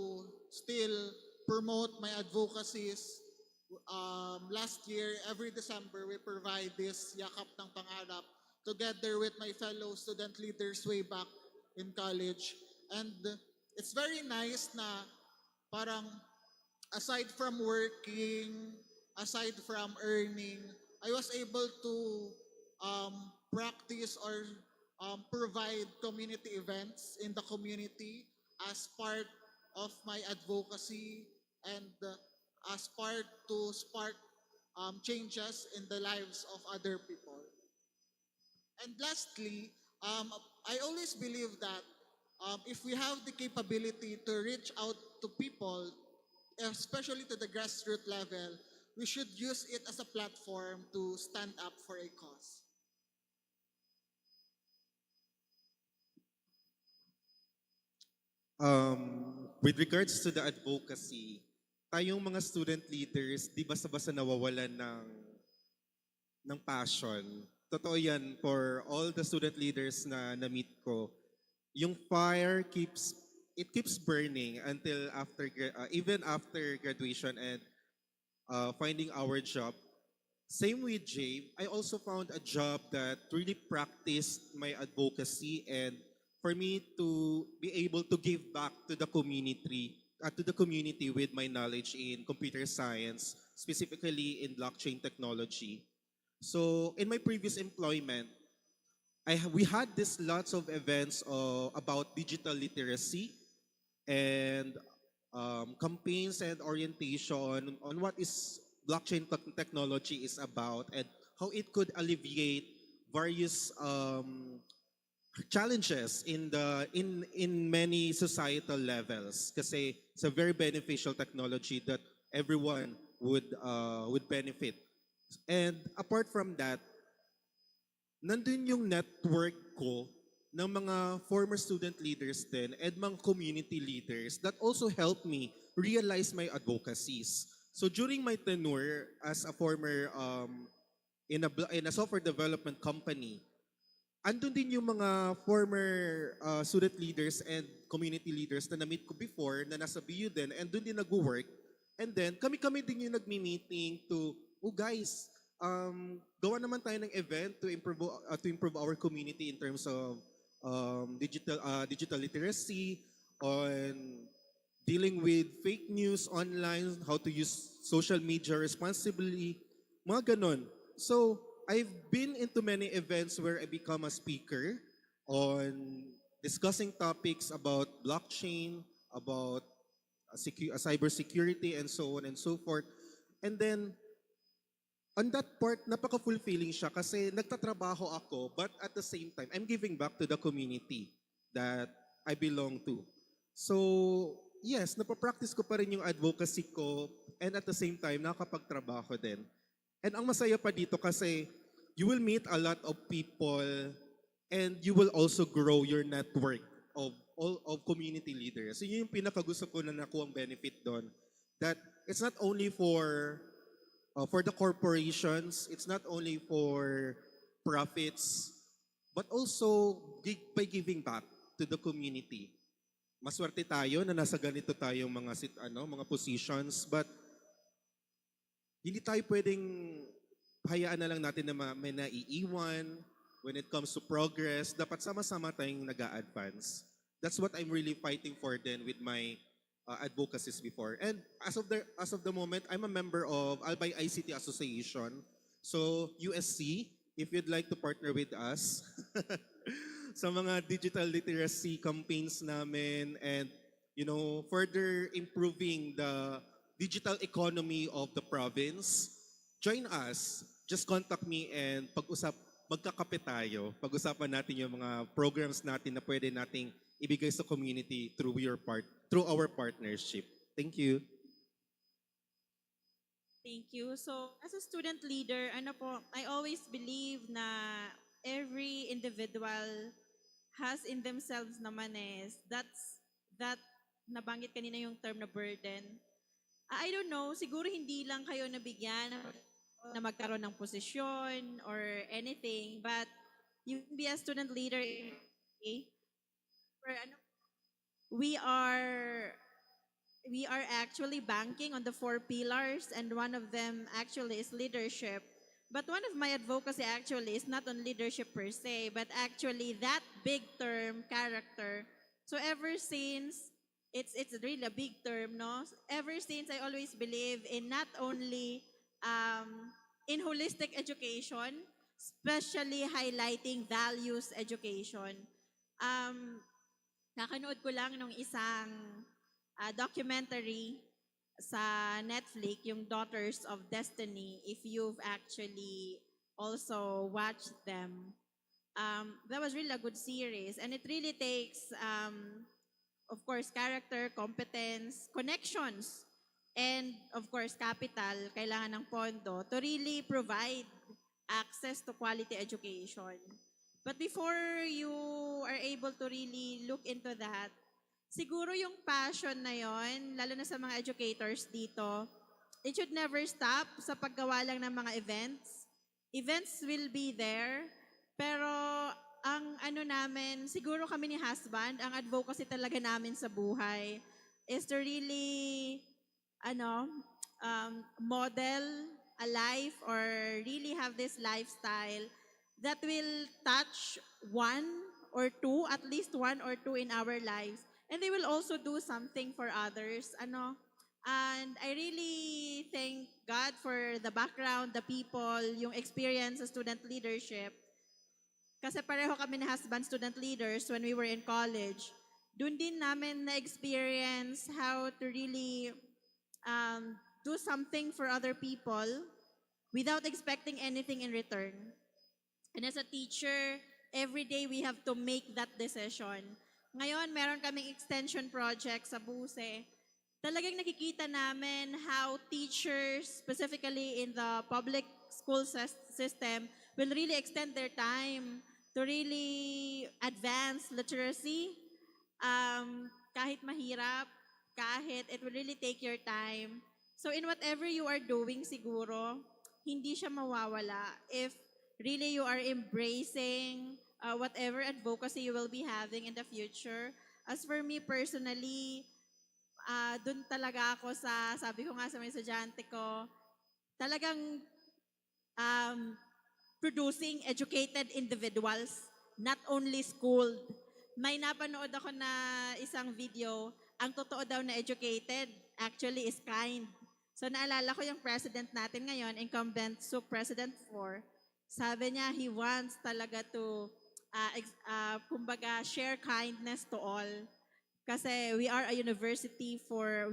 still promote my advocacies. Last year, every December, we provide this Yakap ng Pangarap together with my fellow student leaders way back in college. And it's very nice na parang aside from working, aside from earning, I was able to practice or provide community events in the community as part of my advocacy and as part to spark changes in the lives of other people. And lastly, I always believe that if we have the capability to reach out to people, especially to the grassroots level, we should use it as a platform to stand up for a cause. With regards to the advocacy, tayong mga student leaders, di basta-basta nawawalan ng passion. Totoo yan for all the student leaders na na-meet ko. Yung fire keeps burning until even after graduation and finding our job. Same with Jay, I also found a job that really practiced my advocacy and for me to be able to give back to the community with my knowledge in computer science, specifically in blockchain technology. So in my previous employment, we had this lots of events about digital literacy and campaigns and orientation on what is technology is about and how it could alleviate various challenges in many societal levels. Kasi it's a very beneficial technology that everyone would benefit. And apart from that, nandun yung network ko ng mga former student leaders din and mga community leaders that also helped me realize my advocacies. So during my tenure as a former in a software development company, andun din yung mga former student leaders and community leaders na na-meet ko before na nasa BU din and doon din nag-work. And then kami-kami din yung nagmi-meeting to, oh guys, gawa naman tayo ng event to improve our community in terms of digital literacy, on dealing with fake news online, how to use social media responsibly, mga ganon. So I've been into many events where I become a speaker on discussing topics about blockchain, about cybersecurity, and so on and so forth. And then, on that part, napaka-fulfilling siya kasi nagtatrabaho ako, but at the same time, I'm giving back to the community that I belong to. So, yes, napapractice ko pa rin yung advocacy ko and at the same time, nakakapagtrabaho din. And ang masaya pa dito kasi you will meet a lot of people and you will also grow your network of community leaders. So yun yung pinakagusto ko na nakuha ang benefit doon. That it's not only for the corporations, it's not only for profits, but also by giving back to the community. Maswerte tayo na nasa ganito tayong mga positions, but hindi tayo pwedeng hayaan na lang natin na may naiiwan when it comes to progress. Dapat sama-sama tayong nag-a-advance. That's what I'm really fighting for then with my advocacies before. And as of the moment, I'm a member of Albay ICT Association. So USC, if you'd like to partner with us sa mga digital literacy campaigns namin and further improving the digital economy of the province, join us. Just contact me and magkakape tayo. Pag-usapan natin yung mga programs natin na pwede nating ibigay sa community through our partnership. Thank you. Thank you. So, as a student leader, I always believe na every individual has in themselves naman that nabanggit kanina yung term na burden. I don't know, siguro hindi lang kayo nabigyan na magkaroon ng posisyon or anything, but you can be a student leader. We are actually banking on the 4 pillars, and one of them actually is leadership. But one of my advocacy actually is not on leadership per se, but actually that big term, character. So ever since, it's really a big term, no? Ever since, I always believe in not only in holistic education, especially highlighting values education. Nakanood ko lang nung isang documentary sa Netflix, yung Daughters of Destiny, if you've actually also watched them. That was really a good series, and it really takes of course, character, competence, connections, and of course, capital, kailangan ng pondo to really provide access to quality education. But before you are able to really look into that, siguro yung passion na yon, lalo na sa mga educators dito, it should never stop sa paggawa lang ng mga events. Events will be there, pero ang namin, siguro kami ni husband, ang advocacy talaga namin sa buhay is to really model a life or really have this lifestyle that will touch one or two, at least one or two in our lives. And they will also do something for others. And I really thank God for the background, the people, yung experience sa student leadership. Kasi pareho kami na husband student leaders when we were in college. Doon din namin na-experience how to really do something for other people without expecting anything in return. And as a teacher, every day we have to make that decision. Ngayon, meron kaming extension project sa Buse. Talagang nakikita namin how teachers, specifically in the public school system, will really extend their time to really advance literacy. Kahit mahirap, kahit it will really take your time. So in whatever you are doing siguro, hindi siya mawawala if really you are embracing whatever advocacy you will be having in the future. As for me personally, dun talaga ako sabi ko nga sa mga estudyante ko, talagang producing educated individuals, not only schooled. May napanood ako na isang video, ang totoo daw na educated actually is kind. So naalala ko yung president natin ngayon, incumbent President 4, sabi niya he wants talaga to kumbaga share kindness to all. Kasi we are a university for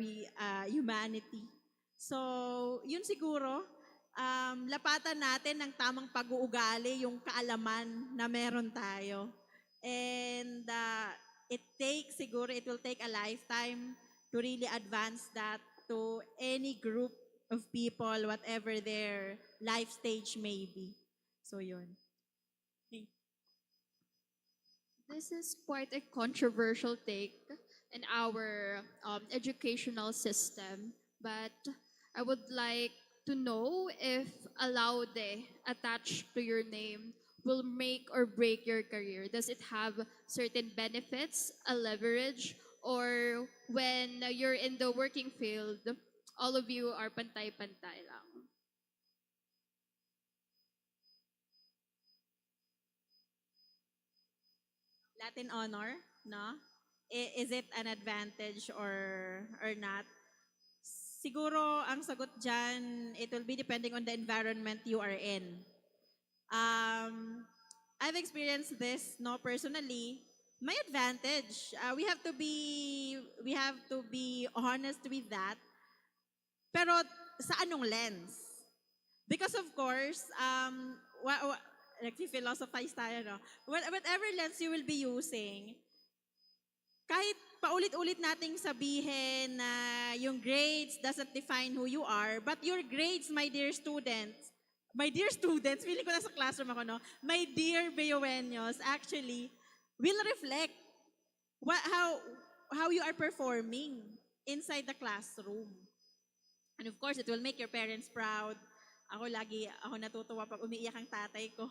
humanity. So yun siguro, lapatan natin ng tamang pag-uugali, yung kaalaman na meron tayo. And it will take a lifetime to really advance that to any group of people, whatever their life stage may be. So yun. This is quite a controversial take in our educational system, but I would like to know if a laude attached to your name will make or break your career. Does it have certain benefits, a leverage, or when you're in the working field, all of you are pantay-pantay lang? Latin honor, no? Is it an advantage or not? Siguro ang sagot dyan, it will be depending on the environment you are in. I've experienced this, no, personally. My advantage. We have to be honest with that. Pero sa anong lens? Because of course, nag-philosophize tayo, no? Whatever lens you will be using, kahit paulit-ulit nating sabihin na yung grades doesn't define who you are, but your grades, my dear students, feeling ko nasa classroom ako, no? My dear Bayueños, actually, will reflect how you are performing inside the classroom. And of course, it will make your parents proud. Ako natutuwa pag umiiyak ang tatay ko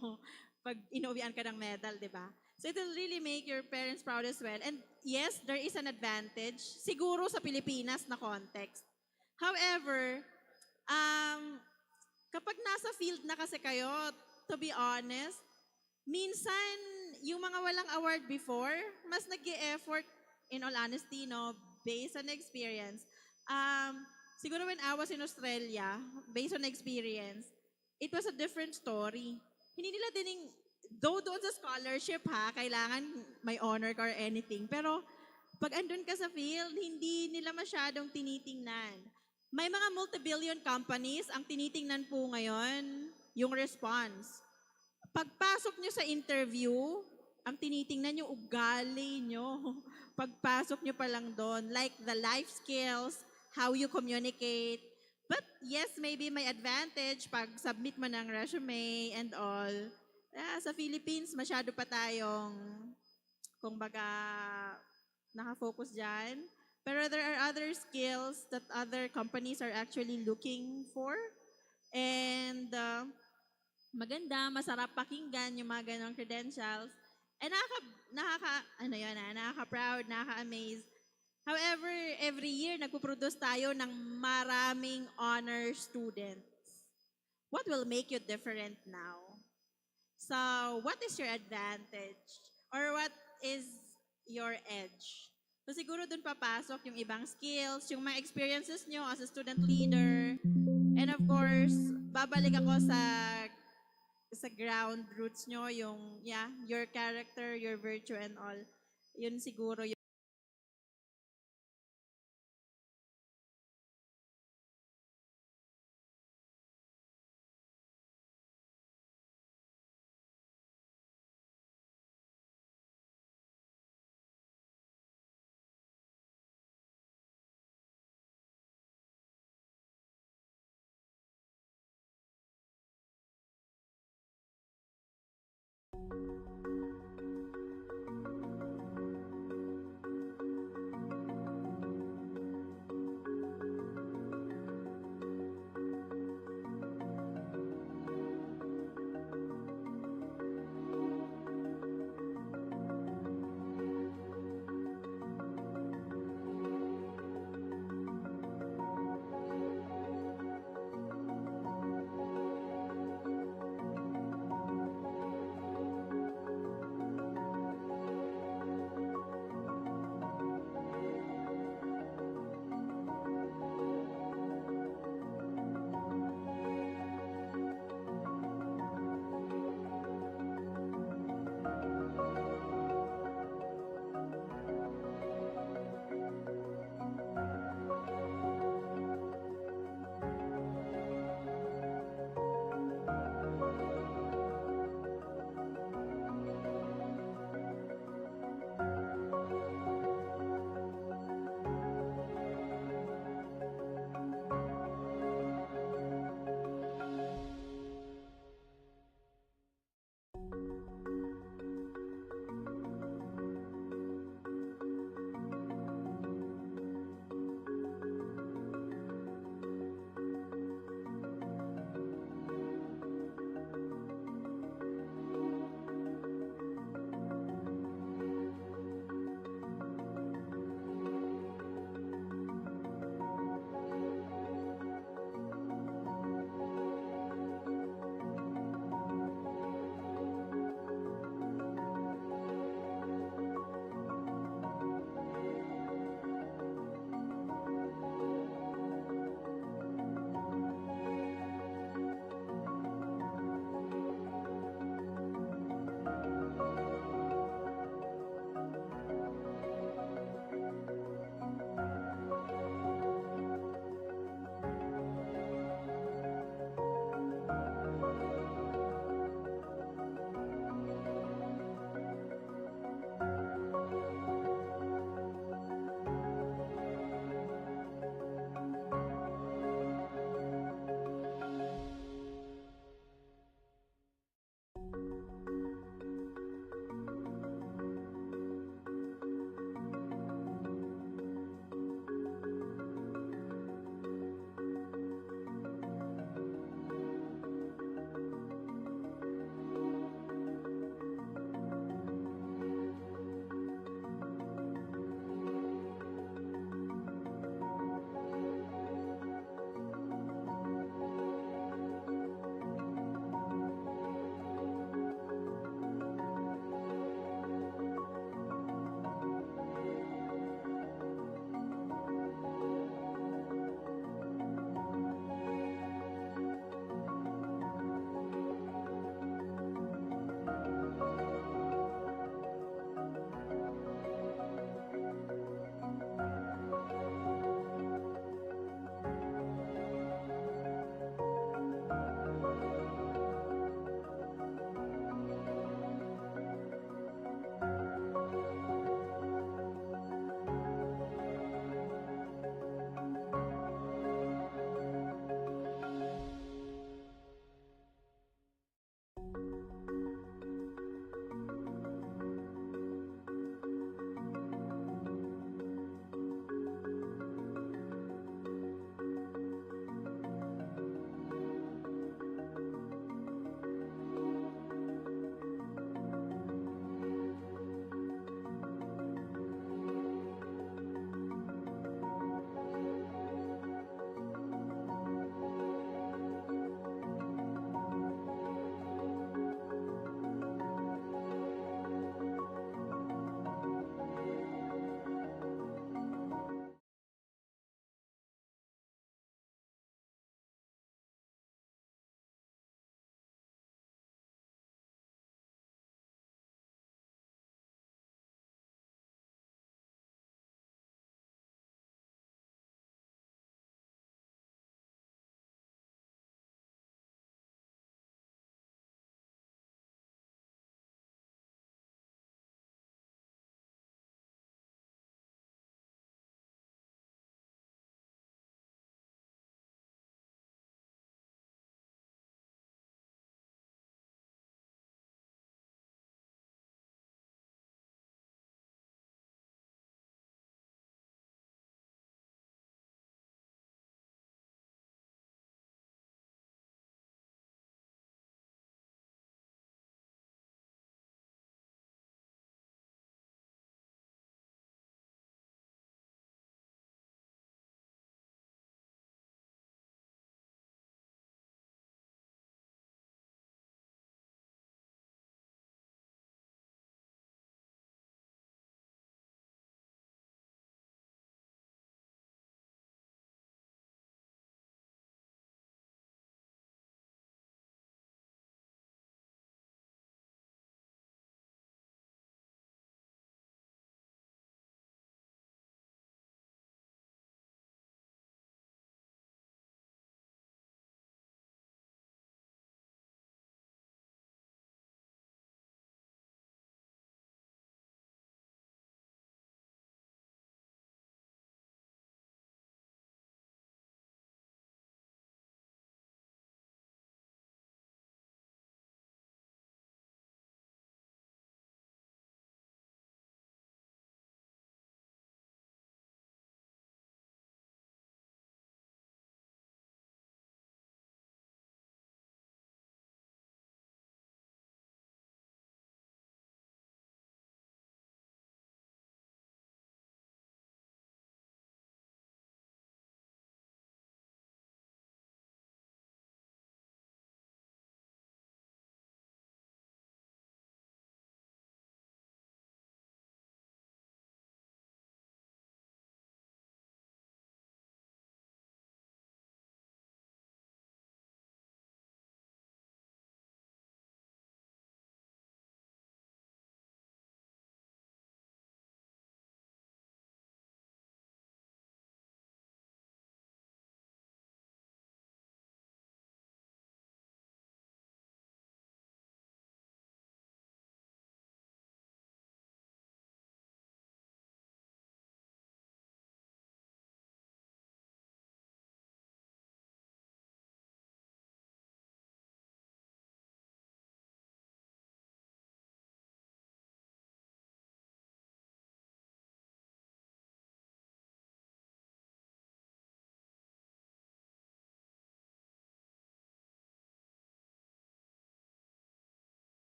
pag inuwian ka ng medal, di ba? So it will really make your parents proud as well. And yes, there is an advantage, siguro sa Pilipinas na context. However, kapag nasa field na kasi kayo, to be honest, minsan, yung mga walang award before, mas nag-e-effort, in all honesty, no, based on experience. Siguro when I was in Australia, based on experience, it was a different story. Hindi nila though doon sa scholarship kailangan may honor ka or anything. Pero pag andun ka sa field, hindi nila masyadong tinitingnan. May mga multi-billion companies, ang tinitingnan po ngayon, yung response. Pagpasok nyo sa interview, ang tinitingnan yung ugali nyo. Pagpasok nyo pa lang doon, like the life skills, how you communicate. But yes, maybe may advantage pag submit mo ng resume and all. Sa Philippines, masyado pa tayong, kumbaga, nakafocus dyan. Pero there are other skills that other companies are actually looking for. And maganda, masarap pakinggan yung mga ganong credentials. And nakaka-proud, nakaka-amaze. However, every year, nagpo-produce tayo ng maraming honor students. What will make you different now? So, what is your advantage? Or what is your edge? So siguro dun papasok yung ibang skills, yung mga experiences nyo as a student leader. And of course, babalik ako sa ground roots nyo, yung, your character, your virtue and all. Yun siguro yung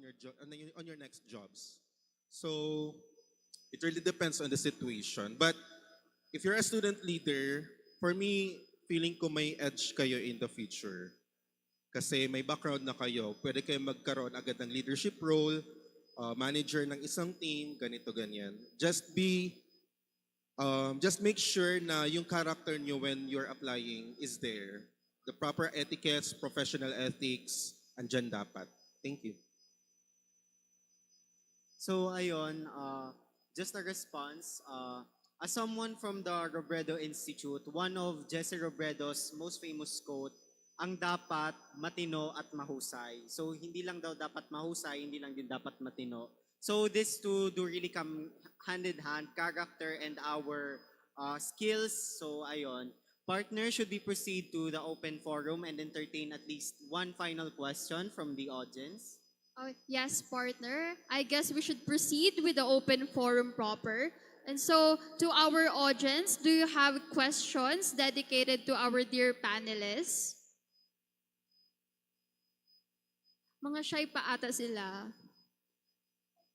on your next jobs. So it really depends on the situation. But if you're a student leader, for me, feeling ko may edge kayo in the future. Kasi may background na kayo, pwede kayo magkaroon agad ng leadership role, manager ng isang team, ganito, ganyan. Just make sure na yung character nyo when you're applying is there. The proper etiquettes, professional ethics, andyan dapat. Thank you. So ayun, just a response. As someone from the Robredo Institute, one of Jesse Robredo's most famous quote, ang dapat matino at mahusay. So hindi lang daw dapat mahusay, hindi lang din dapat matino. So these two do really come hand in hand, character and our skills. So ayun, partner, should we proceed to the open forum and entertain at least one final question from the audience? Oh, yes, partner. I guess we should proceed with the open forum proper. And so, to our audience, do you have questions dedicated to our dear panelists? Mga shy pa ata sila.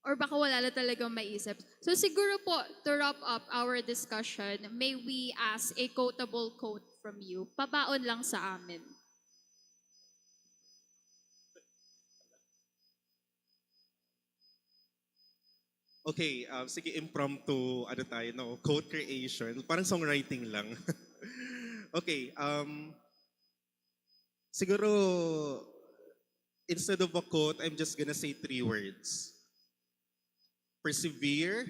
Or baka wala na talagang maisip. So siguro po, to wrap up our discussion, may we ask a quotable quote from you? Pabaon lang sa amin. Okay, sige, impromptu, ano tayo, no? Quote creation. Parang songwriting lang. Okay, siguro, instead of a quote, I'm just gonna say 3 words. Persevere,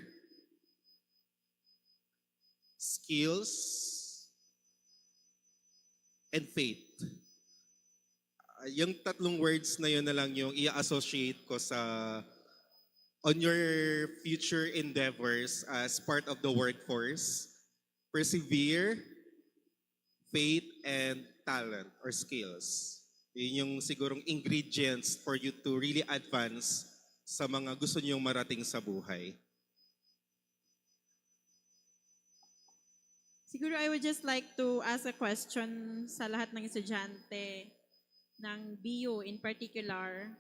skills, and faith. Yung 3 words na yun na lang yung i-associate ko sa on your future endeavors as part of the workforce. Persevere, faith, and talent or skills. Yun yung sigurong ingredients for you to really advance sa mga gusto niyong marating sa buhay. Siguro I would just like to ask a question sa lahat ng estudyante ng BU in particular.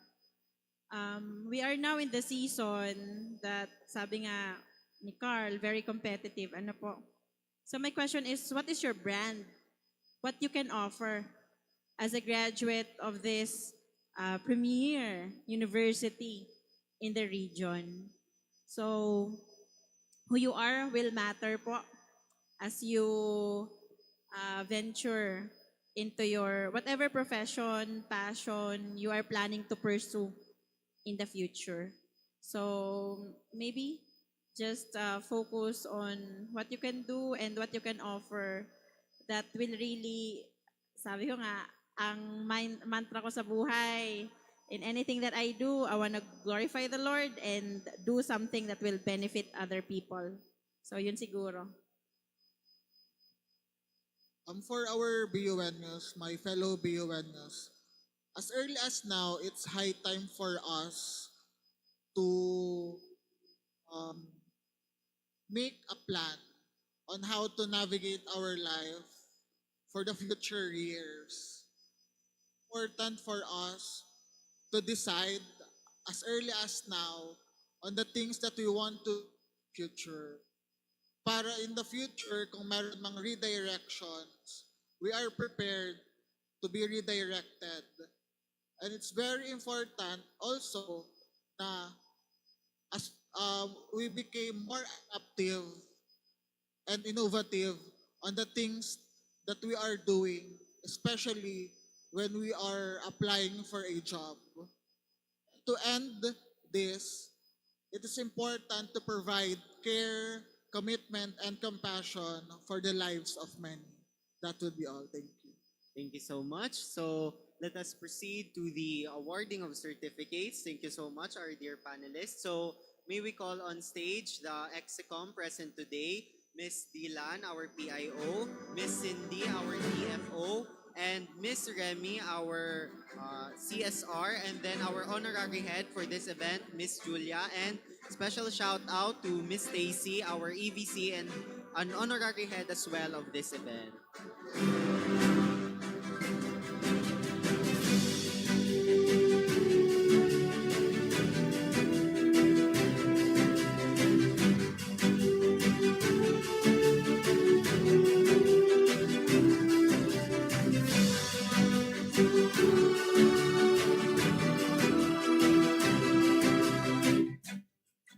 We are now in the season that, sabi nga ni Carl, very competitive. Ano po? So my question is, what is your brand? What you can offer as a graduate of this premier university in the region? So, who you are will matter po as you venture into your whatever profession, passion you are planning to pursue in the future. So maybe just focus on what you can do and what you can offer that will really, sabi ko nga, ang mantra ko sa buhay, in anything that I do, I want to glorify the Lord and do something that will benefit other people. So yun siguro. For our BUNers, my fellow BUNers, as early as now, it's high time for us to make a plan on how to navigate our life for the future years. Important for us to decide as early as now on the things that we want to future. Para in the future, kung meron mang redirections, we are prepared to be redirected. And it's very important also na as we became more adaptive and innovative on the things that we are doing, especially when we are applying for a job. To end this, it is important to provide care, commitment, and compassion for the lives of many. That would be all. Thank you. Thank you so much. So let us proceed to the awarding of certificates. Thank you so much, our dear panelists. So may we call on stage the EXICOM present today, Miss Dilan, our PIO, Miss Cindy, our TFO, and Miss Remy, our CSR, and then our honorary head for this event, Miss Julia, and special shout out to Miss Stacy, our EVC, and an honorary head as well of this event.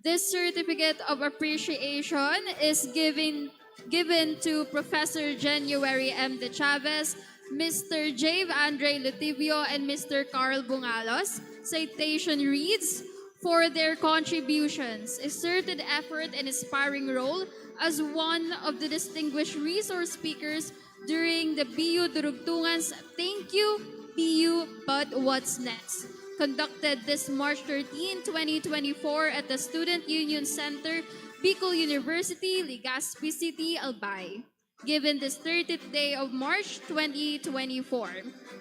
This certificate of appreciation is given to Professor January M. De Chavez, Mr. Jave Andre Lutivio, and Mr. Carl Bungalos. Citation reads, for their contributions, exerted effort and inspiring role as one of the distinguished resource speakers during the BU Durugtungan's Thank You, BU, But What's Next? Conducted this March 13, 2024 at the Student Union Center, Bicol University, Legazpi City, Albay. Given this 30th day of March 2024.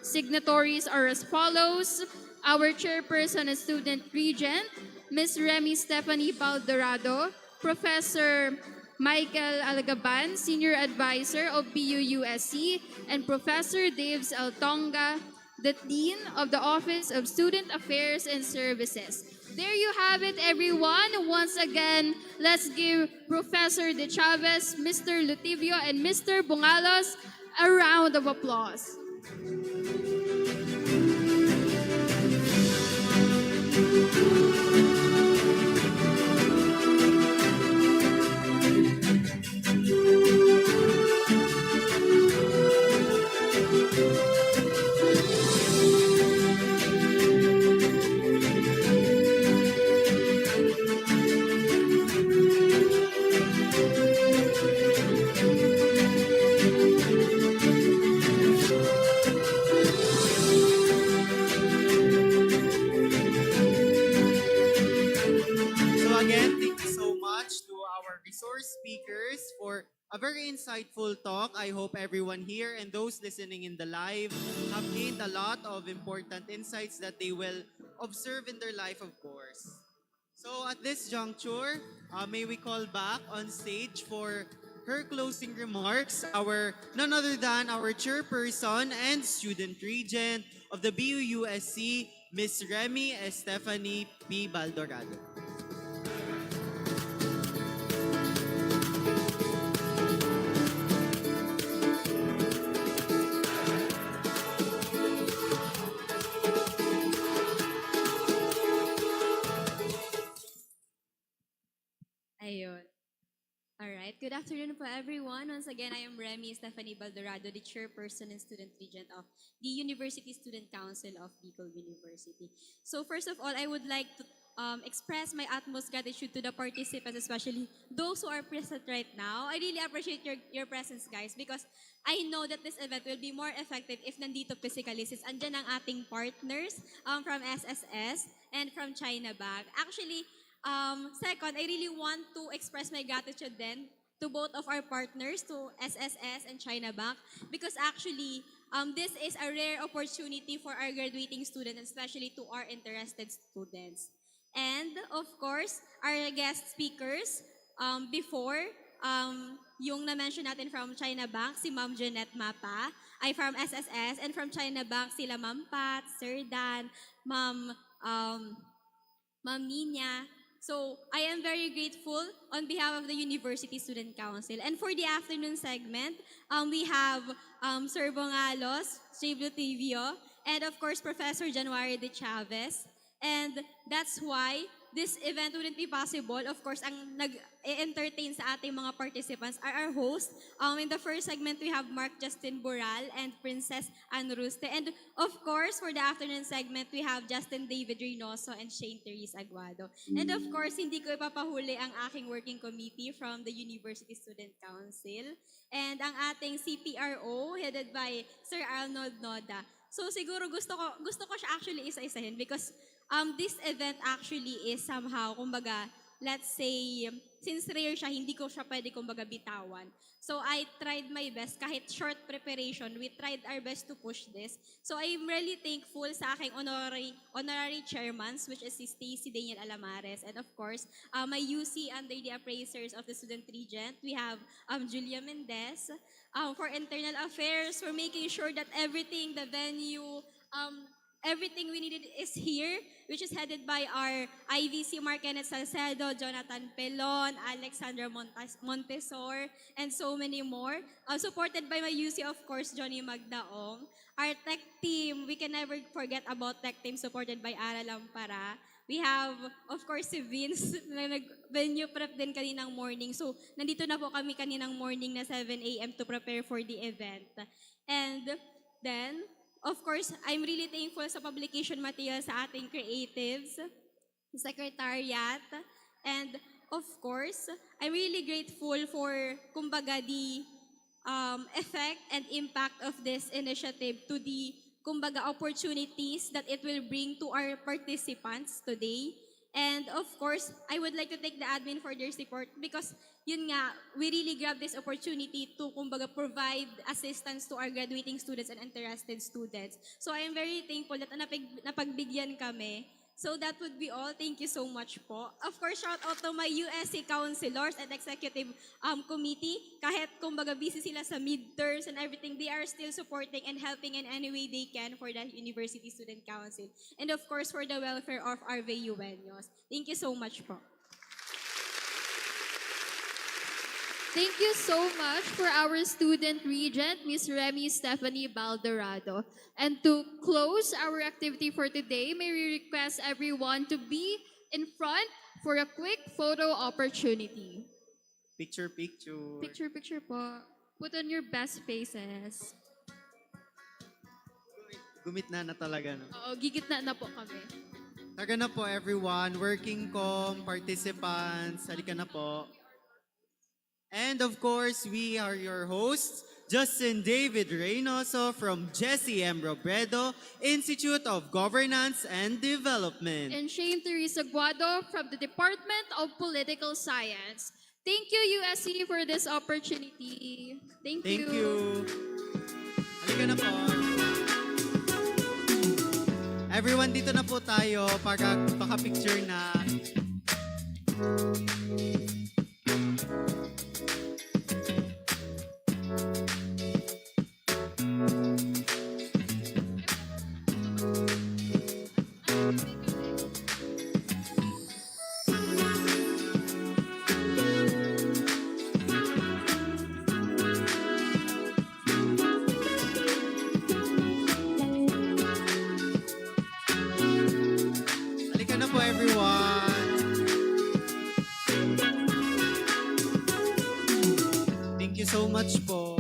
Signatories are as follows. Our chairperson and student regent, Ms. Remy Stephanie Baldorado, Professor Michael Alagaban, Senior Advisor of BUUSC, and Professor Daves Altonga, the Dean of the Office of Student Affairs and Services. There you have it, everyone. Once again, let's give Professor De Chavez, Mr. Lutivio, and Mr. Bungalos a round of applause. So again, thank you so much to our resource speakers for a very insightful talk. I hope everyone here and those listening in the live have gained a lot of important insights that they will observe in their life, of course. So at this juncture, may we call back on stage for her closing remarks, none other than our chairperson and student regent of the BUUSC, Miss Remy Estefany P. Baldorado. Ayun. Alright, good afternoon po everyone. Once again, I am Remy Stephanie Baldorado, the chairperson and student regent of the University Student Council of Bicol University. So first of all, I would like to express my utmost gratitude to the participants, especially those who are present right now. I really appreciate your presence, guys, because I know that this event will be more effective if nandito physically, since andyan ang ating partners from SSS and from China Bank. Actually, second, I really want to express my gratitude then to both of our partners, to SSS and China Bank, because actually, this is a rare opportunity for our graduating students, especially to our interested students. And of course, our guest speakers, before, yung na-mention natin from China Bank, si Ma'am Jeanette Mapa, ay from SSS, and from China Bank, sila Ma'am Pat, Sir Dan, Ma'am Nina. So, I am very grateful on behalf of the University Student Council. And for the afternoon segment, we have Sir Bongalos, Jave Lutivio, and of course, Professor January De Chavez. And that's why this event wouldn't be possible. Of course, ang nag-entertain sa ating mga participants are our hosts. In the first segment, we have Mark Justin Boral and Princess Ann Ruste. And of course, for the afternoon segment, we have Justin David Reynoso and Shane Therese Aguado. And of course, hindi ko ipapahuli ang aking working committee from the University Student Council. And ang ating CPRO, headed by Sir Arnold Noda. So siguro gusto ko siya actually isa-isahin because this event actually is somehow, kumbaga, let's say, since rare siya, hindi ko siya pwede, kumbaga, bitawan. So I tried my best, kahit short preparation, we tried our best to push this. So I'm really thankful sa aking honorary chairmans, which is si Stacy Daniel Alamares, and of course, my UC under the appraisers of the student regent. We have Julia Mendez, for internal affairs, for making sure that everything, the venue, everything we needed is here, which is headed by our IVC Mark Kenneth Salcedo, Jonathan Pelon, Alexandra Montesor, and so many more. Supported by my UC, of course, Johnny Magdaong. Our tech team, we can never forget about tech team supported by Ara Lampara. We have, of course, si Vince na nag-venue prep din kaninang morning. So, nandito na po kami kaninang morning na 7 a.m. to prepare for the event. And then, of course, I'm really thankful sa publication material sa ating creatives, secretariat, and of course, I'm really grateful for, kumbaga, the effect and impact of this initiative to the kumbaga opportunities that it will bring to our participants today. And of course, I would like to thank the admin for their support because yun nga, we really grab this opportunity to kumbaga provide assistance to our graduating students and interested students. So I am very thankful that napagbigyan kami. So that would be all. Thank you so much po. Of course, shout out to my USC counselors and executive committee. Kahit kumbaga busy sila sa midterms and everything, they are still supporting and helping in any way they can for the University Student Council. And of course, for the welfare of our VUenos. Thank you so much po. Thank you so much for our student regent, Ms. Remy Stephanie Baldorado. And to close our activity for today, may we request everyone to be in front for a quick photo opportunity. Picture. Picture po. Put on your best faces. Gumitna na talaga, no? Oo, gigitna na po kami. Taga na po everyone, working com, participants, halika na po. And of course, we are your hosts, Justin David Reynoso from Jesse M. Robredo Institute of Governance and Development. And Shane Teresa Guado from the Department of Political Science. Thank you, USC, for this opportunity. Thank you. Halika na po. Everyone, dito na po tayo para picture na. Halika na po everyone. Thank you so much po.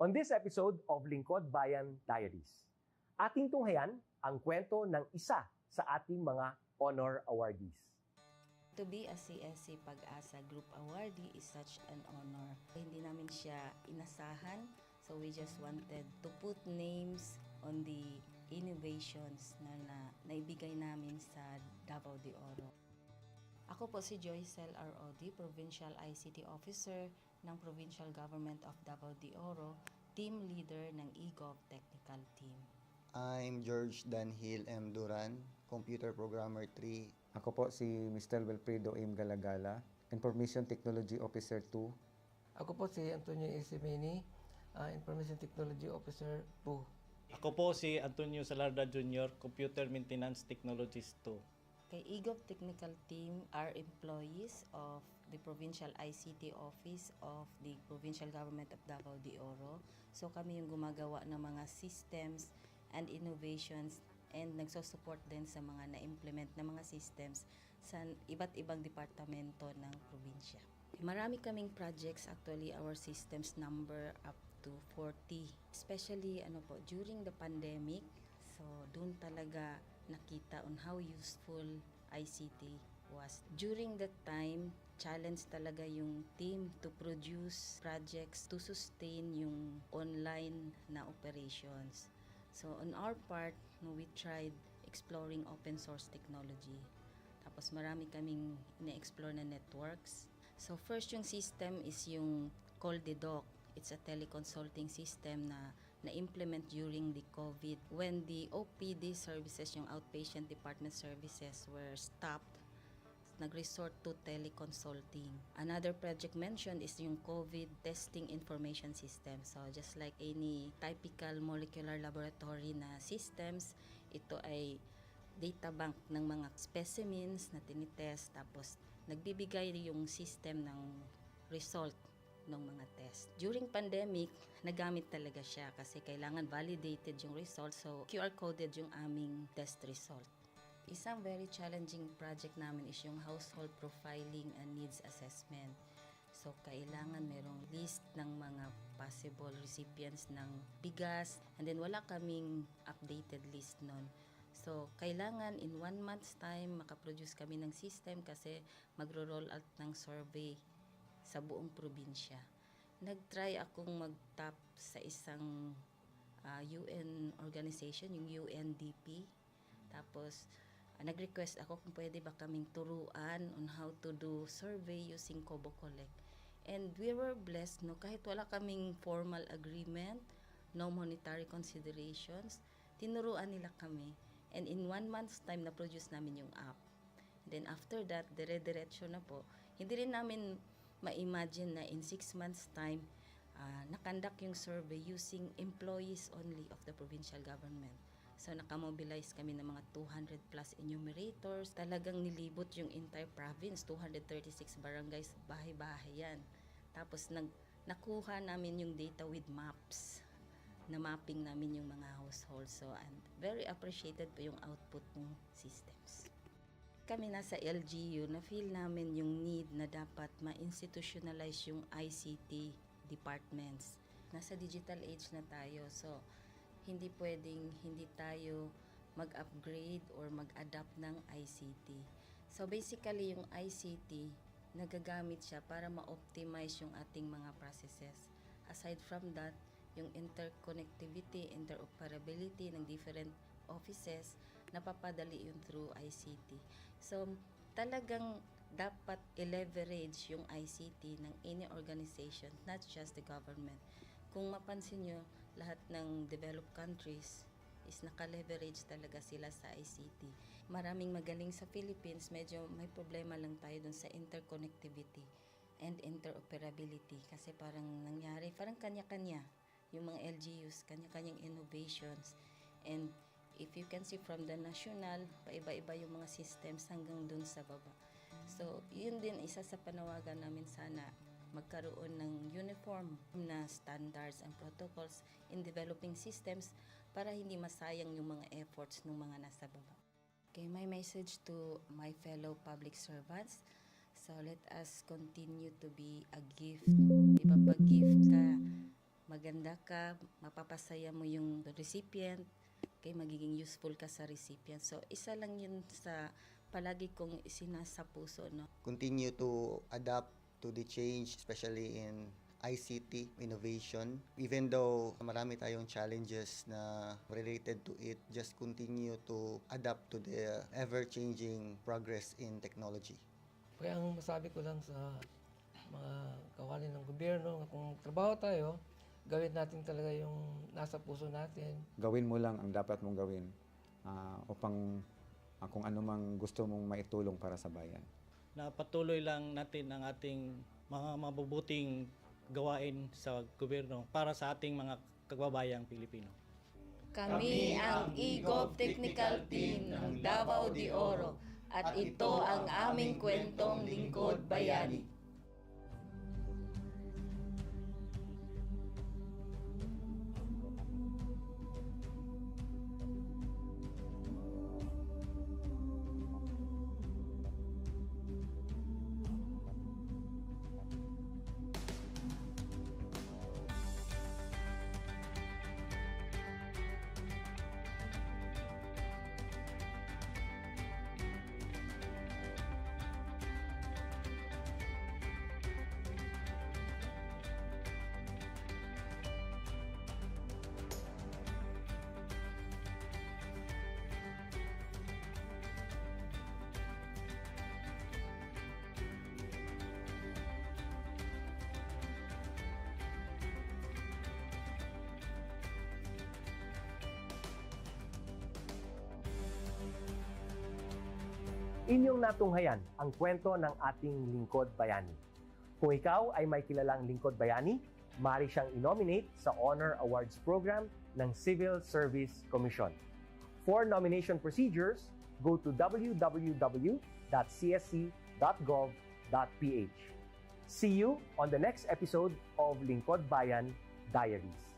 On this episode of Lingkod Bayan Diaries, ating tunghayan ang kwento ng isa sa ating mga honor awardees. To be a CSC Pag-asa Group Awardee is such an honor. Hindi namin siya inasahan, so we just wanted to put names on the innovations na naibigay namin sa Davao de Oro. Ako po si Joycel R. Odi, Provincial ICT Officer ng Provincial Government of Davao de Oro, Team Leader ng eGov Technical Team. I'm George Danhil M. Duran, Computer Programmer 3. Ako po si Mr. Wilfredo M. Galagala, Information Technology Officer 2. Ako po si Antonio Isimini, Information Technology Officer 2. Ako po si Antonio Salarda Jr., Computer Maintenance Technologist 2. Kay eGov Technical Team are employees of the Provincial ICT Office of the Provincial Government of Davao de Oro. So kami yung gumagawa ng mga systems and innovations and nagsusupport din sa mga na-implement na mga systems sa iba't ibang departamento ng probinsya. Marami kaming projects, actually our systems number up to 40. Especially during the pandemic, so doon talaga nakita on how useful ICT was. During that time, challenge talaga yung team to produce projects to sustain yung online na operations. So on our part, we tried exploring open source technology. Tapos marami kaming ina-explore na networks. So first yung system is yung CallDedoc. It's a teleconsulting system na na-implement during the COVID. When the OPD services, yung outpatient department services were stopped, nag-resort to teleconsulting. Another project mentioned is yung COVID testing information system. So just like any typical molecular laboratory na systems, ito ay data bank ng mga specimens na tinitest, tapos nagbibigay yung system ng result ng mga test. During pandemic, nagamit talaga siya kasi kailangan validated yung result, so QR coded yung aming test result. Isang very challenging project namin is yung household profiling and needs assessment. So, kailangan merong list ng mga possible recipients ng bigas, and then wala kaming updated list nun. So, kailangan in 1 month's time makaproduce kami ng system kasi magro-roll out ng survey sa buong probinsya. Nag-try akong mag-tap sa isang UN organization, yung UNDP. Tapos, nag-request ako kung pwede ba kaming turuan on how to do survey using Kobo Collect. And we were blessed, kahit wala kaming formal agreement, no monetary considerations, tinuruan nila kami. And in 1 month's time, na-produce namin yung app. Then after that, dire-diretso na po. Hindi rin namin ma-imagine na in 6 months' time, nakandak yung survey using employees only of the provincial government. So nakamobilize kami ng mga 200 plus enumerators. Talagang nilibot yung entire province, 236 barangays, bahay-bahay yan. Tapos nakuha namin yung data with maps. Na mapping namin yung mga households. So and very appreciated po yung output ng systems. Kami nasa LGU, na-feel namin yung need na dapat ma-institutionalize yung ICT departments. Nasa digital age na tayo, so hindi pwedeng hindi tayo mag-upgrade or mag-adapt ng ICT. So basically, yung ICT, nagagamit siya para ma-optimize yung ating mga processes. Aside from that, yung interconnectivity, interoperability ng different offices, napapadali yun through ICT. So talagang dapat i-leverage yung ICT ng any organization, not just the government. Kung mapansin nyo, lahat ng developed countries is naka-leverage talaga sila sa ICT. Maraming magaling sa Philippines, medyo may problema lang tayo dun sa interconnectivity and interoperability kasi parang nangyari, parang kanya-kanya yung mga LGUs, kanya-kanyang innovations. And if you can see from the national, paiba-iba yung mga systems hanggang dun sa baba. So, yun din isa sa panawagan namin sana magkaroon ng uniform na standards and protocols in developing systems para hindi masayang yung mga efforts ng mga nasa baba. Okay, my message to my fellow public servants, so let us continue to be a gift. Diba pag gift ka, maganda ka, mapapasaya mo yung recipient, kay magiging useful ka sa recipient. So, isa lang yun sa palagi kong isinasa puso, no? Continue to adapt to the change, especially in ICT innovation. Even though marami tayong challenges na related to it, just continue to adapt to the ever-changing progress in technology. Kaya ang masabi ko lang sa mga kawani ng gobyerno, kung trabaho tayo, gawin natin talaga yung nasa puso natin. Gawin mo lang ang dapat mong gawin upang kung ano mang gusto mong maitulong para sa bayan. Na patuloy lang natin ang ating mga mabubuting gawain sa gobyerno para sa ating mga kababayang Pilipino. Kami ang EGOV Technical Team ng Davao de Oro at ito ang aming kwentong lingkod bayani. Inyong natunghayan ang kwento ng ating lingkod bayani. Kung ikaw ay may kilalang lingkod bayani, maaari siyang i-nominate sa Honor Awards Program ng Civil Service Commission. For nomination procedures, go to www.csc.gov.ph. See you on the next episode of Lingkod Bayan Diaries.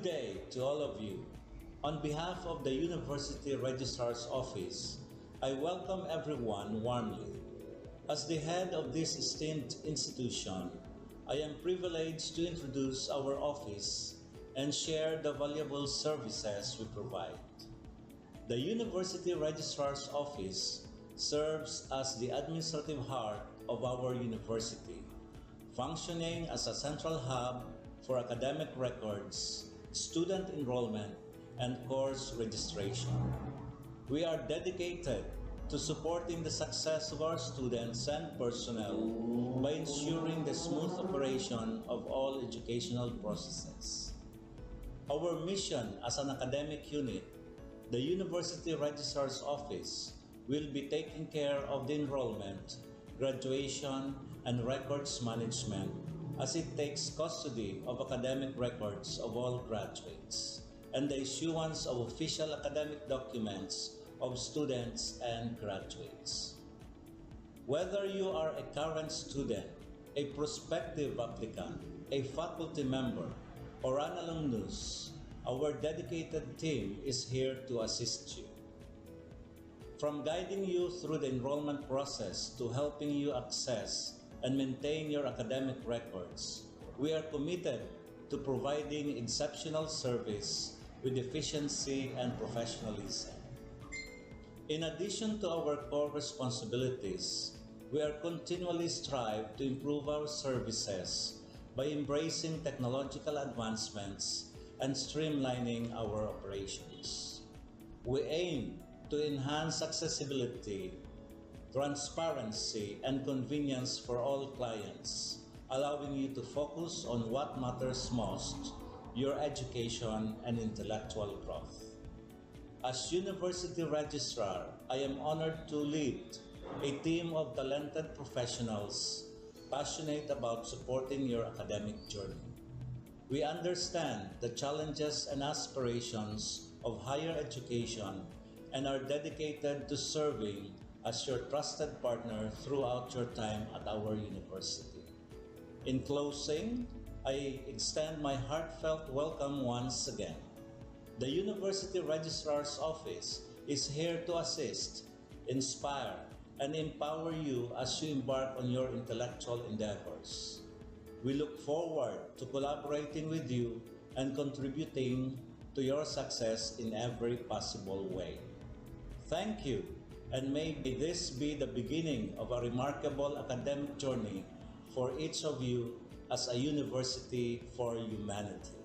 day to all of you. On behalf of the University Registrar's Office, I welcome everyone warmly. As the head of this esteemed institution, I am privileged to introduce our office and share the valuable services we provide. The University Registrar's Office serves as the administrative heart of our university, functioning as a central hub for academic records, student enrollment, and course registration. We are dedicated to supporting the success of our students and personnel by ensuring the smooth operation of all educational processes. Our mission as an academic unit, the University Registrar's Office, will be taking care of the enrollment, graduation, and records management as it takes custody of academic records of all graduates and the issuance of official academic documents of students and graduates. Whether you are a current student, a prospective applicant, a faculty member, or an alumnus, our dedicated team is here to assist you. From guiding you through the enrollment process to helping you access and maintain your academic records, we are committed to providing exceptional service with efficiency and professionalism. In addition to our core responsibilities, we are continually strive to improve our services by embracing technological advancements and streamlining our operations. We aim to enhance accessibility, transparency, and convenience for all clients, allowing you to focus on what matters most, your education and intellectual growth. As University Registrar, I am honored to lead a team of talented professionals passionate about supporting your academic journey. We understand the challenges and aspirations of higher education and are dedicated to serving as your trusted partner throughout your time at our university. In closing, I extend my heartfelt welcome once again. The University Registrar's Office is here to assist, inspire, and empower you as you embark on your intellectual endeavors. We look forward to collaborating with you and contributing to your success in every possible way. Thank you, and may this be the beginning of a remarkable academic journey for each of you as a university for humanity.